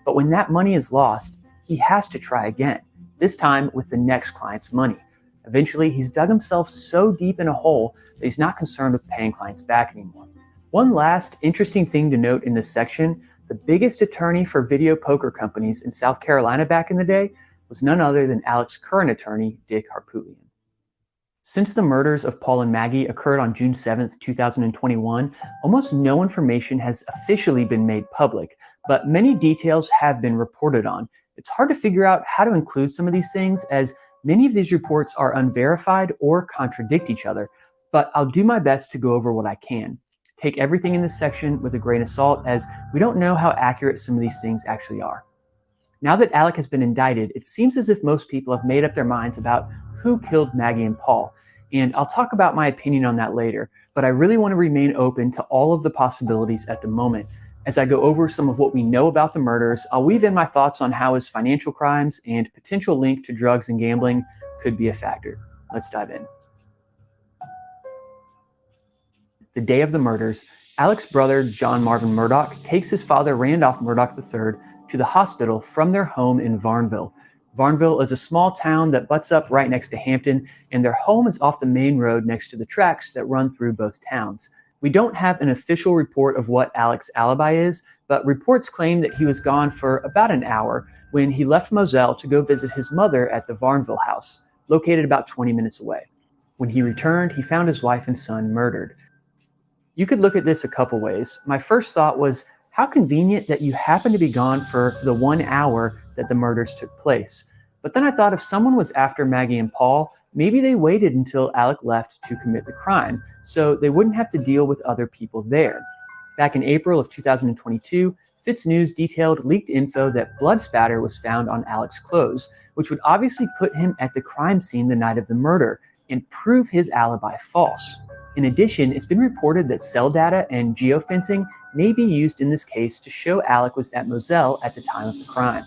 But when that money is lost, he has to try again, this time with the next client's money. Eventually, he's dug himself so deep in a hole that he's not concerned with paying clients back anymore. One last interesting thing to note in this section, the biggest attorney for video poker companies in South Carolina back in the day was none other than Alec's current attorney, Dick Harpootlian. Since the murders of Paul and Maggie occurred on June 7th, 2021, almost no information has officially been made public, but many details have been reported on. It's hard to figure out how to include some of these things, as many of these reports are unverified or contradict each other, but I'll do my best to go over what I can. Take everything in this section with a grain of salt, as we don't know how accurate some of these things actually are. Now that Alec has been indicted, it seems as if most people have made up their minds about who killed Maggie and Paul, and I'll talk about my opinion on that later, but I really want to remain open to all of the possibilities at the moment. As I go over some of what we know about the murders, I'll weave in my thoughts on how his financial crimes and potential link to drugs and gambling could be a factor. Let's dive in. The day of the murders, Alec's brother, John Marvin Murdaugh, takes his father, Randolph Murdaugh III, to the hospital from their home in Varnville. Varnville is a small town that butts up right next to Hampton, and their home is off the main road next to the tracks that run through both towns. We don't have an official report of what Alec's alibi is, but reports claim that he was gone for about an hour when he left Moselle to go visit his mother at the Varnville house, located about 20 minutes away. When he returned, he found his wife and son murdered. You could look at this a couple ways. My first thought was, how convenient that you happen to be gone for the 1 hour that the murders took place. But then I thought if someone was after Maggie and Paul, maybe they waited until Alec left to commit the crime, so they wouldn't have to deal with other people there. Back in April of 2022, Fitz News detailed leaked info that blood spatter was found on Alec's clothes, which would obviously put him at the crime scene the night of the murder and prove his alibi false. In addition, it's been reported that cell data and geofencing may be used in this case to show Alec was at Moselle at the time of the crime.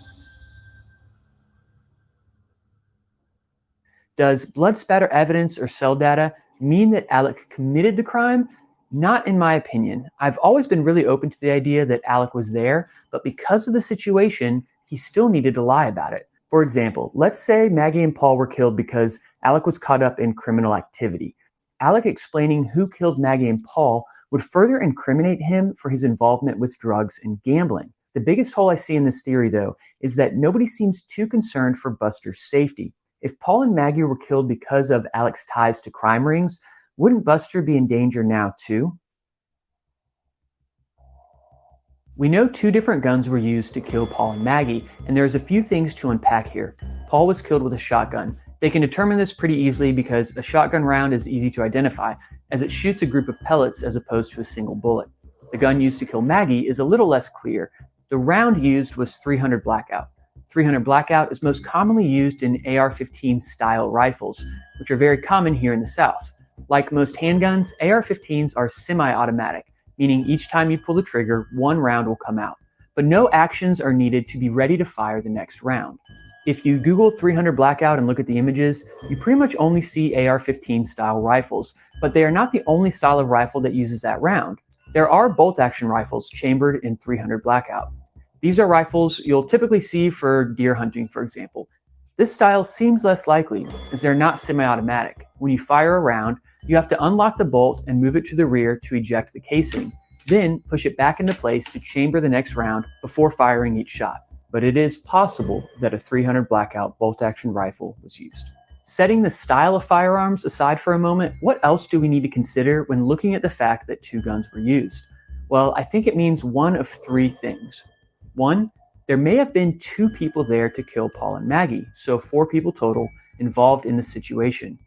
Does blood spatter evidence or cell data mean that Alec committed the crime? Not in my opinion. I've always been really open to the idea that Alec was there, but because of the situation, he still needed to lie about it. For example, let's say Maggie and Paul were killed because Alec was caught up in criminal activity. Alec explaining who killed Maggie and Paul would further incriminate him for his involvement with drugs and gambling. The biggest hole I see in this theory, though, is that nobody seems too concerned for Buster's safety. If Paul and Maggie were killed because of Alec's ties to crime rings, wouldn't Buster be in danger now too? We know 2 different guns were used to kill Paul and Maggie, and there's a few things to unpack here. Paul was killed with a shotgun. They can determine this pretty easily because a shotgun round is easy to identify, as it shoots a group of pellets as opposed to a single bullet. The gun used to kill Maggie is a little less clear. The round used was .300 Blackout. .300 Blackout is most commonly used in AR-15 style rifles, which are very common here in the South. Like most handguns, AR-15s are semi-automatic, meaning each time you pull the trigger, 1 round will come out. But no actions are needed to be ready to fire the next round. If you Google .300 Blackout and look at the images, you pretty much only see AR-15 style rifles, but they are not the only style of rifle that uses that round. There are bolt-action rifles chambered in .300 Blackout. These are rifles you'll typically see for deer hunting, for example. This style seems less likely, as they're not semi-automatic. When you fire a round, you have to unlock the bolt and move it to the rear to eject the casing, then push it back into place to chamber the next round before firing each shot. But it is possible that a .300 Blackout bolt-action rifle was used. Setting the style of firearms aside for a moment, what else do we need to consider when looking at the fact that 2 guns were used? Well, I think it means one of 3 things. 1, there may have been 2 people there to kill Paul and Maggie, so 4 people total involved in the situation.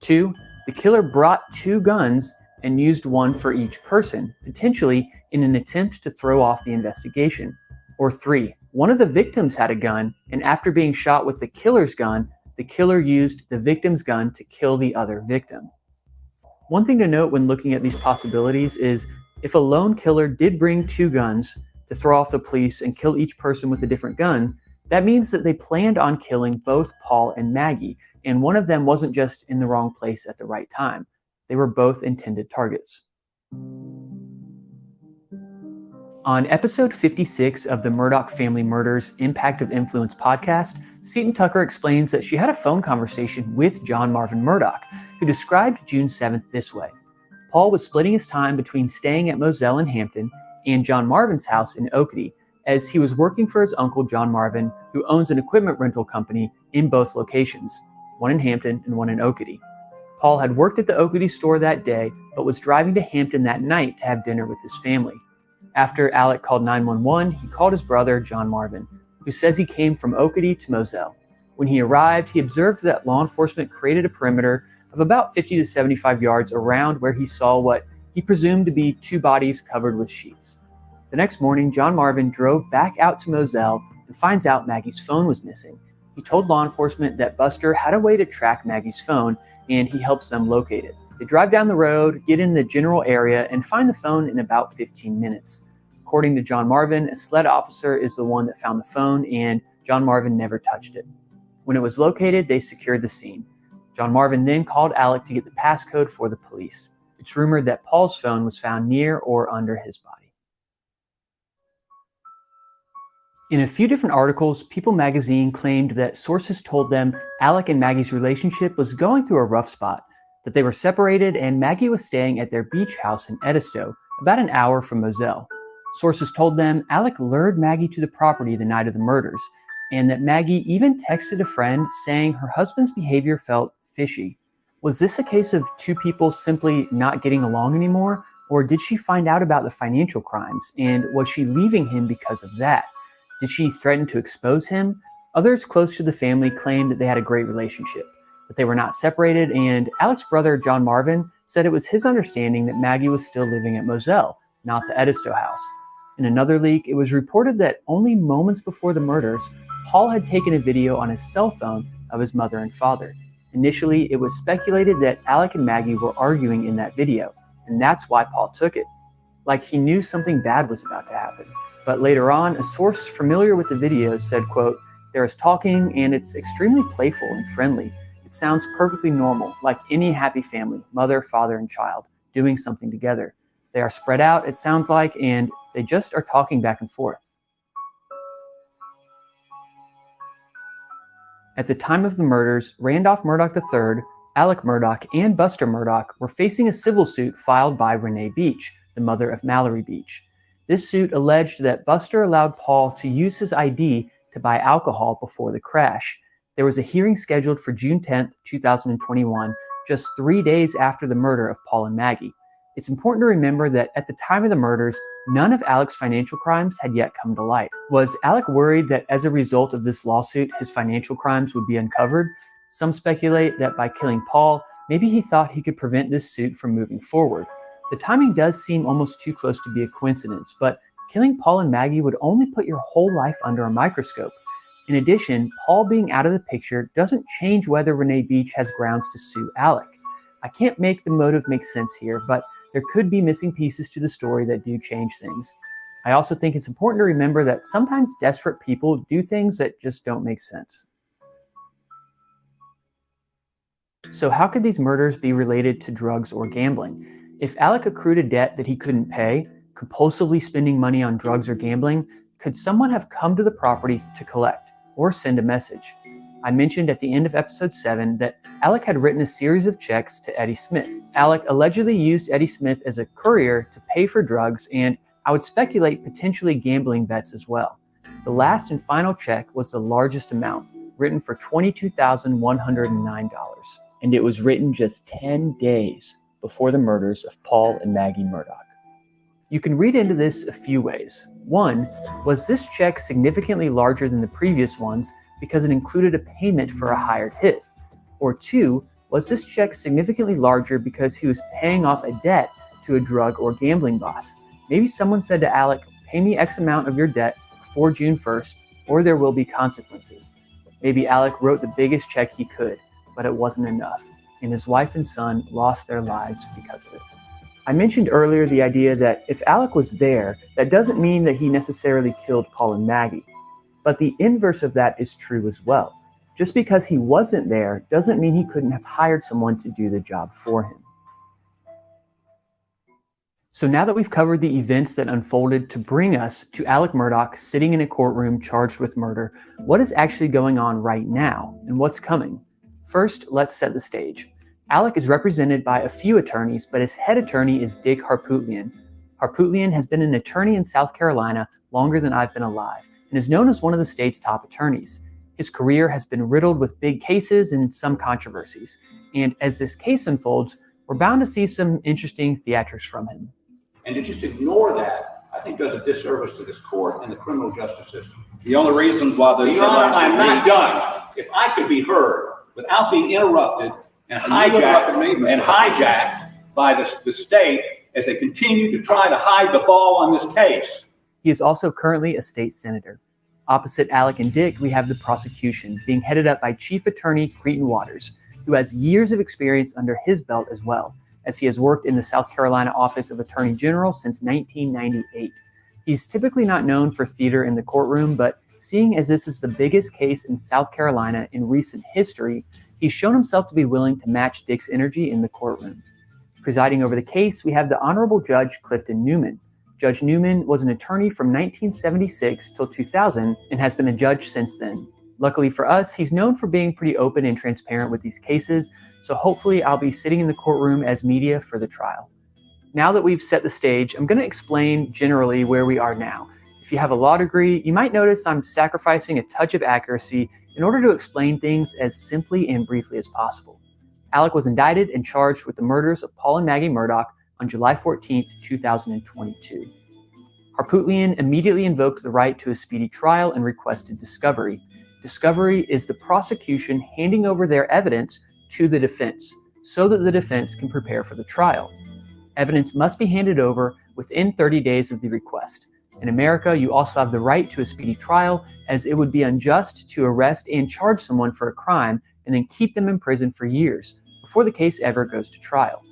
2, the killer brought 2 guns and used one for each person, potentially in an attempt to throw off the investigation. Or 3, one of the victims had a gun, and after being shot with the killer's gun, the killer used the victim's gun to kill the other victim. One thing to note when looking at these possibilities is if a lone killer did bring 2 guns to throw off the police and kill each person with a different gun, that means that they planned on killing both Paul and Maggie, and one of them wasn't just in the wrong place at the right time. They were both intended targets. On episode 56 of the Murdaugh Family Murders Impact of Influence podcast, Seton Tucker explains that she had a phone conversation with John Marvin Murdaugh, who described June 7th this way. Paul was splitting his time between staying at Moselle in Hampton and John Marvin's house in Oakety, as he was working for his uncle John Marvin, who owns an equipment rental company in both locations, one in Hampton and one in Oakety. Paul had worked at the Oakety store that day, but was driving to Hampton that night to have dinner with his family. After Alec called 911, he called his brother, John Marvin, who says he came from Oakety to Moselle. When he arrived, he observed that law enforcement created a perimeter of about 50 to 75 yards around where he saw what he presumed to be 2 bodies covered with sheets. The next morning, John Marvin drove back out to Moselle and finds out Maggie's phone was missing. He told law enforcement that Buster had a way to track Maggie's phone, and he helps them locate it. They drive down the road, get in the general area, and find the phone in about 15 minutes. According to John Marvin, a SLED officer is the one that found the phone, and John Marvin never touched it. When it was located, they secured the scene. John Marvin then called Alec to get the passcode for the police. It's rumored that Paul's phone was found near or under his body. In a few different articles, People magazine claimed that sources told them Alec and Maggie's relationship was going through a rough spot, that they were separated and Maggie was staying at their beach house in Edisto, about an hour from Moselle. Sources told them Alec lured Maggie to the property the night of the murders, and that Maggie even texted a friend saying her husband's behavior felt fishy. Was this a case of 2 people simply not getting along anymore, or did she find out about the financial crimes, and was she leaving him because of that? Did she threaten to expose him? Others close to the family claimed that they had a great relationship, but they were not separated, and Alec's brother, John Marvin, said it was his understanding that Maggie was still living at Moselle, not the Edisto house. In another leak, it was reported that only moments before the murders, Paul had taken a video on his cell phone of his mother and father. Initially, it was speculated that Alec and Maggie were arguing in that video, and that's why Paul took it. Like he knew something bad was about to happen. But later on, a source familiar with the video said, quote, "There is talking and it's extremely playful and friendly. It sounds perfectly normal, like any happy family, mother, father, and child, doing something together. They are spread out, it sounds like, and they just are talking back and forth." At the time of the murders, Randolph Murdaugh III, Alec Murdaugh, and Buster Murdaugh were facing a civil suit filed by Renee Beach, the mother of Mallory Beach. This suit alleged that Buster allowed Paul to use his ID to buy alcohol before the crash. There was a hearing scheduled for June 10th, 2021, just 3 days after the murder of Paul and Maggie. It's important to remember that at the time of the murders, none of Alec's financial crimes had yet come to light. Was Alec worried that as a result of this lawsuit, his financial crimes would be uncovered? Some speculate that by killing Paul, maybe he thought he could prevent this suit from moving forward. The timing does seem almost too close to be a coincidence, but killing Paul and Maggie would only put your whole life under a microscope. In addition, Paul being out of the picture doesn't change whether Renee Beach has grounds to sue Alec. I can't make the motive make sense here, but there could be missing pieces to the story that do change things. I also think it's important to remember that sometimes desperate people do things that just don't make sense. So how could these murders be related to drugs or gambling? If Alec accrued a debt that he couldn't pay, compulsively spending money on drugs or gambling, could someone have come to the property to collect or send a message? I mentioned at the end of episode 7 that Alec had written a series of checks to Eddie Smith. Alec allegedly used Eddie Smith as a courier to pay for drugs and, I would speculate, potentially gambling bets as well. The last and final check was the largest amount, written for $22,109. And it was written just 10 days before the murders of Paul and Maggie Murdaugh. You can read into this a few ways. One, was this check significantly larger than the previous ones because it included a payment for a hired hit? Or two, was this check significantly larger because he was paying off a debt to a drug or gambling boss? Maybe someone said to Alec, pay me X amount of your debt before June 1st, or there will be consequences. Maybe Alec wrote the biggest check he could, but it wasn't enough, and his wife and son lost their lives because of it. I mentioned earlier the idea that if Alec was there, that doesn't mean that he necessarily killed Paul and Maggie. But the inverse of that is true as well. Just because he wasn't there doesn't mean he couldn't have hired someone to do the job for him. So now that we've covered the events that unfolded to bring us to Alec Murdaugh sitting in a courtroom charged with murder, what is actually going on right now and what's coming? First, let's set the stage. Alec is represented by a few attorneys, but his head attorney is Dick Harpootlian. Harpootlian has been an attorney in South Carolina longer than I've been alive and is known as one of the state's top attorneys. His career has been riddled with big cases and some controversies. And as this case unfolds, we're bound to see some interesting theatrics from him. And to just ignore that, I think does a disservice to this court and the criminal justice system. The only reason why those Your Honor, deadlines I'm were not reached- done. If I could be heard without being interrupted and And you interrupted me, Mr. hijacked by the state as they continue to try to hide the ball on this case. He is also currently a state senator. Opposite Alec and Dick, we have the prosecution, being headed up by Chief Attorney Cretin Waters, who has years of experience under his belt as well, as he has worked in the South Carolina Office of Attorney General since 1998. He's typically not known for theater in the courtroom, but seeing as this is the biggest case in South Carolina in recent history, he's shown himself to be willing to match Dick's energy in the courtroom. Presiding over the case, we have the Honorable Judge Clifton Newman. Judge Newman was an attorney from 1976 till 2000 and has been a judge since then. Luckily for us, he's known for being pretty open and transparent with these cases, so hopefully I'll be sitting in the courtroom as media for the trial. Now that we've set the stage, I'm going to explain generally where we are now. If you have a law degree, you might notice I'm sacrificing a touch of accuracy in order to explain things as simply and briefly as possible. Alec was indicted and charged with the murders of Paul and Maggie Murdaugh on July 14th, 2022. Harpootlian immediately invoked the right to a speedy trial and requested discovery. Discovery is the prosecution handing over their evidence to the defense so that the defense can prepare for the trial. Evidence must be handed over within 30 days of the request. In America, you also have the right to a speedy trial, as it would be unjust to arrest and charge someone for a crime and then keep them in prison for years before the case ever goes to trial.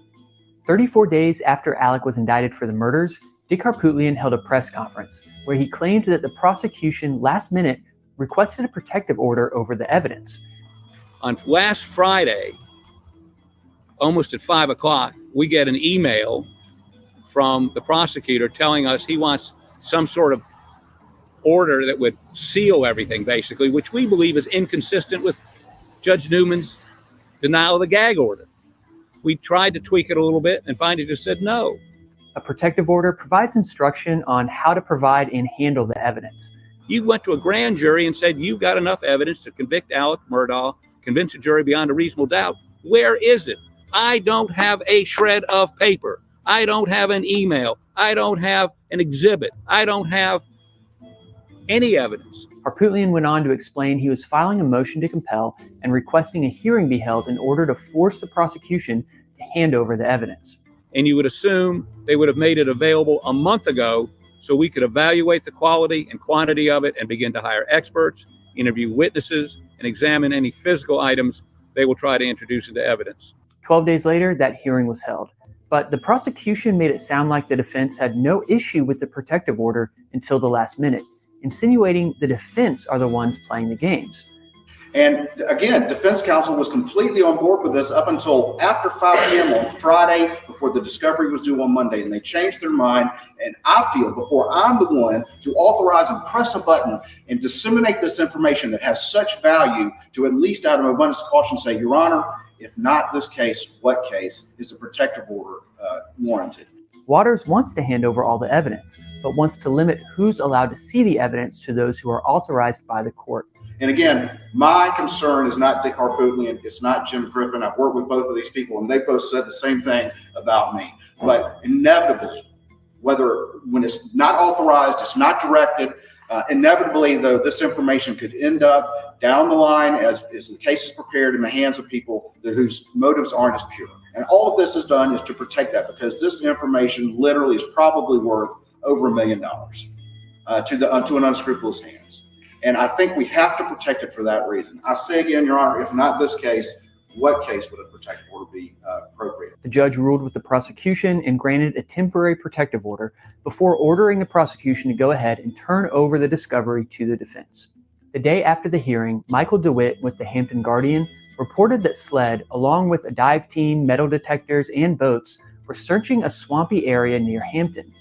34 days after Alec was indicted for the murders, Dick Harpootlian held a press conference where he claimed that the prosecution last minute requested a protective order over the evidence. On last Friday, almost at 5 o'clock, we get an email from the prosecutor telling us he wants some sort of order that would seal everything, basically, which we believe is inconsistent with Judge Newman's denial of the gag order. We tried to tweak it a little bit and finally just said no. A protective order provides instruction on how to provide and handle the evidence. You went to a grand jury and said you've got enough evidence to convict Alec Murdaugh, convince a jury beyond a reasonable doubt. Where is it? I don't have a shred of paper. I don't have an email. I don't have an exhibit. I don't have any evidence. Harpootlian went on to explain he was filing a motion to compel and requesting a hearing be held in order to force the prosecution to hand over the evidence. And you would assume they would have made it available a month ago so we could evaluate the quality and quantity of it and begin to hire experts, interview witnesses, and examine any physical items they will try to introduce into evidence. 12 days later, that hearing was held. But the prosecution made it sound like the defense had no issue with the protective order until the last minute, insinuating the defense are the ones playing the games. And again, defense counsel was completely on board with this up until after 5 p.m. on Friday before the discovery was due on Monday. And they changed their mind. And I feel before I'm the one to authorize and press a button and disseminate this information that has such value to at least out of abundance of caution say, Your Honor, if not this case, what case is a protective order warranted? Waters wants to hand over all the evidence, but wants to limit who's allowed to see the evidence to those who are authorized by the court. And again, my concern is not Dick Harpootlian, it's not Jim Griffin. I've worked with both of these people and they both said the same thing about me. But inevitably, when it's not authorized, it's not directed, inevitably though, this information could end up down the line as the case is prepared in the hands of people whose motives aren't as pure. And all of this is done is to protect that because this information literally is probably worth over $1 million to an unscrupulous hands. And I think we have to protect it for that reason. I say again, Your Honor, if not this case, what case would a protective order be appropriate? The judge ruled with the prosecution and granted a temporary protective order before ordering the prosecution to go ahead and turn over the discovery to the defense. The day after the hearing, Michael DeWitt with the Hampton Guardian reported that SLED, along with a dive team, metal detectors, and boats, were searching a swampy area near Hampton.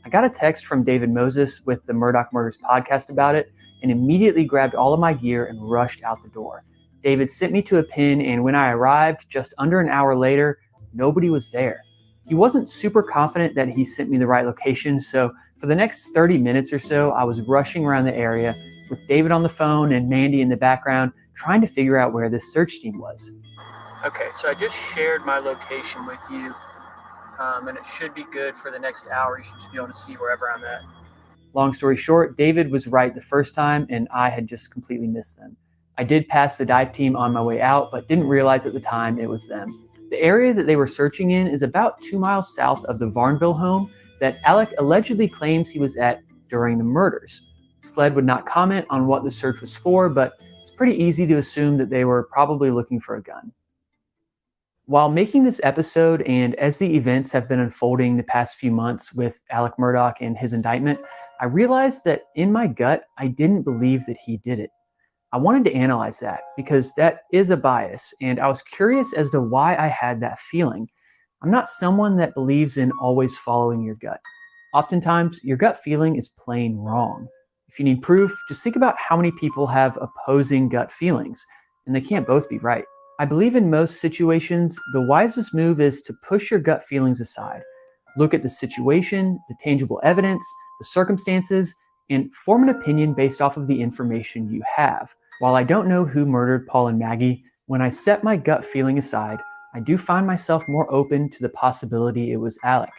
I got a text from David Moses with the Murdaugh Murders podcast about it and immediately grabbed all of my gear and rushed out the door. David sent me to a pin, and when I arrived just under an hour later, nobody was there. He wasn't super confident that he sent me the right location, so for the next 30 minutes or so, I was rushing around the area with David on the phone and Mandy in the background, trying to figure out where this search team was. Okay, so I just shared my location with you, and it should be good for the next hour. You should just be able to see wherever I'm at. Long story short, David was right the first time, and I had just completely missed them. I did pass the dive team on my way out, but didn't realize at the time it was them. The area that they were searching in is about 2 miles south of the Varnville home that Alec allegedly claims he was at during the murders. SLED would not comment on what the search was for, but it's pretty easy to assume that they were probably looking for a gun. While making this episode, and as the events have been unfolding the past few months with Alec Murdaugh and his indictment, I realized that in my gut, I didn't believe that he did it. I wanted to analyze that because that is a bias, and I was curious as to why I had that feeling. I'm not someone that believes in always following your gut. Oftentimes, your gut feeling is plain wrong. If you need proof, just think about how many people have opposing gut feelings, and they can't both be right. I believe in most situations, the wisest move is to push your gut feelings aside. Look at the situation, the tangible evidence, the circumstances, and form an opinion based off of the information you have. While I don't know who murdered Paul and Maggie, when I set my gut feeling aside, I do find myself more open to the possibility it was Alec.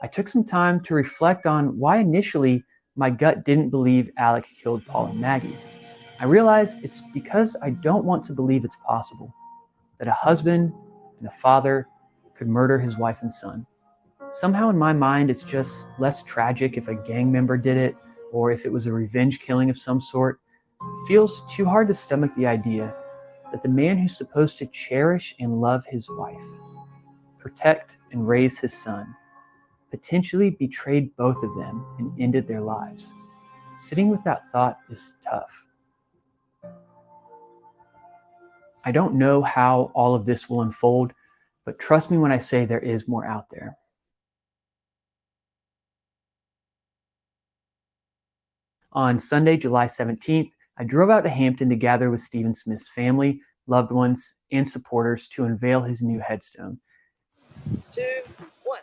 I took some time to reflect on why initially my gut didn't believe Alec killed Paul and Maggie. I realized it's because I don't want to believe it's possible that a husband and a father could murder his wife and son. Somehow in my mind, it's just less tragic if a gang member did it or if it was a revenge killing of some sort. It feels too hard to stomach the idea that the man who's supposed to cherish and love his wife, protect and raise his son, potentially betrayed both of them and ended their lives. Sitting with that thought is tough. I don't know how all of this will unfold, but trust me when I say there is more out there. On Sunday, July 17th, I drove out to Hampton to gather with Stephen Smith's family, loved ones, and supporters to unveil his new headstone. 2, 1.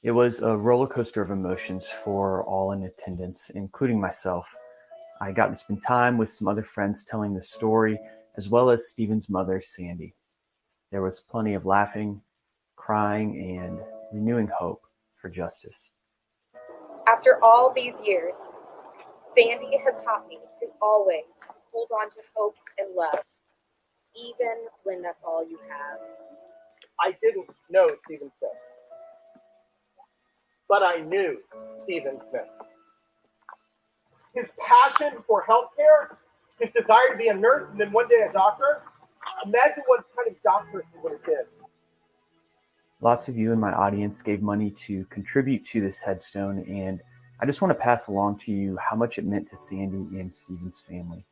It was a roller coaster of emotions for all in attendance, including myself. I got to spend time with some other friends telling the story, as well as Stephen's mother, Sandy. There was plenty of laughing, crying, and renewing hope. for justice. After all these years, Sandy has taught me to always hold on to hope and love, even when that's all you have. I didn't know Stephen Smith, but I knew Stephen Smith. His passion for healthcare, his desire to be a nurse and then one day a doctor. Imagine what kind of doctor he would have been. Lots of you in my audience gave money to contribute to this headstone, and I just want to pass along to you how much it meant to Sandy and Stephen's family.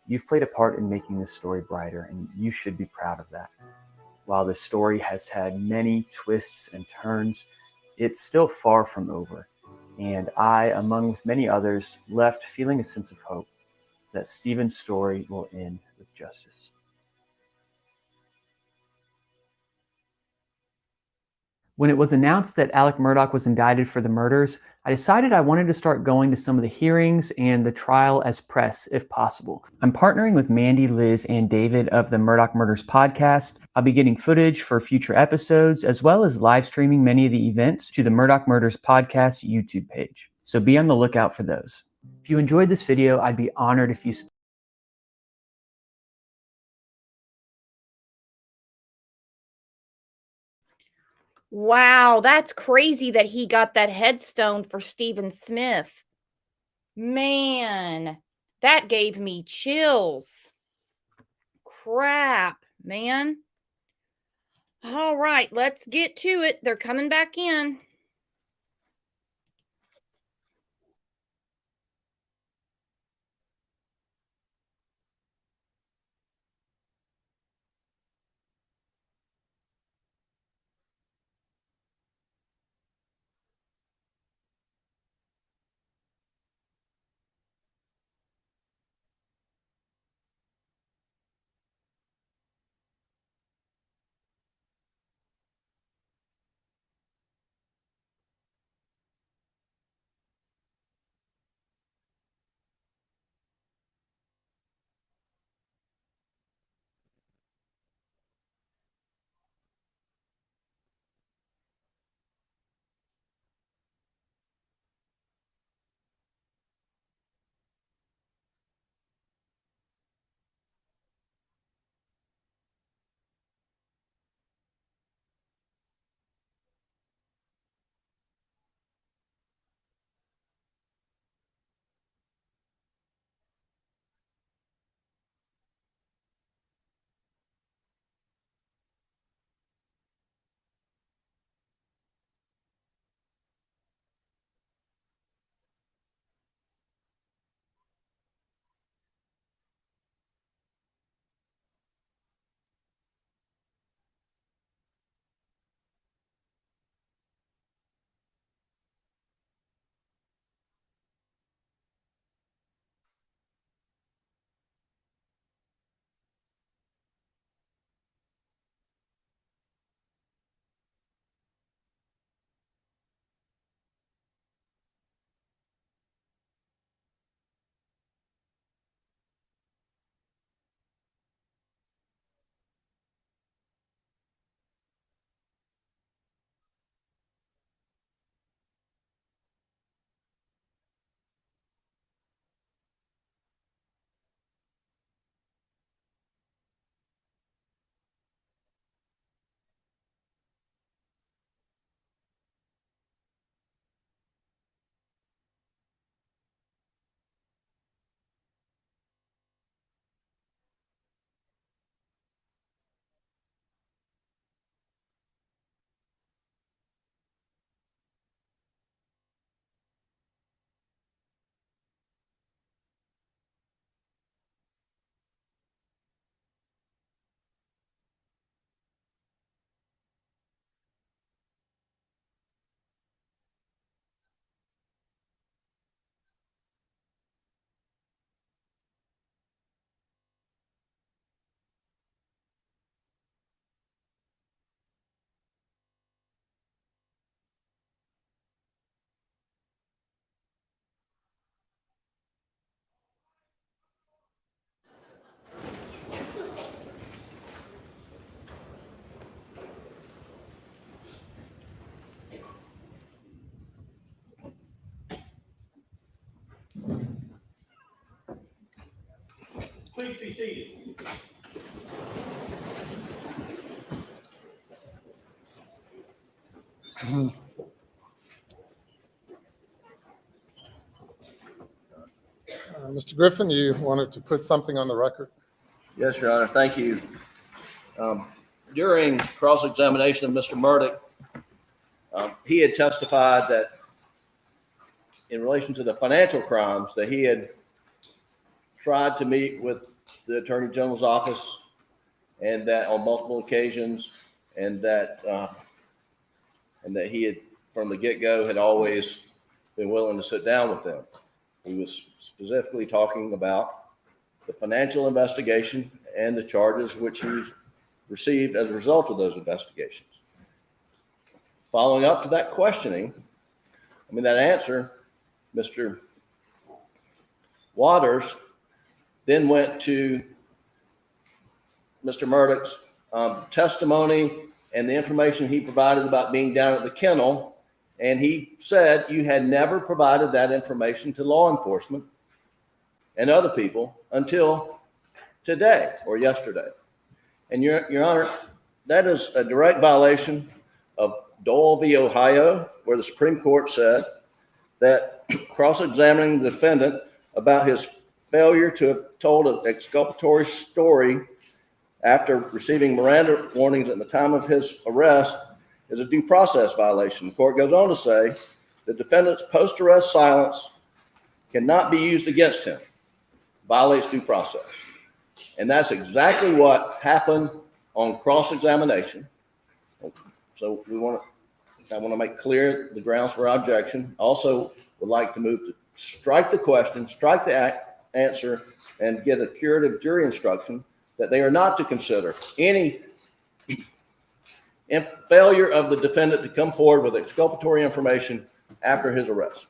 You've played a part in making this story brighter, and you should be proud of that. While this story has had many twists and turns, it's still far from over. And I, among with many others, left feeling a sense of hope that Stephen's story will end with justice. When it was announced that Alec Murdaugh was indicted for the murders, I decided I wanted to start going to some of the hearings and the trial as press, if possible. I'm partnering with Mandy, Liz, and David of the Murdaugh Murders podcast. I'll be getting footage for future episodes, as well as live streaming many of the events to the Murdaugh Murders podcast YouTube page. So be on the lookout for those. If you enjoyed this video, I'd be honored if you Wow, that's crazy that he got that headstone for Stephen Smith. Man, that gave me chills. Crap, man. All right, let's get to it. They're coming back in. Please be seated. Mr. Griffin, you wanted to put something on the record? Yes, Your Honor. Thank you. During cross-examination of Mr. Murdaugh, he had testified that in relation to the financial crimes, that he had tried to meet with the Attorney General's office, and that on multiple occasions, and that he had, from the get-go, had always been willing to sit down with them. He was specifically talking about the financial investigation and the charges which he received as a result of those investigations. Following up to that questioning, that answer, Mr. Waters then went to Mr. Murdaugh's testimony and the information he provided about being down at the kennel. And he said you had never provided that information to law enforcement and other people until today or yesterday. And Your Honor, that is a direct violation of Dole v. Ohio, where the Supreme Court said that cross-examining the defendant about his failure to have told an exculpatory story after receiving Miranda warnings at the time of his arrest is a due process violation. The court goes on to say the defendant's post-arrest silence cannot be used against him, violates due process. And that's exactly what happened on cross-examination. So I want to make clear the grounds for our objection. Also would like to move to strike the question, strike the answer, and get a curative jury instruction that they are not to consider any failure of the defendant to come forward with exculpatory information after his arrest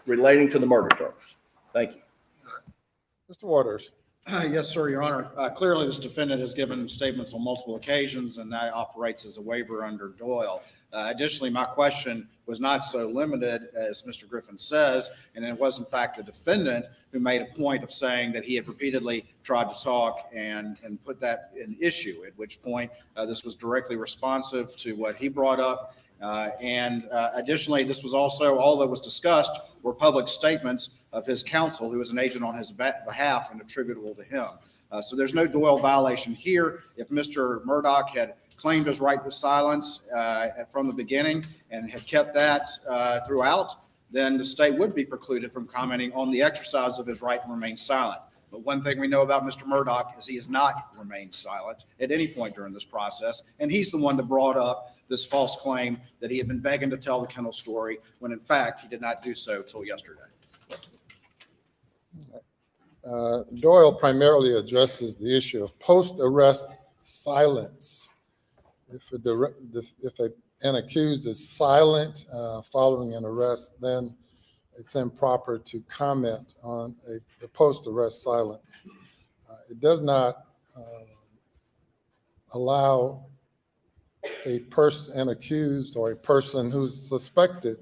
relating to the murder charges. Thank you. Mr. Waters. Yes, sir, Your Honor. Clearly, this defendant has given statements on multiple occasions, and that operates as a waiver under Doyle. Additionally, my question was not so limited as Mr. Griffin says, and it was in fact the defendant who made a point of saying that he had repeatedly tried to talk and put that in issue, at which point this was directly responsive to what he brought up. Additionally, this was also, all that was discussed were public statements of his counsel, who was an agent on his behalf and attributable to him. So there's no Doyle violation here. If Mr. Murdaugh had claimed his right to silence from the beginning and had kept that throughout, then the state would be precluded from commenting on the exercise of his right to remain silent. But one thing we know about Mr. Murdaugh is he has not remained silent at any point during this process, and he's the one that brought up this false claim that he had been begging to tell the kennel story, when in fact he did not do so till yesterday. Doyle primarily addresses the issue of post-arrest silence. If an accused is silent following an arrest, then it's improper to comment on the post-arrest silence. It does not allow an accused or a person who's suspected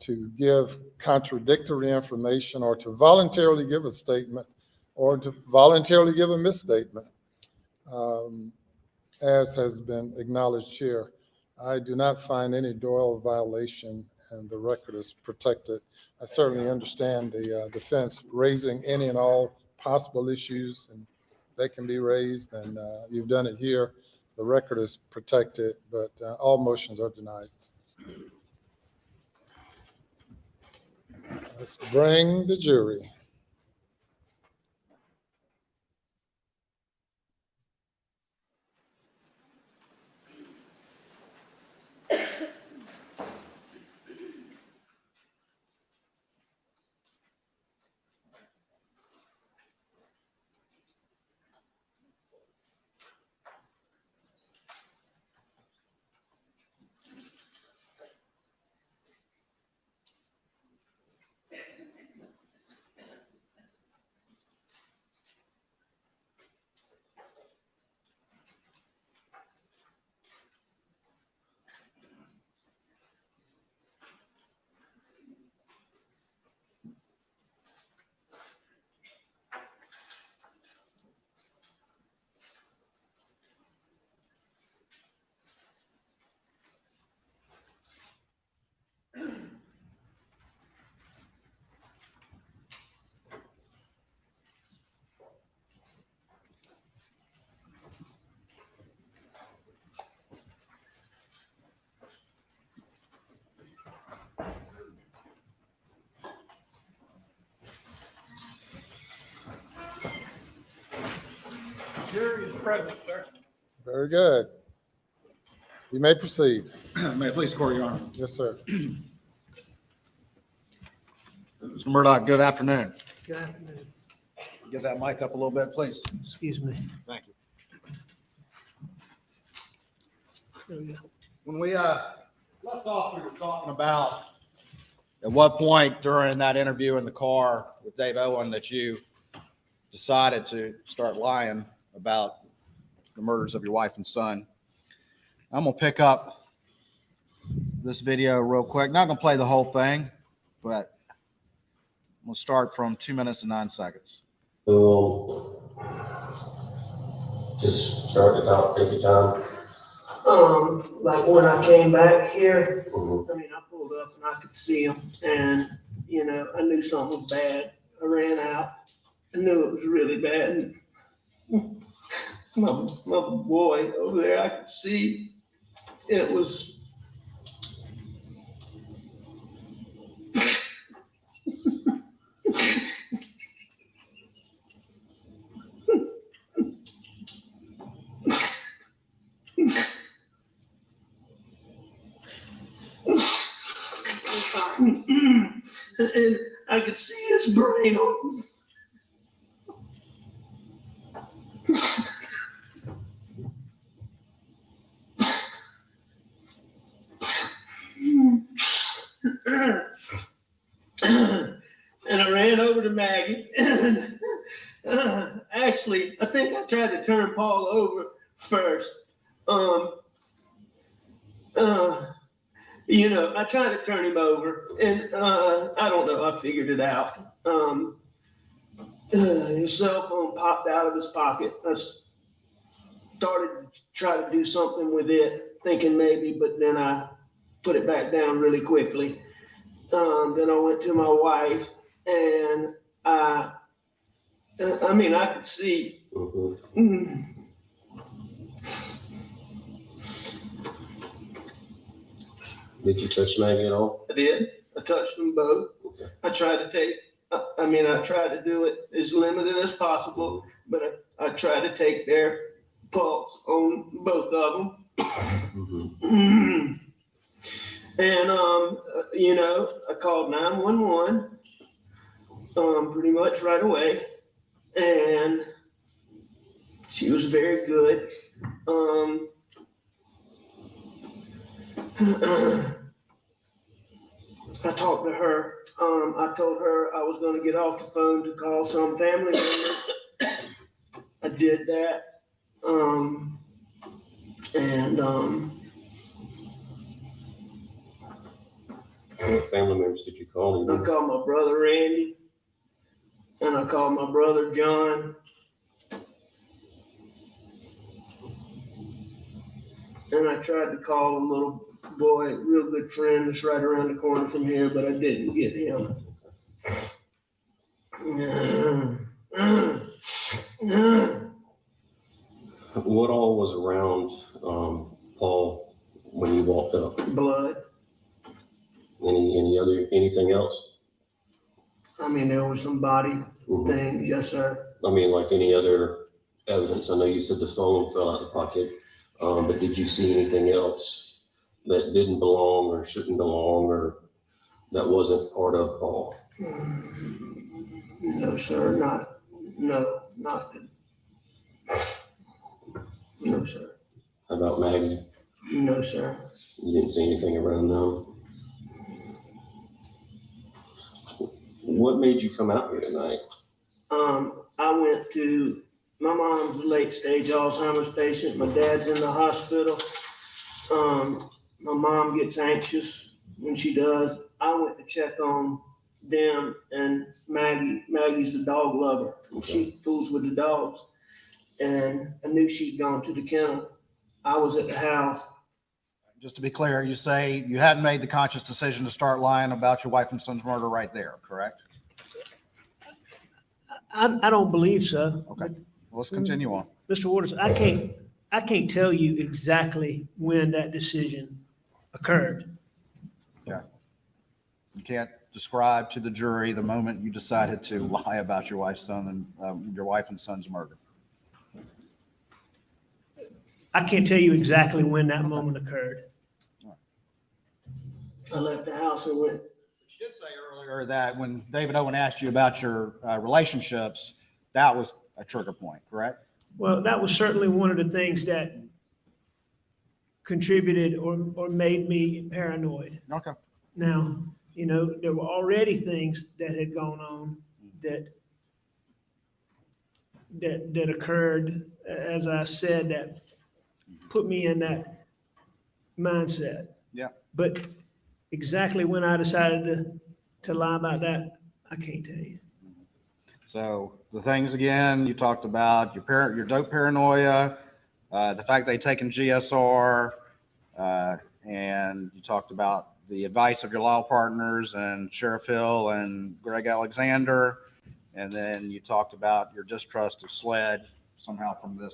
to give contradictory information or to voluntarily give a statement or to voluntarily give a misstatement, as has been acknowledged here. I do not find any Doyle violation, and the record is protected. I certainly understand the defense raising any and all possible issues, and they can be raised, and you've done it here. The record is protected, but all motions are denied. Let's bring the jury. present, sir. Very good. You may proceed. May it please the court, Your Honor. Yes, sir. Mr. Murdaugh, good afternoon. Good afternoon. Get that mic up a little bit, please. Excuse me. Thank you. There we go. When we left off, we were talking about at what point during that interview in the car with Dave Owen that you decided to start lying about the murders of your wife and son. I'm going to pick up this video real quick. Not going to play the whole thing, but I'm going to start from 2 minutes and 9 seconds. Just start the top, take your time. Like when I came back here, I mean, I pulled up and I could see him, and you know, I knew something was bad. I ran out. I knew it was really bad. And my boy over there, I could see it was. And I could see his brain on. And I ran over to Maggie. And, actually, I think I tried to turn Paul over first. You know, I tried to turn him over, and I don't know, I figured it out. His cell phone popped out of his pocket. I started to try to do something with it, thinking maybe, but then I put it back down really quickly. Then I went to my wife, and I mean, I could see. Did you touch Maggie at all? I did. I touched them both. Okay. I tried to take, I tried to do it as limited as possible, but I tried to take their pulse on both of them. And, you know, I called 911 pretty much right away. And she was very good. I talked to her. I told her I was going to get off the phone to call some family members. I did that. How many family members did you call? I called my brother Randy, and I called my brother John. And I tried to call a little boy, a real good friend that's right around the corner from here, but I didn't get him. What all was around Paul when you walked up? Blood. Anything else? I mean, there was some body things, yes, sir. I mean, like any other evidence? I know you said the phone fell out of the pocket, but did you see anything else that didn't belong or shouldn't belong or that wasn't part of Paul? No, sir, no, sir. How about Maggie? No, sir. You didn't see anything around them? What made you come out here tonight? I went to, my mom's a late stage Alzheimer's patient. My dad's in the hospital. My mom gets anxious when she does. I went to check on them and Maggie. Maggie's a dog lover. Okay. She fools with the dogs. And I knew she'd gone to the kennel. I was at the house. Just to be clear, you say you hadn't made the conscious decision to start lying about your wife and son's murder right there, correct? I don't believe so. Okay, let's continue on. Mr. Waters, I can't tell you exactly when that decision occurred. Yeah. You can't describe to the jury the moment you decided to lie about your wife and son's murder. I can't tell you exactly when that moment occurred. I left the house and went. You did say earlier that when David Owen asked you about your relationships, that was a trigger point, correct? Well, that was certainly one of the things that contributed or made me paranoid. Okay. Now, you know, there were already things that had gone on that occurred, as I said, that put me in that mindset. Yeah. But exactly when I decided to lie about that, I can't tell you. So the things again, you talked about your dope paranoia, the fact they'd taken GSR, and you talked about the advice of your law partners and Sheriff Hill and Greg Alexander. And then you talked about your distrust of SLED somehow from the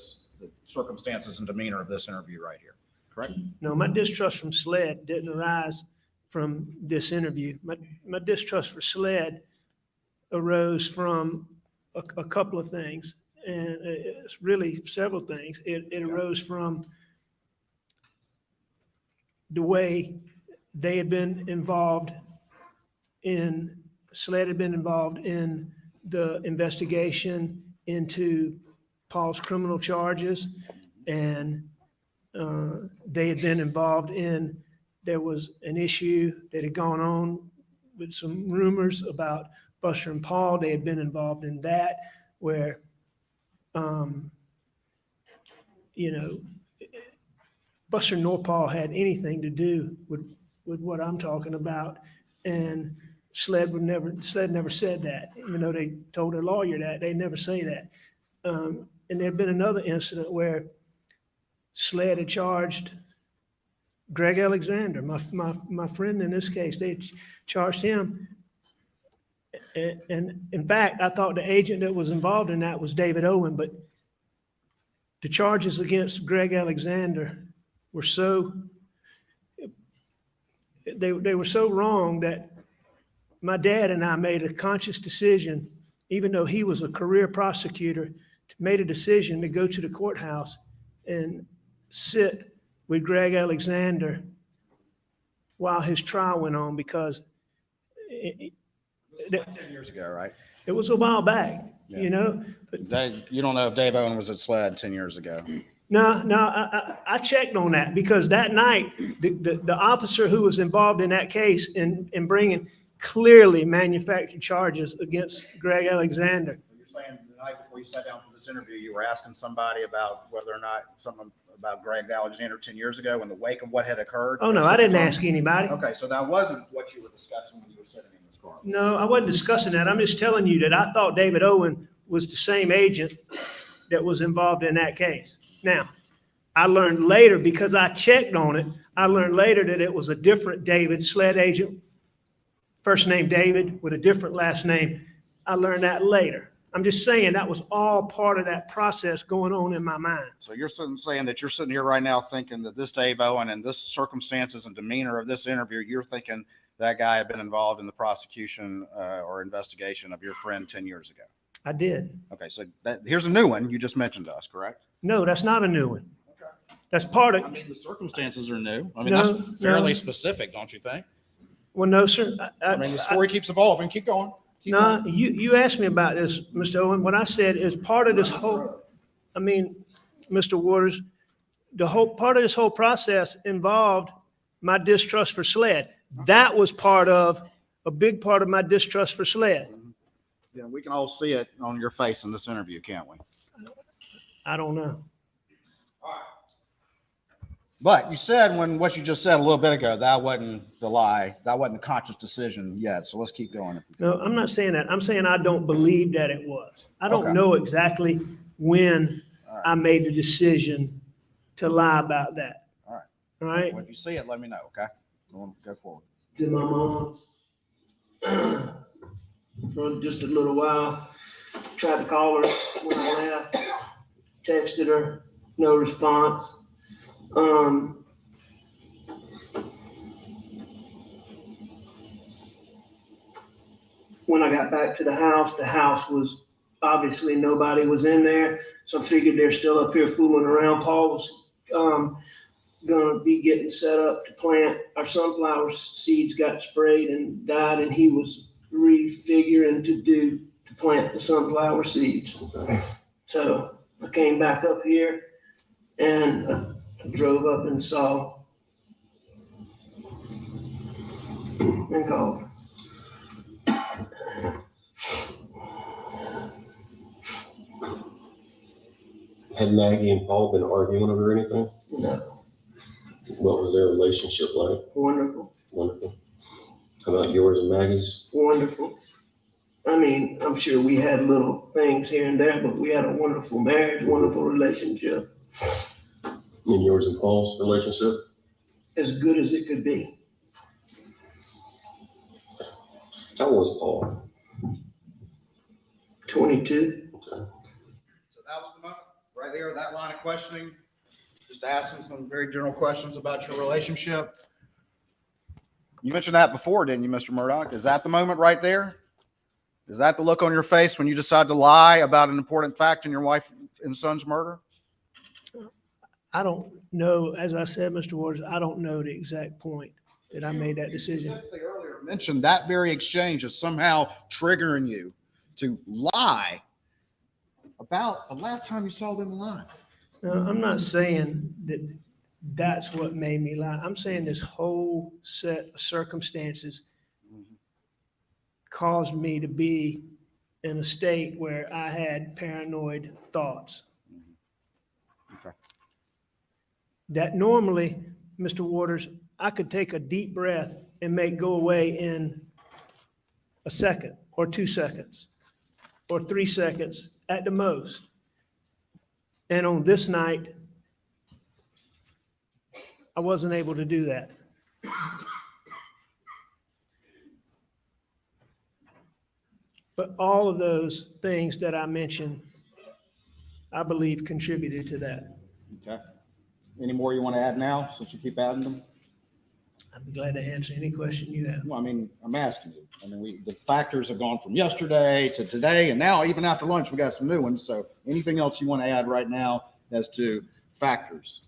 circumstances and demeanor of this interview right here, correct? No, my distrust from SLED didn't arise from this interview. My distrust for SLED arose from a couple of things, and it's really several things. It arose from the way they had been involved in, SLED had been involved in the investigation into Paul's criminal charges, and they had been involved in, there was an issue that had gone on with some rumors about Buster and Paul. They had been involved in that, where, you know, Buster nor Paul had anything to do with what I'm talking about. And SLED never said that, even though they told their lawyer that, they never say that. And there had been another incident where SLED had charged Greg Alexander, my friend in this case. They charged him. And in fact, I thought the agent that was involved in that was David Owen, but the charges against Greg Alexander were so, they were so wrong that my dad and I made a conscious decision, even though he was a career prosecutor, made a decision to go to the courthouse and sit with Greg Alexander while his trial went on, because This was 10 years ago, right? it was a while back, Yeah. you know? But You don't know if Dave Owen was at SLED 10 years ago. no, I checked on that, because that night, the officer who was involved in that case in bringing clearly manufactured charges against Greg Alexander. You're saying the night before you sat down for this interview, you were asking somebody about whether or not something about Greg Alexander 10 years ago in the wake of what had occurred? Oh, no, I didn't ask anybody. Okay, so that wasn't what you were discussing when you were sitting in this car. No, I wasn't discussing that. I'm just telling you that I thought David Owen was the same agent that was involved in that case. Now, I learned later, because I checked on it, I learned later that it was a different David, SLED agent, first name David with a different last name. I learned that later. I'm just saying that was all part of that process going on in my mind. So you're saying that you're sitting here right now thinking that this Dave Owen and this circumstances and demeanor of this interview, you're thinking that guy had been involved in the prosecution or investigation of your friend 10 years ago? I did. Okay, so here's a new one you just mentioned to us, correct? No, that's not a new one. That's part of. I mean, the circumstances are new. I mean, No, that's fairly no. specific, don't you think? Well, no, sir. I mean, the story keeps evolving. Keep going. No, you asked me about this, Mr. Owen. What I said is part of this whole, I mean, Mr. Waters, the whole part of this whole process involved my distrust for SLED. That was a big part of my distrust for SLED. Yeah, we can all see it on your face in this interview, can't we? I don't know. But you said what you just said a little bit ago, that wasn't the lie. That wasn't the conscious decision yet. So let's keep going. No, I'm not saying that. I'm saying I don't believe that it was. I don't Okay. know exactly when I made the decision to lie about that. All right. All right. Well, if you see it, let me know, okay? We'll go forward. To my mom's for just a little while. Tried to call her when I left. Texted her, no response. When I got back to the house was obviously nobody was in there. So I figured they're still up here fooling around. Paul was gonna be getting set up to plant. Our sunflower seeds got sprayed and died, and he was refiguring to plant the sunflower seeds. So I came back up here and I drove up and saw and called. Had Maggie and Paul been arguing over anything? No. What was their relationship like? Wonderful. Wonderful. How about yours and Maggie's? Wonderful. I mean, I'm sure we had little things here and there, but we had a wonderful marriage, wonderful relationship. And yours and Paul's relationship? As good as it could be. How old was Paul? 22. Okay. So that was the moment, right there, that line of questioning, just asking some very general questions about your relationship. You mentioned that before, didn't you, Mr. Murdaugh? Is that the moment right there? Is that the look on your face when you decide to lie about an important fact in your wife and son's murder? I don't know, as I said, Mr. Waters, I don't know the exact point that I made that decision. You specifically earlier mentioned that very exchange is somehow triggering you to lie about the last time you saw them alive. No, I'm not saying that that's what made me lie. I'm saying this whole set of circumstances caused me to be in a state where I had paranoid thoughts. Okay. That normally, Mr. Waters, I could take a deep breath and make go away in a second or 2 seconds or 3 seconds at the most. And on this night, I wasn't able to do that. But all of those things that I mentioned, I believe contributed to that. Okay. Any more you want to add now, since you keep adding them? I'd be glad to answer any question you have. Well, I mean, I'm asking you. I mean, the factors have gone from yesterday to today, and now even after lunch, we got some new ones. So anything else you want to add right now as to factors?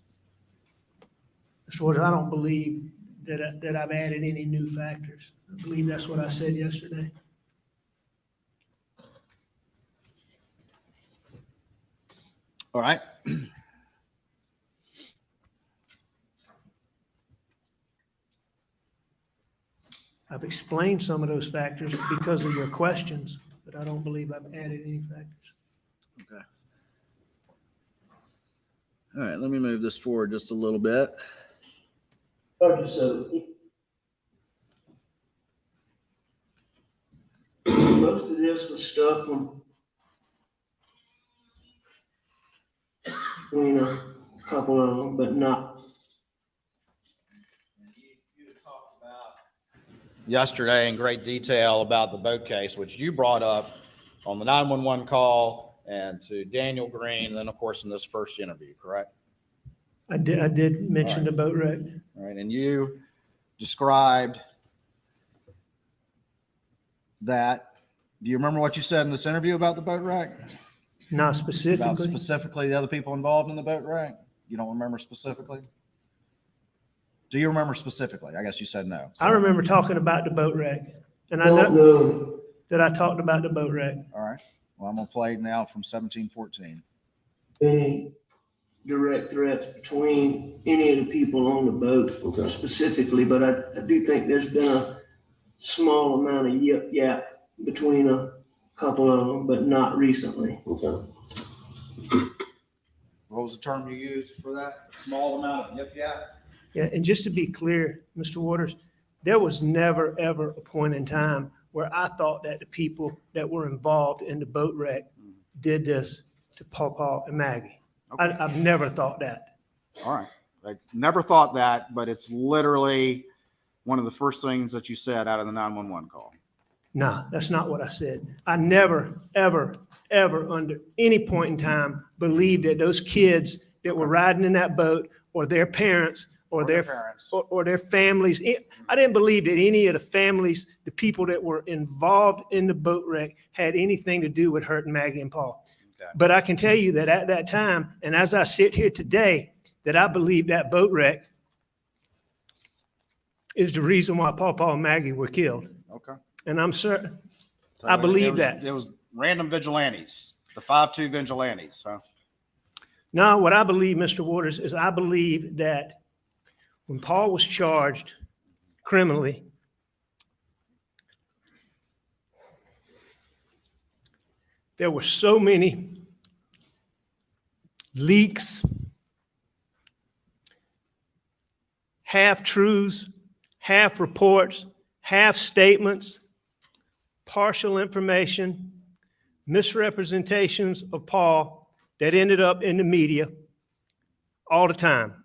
Mr. Waters, I don't believe that I've added any new factors. I believe that's what I said yesterday. All right. I've explained some of those factors because of your questions, but I don't believe I've added any factors. Okay. All right, let me move this forward just a little bit. Okay, so most of this was stuff from a couple of them, but not. Yesterday in great detail about the boat case, which you brought up on the 911 call and to Daniel Green, and then of course in this first interview, correct? I did mention the boat wreck. All right, and you described that. Do you remember what you said in this interview about the boat wreck? Not specifically. About specifically the other people involved in the boat wreck? You don't remember specifically? Do you remember specifically? I guess you said no. I remember talking about the boat wreck, and I know that I talked about the boat wreck. All right. Well, I'm gonna play now from 1714. Any direct threats between any of the people on the boat specifically, but I do think there's been a small amount of yip-yap between a couple of them, but not recently. Okay. What was the term you used for that? A small amount of yip-yap? Yeah, and just to be clear, Mr. Waters, there was never, ever a point in time where I thought that the people that were involved in the boat wreck did this to Paul and Maggie. Okay. I've never thought that. All right. I never thought that, but it's literally one of the first things that you said out of the 911 call. No, that's not what I said. I never, ever, ever under any point in time believed that those kids that were riding in that boat or their parents or their families. I didn't believe that any of the families, the people that were involved in the boat wreck had anything to do with hurting Maggie and Paul. Okay. But I can tell you that at that time, and as I sit here today, that I believe that boat wreck is the reason why Paw and Maggie were killed. Okay. And I'm certain, So I believe that. It was random vigilantes, the 5-2 vigilantes, huh? Now, what I believe, Mr. Waters, is I believe that when Paul was charged criminally, there were so many leaks, half-truths, half-reports, half-statements, partial information, misrepresentations of Paul that ended up in the media all the time.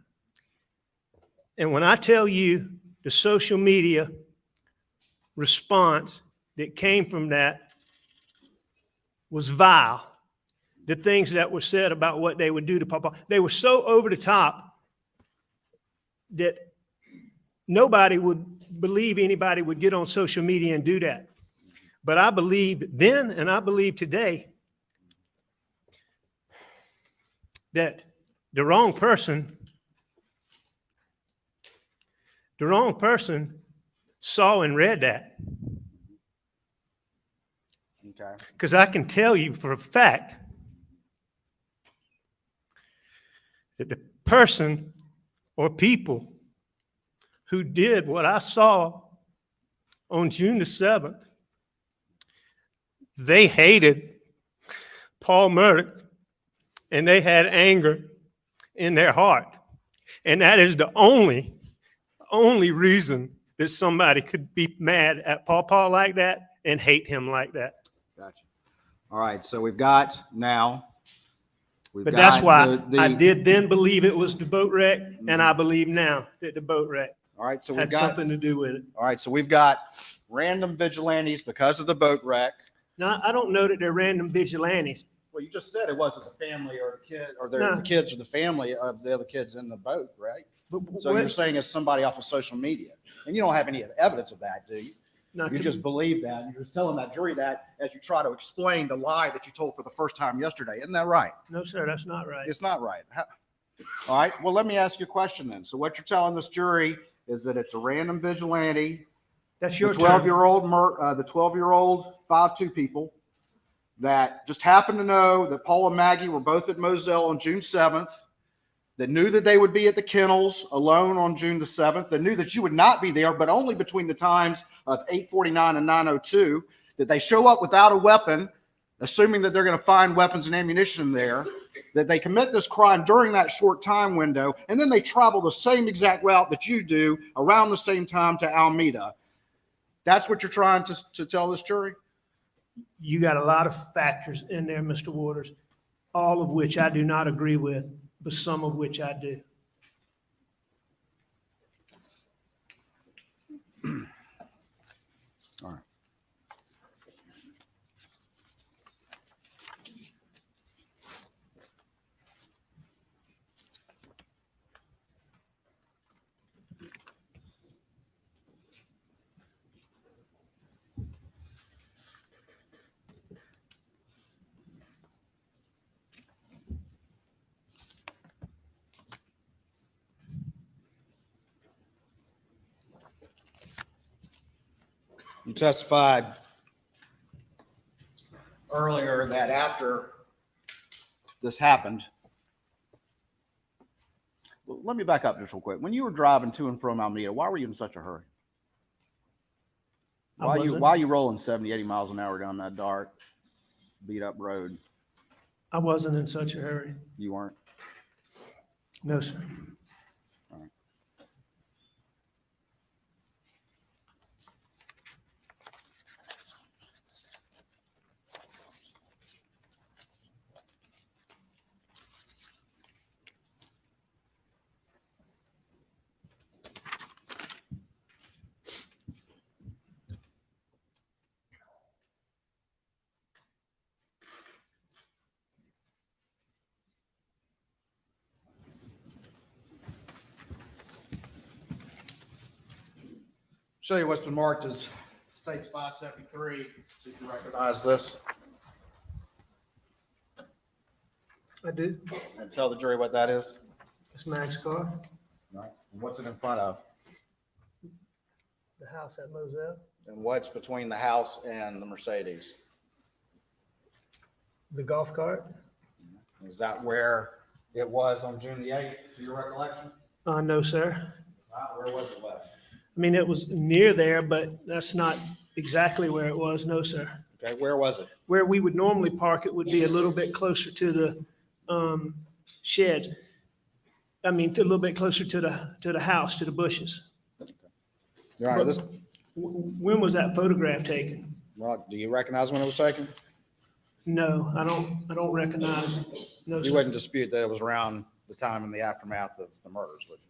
And when I tell you the social media response that came from that was vile, the things that were said about what they would do to Paul, they were so over the top that nobody would believe anybody would get on social media and do that. But I believe then, and I believe today, that the wrong person saw and read that. Okay. Because I can tell you for a fact that the person or people who did what I saw on June the 7th, they hated Paul Murdaugh and they had anger in their heart. And that is the only reason that somebody could be mad at Paul like that and hate him like that. Gotcha. All right, so we've got now. But that's why I did then believe it was the boat wreck, and I believe now that the boat wreck all right, so had something to do with it. All right, so we've got random vigilantes because of the boat wreck. Now, I don't know that they're random vigilantes. Well, you just said it wasn't the family or the kid, or No. the kids or the family of the other kids in the boat, right? But So you're saying it's somebody off of social media, and you don't have any evidence of that, do you? Not You to- just believe that. You're just telling that jury that as you try to explain the lie that you told for the first time yesterday. Isn't that right? No, sir, that's not right. It's not right. All right. Well, let me ask you a question then. So what you're telling this jury is that it's a random vigilante. That's your the 12-year-old, the 12-year-old 5-2 people that just happened to know that Paul and Maggie were both at Moselle on June 7th, that knew that they would be at the kennels alone on June the 7th, that knew that you would not be there, but only between the times of 8:49 and 9:02, that they show up without a weapon, assuming that they're going to find weapons and ammunition there, that they commit this crime during that short time window, and then they travel the same exact route that you do around the same time to Alameda. That's what you're trying to tell this jury? You got a lot of factors in there, Mr. Waters, all of which I do not agree with, but some of which I do. All right. You testified earlier that after this happened, well, let me back up just real quick. When you were driving to and from Alameda, why were you in such a hurry? Why are you rolling 70, 80 miles an hour down that dark, beat up road? I wasn't in such a hurry. You weren't? No, sir. All right. Show you what's been marked as States 573. See if you recognize this. I do. And tell the jury what that is. It's Mag's car, Right. And what's it in front of? the house at Moselle, And what's between the house and the Mercedes? the golf cart. Is that where it was on June the 8th, to your recollection? No, sir. Where was it left? I mean, it was near there, but that's not exactly where it was. No, sir. Okay, where was it? Where we would normally park it would be a little bit closer to the sheds. I mean, a little bit closer to the house, to the bushes. Your Honor, this, When was that photograph taken? well, do you recognize when it was taken? No, I don't recognize. No, You sir. wouldn't dispute that it was around the time in the aftermath of the murders, would you?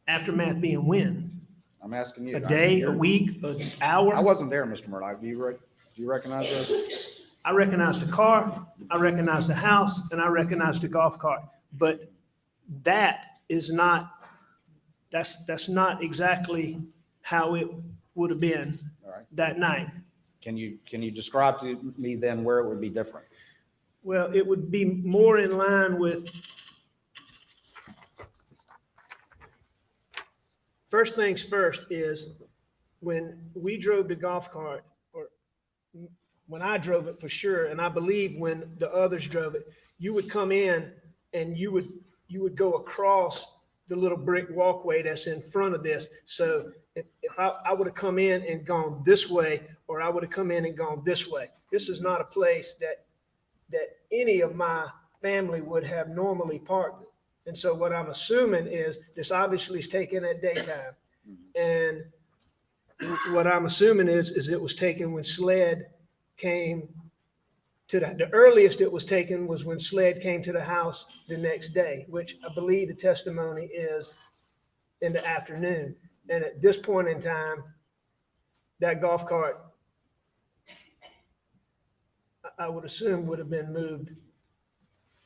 Aftermath being when? I'm asking you. A day, a week, an hour? I wasn't there, Mr. Murdaugh. Do you recognize those? I recognize the car, I recognize the house, and I recognize the golf cart. But that is not, that's not exactly how it would have been All right. that night. Can you describe to me then where it would be different? Well, it would be more in line with, first things first is when we drove the golf cart, or when I drove it for sure, and I believe when the others drove it, you would come in and you would go across the little brick walkway that's in front of this. So if I would have come in and gone this way, or I would have come in and gone this way. This is not a place that any of my family would have normally parked. And so what I'm assuming is this obviously is taken at daytime. And what I'm assuming is it was taken when SLED came to the earliest it was taken was when SLED came to the house the next day, which I believe the testimony is in the afternoon. And at this point in time, that golf cart, I would assume would have been moved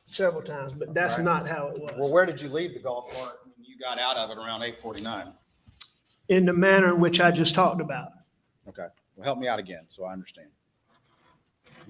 several times, but that's Right. not how it was. Well, where did you leave the golf cart when you got out of it around 8:49? In the manner in which I just talked about. Okay, well, help me out again so I understand.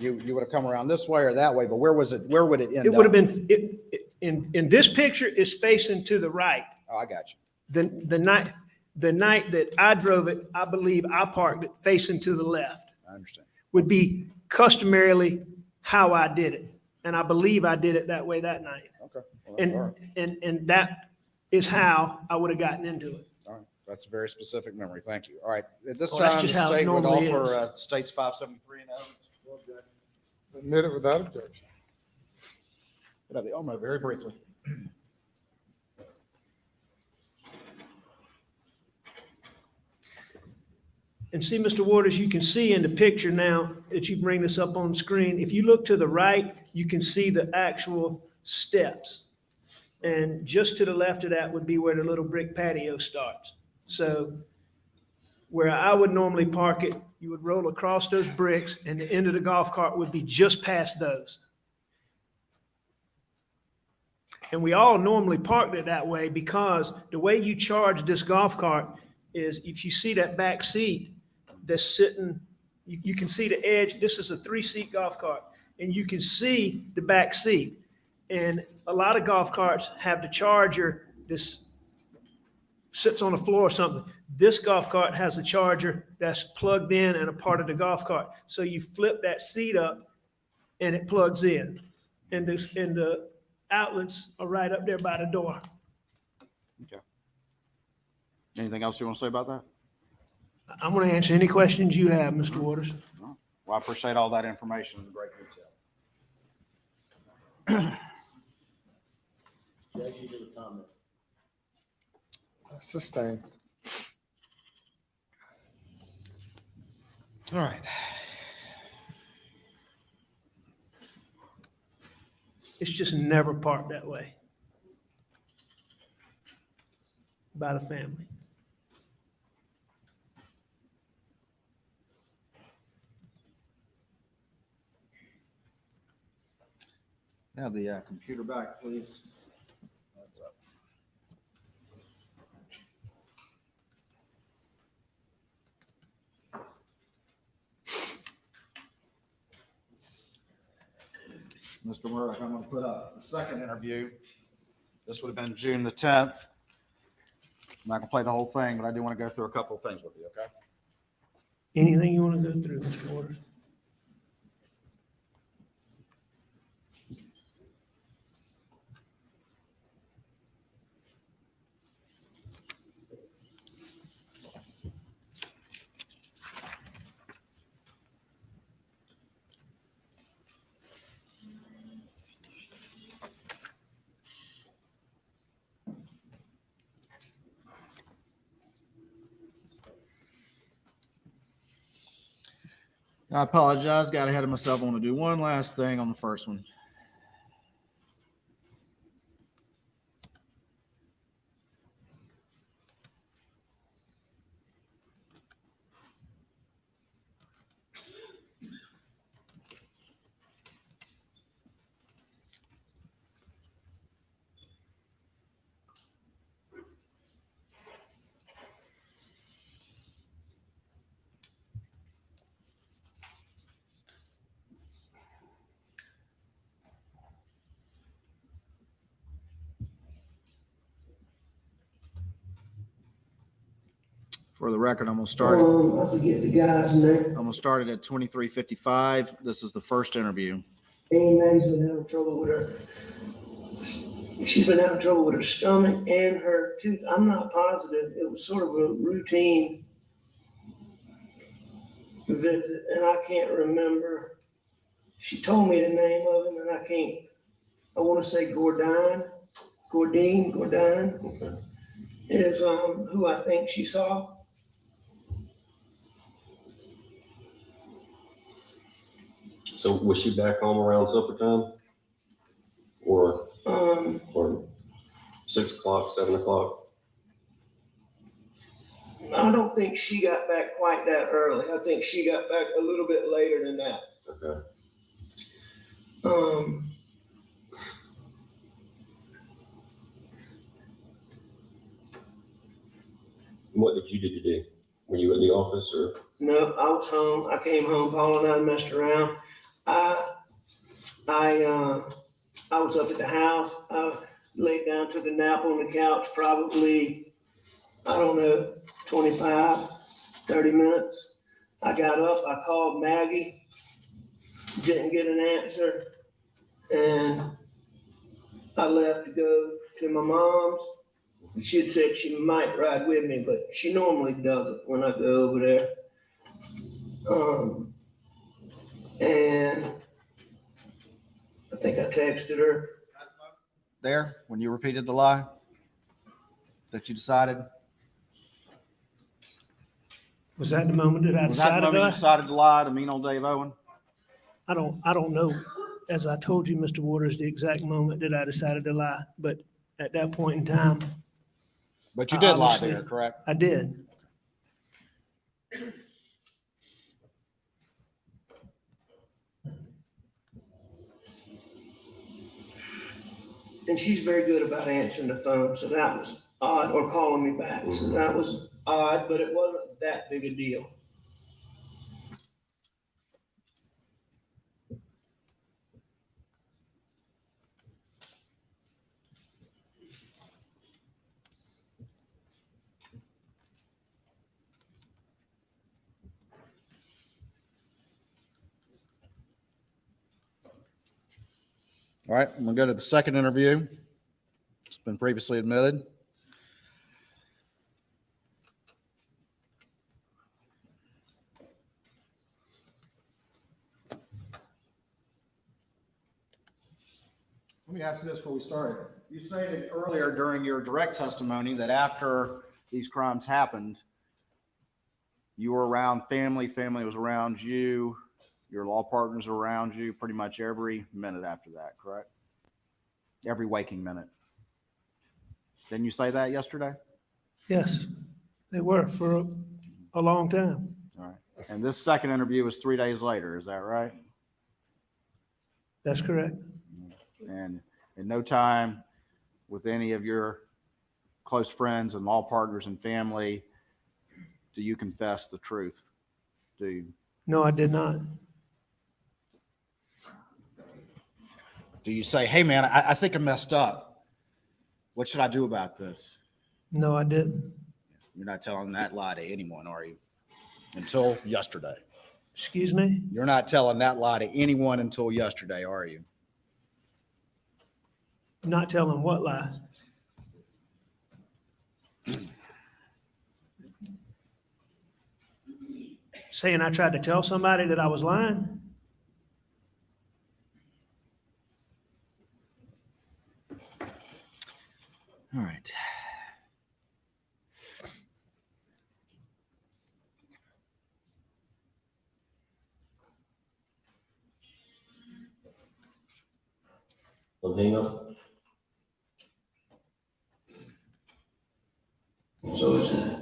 You would have come around this way or that way, but where was it? Where would it end up? It would have been, in this picture is facing to the right. Oh, I got you. The night that I drove it, I believe I parked it facing to the left. I understand. Would be customarily how I did it. And I believe I did it that way that night. Okay. Well, that's all right. And that is how I would have gotten into it. All right. That's a very specific memory. Thank you. All right. At this Well, that's time, the just how it state would normally offer states 573 and evidence. Admit it without objection. Could I have the Omo very briefly? And see, Mr. Waters, you can see in the picture now that you bring this up on screen, if you look to the right, you can see the actual steps. And just to the left of that would be where the little brick patio starts. So where I would normally park it, you would roll across those bricks and the end of the golf cart would be just past those. And we all normally parked it that way because the way you charge this golf cart is if you see that back seat that's sitting, you can see the edge. This is a 3-seat golf cart and you can see the back seat. And a lot of golf carts have the charger, this sits on the floor or something. This golf cart has a charger that's plugged in and a part of the golf cart. So you flip that seat up and it plugs in. And the outlets are right up there by the door. Okay. Anything else you want to say about that? I'm going to answer any questions you have, Mr. Waters. Well, I appreciate all that information in great detail. Jay, you do a comment. Sustained. All right. It's just never parked that way by the family. Now the computer back, please. That's up. Mr. Murdaugh, I'm going to put up the second interview This would have been June the 10th. I'm not gonna play the whole thing, but I do want to go through a couple of things with you, okay? Anything you want to go through, Mr. Waters? I apologize, got ahead of myself. I want to do one last thing on the first one. For the record, I'm gonna start. I forget the guy's name. I'm gonna start it at 23:55. This is the first interview. Amy Mae's been having trouble with her. She's been having trouble with her stomach and her tooth. I'm not positive. It was sort of a routine visit, and I can't remember. She told me the name of him, and I can't. I want to say Gordine is who I think she saw. So was she back home around supper time? Or 6 o'clock, 7 o'clock? I don't think she got back quite that early. I think she got back a little bit later than that. Okay. What did you do today? Were you in the office or? No, I was home. I came home. Paul and I messed around. I was up at the house. I laid down, took a nap on the couch, probably, I don't know, 25, 30 minutes. I got up, I called Maggie, didn't get an answer, and I left to go to my mom's. She had said she might ride with me, but she normally doesn't when I go over there. And I think I texted her. There, when you repeated the lie that you decided? Was that the moment that I Was that the decided moment you to lie? decided to lie to mean old Dave Owen? I don't know. As I told you, Mr. Waters, the exact moment that I decided to lie, but at that point in time. But you did lie obviously- there, correct? I did. And she's very good about answering the phone, so that was odd, or calling me back. So that was odd, but it wasn't that big a deal. All right, I'm gonna go to the second interview. It's been previously admitted. Let me ask you this before we start. You stated earlier during your direct testimony that after these crimes happened, you were around family, family was around you, your law partners were around you pretty much every minute after that, correct? Every waking minute. Didn't you say that yesterday? Yes, they were for a long time. All right. And this second interview was 3 days later, is that right? That's correct. And in no time with any of your close friends and law partners and family, do you confess the truth? Do you? No, I did not. Do you say, hey man, I think I messed up. What should I do about this? No, I didn't. You're not telling that lie to anyone, are you? Until yesterday. Excuse me? You're not telling that lie to anyone until yesterday, are you? Not telling what lies? Saying I tried to tell somebody that I was lying? All right. Hang up. So is it?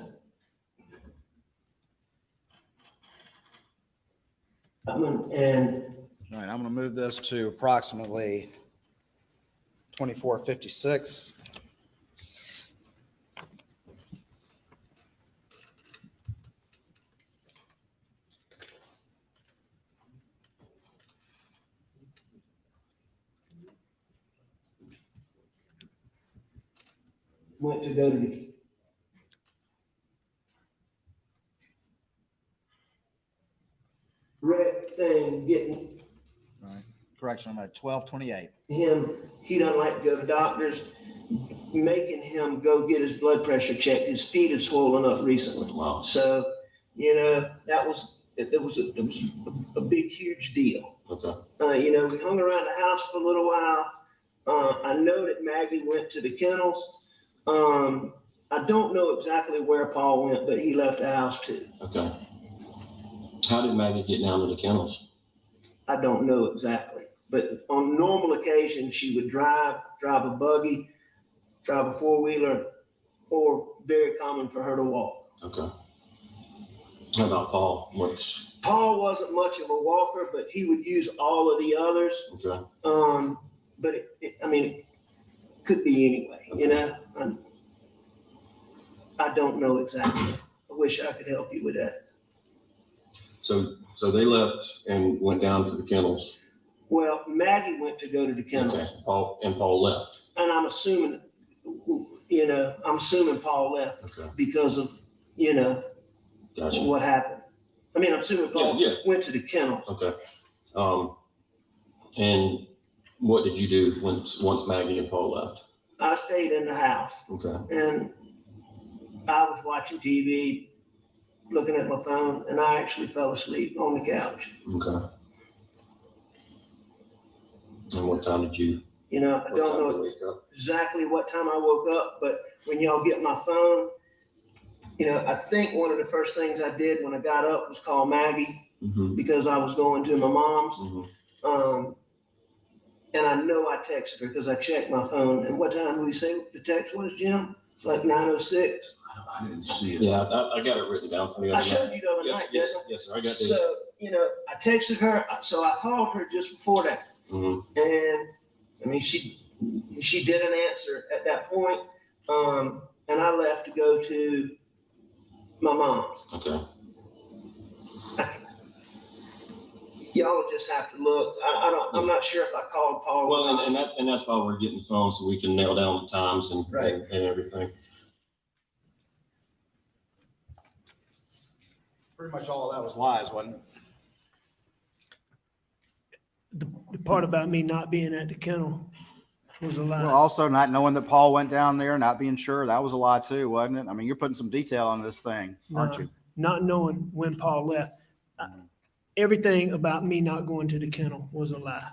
And All right, I'm going to move this to approximately 24:56. went to go to the red thing, getting All right. Correction, I'm at 12:28. him, he doesn't like to go to doctors, making him go get his blood pressure checked. His feet had swollen up recently. Wow. So, that was, it was a big, huge deal. Okay. We hung around the house for a little while. I know that Maggie went to the kennels. I don't know exactly where Paul went, but he left the house too. Okay. How did Maggie get down to the kennels? I don't know exactly, but on normal occasion, she would drive a buggy, drive a four-wheeler, or very common for her to walk. Okay. How about Paul? Paul wasn't much of a walker, but he would use all of the others. Okay. But it could be anyway, I don't know exactly. I wish I could help you with that. So they left and went down to the kennels. Well, Maggie went to go to the kennels. Okay. Paul left. And I'm assuming, Paul left because of, Gotcha. what happened. I'm assuming Paul went to the kennels. Okay. And what did you do once Maggie and Paul left? I stayed in the house. Okay. And I was watching TV, looking at my phone, and I actually fell asleep on the couch. Okay. And what time did you? I don't know exactly what time I woke up, but when y'all get my phone, I think one of the first things I did when I got up was call Maggie because I was going to my mom's. And I know I texted her because I checked my phone. And what time did we say the text was, Jim? It's like 9:06. I didn't see it. Yeah, I got it written down for the other I showed you the other night, didn't I? Yes, sir. I got this. So, I texted her. So I called her just before that. And she didn't answer at that point. And I left to go to my mom's. Okay. Y'all would just have to look. I'm not sure if I called Paul. Well, and that's why we're getting the phone so we can nail down the times and everything. Pretty much all of that was lies, wasn't it? The part about me not being at the kennel was a lie. Well, also not knowing that Paul went down there, not being sure, that was a lie too, wasn't it? You're putting some detail on this thing, aren't you? Not knowing when Paul left. Everything about me not going to the kennel was a lie.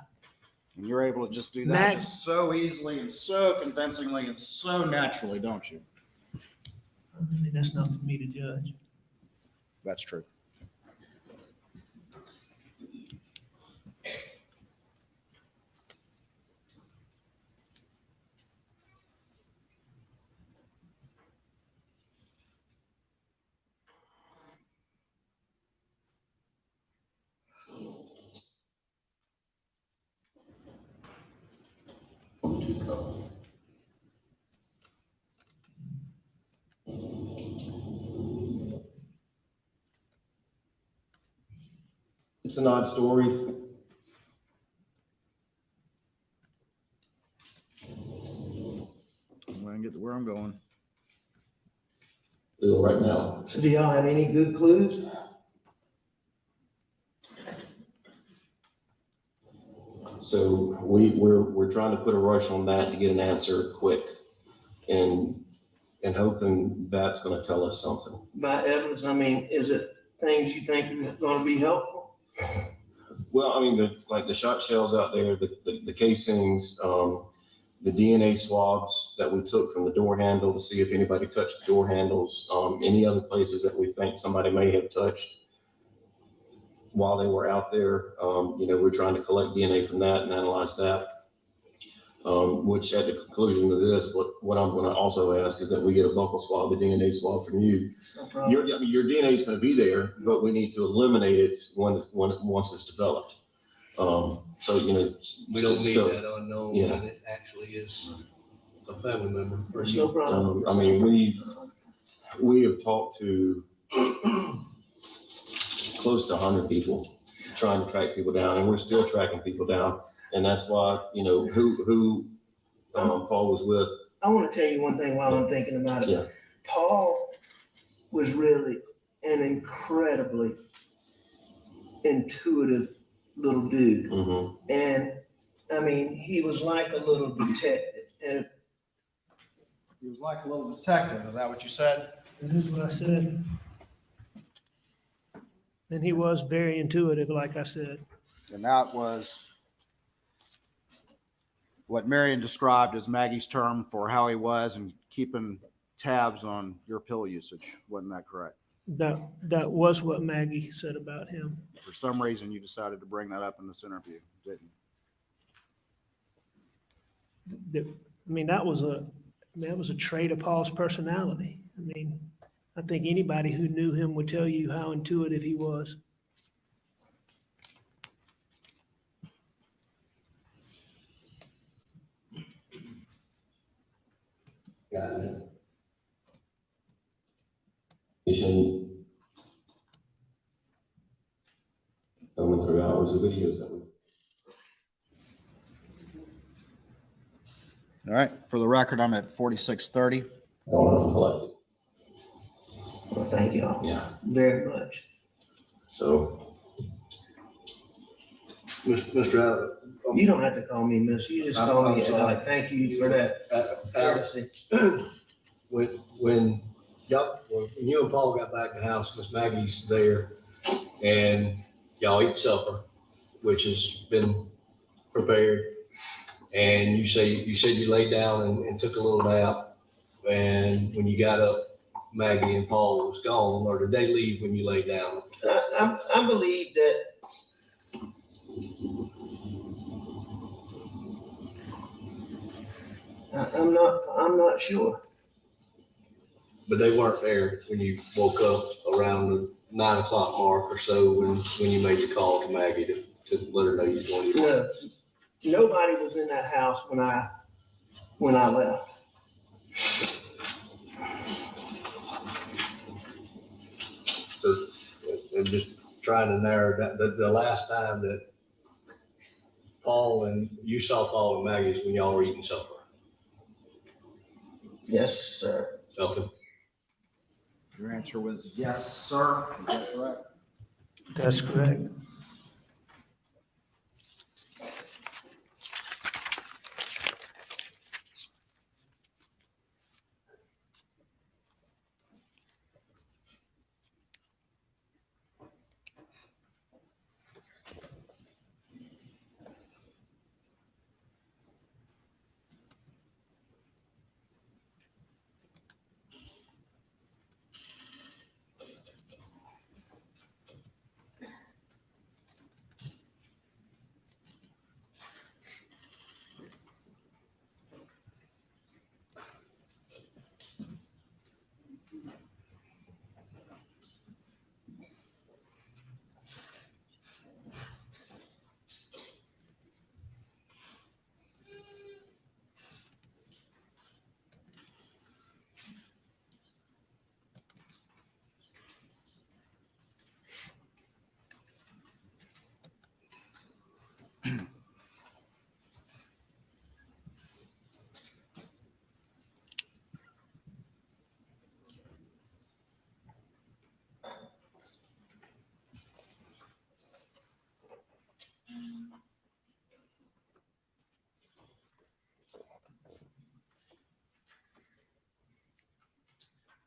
And you're able to just do that just so easily and so convincingly and so naturally, don't you? That's not for me to judge. That's true. It's an odd story. I'm going to where I'm going. Feel right now. So do y'all have any good clues? So we're trying to put a rush on that to get an answer quick, and hoping that's going to tell us something. By evidence, I mean, is it things you think are going to be helpful? Well, I mean, like the shot shells out there, the casings, the DNA swabs that we took from the door handle to see if anybody touched the door handles, any other places that we think somebody may have touched while they were out there. We're trying to collect DNA from that and analyze that. Which at the conclusion of this, what I'm going to also ask is that we get a buccal swab, a DNA swab from you. No Your DNA is going to be there, but we need to eliminate it once it's developed. We don't need so, that unknown yeah. when it actually is a family member. It's no problem. I mean, we have talked to close to 100 people trying to track people down, and we're still tracking people down. And that's why, who Paul was with. I want to tell you one thing while I'm thinking about it. Yeah. Paul was really an incredibly intuitive little dude. Mm-hmm. And I mean, he was like a little detective. And He was like a little detective. Is that what you said? That is what I said. And he was very intuitive, like I said. And that was what Marion described as Maggie's term for how he was and keeping tabs on your pill usage. Wasn't that correct? That was what Maggie said about him. For some reason, you decided to bring that up in this interview, didn't you? I mean, that was a trait of Paul's personality. I mean, I think anybody who knew him would tell you how intuitive he was. Got it. Going through hours of videos that we. All right. For the record, I'm at 4630. well, thank y'all. Yeah. Very much. So. Mr. Allen. You don't have to call me miss. You just call me Alec. Thank you for that courtesy. When you and Paul got back in the house, Miss Maggie's there, and y'all eat supper, which has been prepared. And you said you laid down and took a little nap. And when you got up, Maggie and Paul was gone, or did they leave when you laid down? I believe that I'm not sure. But they weren't there when you woke up around the 9 o'clock mark or so when you made the call to Maggie to let her know you were going to. No, nobody was in that house when I left. So I'm just trying to narrow that. The last time that you saw Paul and Maggie is when y'all were eating supper. Yes, sir. Okay. Your answer was yes, sir. Is that correct? That's correct.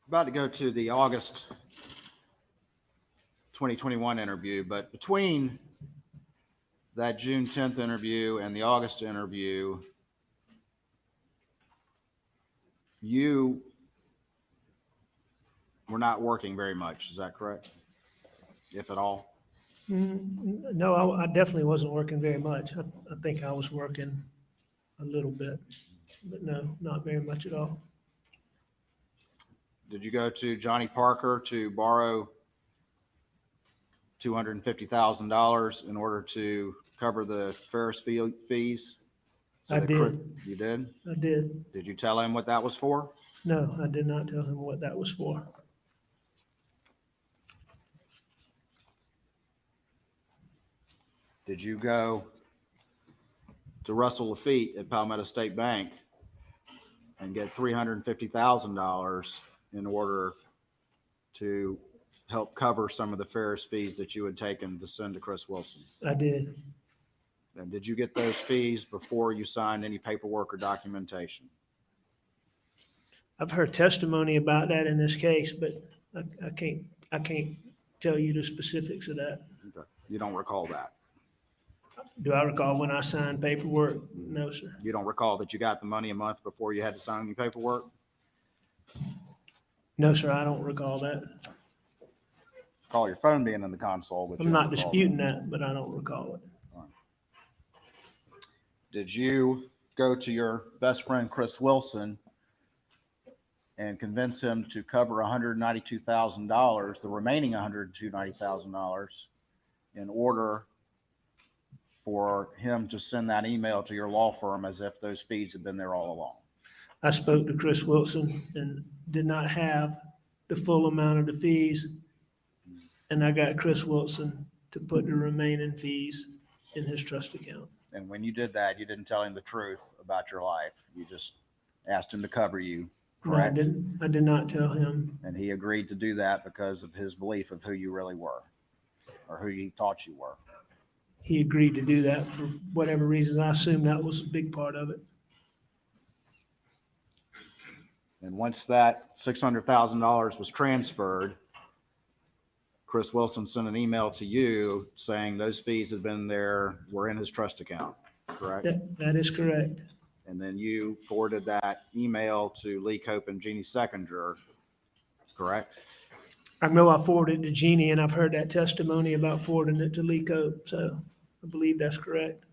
About to go to the August 2021 interview, but between that June 10th interview and the August interview, you were not working very much. Is that correct? If at all? No, I definitely wasn't working very much. I think I was working a little bit, but no, not very much at all. Did you go to Johnny Parker to borrow $250,000 in order to cover the Ferris fees? I did. You did? I did. Did you tell him what that was for? No, I did not tell him what that was for. Did you go to Russell Lafitte at Palmetto State Bank and get $350,000 in order to help cover some of the Ferris fees that you had taken to send to Chris Wilson? I did. And did you get those fees before you signed any paperwork or documentation? I've heard testimony about that in this case, but I can't tell you the specifics of that. Okay. You don't recall that? Do I recall when I signed paperwork? No, sir. You don't recall that you got the money a month before you had to sign any paperwork? No, sir, I don't recall that. Call your phone being in the console, but I'm not disputing that, but I don't recall it. Did you go to your best friend, Chris Wilson, and convince him to cover $192,000, the remaining $190,000, in order for him to send that email to your law firm as if those fees had been there all along? I spoke to Chris Wilson and did not have the full amount of the fees. And I got Chris Wilson to put the remaining fees in his trust account. And when you did that, you didn't tell him the truth about your life. You just asked him to cover you, correct? No, I did not tell him. And he agreed to do that because of his belief of who you really were, or who he thought you were. He agreed to do that for whatever reasons. I assume that was a big part of it. And once that $600,000 was transferred, Chris Wilson sent an email to you saying those fees had been there, were in his trust account, correct? That is correct. And then you forwarded that email to Lee Cope and Jeannie Seconder, correct? I know I forwarded it to Jeannie, and I've heard that testimony about forwarding it to Lee Cope, so I believe that's correct.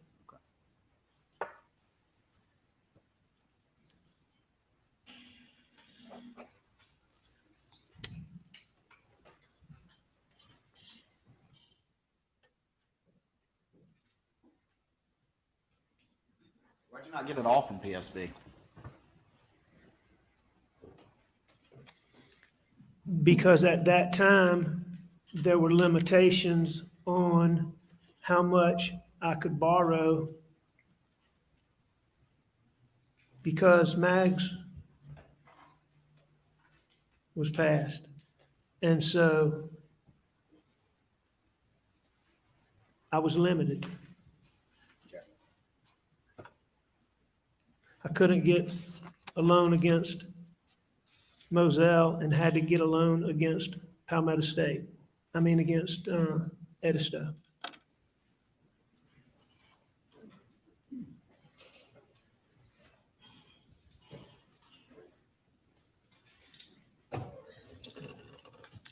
Why'd you not get it all from PSB? Because at that time, there were limitations on how much I could borrow because Mags was passed. And so I was limited. I couldn't get a loan against Moselle and had to get a loan against Palmetto State. Against Edisto.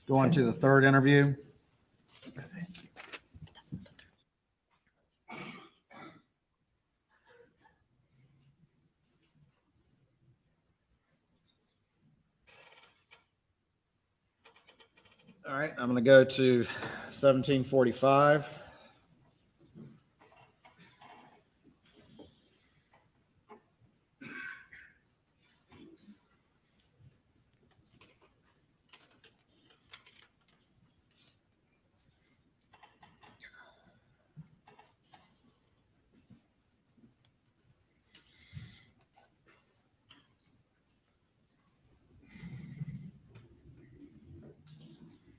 Going to the third interview. All right, I'm going to go to 1745.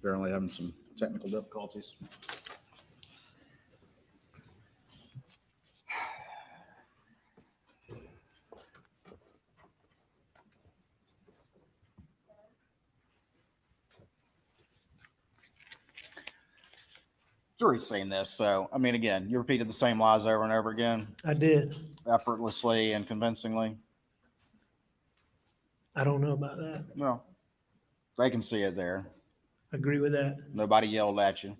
Apparently having some technical difficulties. jury's seen this, so, I mean, again, you repeated the same lies over and over again, I did. effortlessly and convincingly. I don't know about that. No, they can see it there. Agree with that. Nobody yelled at you.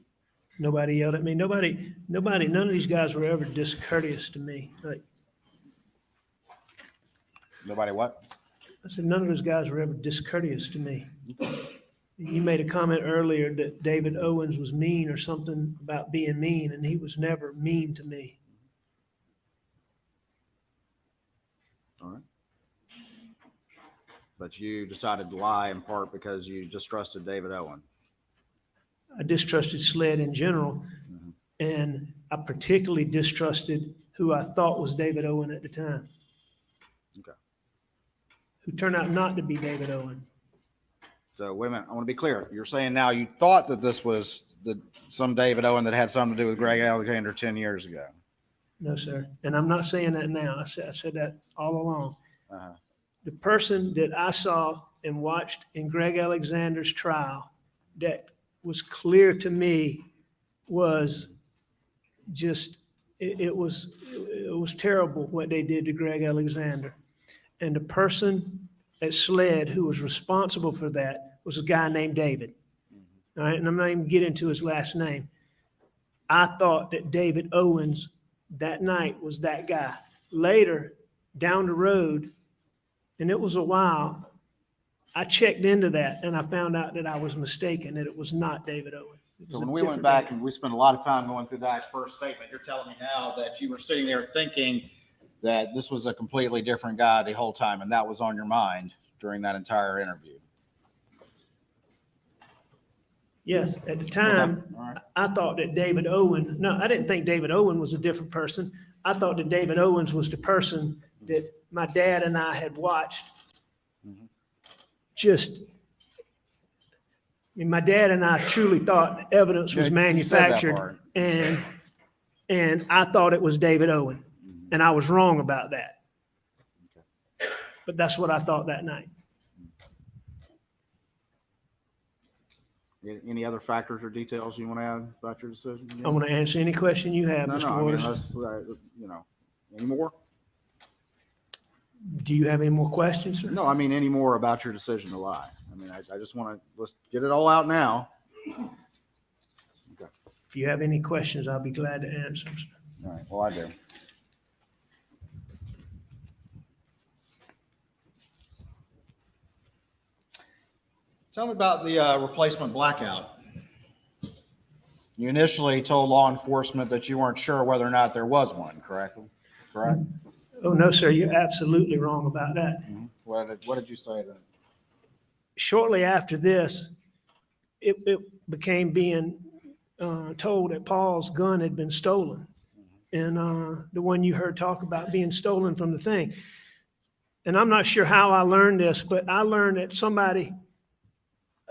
Nobody yelled at me. Nobody, none of these guys were ever discourteous to me. Like, Nobody what? I said, none of those guys were ever discourteous to me. You made a comment earlier that David Owens was mean or something about being mean, and he was never mean to me. All right. But you decided to lie in part because you distrusted David Owen. I distrusted SLED in general, and I particularly distrusted who I thought was David Owen at the time. Okay. Who turned out not to be David Owen. So wait a minute, I want to be clear. You're saying now you thought that this was some David Owen that had something to do with Greg Alexander 10 years ago. No, sir. And I'm not saying that now. I said that all along. Uh-huh. The person that I saw and watched in Greg Alexander's trial that was clear to me was just, it was terrible what they did to Greg Alexander. And the person at SLED who was responsible for that was a guy named David. All right, and I'm not even getting into his last name. I thought that David Owens that night was that guy. Later, down the road, and it was a while, I checked into that and I found out that I was mistaken, that it was not David Owen. So when we went back and we spent a lot of time going through that first statement, you're telling me now that you were sitting there thinking that this was a completely different guy the whole time, and that was on your mind during that entire interview. Yes, at the time, Okay. All right. I thought that David Owen, no, I didn't think David Owen was a different person. I thought that David Owens was the person that my dad and I had watched. Just, I mean, my dad and I truly thought evidence was Yeah, you said that manufactured, part. and I thought it was David Owen, and I was wrong about that. But that's what I thought that night. Any other factors or details you want to add about your decision? I want to answer any question you have, No, Mr. no, I mean, Waters. let's, any more? Do you have any more questions, sir? No, I mean, any more about your decision to lie. I mean, I just want to, let's get it all out now. Okay. If you have any questions, I'll be glad to answer them, sir. All right, well, I do. Tell me about the replacement blackout. You initially told law enforcement that you weren't sure whether or not there was one, correct? Correct? Oh, no, sir, you're absolutely wrong about that. What did you say then? Shortly after this, it became being told that Paul's gun had been stolen. And the one you heard talk about being stolen from the thing. And I'm not sure how I learned this, but I learned that somebody,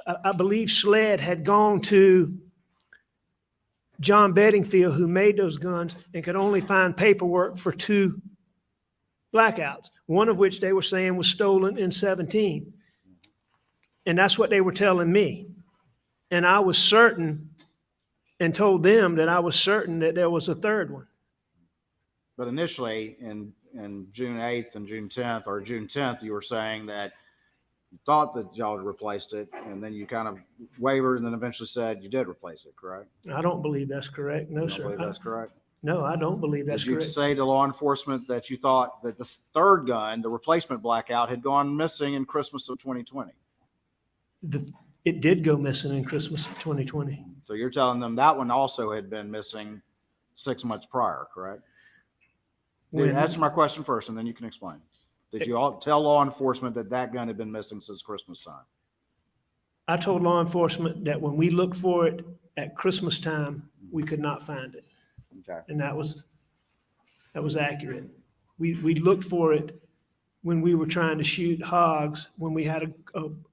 I believe SLED had gone to John Bedingfield, who made those guns, and could only find paperwork for 2 blackouts, one of which they were saying was stolen in 17. And that's what they were telling me. And I was certain and told them that I was certain that there was a third one. But initially in June 8th and June 10th, or June 10th, you were saying that you thought that y'all had replaced it, and then you kind of wavered and then eventually said you did replace it, correct? I don't believe that's correct. No, You don't sir. believe that's correct? No, I don't believe that's Did you correct. say to law enforcement that you thought that the third gun, the replacement blackout, had gone missing in Christmas of 2020? It did go missing in Christmas of 2020. So you're telling them that one also had been missing 6 months prior, correct? Answer my question first, and then you can explain. Did you all tell law enforcement that that gun had been missing since Christmas time? I told law enforcement that when we looked for it at Christmas time, we could not find it. Okay. And that was accurate. We looked for it when we were trying to shoot hogs, when we had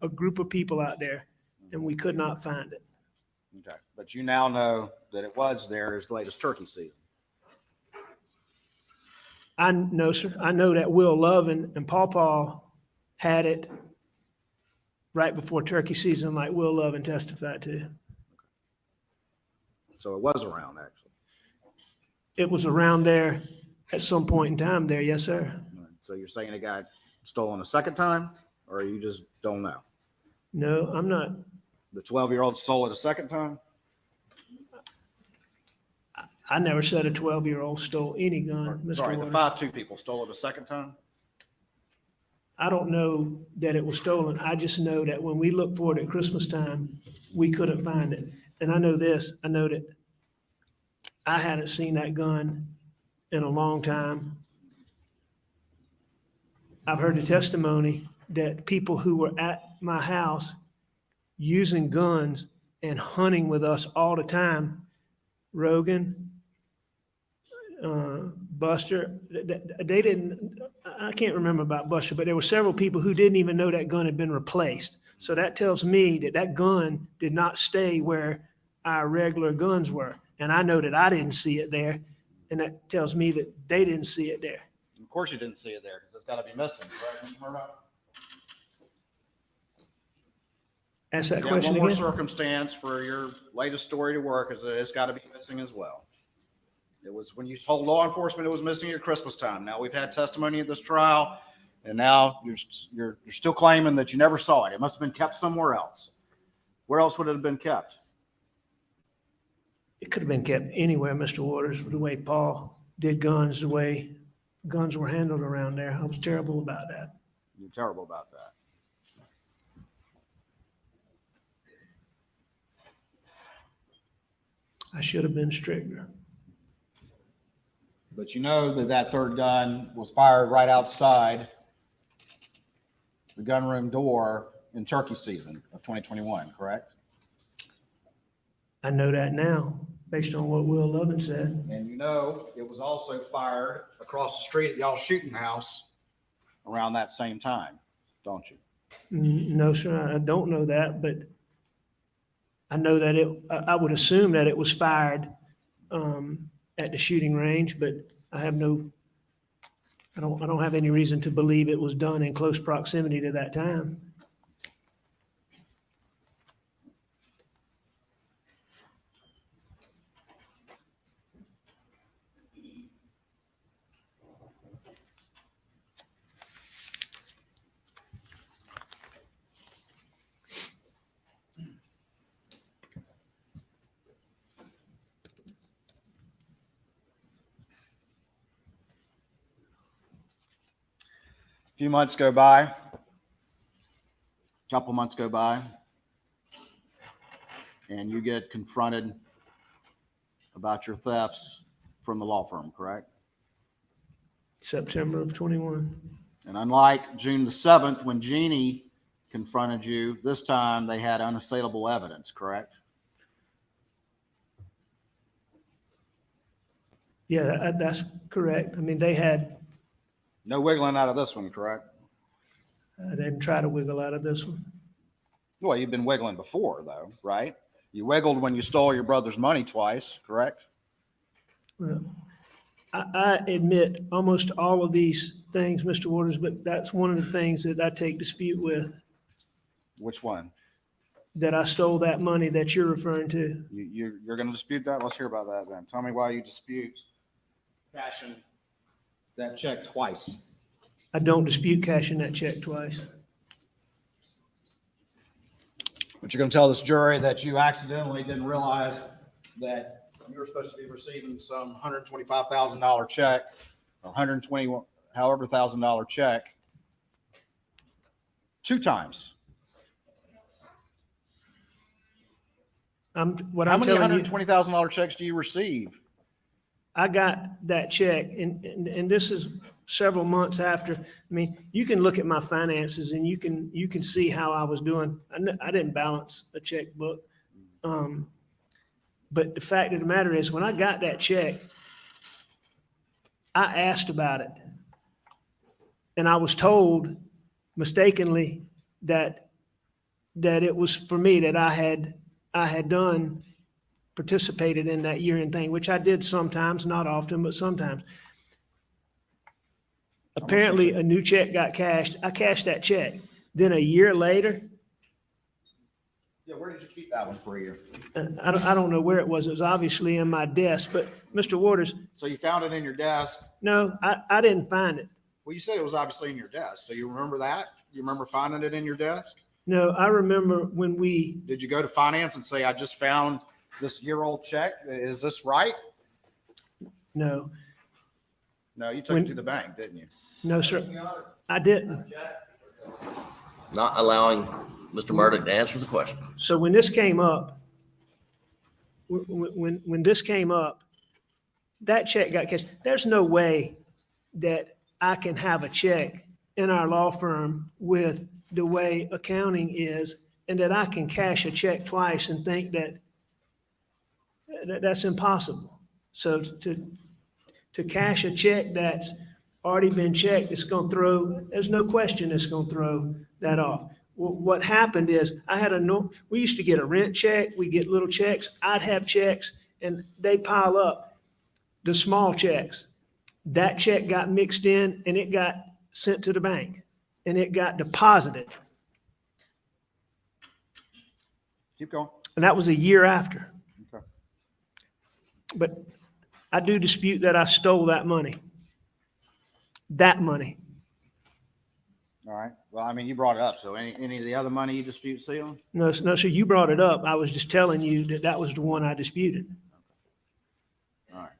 a group of people out there, and we could not find it. Okay. But you now know that it was there as late as turkey season. I know, sir. I know that Will Love and Paw had it right before turkey season, like Will Love testified to. So it was around, actually. It was around there at some point in time there, yes, sir. So you're saying it got stolen a second time, or you just don't know? No, I'm not. The 12-year-old stole it a second time? I never said a 12-year-old stole any gun, Mr. Sorry, the Waters. 5'2" people stole it a second time? I don't know that it was stolen. I just know that when we looked for it at Christmas time, we couldn't find it. And I know this, I know that I hadn't seen that gun in a long time. I've heard the testimony that people who were at my house using guns and hunting with us all the time, Rogan, Buster, they didn't, I can't remember about Buster, but there were several people who didn't even know that gun had been replaced. So that tells me that that gun did not stay where our regular guns were. And I know that I didn't see it there. And that tells me that they didn't see it there. Of course you didn't see it there, because it's got to be missing, right, Mr. Murdaugh? Ask that Yeah, question one more again. circumstance for your latest story to work is that it's got to be missing as well. It was when you told law enforcement it was missing at Christmas time. Now we've had testimony at this trial, and now you're still claiming that you never saw it. It must have been kept somewhere else. Where else would it have been kept? It could have been kept anywhere, Mr. Waters, the way Paul did guns, the way guns were handled around there. I was terrible about that. You're terrible about that. I should have been stricter. But you know that that third gun was fired right outside the gunroom door in turkey season of 2021, correct? I know that now, based on what Will Lovin said. And you know it was also fired across the street at y'all's shooting house around that same time, don't you? No, sir, I don't know that, but I know that I would assume that it was fired at the shooting range, but I don't have any reason to believe it was done in close proximity to that time. A few months go by, a couple months go by, and you get confronted about your thefts from the law firm, correct? September of 21. And unlike June the 7th, when Jeannie confronted you, this time they had unassailable evidence, correct? Yeah, that's correct. I mean, they had. No wiggling out of this one, correct? I didn't try to wiggle out of this one. Well, you've been wiggling before, though, right? You wiggled when you stole your brother's money twice, correct? Well, I admit almost all of these things, Mr. Waters, but that's one of the things that I take dispute with. Which one? That I stole that money that you're referring to. You're going to dispute that? Let's hear about that then. Tell me why you dispute cashing that check twice. I don't dispute cashing that check twice. But you're going to tell this jury that you accidentally didn't realize that you were supposed to be receiving some $125,000 check or $120 however $1,000 check 2 times. How many $120,000 checks do you receive? I got that check, and this is several months after. I mean, you can look at my finances, and you can see how I was doing. I didn't balance a checkbook, but the fact of the matter is, when I got that check, I asked about it, and I was told mistakenly that it was for me, that I had done. Participated in that year-end thing, which I did sometimes, not often, but sometimes. Apparently, a new check got cashed. I cashed that check. Then a year later, Yeah, where did you keep that one for a year? I don't know where it was. It was obviously in my desk, but Mr. Waters, So you found it in your desk? no, I didn't find it. Well, you said it was obviously in your desk. So you remember that? You remember finding it in your desk? No, I remember when we, Did you go to finance and say, I just found this year-old check? Is this right? no, No, you took When- it to the bank, didn't you? no, sir, I didn't. Not allowing Mr. Murdaugh to answer the question. So when this came up, when this came up, that check got cashed. There's no way that I can have a check in our law firm with the way accounting is, and that I can cash a check twice and think that's impossible. So to cash a check that's already been checked, there's no question it's gonna throw that off. What happened is we used to get a rent check, we get little checks, I'd have checks and they pile up, the small checks. That check got mixed in and it got sent to the bank and it got deposited. Keep going. And that was a year after. Okay. But I do dispute that I stole that money. That money. All right. Well, I mean, you brought it up. So any of the other money you dispute stealing? No, sir, you brought it up. I was just telling you that was the one I disputed. All right.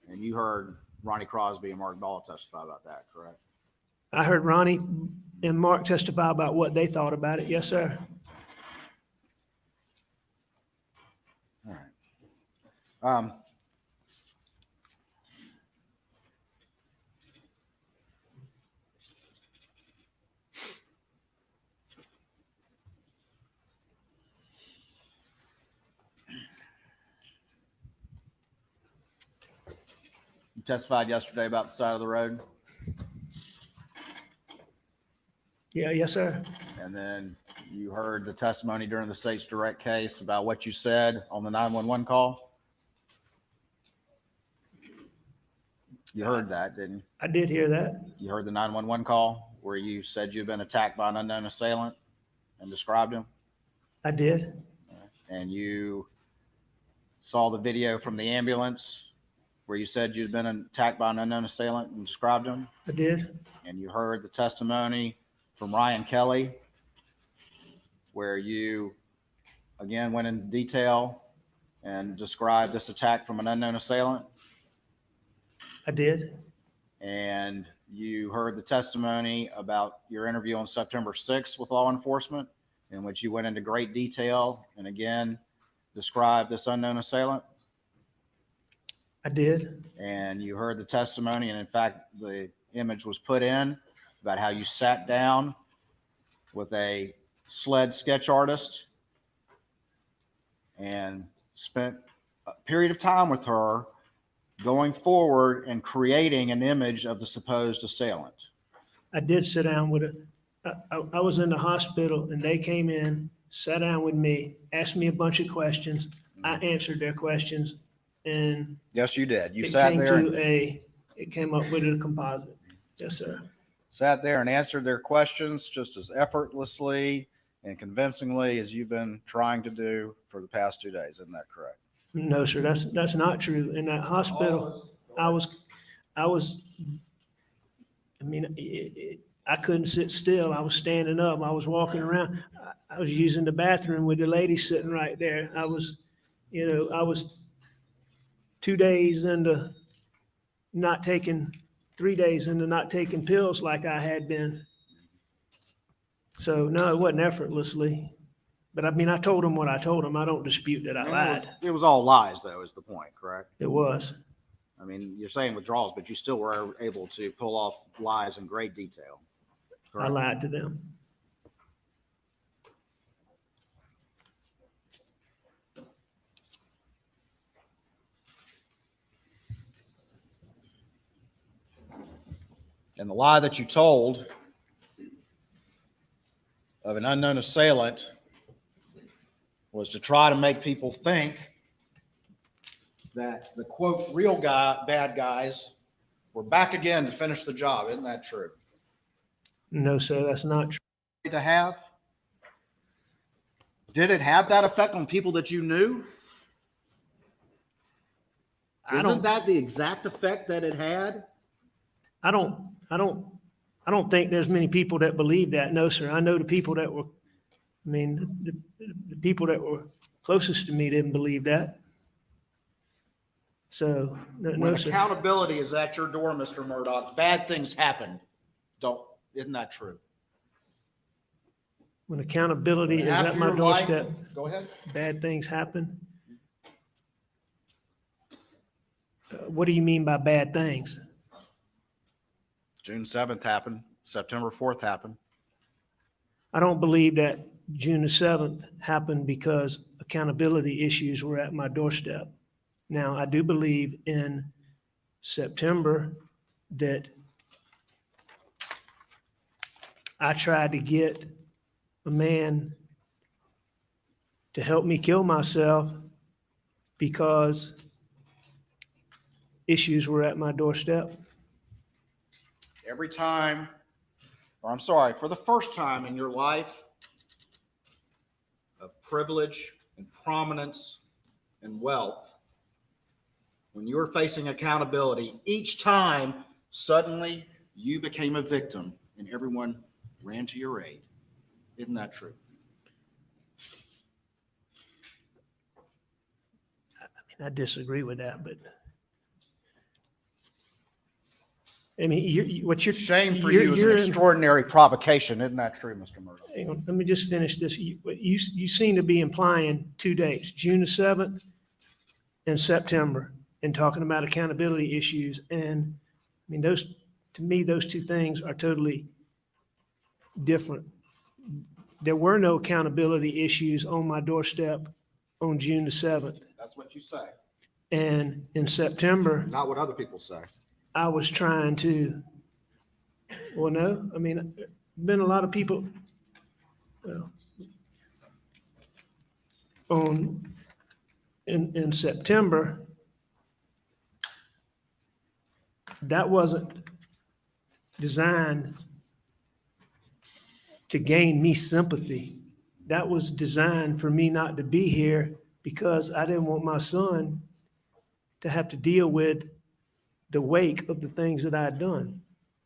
And you heard Ronnie Crosby and Mark Ball testify about that, correct? I heard Ronnie and Mark testify about what they thought about it. Yes, sir. All right. You testified yesterday about the side of the road, Yeah, yes, sir. and then you heard the testimony during the state's direct case about what you said on the 911 call. You heard that, didn't you? I did hear that. You heard the 911 call where you said you'd been attacked by an unknown assailant and described him, I did. and you saw the video from the ambulance where you said you'd been attacked by an unknown assailant and described him, I did. and you heard the testimony from Ryan Kelly where you again went into detail and described this attack from an unknown assailant. I did. And you heard the testimony about your interview on September 6th with law enforcement, in which you went into great detail and again described this unknown assailant. I did. And you heard the testimony, and in fact, the image was put in about how you sat down with a sled sketch artist and spent a period of time with her going forward and creating an image of the supposed assailant. I did sit down with it. I was in the hospital and they came in, sat down with me, asked me a bunch of questions. I answered their questions and Yes, you did. You it sat came there, to it came up with a composite. Yes, sir. sat there and answered their questions just as effortlessly and convincingly as you've been trying to do for the past 2 days. Isn't that correct? No, sir, that's not true. In that hospital, I couldn't sit still. I was standing up. I was walking around. I was using the bathroom with the lady sitting right there. I was 2 days into not taking, 3 days into not taking pills like I had been. So no, it wasn't effortlessly. But I mean, I told him what I told him. I don't dispute that I lied. It was all lies, though, is the point, correct? It was. I mean, you're saying withdrawals, but you still were able to pull off lies in great detail. I correct? lied to them. And the lie that you told of an unknown assailant was to try to make people think that the quote real bad guys were back again to finish the job. Isn't that true? No, sir, that's not true. To have? Did it have that effect on people that you knew? Isn't that the exact effect that it had? I don't think there's many people that believe that. No, sir. I know the people that were, I mean, the people that were closest to me didn't believe that. So, When no, sir. accountability is at your door, Mr. Murdaugh, bad things happen. Isn't that true? When accountability is After at my your life- doorstep, Go ahead. bad things happen. What do you mean by bad things? June 7th happened. September 4th happened. I don't believe that June the 7th happened because accountability issues were at my doorstep. Now, I do believe in September that I tried to get a man to help me kill myself because issues were at my doorstep. Every time, or I'm sorry, for the first time in your life of privilege and prominence and wealth, when you were facing accountability, each time suddenly you became a victim and everyone ran to your aid. Isn't that true? I disagree with that, but I mean, what you're Shame for you is an extraordinary provocation. Isn't that true, Mr. Murdaugh? Hang on, let me just finish this. You seem to be implying 2 dates, June the 7th and September, and talking about accountability issues. And I mean, to me, those two things are totally different. There were no accountability issues on my doorstep on June the 7th. That's what you say. And in September, Not what other people say. I was trying to, well, no, I mean, been a lot of people, well, in September, that wasn't designed to gain me sympathy. That was designed for me not to be here because I didn't want my son to have to deal with the wake of the things that I had done.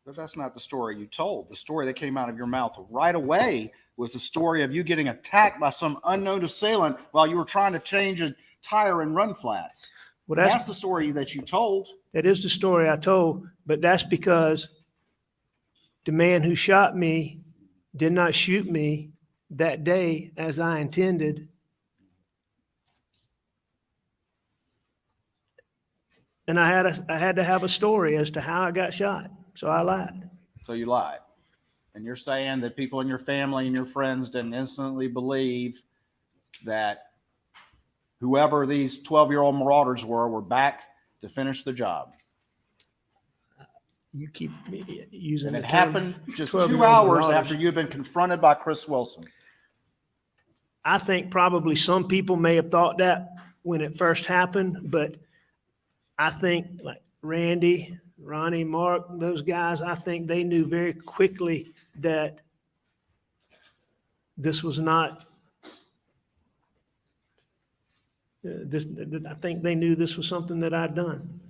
But that's not the story you told. The story that came out of your mouth right away was the story of you getting attacked by some unknown assailant while you were trying to change a tire and run flats. Well, that's the story that you told. That is the story I told, but that's because the man who shot me did not shoot me that day as I intended. And I had to have a story as to how I got shot. So I lied. So you lied. And you're saying that people in your family and your friends didn't instantly believe that whoever these 12-year-old marauders were back to finish the job. You keep using and the it term happened just 12-year-old 2 hours marauders. after you'd been confronted by Chris Wilson. I think probably some people may have thought that when it first happened, but I think like Randy, Ronnie, Mark, those guys, I think they knew very quickly that this was not, I think they knew this was something that I'd done.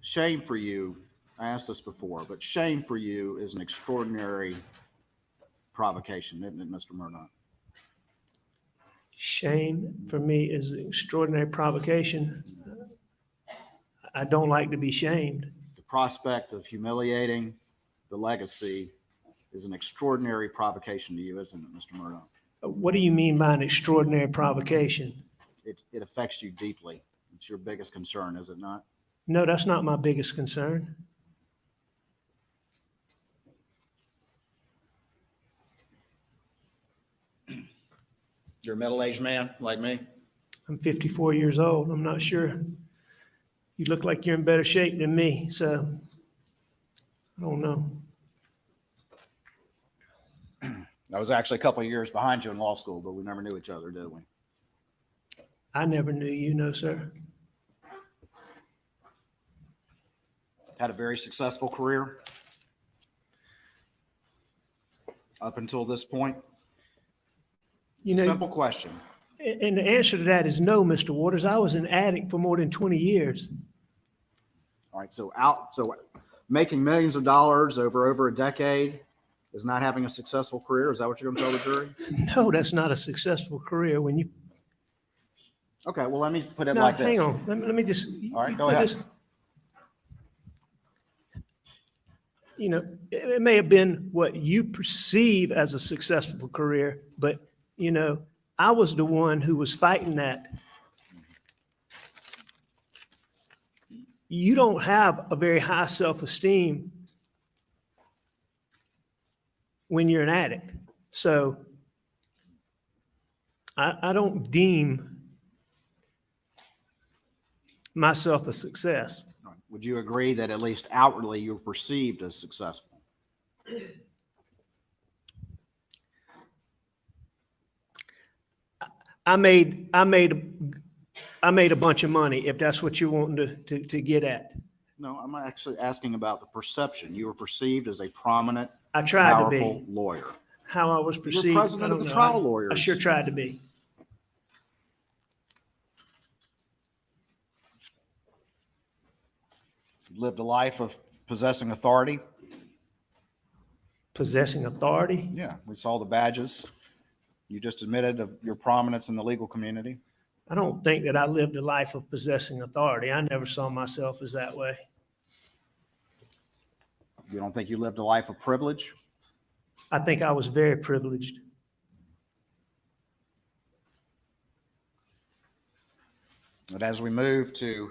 Shame for you, I asked this before, but shame for you is an extraordinary provocation, isn't it, Mr. Murdaugh? Shame for me is an extraordinary provocation. I don't like to be shamed. The prospect of humiliating the legacy is an extraordinary provocation to you, isn't it, Mr. Murdaugh? What do you mean by an extraordinary provocation? It affects you deeply. It's your biggest concern, is it not? No, that's not my biggest concern. You're a middle-aged man like me. I'm 54 years old. I'm not sure. You look like you're in better shape than me, so I don't know. I was actually a couple of years behind you in law school, but we never knew each other, did we? I never knew you, no, sir. Had a very successful career up until this point. You know, Simple question. and the answer to that is no, Mr. Waters. I was an addict for more than 20 years. All right, so making millions of dollars over a decade is not having a successful career. Is that what you're going to tell the jury? No, that's not a successful career. When you Okay, well, let me put it no, like this. hang on. Let me just. All right, you go put ahead. this- you know, it may have been what you perceive as a successful career, but you know, I was the one who was fighting that. You don't have a very high self-esteem when you're an addict. So I don't deem myself a success. Would you agree that at least outwardly you're perceived as successful? I made a bunch of money, if that's what you're wanting to get at. No, I'm actually asking about the perception. You were perceived as a prominent, I tried to powerful be. lawyer. How I was You're perceived, president I of don't the know. trial I lawyers. sure tried to be. You lived a life of possessing authority. Possessing authority? Yeah, we saw the badges. You just admitted of your prominence in the legal community. I don't think that I lived a life of possessing authority. I never saw myself as that way. You don't think you lived a life of privilege? I think I was very privileged. But as we move to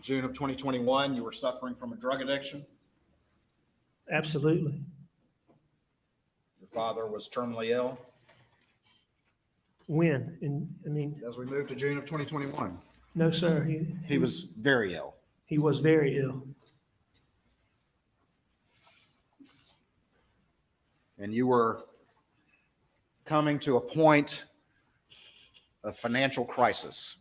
June of 2021, you were suffering from a drug addiction. Absolutely. Your father was terminally ill. When? I mean, As we move to June of 2021, no, sir. he was very ill. He was very ill. And you were coming to a point of financial crisis.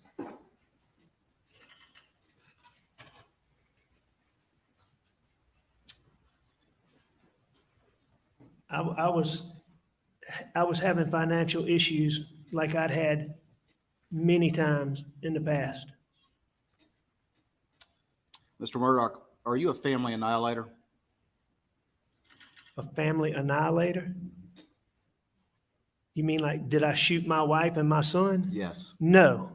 I was having financial issues like I'd had many times in the past. Mr. Murdaugh, are you a family annihilator? A family annihilator? You mean like, did I shoot my wife and my son? Yes. No.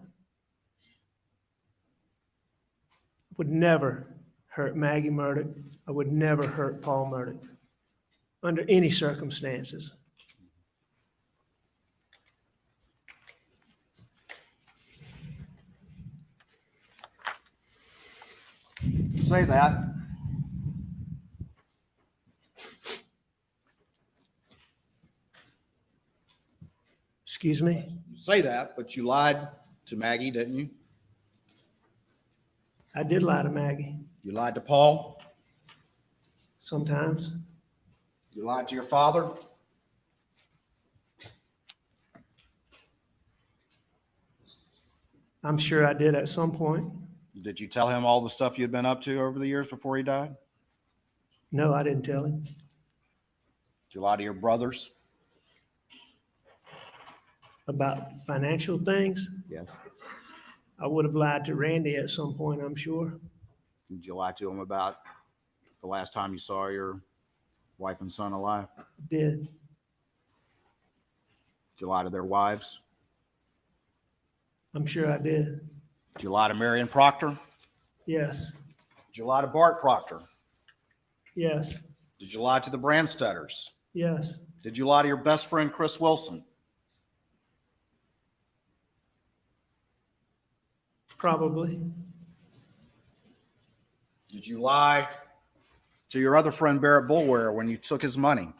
Would never hurt Maggie Murdaugh. I would never hurt Paul Murdaugh under any circumstances. Say that. Excuse me? You say that, but you lied to Maggie, didn't you? I did lie to Maggie You lied to Paul. sometimes. You lied to your father. I'm sure I did at some point. Did you tell him all the stuff you'd been up to over the years before he died? No, I didn't tell him. Did you lie to your brothers? About financial things? Yes. I would have lied to Randy at some point, I'm sure. Did you lie to him about the last time you saw your wife and son alive? Did. Did you lie to their wives? I'm sure I did. Did you lie to Marion Proctor? Yes. Did you lie to Bart Proctor? Yes. Did you lie to the Brandstetters? Yes. Did you lie to your best friend, Chris Wilson? Probably. Did you lie to your other friend, Barrett Bulware, when you took his money?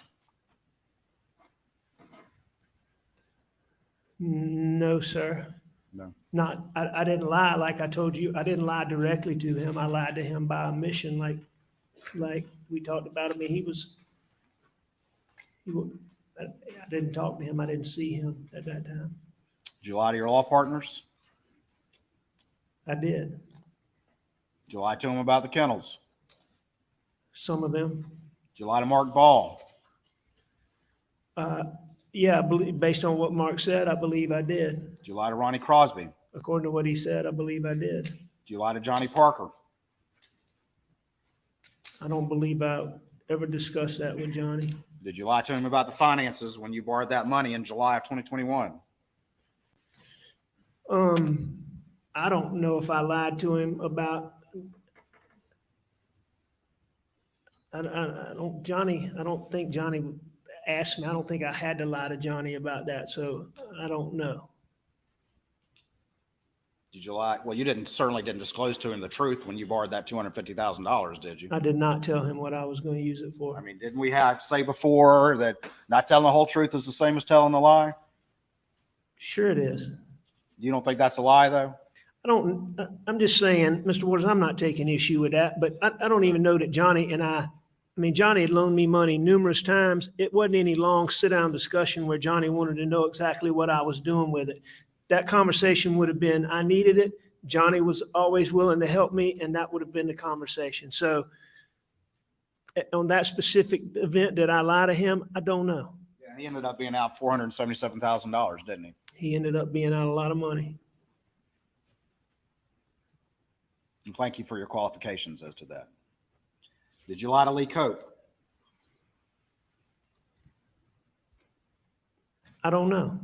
No, sir. No. I didn't lie like I told you. I didn't lie directly to him. I lied to him by omission, like we talked about. I mean, I didn't talk to him. I didn't see him at that time. Did you lie to your law partners? I did. Did you lie to them about the kennels? Some of them. Did you lie to Mark Ball? Yeah, I believe, based on what Mark said, I believe I did. Did you lie to Ronnie Crosby? According to what he said, I believe I did. Did you lie to Johnny Parker? I don't believe I ever discussed that with Johnny. Did you lie to him about the finances when you borrowed that money in July of 2021? I don't know if I lied to him about. I don't think Johnny asked me. I don't think I had to lie to Johnny about that. So I don't know. Did you lie? Well, you certainly didn't disclose to him the truth when you borrowed that $250,000, did you? I did not tell him what I was going to use it for. I mean, didn't we say before that not telling the whole truth is the same as telling a lie? Sure it is. You don't think that's a lie, though? I'm just saying, Mr. Waters, I'm not taking issue with that, but I don't even know that Johnny and I mean, Johnny had loaned me money numerous times. It wasn't any long sit-down discussion where Johnny wanted to know exactly what I was doing with it. That conversation would have been, I needed it. Johnny was always willing to help me, and that would have been the conversation. So on that specific event, did I lie to him? I don't know. Yeah, he ended up being out $477,000, didn't he? He ended up being out a lot of money. And thank you for your qualifications as to that. Did you lie to Lee Cope? I don't know.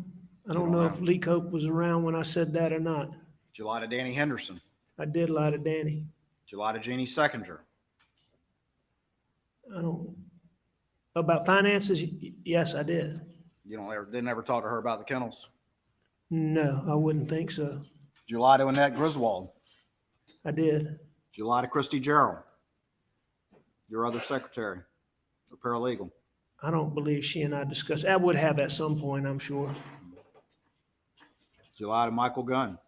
I don't know if Lee Cope was around when I said that or not. Did you lie to Danny Henderson? I did lie to Danny. Did you lie to Jeannie Seconder? About finances, yes, I did. You didn't ever talk to her about the kennels? No, I wouldn't think so. Did you lie to Annette Griswold? I did. Did you lie to Christy Gerald, your other secretary or paralegal? I don't believe she and I discussed. I would have at some point, I'm sure. Did you lie to Michael Gunn?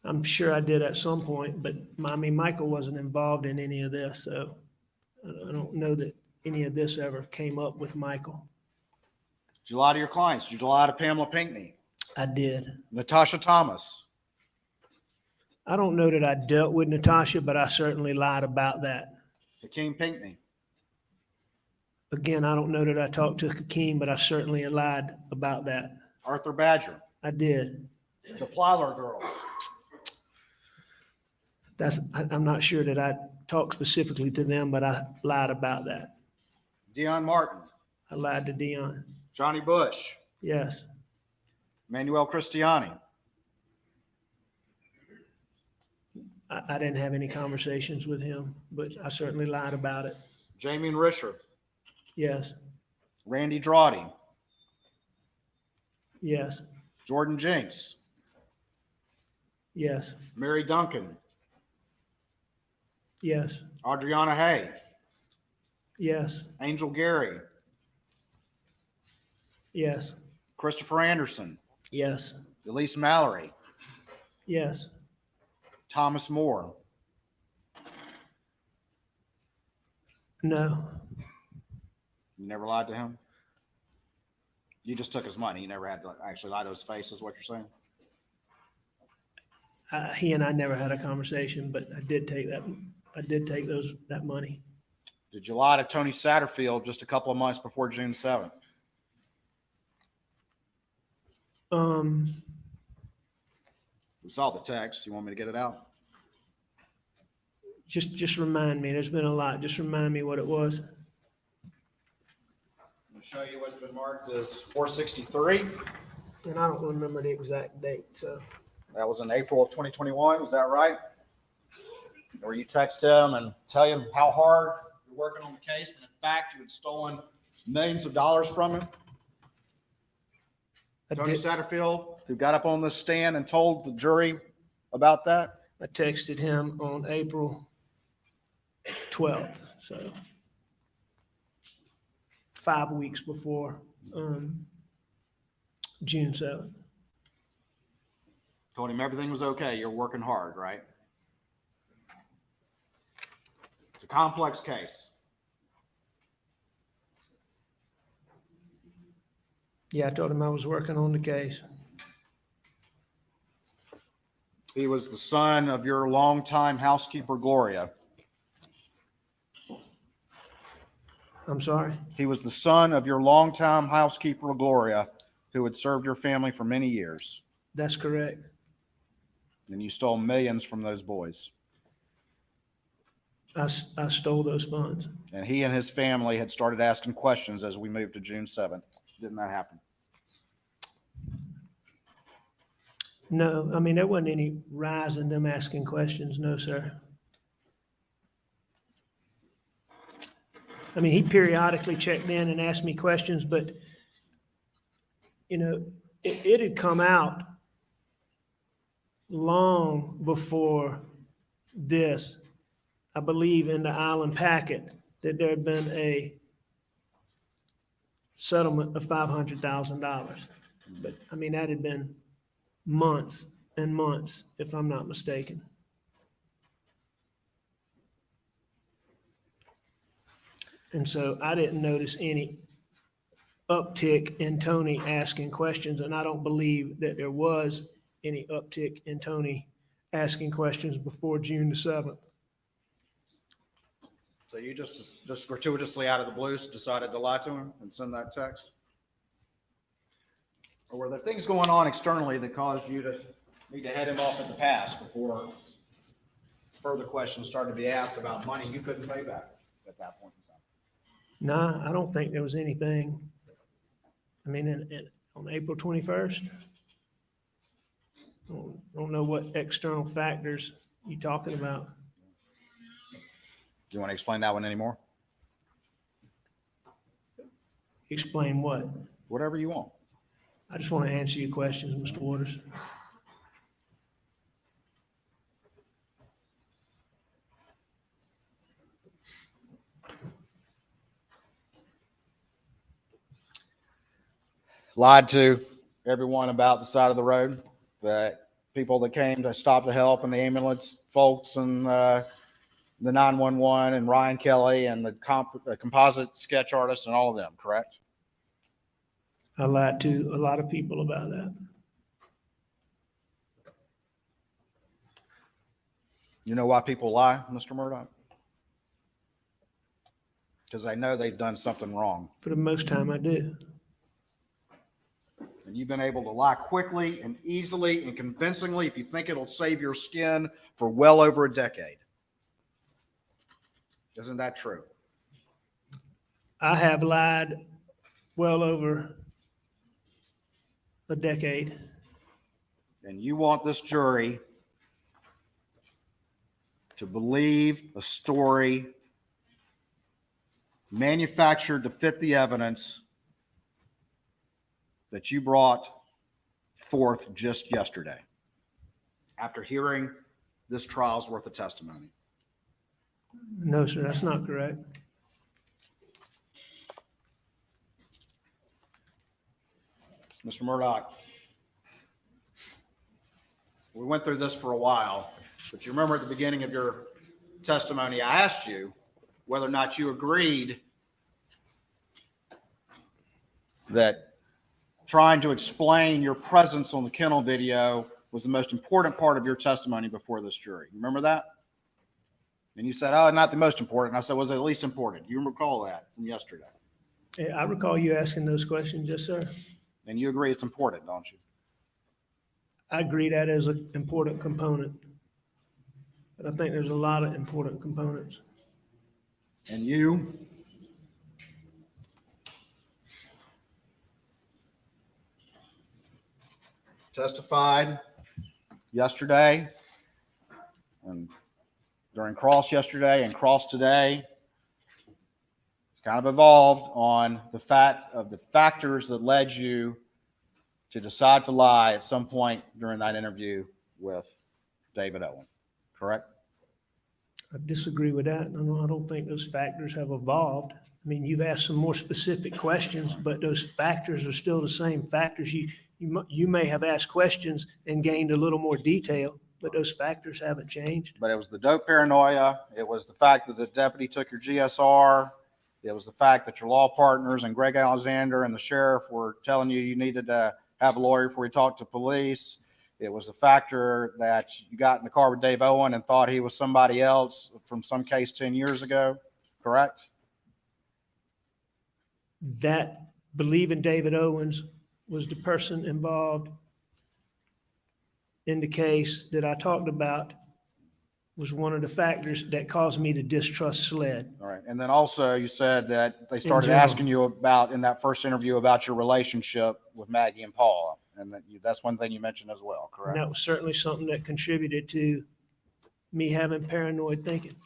I'm sure I did at some point, but I mean, Michael wasn't involved in any of this, so I don't know that any of this ever came up with Michael. Did you lie to your clients? Did you lie to Pamela Pinckney? I did. Natasha Thomas? I don't know that I dealt with Natasha, but I certainly lied about that. Hakeem Pinckney? Again, I don't know that I talked to Hakeem, but I certainly lied about that. Arthur Badger? I did. The Plyler girls? I'm not sure that I talked specifically to them, but I lied about that. Dion Martin? I lied to Dion. Johnny Bush? Yes. Manuel Cristiani? I didn't have any conversations with him, but I certainly lied about it. Jamie and Risher? Yes. Randy Drawdy? Yes. Jordan Jinks? Yes. Mary Duncan? Yes. Adriana Hay? Yes. Angel Gary? Yes. Christopher Anderson? Yes. Elise Mallory? Yes. Thomas Moore? No. You never lied to him? You just took his money. You never had to actually lie to his face, is what you're saying? He and I never had a conversation, but I did take that. I did take that money. Did you lie to Tony Satterfield just a couple of months before June 7th? We saw the text. You want me to get it out? Just remind me. There's been a lot. Just remind me what it was. I'll show you what's been marked as 463. And I don't remember the exact date. So that was in April of 2021. Is that right? Where you text him and tell him how hard you're working on the case, but in fact you had stolen millions of dollars from him? Tony Satterfield, who got up on the stand and told the jury about that? I texted him on April 12th, so 5 weeks before June 7th. Told him everything was okay. You're working hard, right? It's a complex case. Yeah, I told him I was working on the case. He was the son of your longtime housekeeper, Gloria. I'm sorry? He was the son of your longtime housekeeper, Gloria, who had served your family for many years. That's correct. And you stole millions from those boys. I stole those funds. And he and his family had started asking questions as we moved to June 7th. Didn't that happen? No, I mean, there wasn't any rise in them asking questions. No, sir. I mean, he periodically checked in and asked me questions, but, you know, it had come out long before this, I believe in the island packet, that there had been a settlement of $500,000. But, I mean, that had been months and months, if I'm not mistaken. And so I didn't notice any uptick in Tony asking questions, and I don't believe that there was any uptick in Tony asking questions before June the 7th. So you just gratuitously out of the blue decided to lie to him and send that text? Or were there things going on externally that caused you to need to head him off at the pass before further questions started to be asked about money you couldn't pay back at that point in time? Nah, I don't think there was anything. I mean, on April 21st, I don't know what external factors you're talking about. Do you want to explain that one anymore? Explain what? Whatever you want. I just want to answer your questions, Mr. Waters. Lied to everyone about the side of the road, that people that came to stop to help and the ambulance folks and the 911 and Ryan Kelly and the composite sketch artist and all of them, correct? I lied to a lot of people about that. You know why people lie, Mr. Murdaugh? Because they know they've done something wrong. For the most time, I do. And you've been able to lie quickly and easily and convincingly if you think it'll save your skin for well over a decade. Isn't that true? I have lied well over a decade. And you want this jury to believe a story manufactured to fit the evidence that you brought forth just yesterday after hearing this trial's worth of testimony. No, sir, that's not correct. Mr. Murdaugh, we went through this for a while, but you remember at the beginning of your testimony, I asked you whether or not you agreed that trying to explain your presence on the kennel video was the most important part of your testimony before this jury. You remember that? And you said, oh, not the most important. I said, was it at least important? You recall that from yesterday. I recall you asking those questions, yes, sir. And you agree it's important, don't you? I agree that is an important component. But I think there's a lot of important components. And you testified yesterday and during cross yesterday and cross today. It's kind of evolved on the fact of the factors that led you to decide to lie at some point during that interview with David Owen, correct? I disagree with that. I don't think those factors have evolved. I mean, you've asked some more specific questions, but those factors are still the same factors. You may have asked questions and gained a little more detail, but those factors haven't changed. But it was the dope paranoia. It was the fact that the deputy took your GSR. It was the fact that your law partners and Greg Alexander and the sheriff were telling you needed to have a lawyer before you talked to police. It was the factor that you got in the car with Dave Owen and thought he was somebody else from some case 10 years ago, correct? That believing David Owens was the person involved in the case that I talked about was one of the factors that caused me to distrust SLED. All right. And then also you said that they started general. asking you about, in that first interview, about your relationship with Maggie and Paul. And that's one thing you mentioned as well, And correct? that was certainly something that contributed to me having paranoid thinking.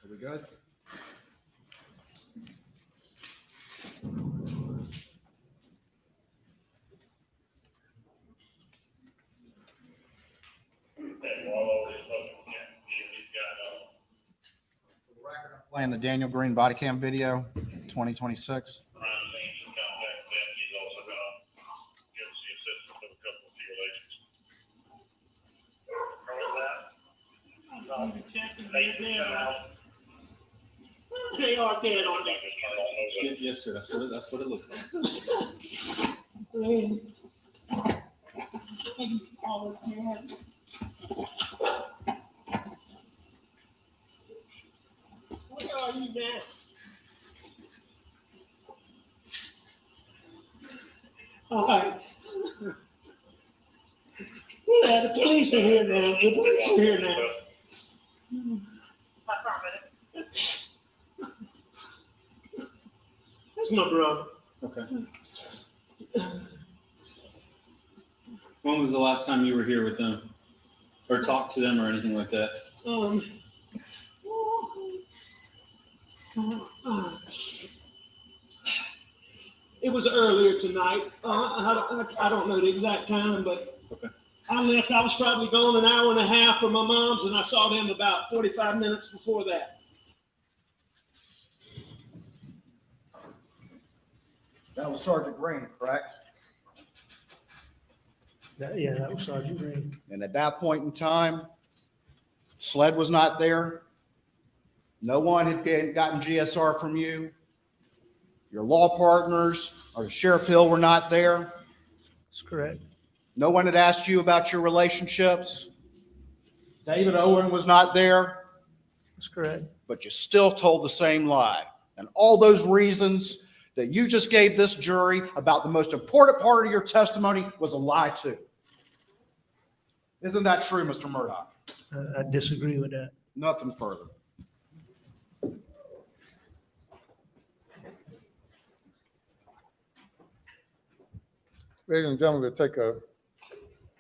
Are we good? Playing the Daniel Green body cam video, 2026. They are dead on that. Yes, sir. That's what it looks like. Where are you now? All right. Yeah, the police are here now. The police are here now. That's my brother. Okay. When was the last time you were here with them, or talked to them, or anything like that? It was earlier tonight. I don't know the exact time, but okay. I left. I was probably gone an hour and a half from my mom's, and I saw them about 45 minutes before that. That was Sergeant Green, correct? Yeah, that was Sergeant Green. And at that point in time, SLED was not there. No one had gotten GSR from you. Your law partners or Sheriff Hill were not there. That's correct. No one had asked you about your relationships. David Owen was not there. That's correct. But you still told the same lie. And all those reasons that you just gave this jury about the most important part of your testimony was a lie too. Isn't that true, Mr. Murdaugh? I disagree with that. Nothing further. Ladies and gentlemen, we'll take a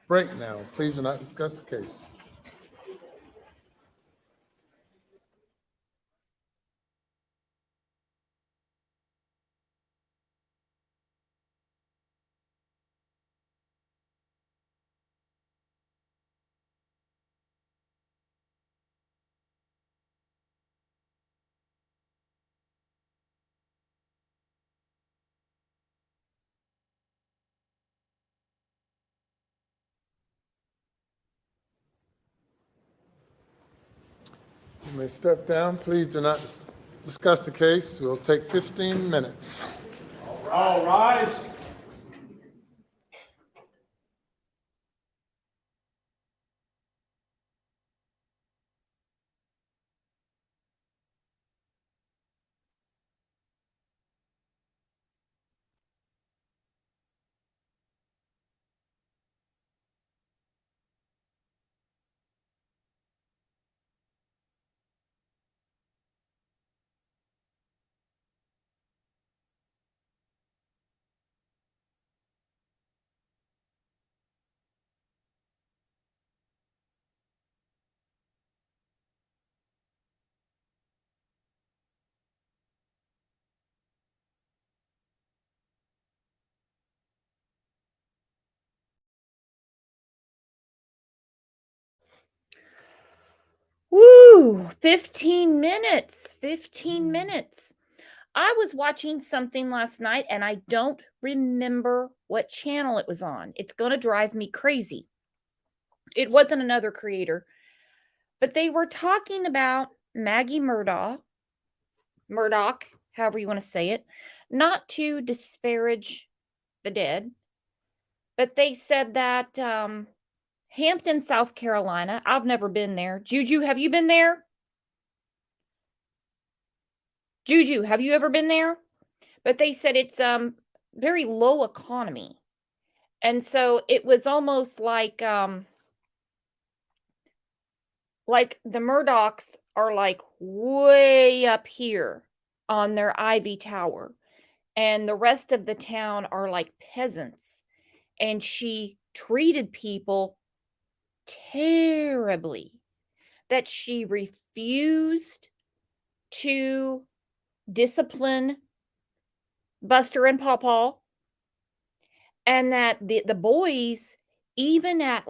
break now. Please do not discuss the case. You may step down. Please do not discuss the case. We'll take 15 minutes. All rise. Woo! 15 minutes. 15 minutes. I was watching something last night and I don't remember what channel it was on. It's going to drive me crazy. It wasn't another creator, but they were talking about Maggie Murdaugh, however you want to say it, not to disparage the dead, but they said that Hampton, South Carolina, I've never been there. Juju, have you been there? Juju, have you ever been there? But they said it's very low economy. And so it was almost like the Murdaughs are like way up here on their ivy tower. And the rest of the town are like peasants. And she treated people terribly. That she refused to discipline Buster and Pawpaw, and that the boys, even at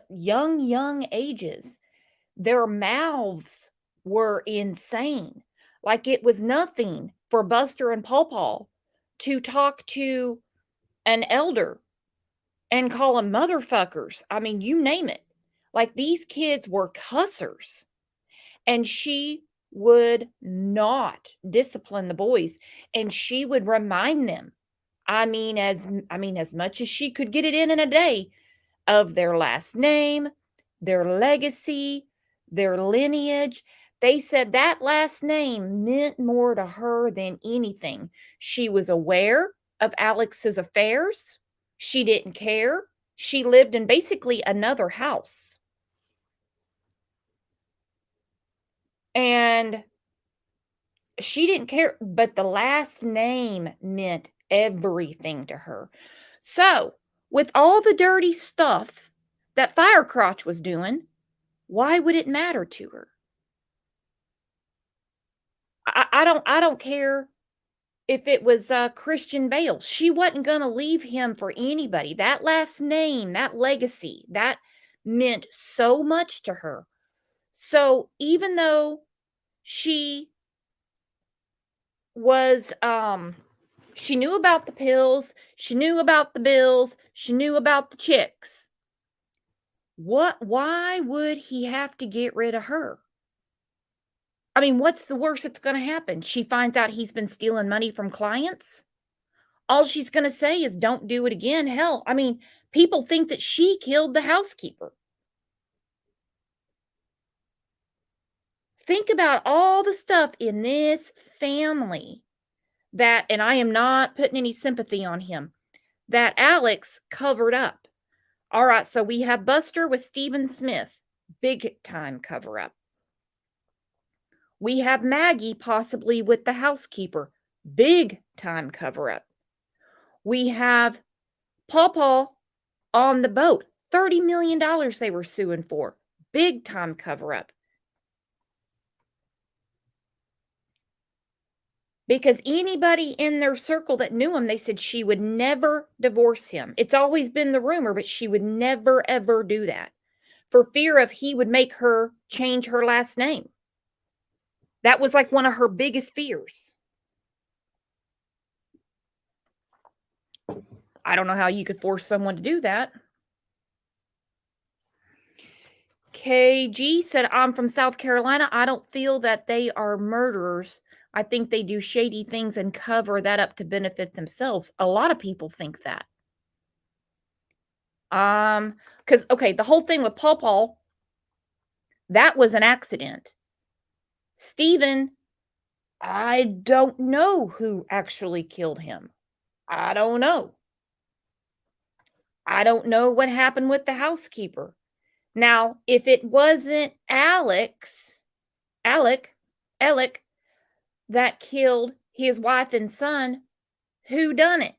young ages, their mouths were insane. Like it was nothing for Buster and Pawpaw to talk to an elder and call them motherfuckers. I mean, you name it. Like these kids were cussers. And she would not discipline the boys, and she would remind them, as much as she could get it in a day, of their last name, their legacy, their lineage. They said that last name meant more to her than anything. She was aware of Alex's affairs. She didn't care. She lived in basically another house. And she didn't care, but the last name meant everything to her. So, with all the dirty stuff that Firecrotch was doing, why would it matter to her? I don't care if it was Christian Bale. She wasn't going to leave him for anybody. That last name, that legacy, that meant so much to her. So, even though she was she knew about the pills, she knew about the bills, she knew about the chicks. Why would he have to get rid of her? I mean, what's the worst that's going to happen? She finds out he's been stealing money from clients. All she's going to say is don't do it again. Hell, I mean, people think that she killed the housekeeper. Think about all the stuff in this family that, and I am not putting any sympathy on him, that Alex covered up. All right, so we have Buster with Stephen Smith, big time cover up. We have Maggie possibly with the housekeeper, big time cover up. We have Pawpaw on the boat, $30 million they were suing for, big time cover up. Because anybody in their circle that knew him, they said she would never divorce him. It's always been the rumor, but she would never, ever do that for fear of he would make her change her last name. That was like one of her biggest fears. I don't know how you could force someone to do that. KG said, I'm from South Carolina. I don't feel that they are murderers. I think they do shady things and cover that up to benefit themselves. A lot of people think that. Because, okay, the whole thing with Paul, that was an accident. Stephen, I don't know who actually killed him. I don't know. I don't know what happened with the housekeeper. Now, if it wasn't Alec that killed his wife and son, who done it?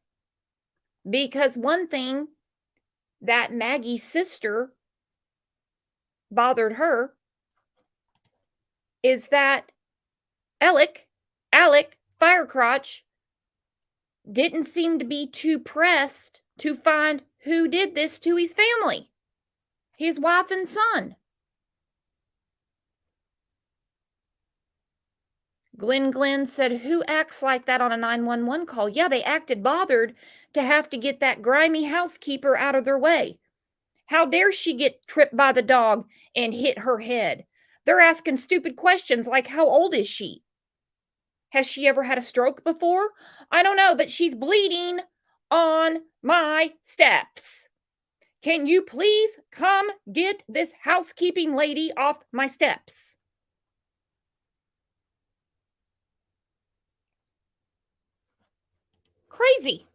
Because one thing that Maggie's sister bothered her is that Alec Firecrotch didn't seem to be too pressed to find who did this to his family, his wife and son. Glenn said, who acts like that on a 911 call? Yeah, they acted bothered to have to get that grimy housekeeper out of their way. How dare she get tripped by the dog and hit her head? They're asking stupid questions like, how old is she? Has she ever had a stroke before? I don't know, but she's bleeding on my steps. Can you please come get this housekeeping lady off my steps? Crazy.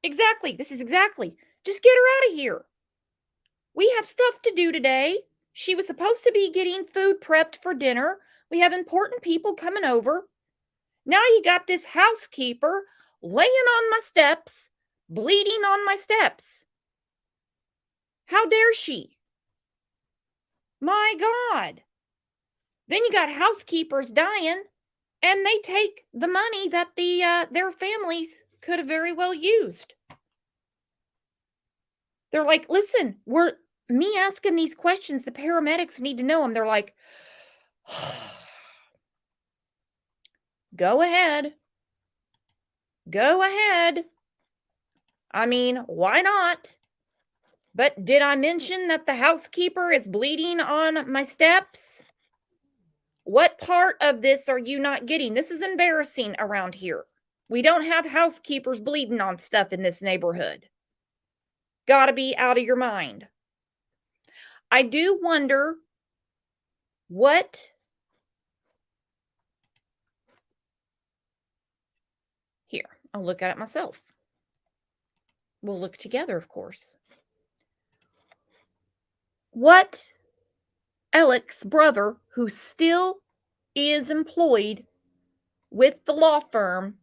Exactly. This is exactly. Just get her out of here. We have stuff to do today. She was supposed to be getting food prepped for dinner. We have important people coming over. Now you got this housekeeper laying on my steps, bleeding on my steps. How dare she? My God. Then you got housekeepers dying, and they take the money that their families could have very well used. They're like, listen, me asking these questions, the paramedics need to know them. They're like, go ahead. Go ahead. I mean, why not? But did I mention that the housekeeper is bleeding on my steps? What part of this are you not getting? This is embarrassing around here. We don't have housekeepers bleeding on stuff in this neighborhood. Gotta be out of your mind. I do wonder what here, I'll look at it myself. We'll look together, of course. What Alec's brother, who still is employed with the law firm,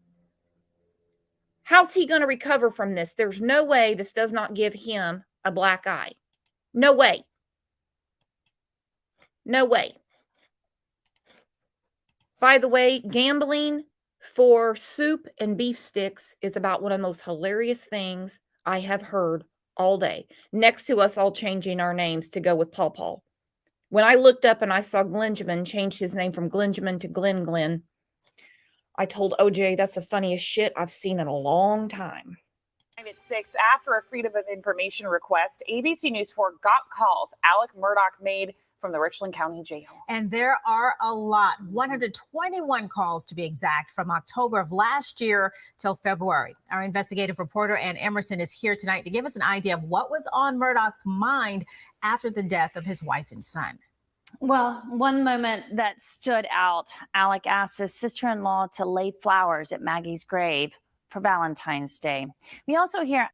how's he going to recover from this? There's no way this does not give him a black eye. No way. No way. By the way, gambling for soup and beef sticks is about one of the most hilarious things I have heard all day. Next to us all changing our names to go with Paul. When I looked up and I saw Glenjamin change his name from Glenjamin to Glenn, I told OJ, that's the funniest shit I've seen in a long time. At 6, after a Freedom of Information request, ABC News 4 got calls Alec Murdaugh made from the Richland County Jail. And there are a lot, 121 calls to be exact, from October of last year till February. Our investigative reporter, Ann Emerson, is here tonight to give us an idea of what was on Murdaugh's mind after the death of his wife and son. Well, one moment that stood out, Alec asked his sister-in-law to lay flowers at Maggie's grave for Valentine's Day. We also hear...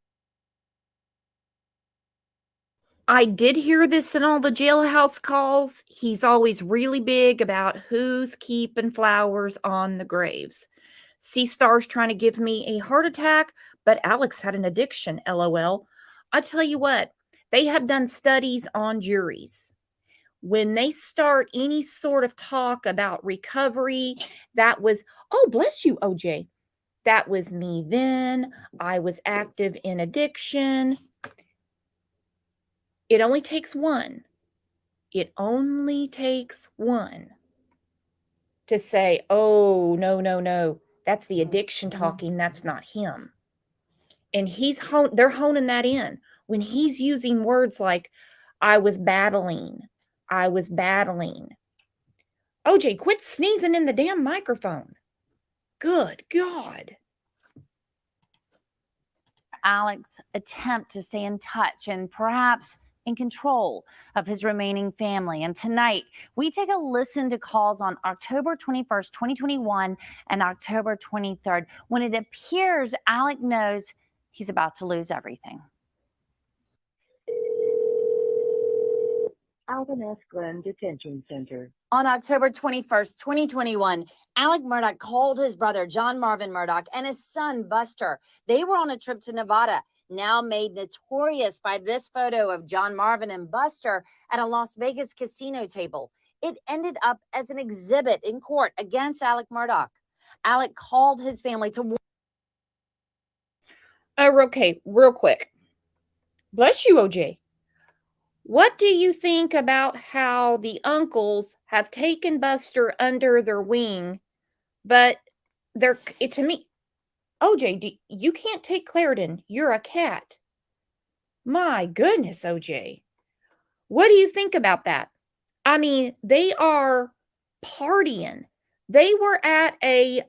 I did hear this in all the jailhouse calls. He's always really big about who's keeping flowers on the graves. C-Star's trying to give me a heart attack, but Alex had an addiction, LOL. I tell you what, they have done studies on juries. When they start any sort of talk about recovery, that was, oh, bless you, OJ. That was me then. I was active in addiction. It only takes one. It only takes one to say, oh, no. That's the addiction talking. That's not him. And they're honing that in. when he's using words like, I was battling. OJ, quit sneezing in the damn microphone. Good God. Alec's attempt to stay in touch and perhaps in control of his remaining family. And tonight, we take a listen to calls on October 21st, 2021 and October 23rd, when it appears Alec knows he's about to lose everything. Alvin S. Glenn Detention Center. On October 21st, 2021, Alec Murdaugh called his brother, John Marvin Murdaugh, and his son, Buster. They were on a trip to Nevada, now made notorious by this photo of John Marvin and Buster at a Las Vegas casino table. It ended up as an exhibit in court against Alec Murdaugh. Alec called his family to... Okay, real quick. Bless you, OJ. What do you think about how the uncles have taken Buster under their wing, but to me, OJ, you can't take Clarendon. You're a cat. My goodness, OJ. What do you think about that? I mean, they are partying. They were at a,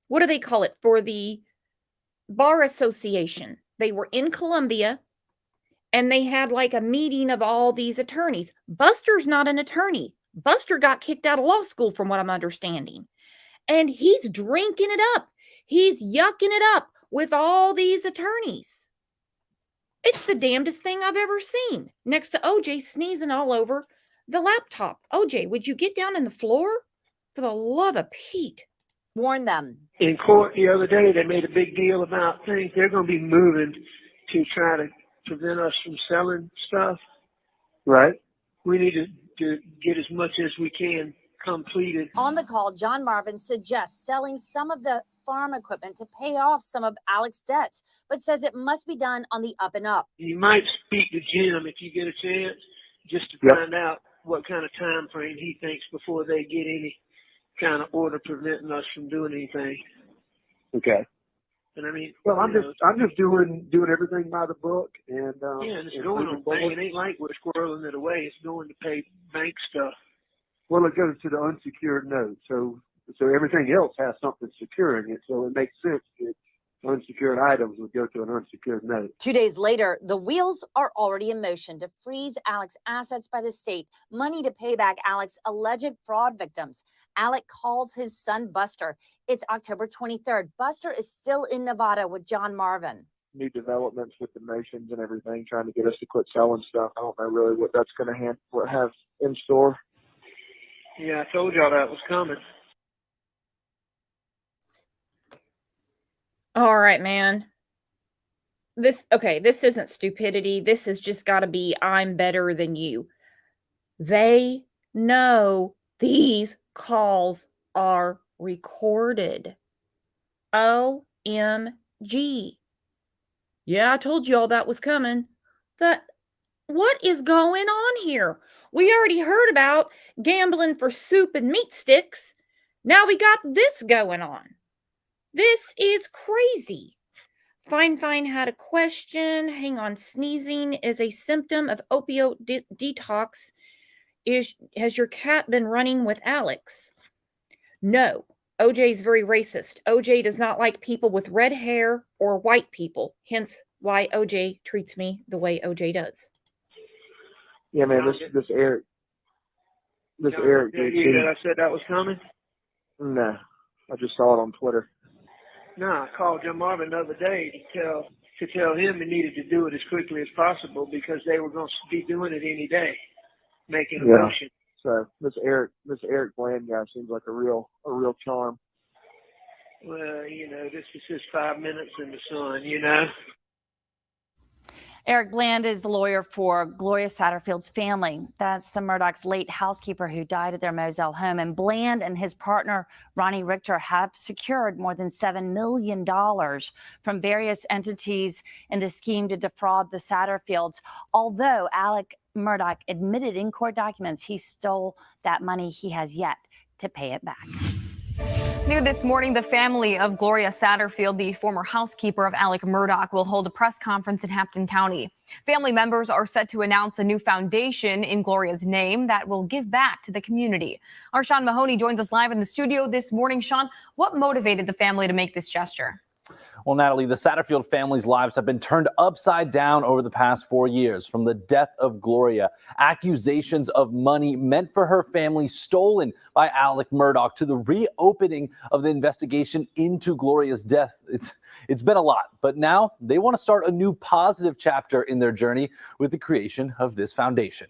what do they call it? For the bar association. They were in Columbia. And they had like a meeting of all these attorneys. Buster's not an attorney. Buster got kicked out of law school, from what I'm understanding. And he's drinking it up. He's yucking it up with all these attorneys. It's the damnedest thing I've ever seen. Next to OJ sneezing all over the laptop. OJ, would you get down on the floor? For the love of Pete. Warn them. In court the other day, they made a big deal about things. They're going to be moving to try to prevent us from selling stuff. Right. We need to get as much as we can completed. On the call, John Marvin suggests selling some of the farm equipment to pay off some of Alec's debts, but says it must be done on the up and up. You might speak to Jim if you get a chance, just to find out what kind of time frame he thinks before they get any kind of order preventing us from doing anything. Okay. And I mean, well, I'm just doing everything by the book, and and it's going on bank. It ain't like we're squirreling it away. It's going to pay bank stuff. Well, it goes to the unsecured note, so everything else has something securing it. So it makes sense that unsecured items would go to an unsecured note. 2 days later, the wheels are already in motion to freeze Alec's assets by the state, money to pay back Alec's alleged fraud victims. Alec calls his son Buster. It's October 23rd. Buster is still in Nevada with John Marvin. New developments with the motions and everything, trying to get us to quit selling stuff. I don't know really what that's going to have in store. Yeah, I told y'all that was coming. All right, man. This isn't stupidity. This has just got to be, I'm better than you. They know these calls are recorded. OMG. Yeah, I told you all that was coming. But what is going on here? We already heard about gambling for soup and meat sticks. Now we got this going on. This is crazy. Fine had a question. Hang on. Sneezing is a symptom of opioid detox. Has your cat been running with Alex? No. OJ is very racist. OJ does not like people with red hair or white people. Hence why OJ treats me the way OJ does. Yeah, man, this Eric did I said that was coming? No. I just saw it on Twitter. No, I called Jim Marvin the other day to tell him he needed to do it as quickly as possible because they were going to be doing it any day, making a motion. So this Eric Bland guy seems like a real charm. Well, this is his 5 minutes in the sun, Eric Bland is the lawyer for Gloria Satterfield's family. That's the Murdaugh's late housekeeper who died at their Moselle home. And Bland and his partner, Ronnie Richter, have secured more than $7 million from various entities in the scheme to defraud the Satterfields. Although Alec Murdaugh admitted in court documents he stole that money, he has yet to pay it back. New this morning, the family of Gloria Satterfield, the former housekeeper of Alec Murdaugh, will hold a press conference in Hampton County. Family members are set to announce a new foundation in Gloria's name that will give back to the community. Our Sean Mahoney joins us live in the studio this morning. Sean, what motivated the family to make this gesture? Well, Natalie, the Satterfield family's lives have been turned upside down over the past 4 years. From the death of Gloria, accusations of money meant for her family stolen by Alec Murdaugh, to the reopening of the investigation into Gloria's death. It's been a lot, but now they want to start a new positive chapter in their journey with the creation of this foundation.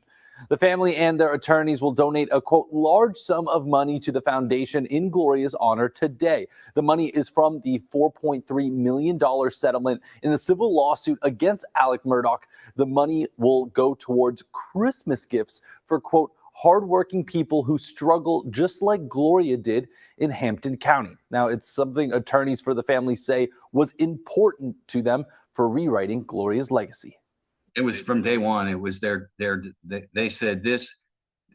The family and their attorneys will donate a, quote, large sum of money to the foundation in Gloria's honor today. The money is from the $4.3 million settlement in the civil lawsuit against Alec Murdaugh. The money will go towards Christmas gifts for, quote, hardworking people who struggle just like Gloria did in Hampton County. Now, it's something attorneys for the family say was important to them for rewriting Gloria's legacy. It was from day one. It was they said this,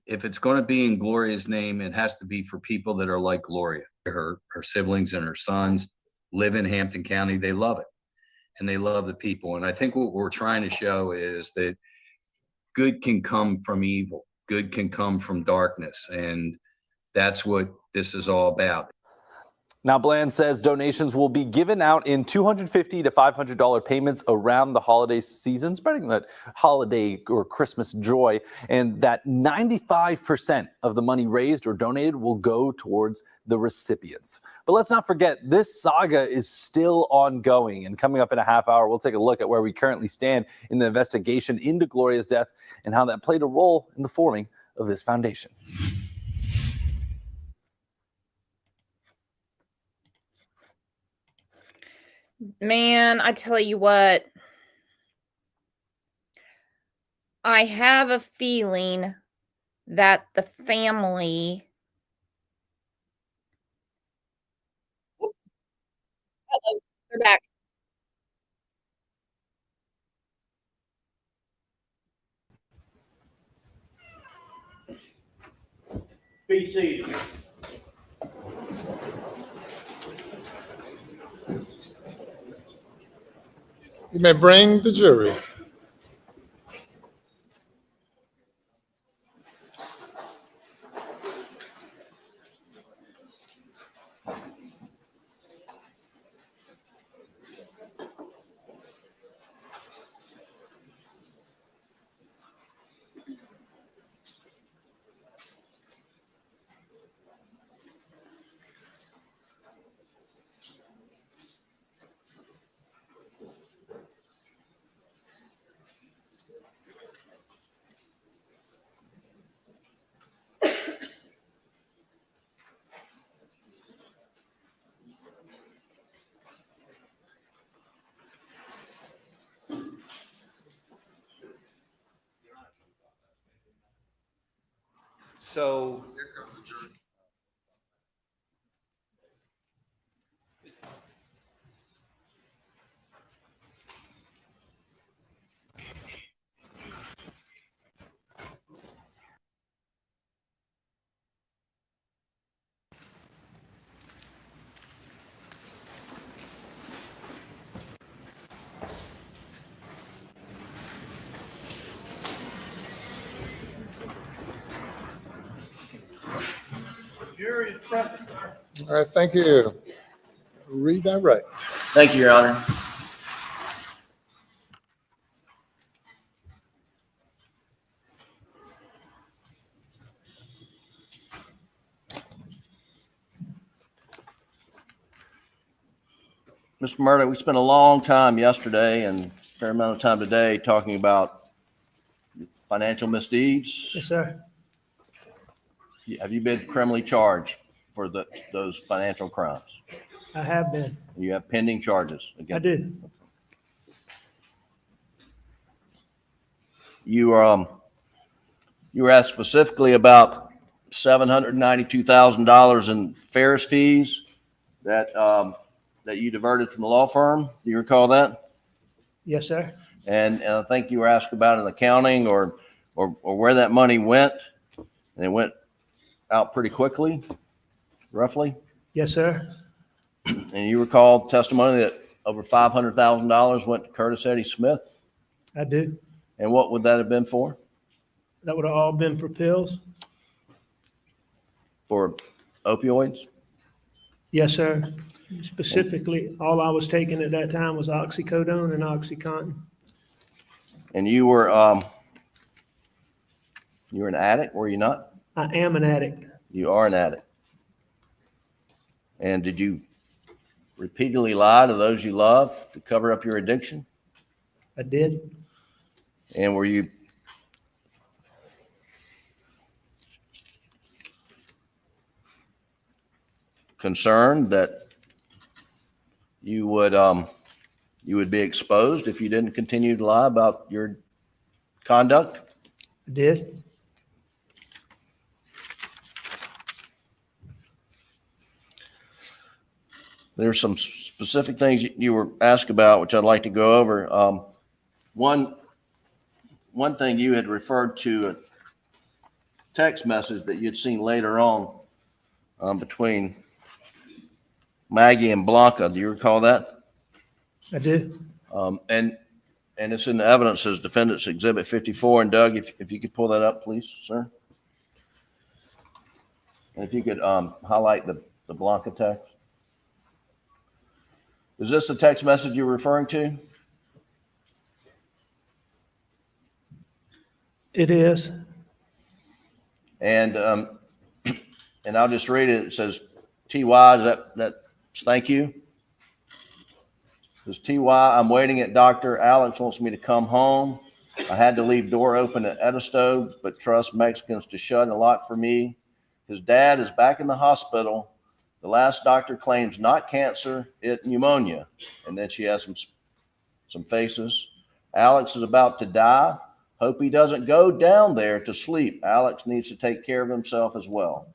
if it's going to be in Gloria's name, it has to be for people that are like Gloria. Her siblings and her sons live in Hampton County. They love it and they love the people. And I think what we're trying to show is that good can come from evil. Good can come from darkness. And that's what this is all about. Now, Bland says donations will be given out in $250 to $500 payments around the holiday season, spreading that holiday or Christmas joy, and that 95% of the money raised or donated will go towards the recipients. But let's not forget, this saga is still ongoing, and coming up in a half hour, we'll take a look at where we currently stand in the investigation into Gloria's death and how that played a role in the forming of this foundation. Man, I tell you what, I have a feeling that the family. Uh-oh, they're back. Be seated. You may bring the jury. So Jury is present. All right, thank you. Redirect. Thank you, Your Honor. Mr. Murdaugh, we spent a long time yesterday and a fair amount of time today talking about financial misdeeds. Yes, sir. Have you been criminally charged for those financial crimes? I have been. You have pending charges I against do. you. You were asked specifically about $792,000 in Ferris fees that you diverted from the law firm. Do you recall that? Yes, sir. And I think you were asked about an accounting or where that money went, and it went out pretty quickly, roughly. Yes, sir. And you recall testimony that over $500,000 went to Curtis Eddie Smith? I do. And what would that have been for? That would have all been for pills? For opioids? Yes, sir. Specifically, all I was taking at that time was oxycodone and OxyContin. And you were an addict, were you not? I am an addict. You are an addict. And did you repeatedly lie to those you love to cover up your addiction? I did. And were you concerned that you would be exposed if you didn't continue to lie about your conduct? I did. There's some specific things you were asked about, which I'd like to go over. One thing you had referred to a text message that you'd seen later on between Maggie and Blanca. Do you recall that? I do. And it's in the evidence as Defendant's Exhibit 54. And Doug, if you could pull that up, please, sir. And if you could highlight the Blanca text. Is this the text message you're referring to? It is. And I'll just read it. It says, TY, that's thank you. It says, TY, I'm waiting at Dr. Alex wants me to come home. I had to leave door open at Edisto, but trust Mexicans to shut a lot for me. His dad is back in the hospital. The last doctor claims not cancer, it pneumonia. And then she has some faces. Alex is about to die. Hope he doesn't go down there to sleep. Alex needs to take care of himself as well.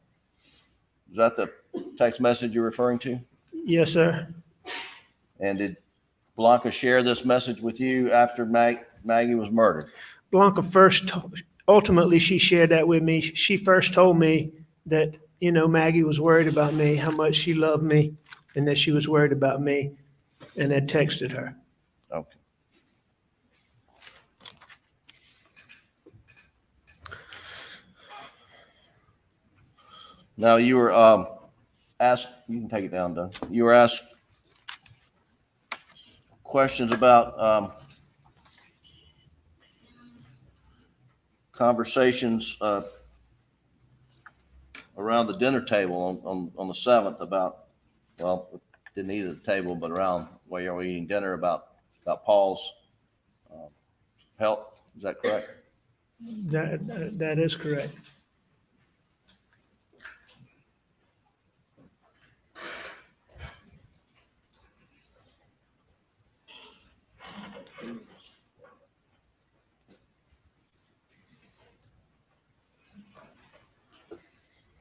Is that the text message you're referring to? Yes, sir. And did Blanca share this message with you after Maggie was murdered? Blanca ultimately, she shared that with me. She first told me that, Maggie was worried about me, how much she loved me, and that she was worried about me, and had texted her. Okay. Now you were asked, you can take it down, Doug. You were asked questions about conversations around the dinner table on the 7th about, well, didn't eat at the table, but around while you were eating dinner about Paul's health. Is that correct? That is correct.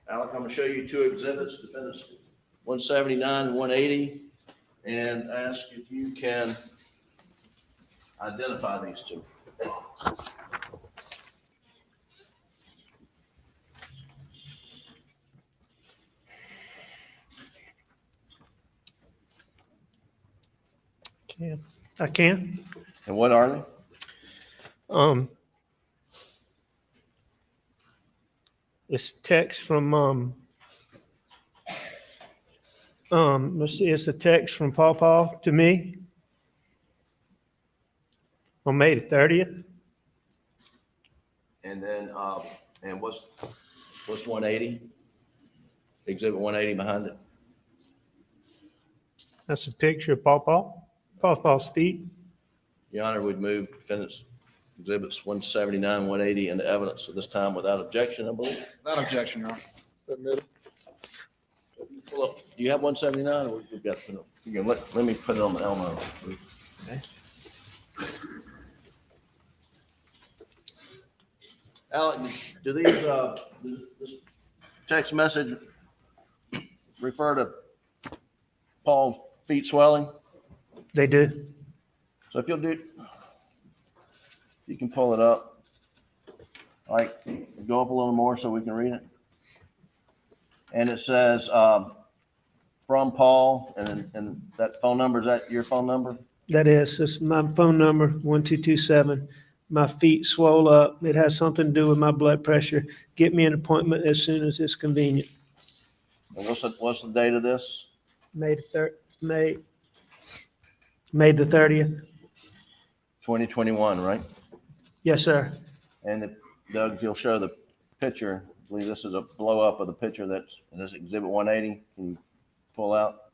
Alec, I'm going to show you two exhibits, Defendants 179 and 180, and ask if you can identify these two. I can. And what are they? It's text from let's see, it's a text from Paul to me on May the 30th. And then and what's 180? Exhibit 180 behind it. That's a picture of Paul's feet. Your Honor, would move Defendants Exhibits 179, 180 into evidence at this time without objection, I believe. Without objection, Your Honor. Submitted. Well, do you have 179 or we've got to, you can let me put it on the Elmo. Okay. Alec, do this text message refer to Paul's feet swelling? They do. So if you can pull it up. All right, go up a little more so we can read it. And it says, from Paul, and that phone number, is that your phone number? That is, it's my phone number, 1227. My feet swole up. It has something to do with my blood pressure. Get me an appointment as soon as it's convenient. And what's the date of this? May the 30th. 2021, right? Yes, sir. And if, Doug, if you'll show the picture, I believe this is a blow up of the picture that's in this exhibit 180. Can you pull out?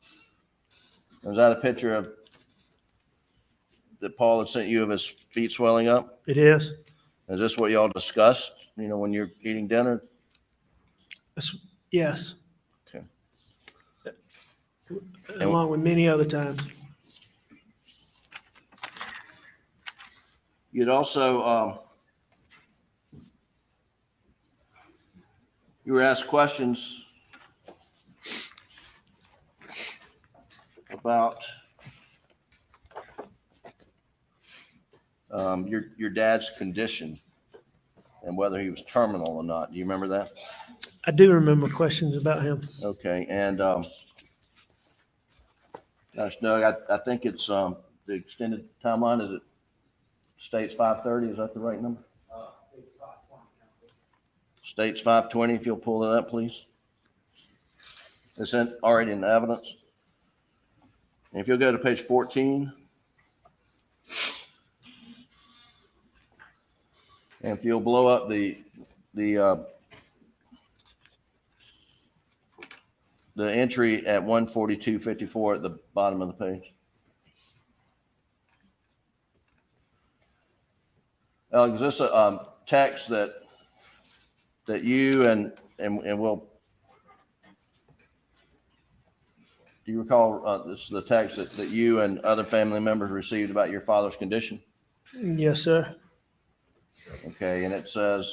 Is that a picture of that Paul had sent you of his feet swelling up? It is. Is this what y'all discussed, when you're eating dinner? Yes. Okay. Along with many other times. You'd also, you were asked questions about your dad's condition and whether he was terminal or not. Do you remember that? I do remember questions about him. Okay, and gosh, Doug, I think it's the extended timeline. Is it states 530? Is that the right number? States 520. States 520. If you'll pull that up, please. It's already in the evidence. And if you'll go to page 14. And if you'll blow up the entry at 142.54 at the bottom of the page. Alex, is this a text that you and we'll, do you recall this is the text that you and other family members received about your father's condition? Yes, sir. Okay, and it says,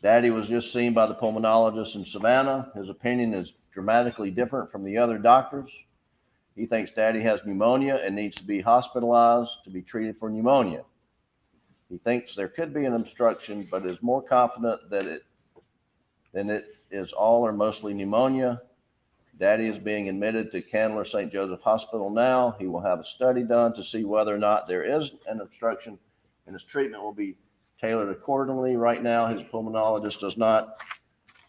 Daddy was just seen by the pulmonologist in Savannah. His opinion is dramatically different from the other doctors. He thinks Daddy has pneumonia and needs to be hospitalized to be treated for pneumonia. He thinks there could be an obstruction, but is more confident than it is all or mostly pneumonia. Daddy is being admitted to Candler St. Joseph Hospital now. He will have a study done to see whether or not there is an obstruction, and his treatment will be tailored accordingly. Right now, his pulmonologist does not.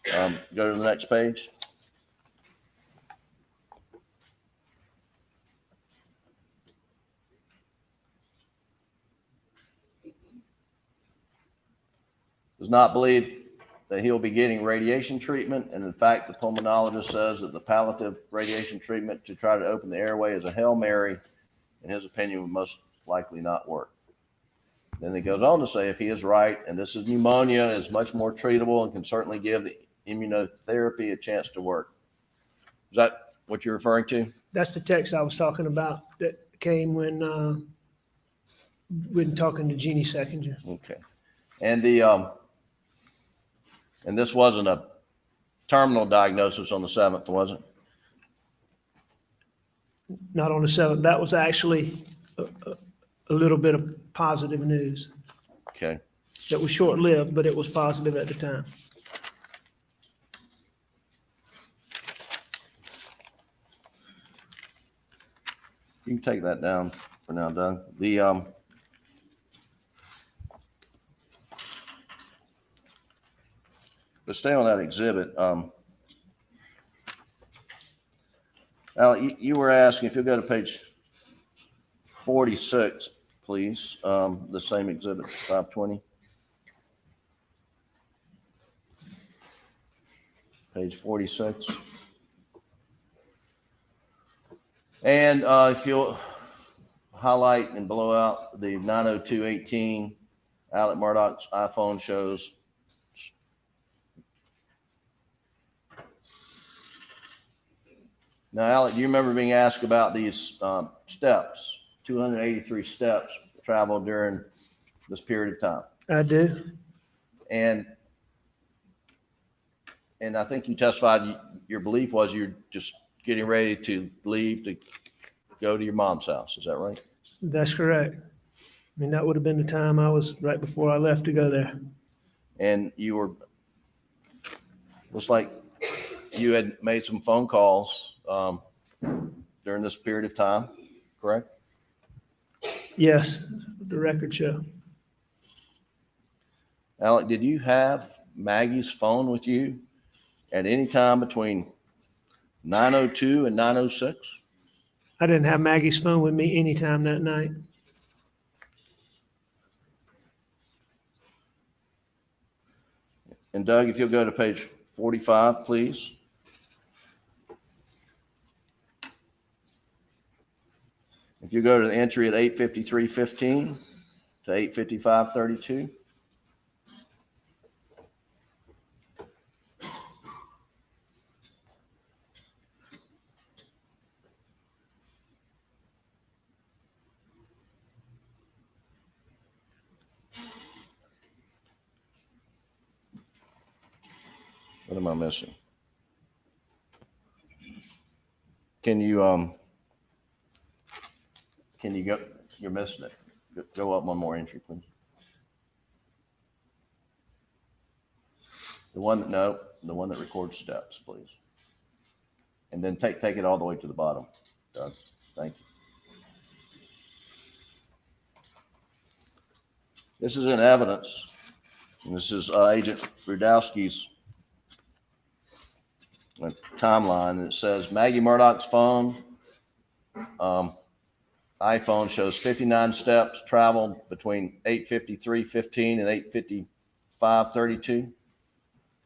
Go to the next page. Does not believe that he'll be getting radiation treatment. And in fact, the pulmonologist says that the palliative radiation treatment to try to open the airway is a Hail Mary. In his opinion, would most likely not work. Then it goes on to say, if he is right, and this is pneumonia, is much more treatable and can certainly give the immunotherapy a chance to work. Is that what you're referring to? That's the text I was talking about that came when talking to Jeannie Seconder. Okay. And and this wasn't a terminal diagnosis on the 7th, was it? Not on the 7th. That was actually a little bit of positive news. Okay. That was short-lived, but it was positive at the time. You can take that down for now, Doug. But stay on that exhibit. Alec, you were asking, if you'll go to page 46, please, the same exhibit, 520. Page 46. And if you'll highlight and blow out the 90218, Alec Murdaugh's iPhone shows. Now, Alec, do you remember being asked about these steps, 283 steps traveled during this period of time? I do. And I think you testified your belief was you're just getting ready to leave to go to your mom's house. Is that right? That's correct. I mean, that would have been the time I was right before I left to go there. And you were, looks like you had made some phone calls during this period of time, correct? Yes, the record show. Alec, did you have Maggie's phone with you at any time between 9:02 and 9:06? I didn't have Maggie's phone with me anytime that night. And Doug, if you'll go to page 45, please. If you go to the entry at 8:53:15 to 8:55:32. What am I missing? Can you go, you're missing it. Go up one more entry, please. The one that records steps, please. And then take it all the way to the bottom, Doug. Thank you. This is in evidence. And this is Agent Rudowski's timeline, and it says Maggie Murdaugh's phone, iPhone shows 59 steps traveled between 8:53:15 and 8:55:32.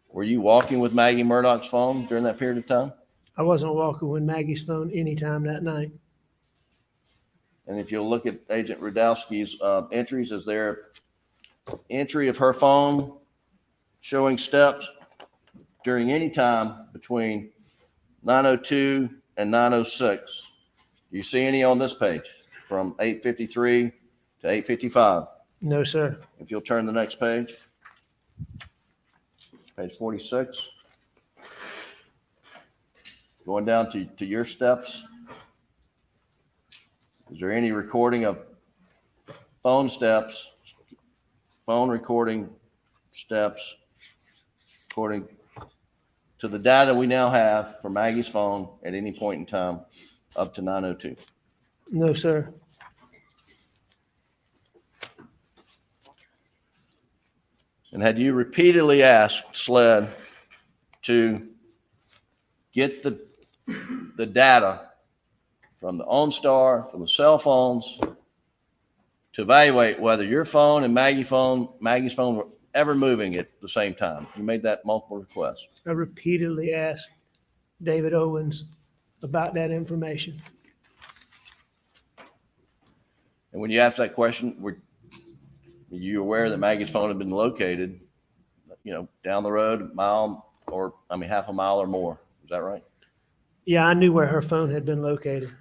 Were you walking with Maggie Murdaugh's phone during that period of time? I wasn't walking with Maggie's phone anytime that night. And if you'll look at Agent Rudowski's entries, is there entry of her phone showing steps during any time between 9:02 and 9:06? Do you see any on this page from 8:53 to 8:55? No, sir. If you'll turn the next page, page 46. Going down to your steps. Is there any recording of phone steps, phone recording steps, according to the data we now have for Maggie's phone at any point in time up to 9:02? No, sir. And had you repeatedly asked SLED to get the data from the OnStar, from the cell phones, to evaluate whether your phone and Maggie's phone were ever moving at the same time? You made that multiple requests. I repeatedly asked David Owens about that information. And when you asked that question, were you aware that Maggie's phone had been located, down the road half a mile or more? Is that right? Yeah, I knew where her phone had been located.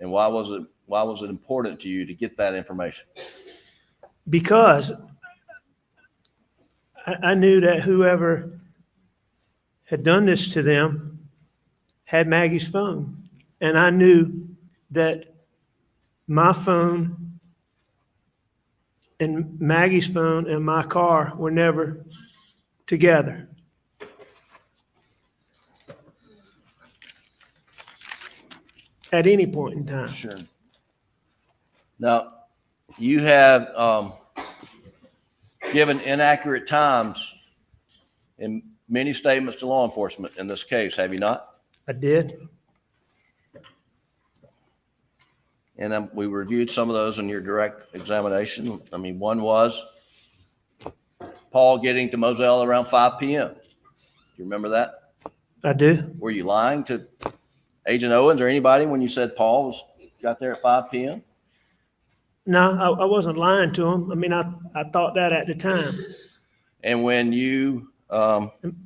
And why was it important to you to get that information? Because I knew that whoever had done this to them had Maggie's phone. And I knew that my phone and Maggie's phone and my car were never together. At any point in time. Sure. Now, you have given inaccurate times in many statements to law enforcement in this case, have you not? I did. And we reviewed some of those in your direct examination. I mean, one was Paul getting to Moselle around 5 p.m. Do you remember that? I do. Were you lying to Agent Owens or anybody when you said Paul got there at 5 p.m.? No, I wasn't lying to him. I mean, I thought that at the time. And when you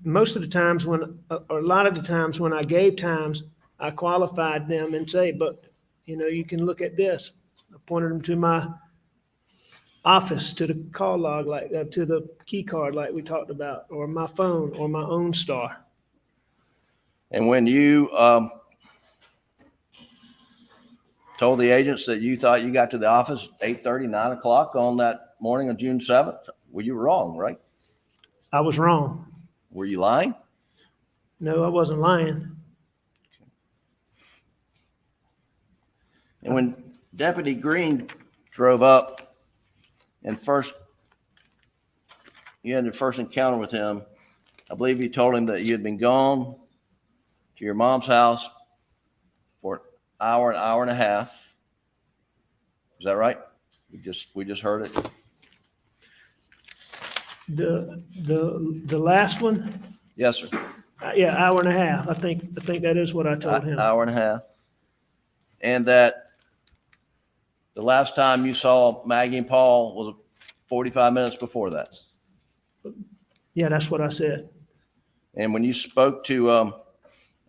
most of the times or a lot of the times when I gave times, I qualified them and say, but you can look at this. I pointed them to my office, to the call log, to the key card like we talked about, or my phone, or my OnStar. And when you told the agents that you thought you got to the office 8:30, 9 o'clock on that morning of June 7th, well, you were wrong, right? I was wrong. Were you lying? No, I wasn't lying. And when Deputy Green drove up and you had the first encounter with him, I believe you told him that you had been gone to your mom's house for an hour and a half. Is that right? We just heard it. The last one? Yes, sir. Yeah, hour and a half. I think that is what I told him. Hour and a half. And that the last time you saw Maggie and Paul was 45 minutes before that. Yeah, that's what I said. And when you spoke to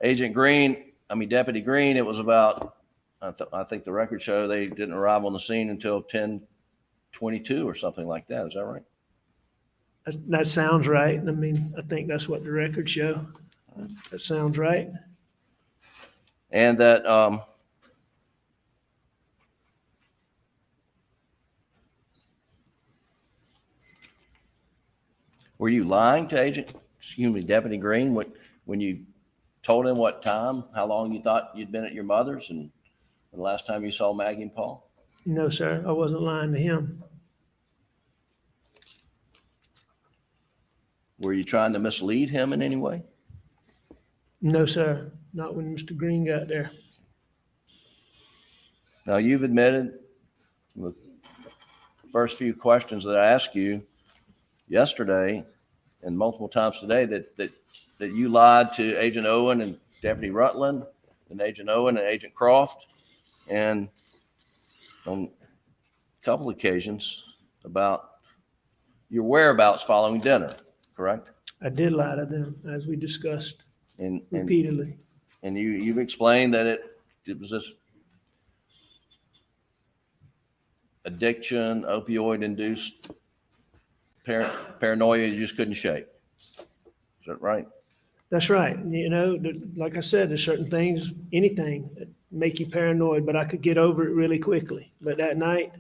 Deputy Green, it was about, I think the records show they didn't arrive on the scene until 10:22 or something like that. Is that right? That sounds right. I mean, I think that's what the records show. That sounds right. And that were you lying to Deputy Green when you told him what time, how long you thought you'd been at your mother's and the last time you saw Maggie and Paul? No, sir, I wasn't lying to him. Were you trying to mislead him in any way? No, sir, not when Mr. Green got there. Now, you've admitted in the first few questions that I asked you yesterday and multiple times today that you lied to Agent Owen and Deputy Rutland and Agent Owen and Agent Croft, and on a couple occasions about your whereabouts following dinner, correct? I did lie to them, as we discussed repeatedly. And you've explained that it was this addiction, opioid-induced paranoia you just couldn't shake. Is that right? That's right. You know, like I said, there's certain things, anything that make you paranoid, but I could get over it really quickly. But that night,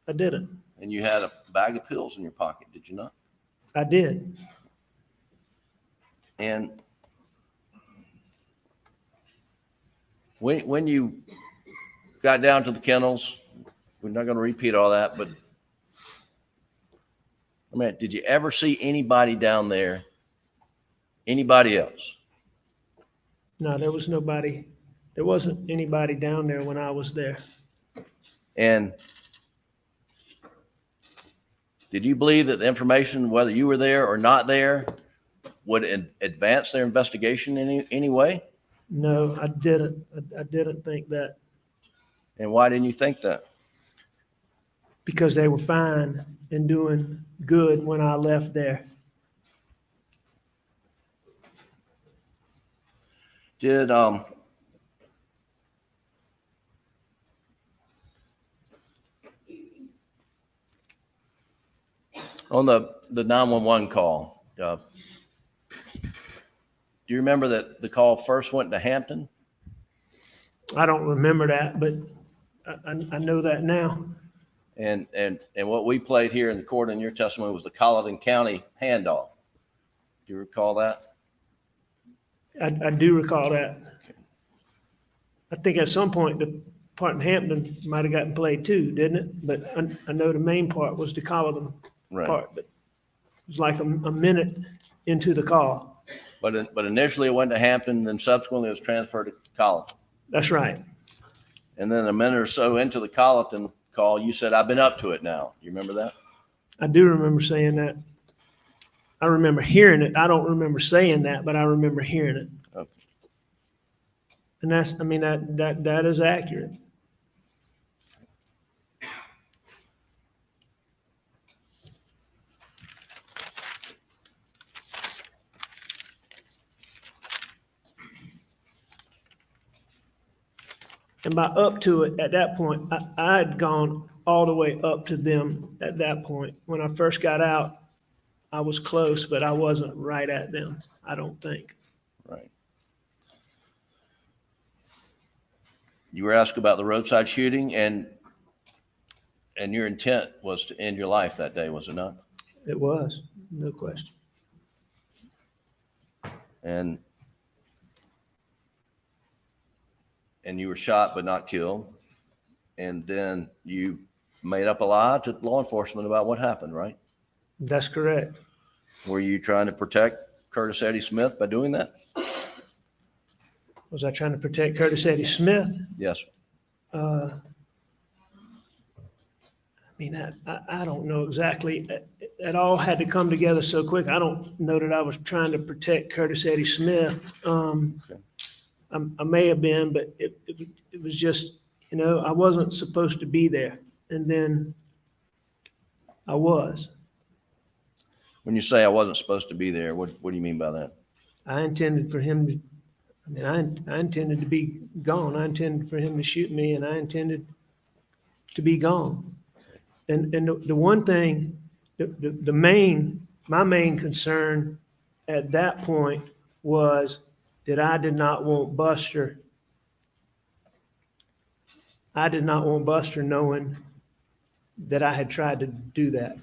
I didn't. And you had a bag of pills in your pocket, did you not? I did. And when you got down to the kennels, we're not going to repeat all that, but I mean, did you ever see anybody down there? Anybody else? No, there was nobody. There wasn't anybody down there when I was there. And did you believe that the information, whether you were there or not there, would advance their investigation in any way? No, I didn't. I didn't think that. And why didn't you think that? Because they were fine and doing good when I left there. Did on the 911 call, do you remember that the call first went to Hampton? I don't remember that, but I know that now. And what we played here in the court in your testimony was the Colleton County handoff. Do you recall that? I do recall that. I think at some point the part in Hampton might have gotten played too, didn't it? But I know the main part was the Colleton part, but it was like a minute into the call. But initially it went to Hampton, then subsequently it was transferred to Colleton. That's right. And then a minute or so into the Colleton call, you said, "I've been up to it now." You remember that? I do remember saying that. I remember hearing it. I don't remember saying that, but I remember hearing it. Okay. And that's, I mean, that is accurate. And by up to it, at that point, I had gone all the way up to them at that point. When I first got out, I was close, but I wasn't right at them, I don't think. Right. You were asked about the roadside shooting, and your intent was to end your life that day, was it not? It was, no question. And you were shot but not killed. and then you made up a lie to law enforcement about what happened, right? That's correct. Were you trying to protect Curtis Eddie Smith by doing that? Was I trying to protect Curtis Eddie Smith? Yes. I mean, I don't know exactly. It all had to come together so quick. I don't know that I was trying to protect Curtis Eddie Smith. I may have been, but it was just, I wasn't supposed to be there. And then I was. When you say I wasn't supposed to be there, what do you mean by that? I intended for him to, I intended to be gone. I intended for him to shoot me, and I intended to be gone. And the one thing, my main concern at that point was that I did not want Buster knowing that I had tried to do that.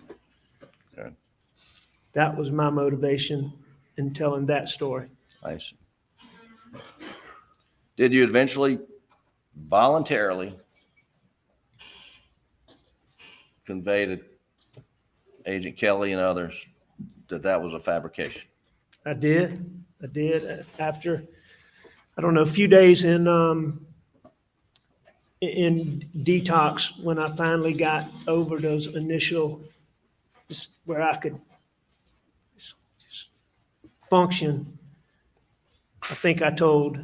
Okay. That was my motivation in telling that story. I see. Did you eventually voluntarily convey to Agent Kelly and others that was a fabrication? I did after, I don't know, a few days in detox, when I finally got over those initial, where I could function. I think I told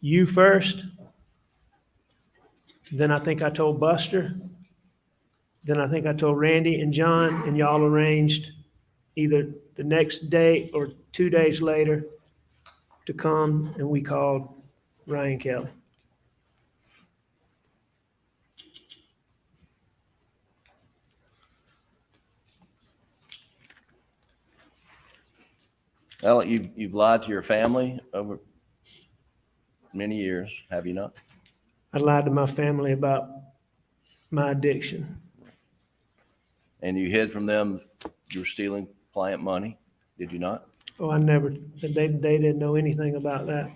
you first, then I think I told Buster, then I think I told Randy and John, and y'all arranged either the next day or 2 days later to come, and we called Ryan Kelly. Alec, you've lied to your family over many years, have you not? I lied to my family about my addiction. And you hid from them you were stealing client money, did you not? Oh, I never, they didn't know anything about that.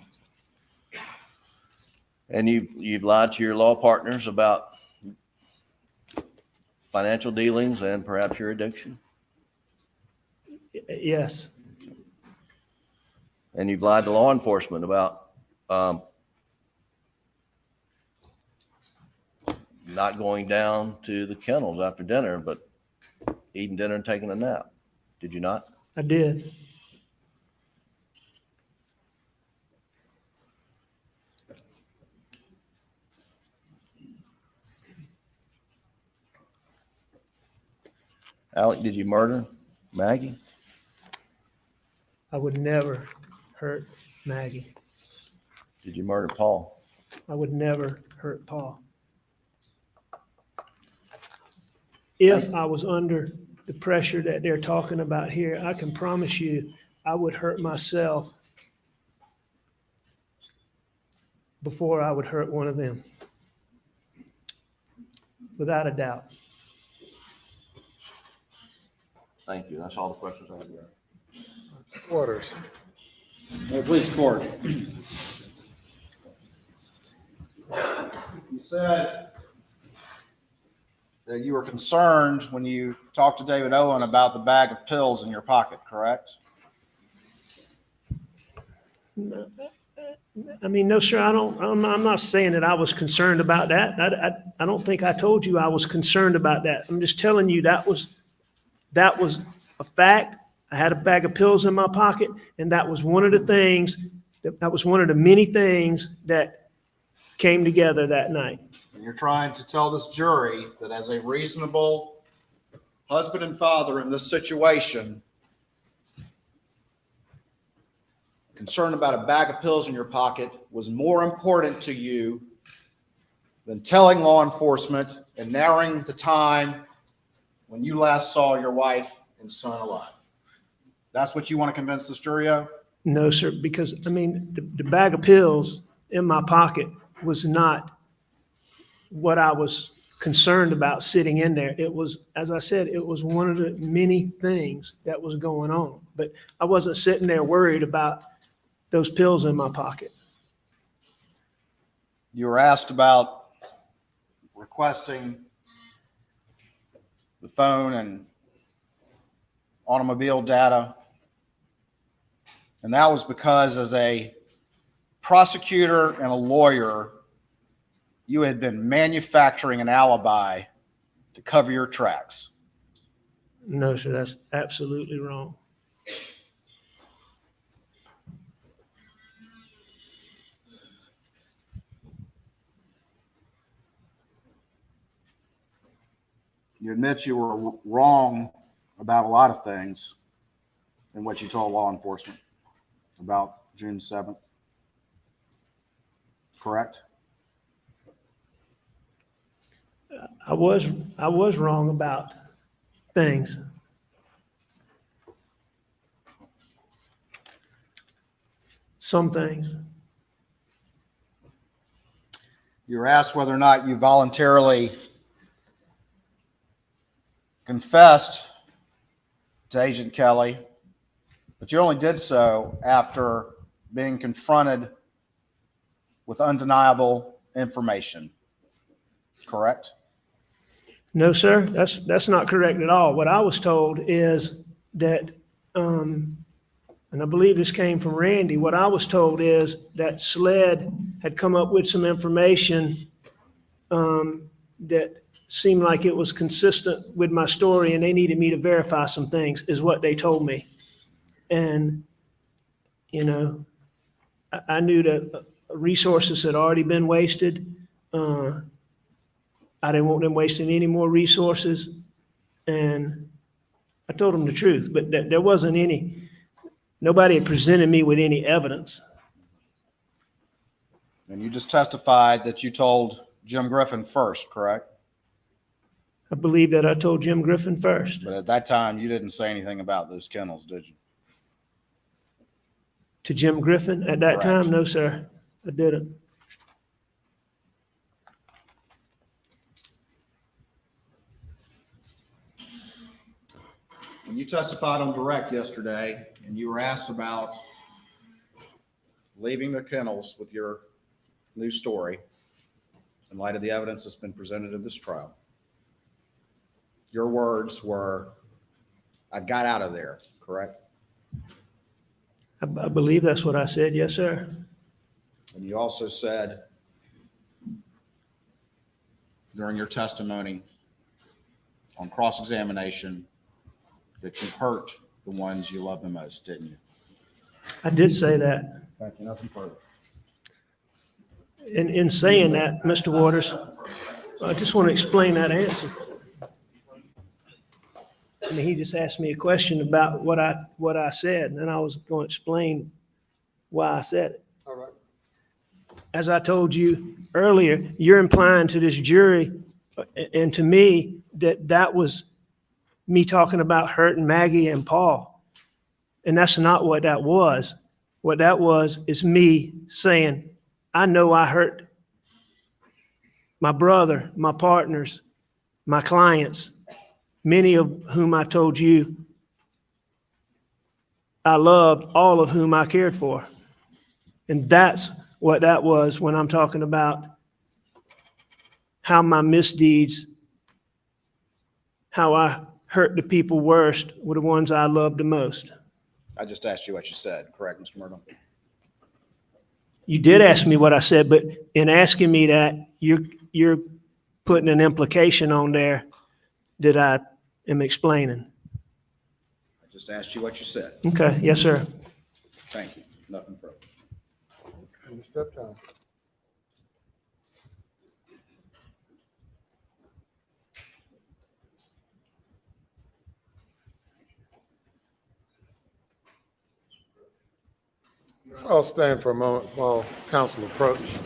And you've lied to your law partners about financial dealings and perhaps your addiction? Yes. And you've lied to law enforcement about not going down to the kennels after dinner, but eating dinner and taking a nap. Did you not? I did. Alec, did you murder Maggie? I would never hurt Maggie. Did you murder Paul? I would never hurt Paul. If I was under the pressure that they're talking about here, I can promise you I would hurt myself before I would hurt one of them. Without a doubt. Thank you. That's all the questions I have here. Orders. Please, court. You said that you were concerned when you talked to David Owen about the bag of pills in your pocket, correct? No, I mean, no, sir, I'm not saying that I was concerned about that. I don't think I told you I was concerned about that. I'm just telling you that was a fact. I had a bag of pills in my pocket, and that was one of the things, that was one of the many things that came together that night. And you're trying to tell this jury that as a reasonable husband and father in this situation, concern about a bag of pills in your pocket was more important to you than telling law enforcement and narrowing the time when you last saw your wife and son alive. That's what you want to convince this jury of? No, sir, because, I mean, the bag of pills in my pocket was not what I was concerned about sitting in there. It was, as I said, it was one of the many things that was going on. But I wasn't sitting there worried about those pills in my pocket. You were asked about requesting the phone and automobile data. And that was because as a prosecutor and a lawyer, you had been manufacturing an alibi to cover your tracks. No, sir, that's absolutely wrong. You admit you were wrong about a lot of things in what you told law enforcement about June 7th. Correct? I was wrong about things. Some things. You were asked whether or not you voluntarily confessed to Agent Kelly, but you only did so after being confronted with undeniable information. Correct? No, sir, that's not correct at all. What I was told is that, and I believe this came from Randy, what I was told is that SLED had come up with some information that seemed like it was consistent with my story, and they needed me to verify some things, is what they told me. And, you know, I knew that resources had already been wasted. I didn't want them wasting any more resources. And I told them the truth, but there wasn't any, nobody had presented me with any evidence. And you just testified that you told Jim Griffin first, correct? I believe that I told Jim Griffin first. But at that time, you didn't say anything about those kennels, did you? To Jim Griffin at that Correct. time? No, sir, I didn't. When you testified on direct yesterday and you were asked about leaving the kennels with your new story in light of the evidence that's been presented in this trial, your words were, "I got out of there," correct? I believe that's what I said, yes, sir. And you also said during your testimony on cross-examination that you hurt the ones you love the most, didn't you? I did say that. Thank you. Nothing further. In saying that, Mr. Waters, I just want to explain that answer. I mean, he just asked me a question about what I said, and then I was going to explain why I said it. All right. As I told you earlier, you're implying to this jury and to me that that was me talking about hurting Maggie and Paul. And that's not what that was. What that was is me saying, I know I hurt my brother, my partners, my clients, many of whom I told you I loved, all of whom I cared for. And that's what that was when I'm talking about how my misdeeds, how I hurt the people worst were the ones I loved the most. I just asked you what you said, correct, Mr. Murdaugh? You did ask me what I said, but in asking me that, you're putting an implication on there that I am explaining. I just asked you what you said. Okay, yes, sir. Thank you. Nothing further. And you step down. So I'll stand for a moment while counsel approach.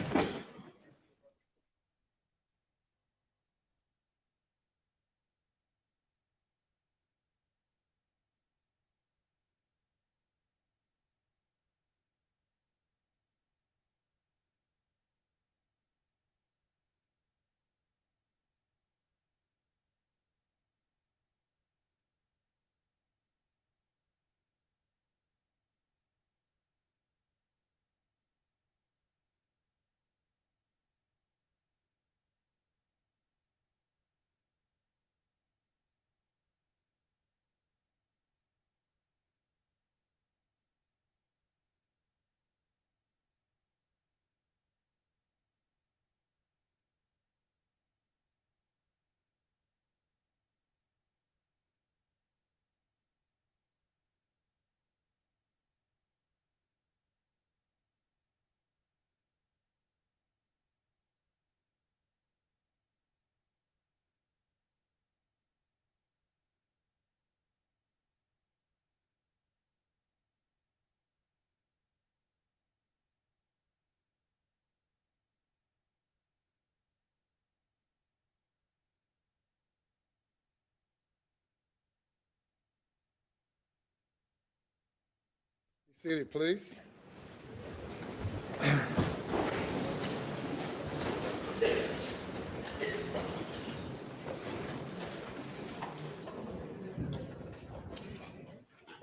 Seated, please.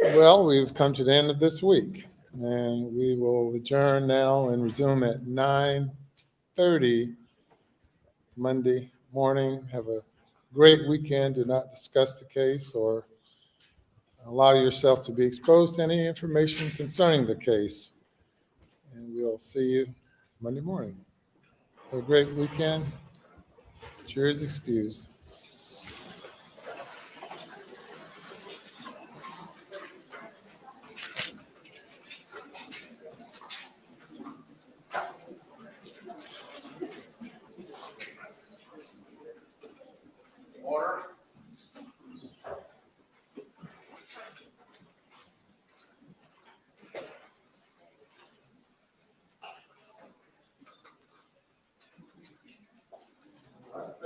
Well, we've come to the end of this week, and we will adjourn now and resume at 9:30 Monday morning. Have a great weekend. Do not discuss the case or allow yourself to be exposed to any information concerning the case. And we'll see you Monday morning. Have a great weekend. Jury is excused. Order.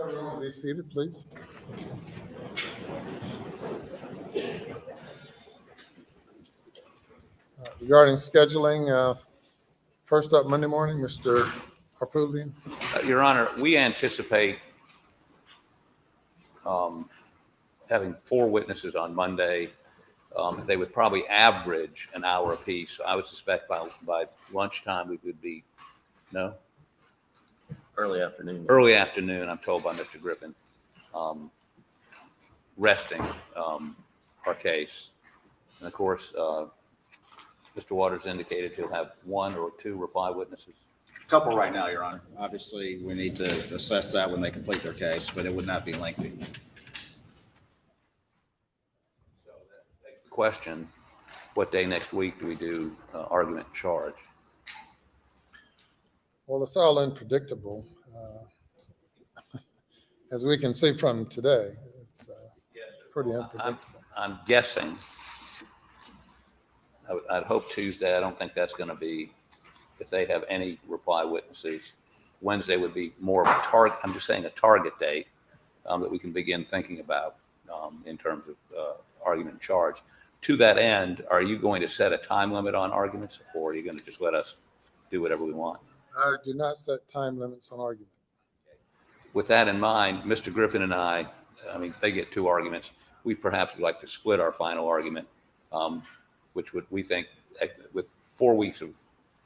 Everyone be seated, please. Regarding scheduling, first up Monday morning, Mr. Harpootlian. Your Honor, we anticipate having 4 witnesses on Monday. They would probably average an hour apiece. I would suspect by lunchtime we would be, no? Early afternoon. Early afternoon, I'm told by Mr. Griffin, resting our case. And of course, Mr. Waters indicated he'll have 1 or 2 reply witnesses. Couple right now, Your Honor. Obviously, we need to assess that when they complete their case, but it would not be lengthy. Question, what day next week do we do argument charge? Well, it's all unpredictable. As we can see from today, it's pretty unpredictable. I'm guessing. I'd hope Tuesday. I don't think that's going to be, if they have any reply witnesses. Wednesday would be more of a target. I'm just saying a target date that we can begin thinking about in terms of argument charge. To that end, are you going to set a time limit on arguments, or are you going to just let us do whatever we want? I do not set time limits on argument. With that in mind, Mr. Griffin and I mean, they get 2 arguments. We perhaps would like to split our final argument, which would, we think, with 4 weeks of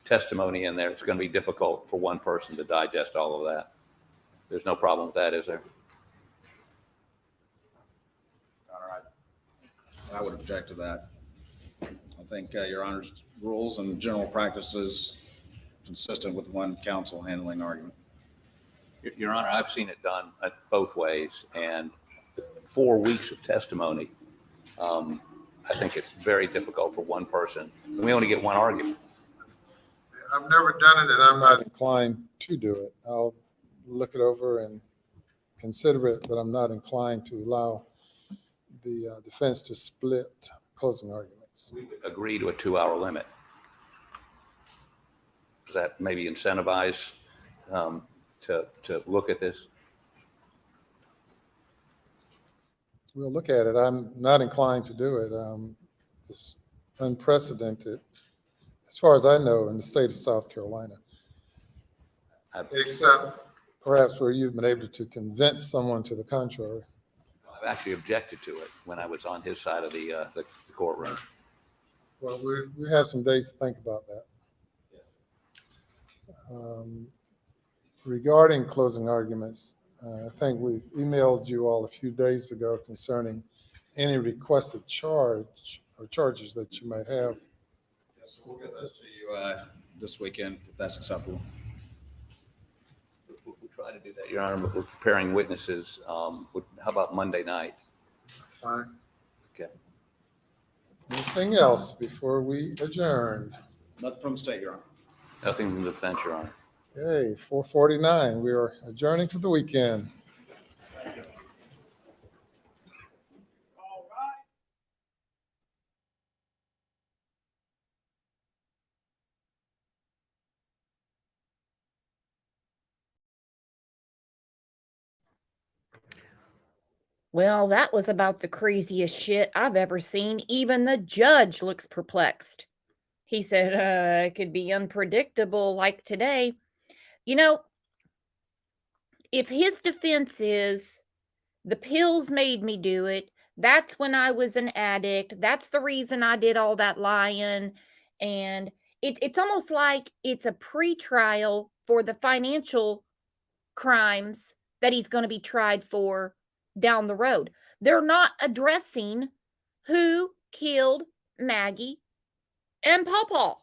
testimony in there, it's going to be difficult for one person to digest all of that. There's no problem with that, is there? All right. I would object to that. I think Your Honor's rules and general practices consistent with one counsel handling argument. Your Honor, I've seen it done both ways, and 4 weeks of testimony, I think it's very difficult for one person. And we only get 1 argument. I've never done it, and I'm not inclined to do it. I'll look it over and consider it, but I'm not inclined to allow the defense to split closing arguments. We would agree to a 2-hour limit. Does that maybe incentivize to look at this? We'll look at it. I'm not inclined to do it. It's unprecedented, as far as I know, in the state of South Carolina. Except perhaps where you've been able to convince someone to the contrary. I've actually objected to it when I was on his side of the courtroom. Well, we have some days to think about that. Regarding closing arguments, I think we've emailed you all a few days ago concerning any requested charge or charges that you might have. Yes, we'll get those to you this weekend, if that's acceptable. We'll try to do that, Your Honor, but we're preparing witnesses. How about Monday night? That's fine. Okay. Anything else before we adjourn? Nothing from the state, Your Honor. Nothing from the defense, Your Honor. Okay, 4:49. We are adjourning for the weekend. Well, that was about the craziest shit I've ever seen. Even the judge looks perplexed. He said, it could be unpredictable like today. You know, if his defense is the pills made me do it, that's when I was an addict, that's the reason I did all that lying, and it's almost like it's a pretrial for the financial crimes that he's going to be tried for down the road. They're not addressing who killed Maggie and Pawpaw.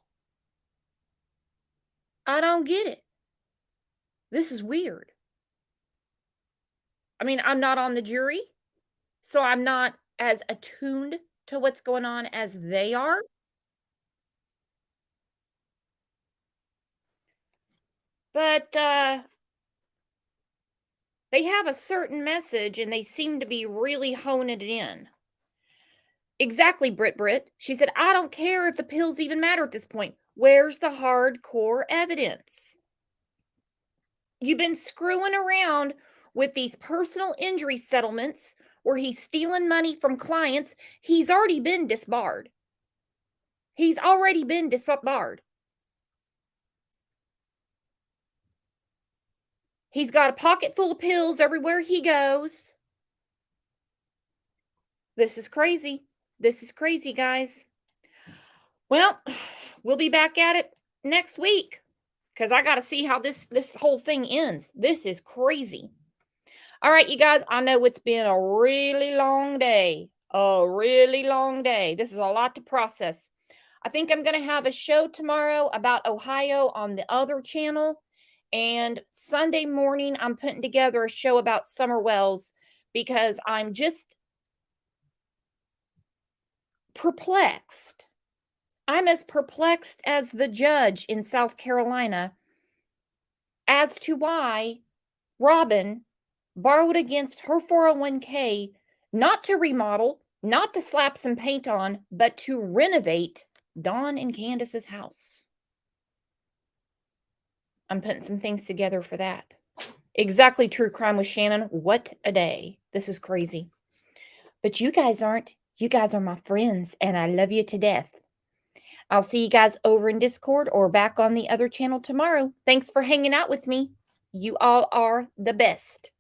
I don't get it. This is weird. I mean, I'm not on the jury, so I'm not as attuned to what's going on as they are. But they have a certain message and they seem to be really honing it in. Exactly, Brit. She said, I don't care if the pills even matter at this point. Where's the hardcore evidence? You've been screwing around with these personal injury settlements where he's stealing money from clients. He's already been disbarred. He's already been disbarred. He's got a pocket full of pills everywhere he goes. This is crazy. This is crazy, guys. Well, we'll be back at it next week because I got to see how this whole thing ends. This is crazy. All right, you guys, I know it's been a really long day. A really long day. This is a lot to process. I think I'm going to have a show tomorrow about Ohio on the other channel. And Sunday morning, I'm putting together a show about Summer Wells because I'm just perplexed. I'm as perplexed as the judge in South Carolina as to why Robin borrowed against her 401k not to remodel, not to slap some paint on, but to renovate Dawn and Candace's house. I'm putting some things together for that. Exactly, True Crime with Shannon. What a day. This is crazy. But you guys aren't. You guys are my friends, and I love you to death. I'll see you guys over in Discord or back on the other channel tomorrow. Thanks for hanging out with me. You all are the best.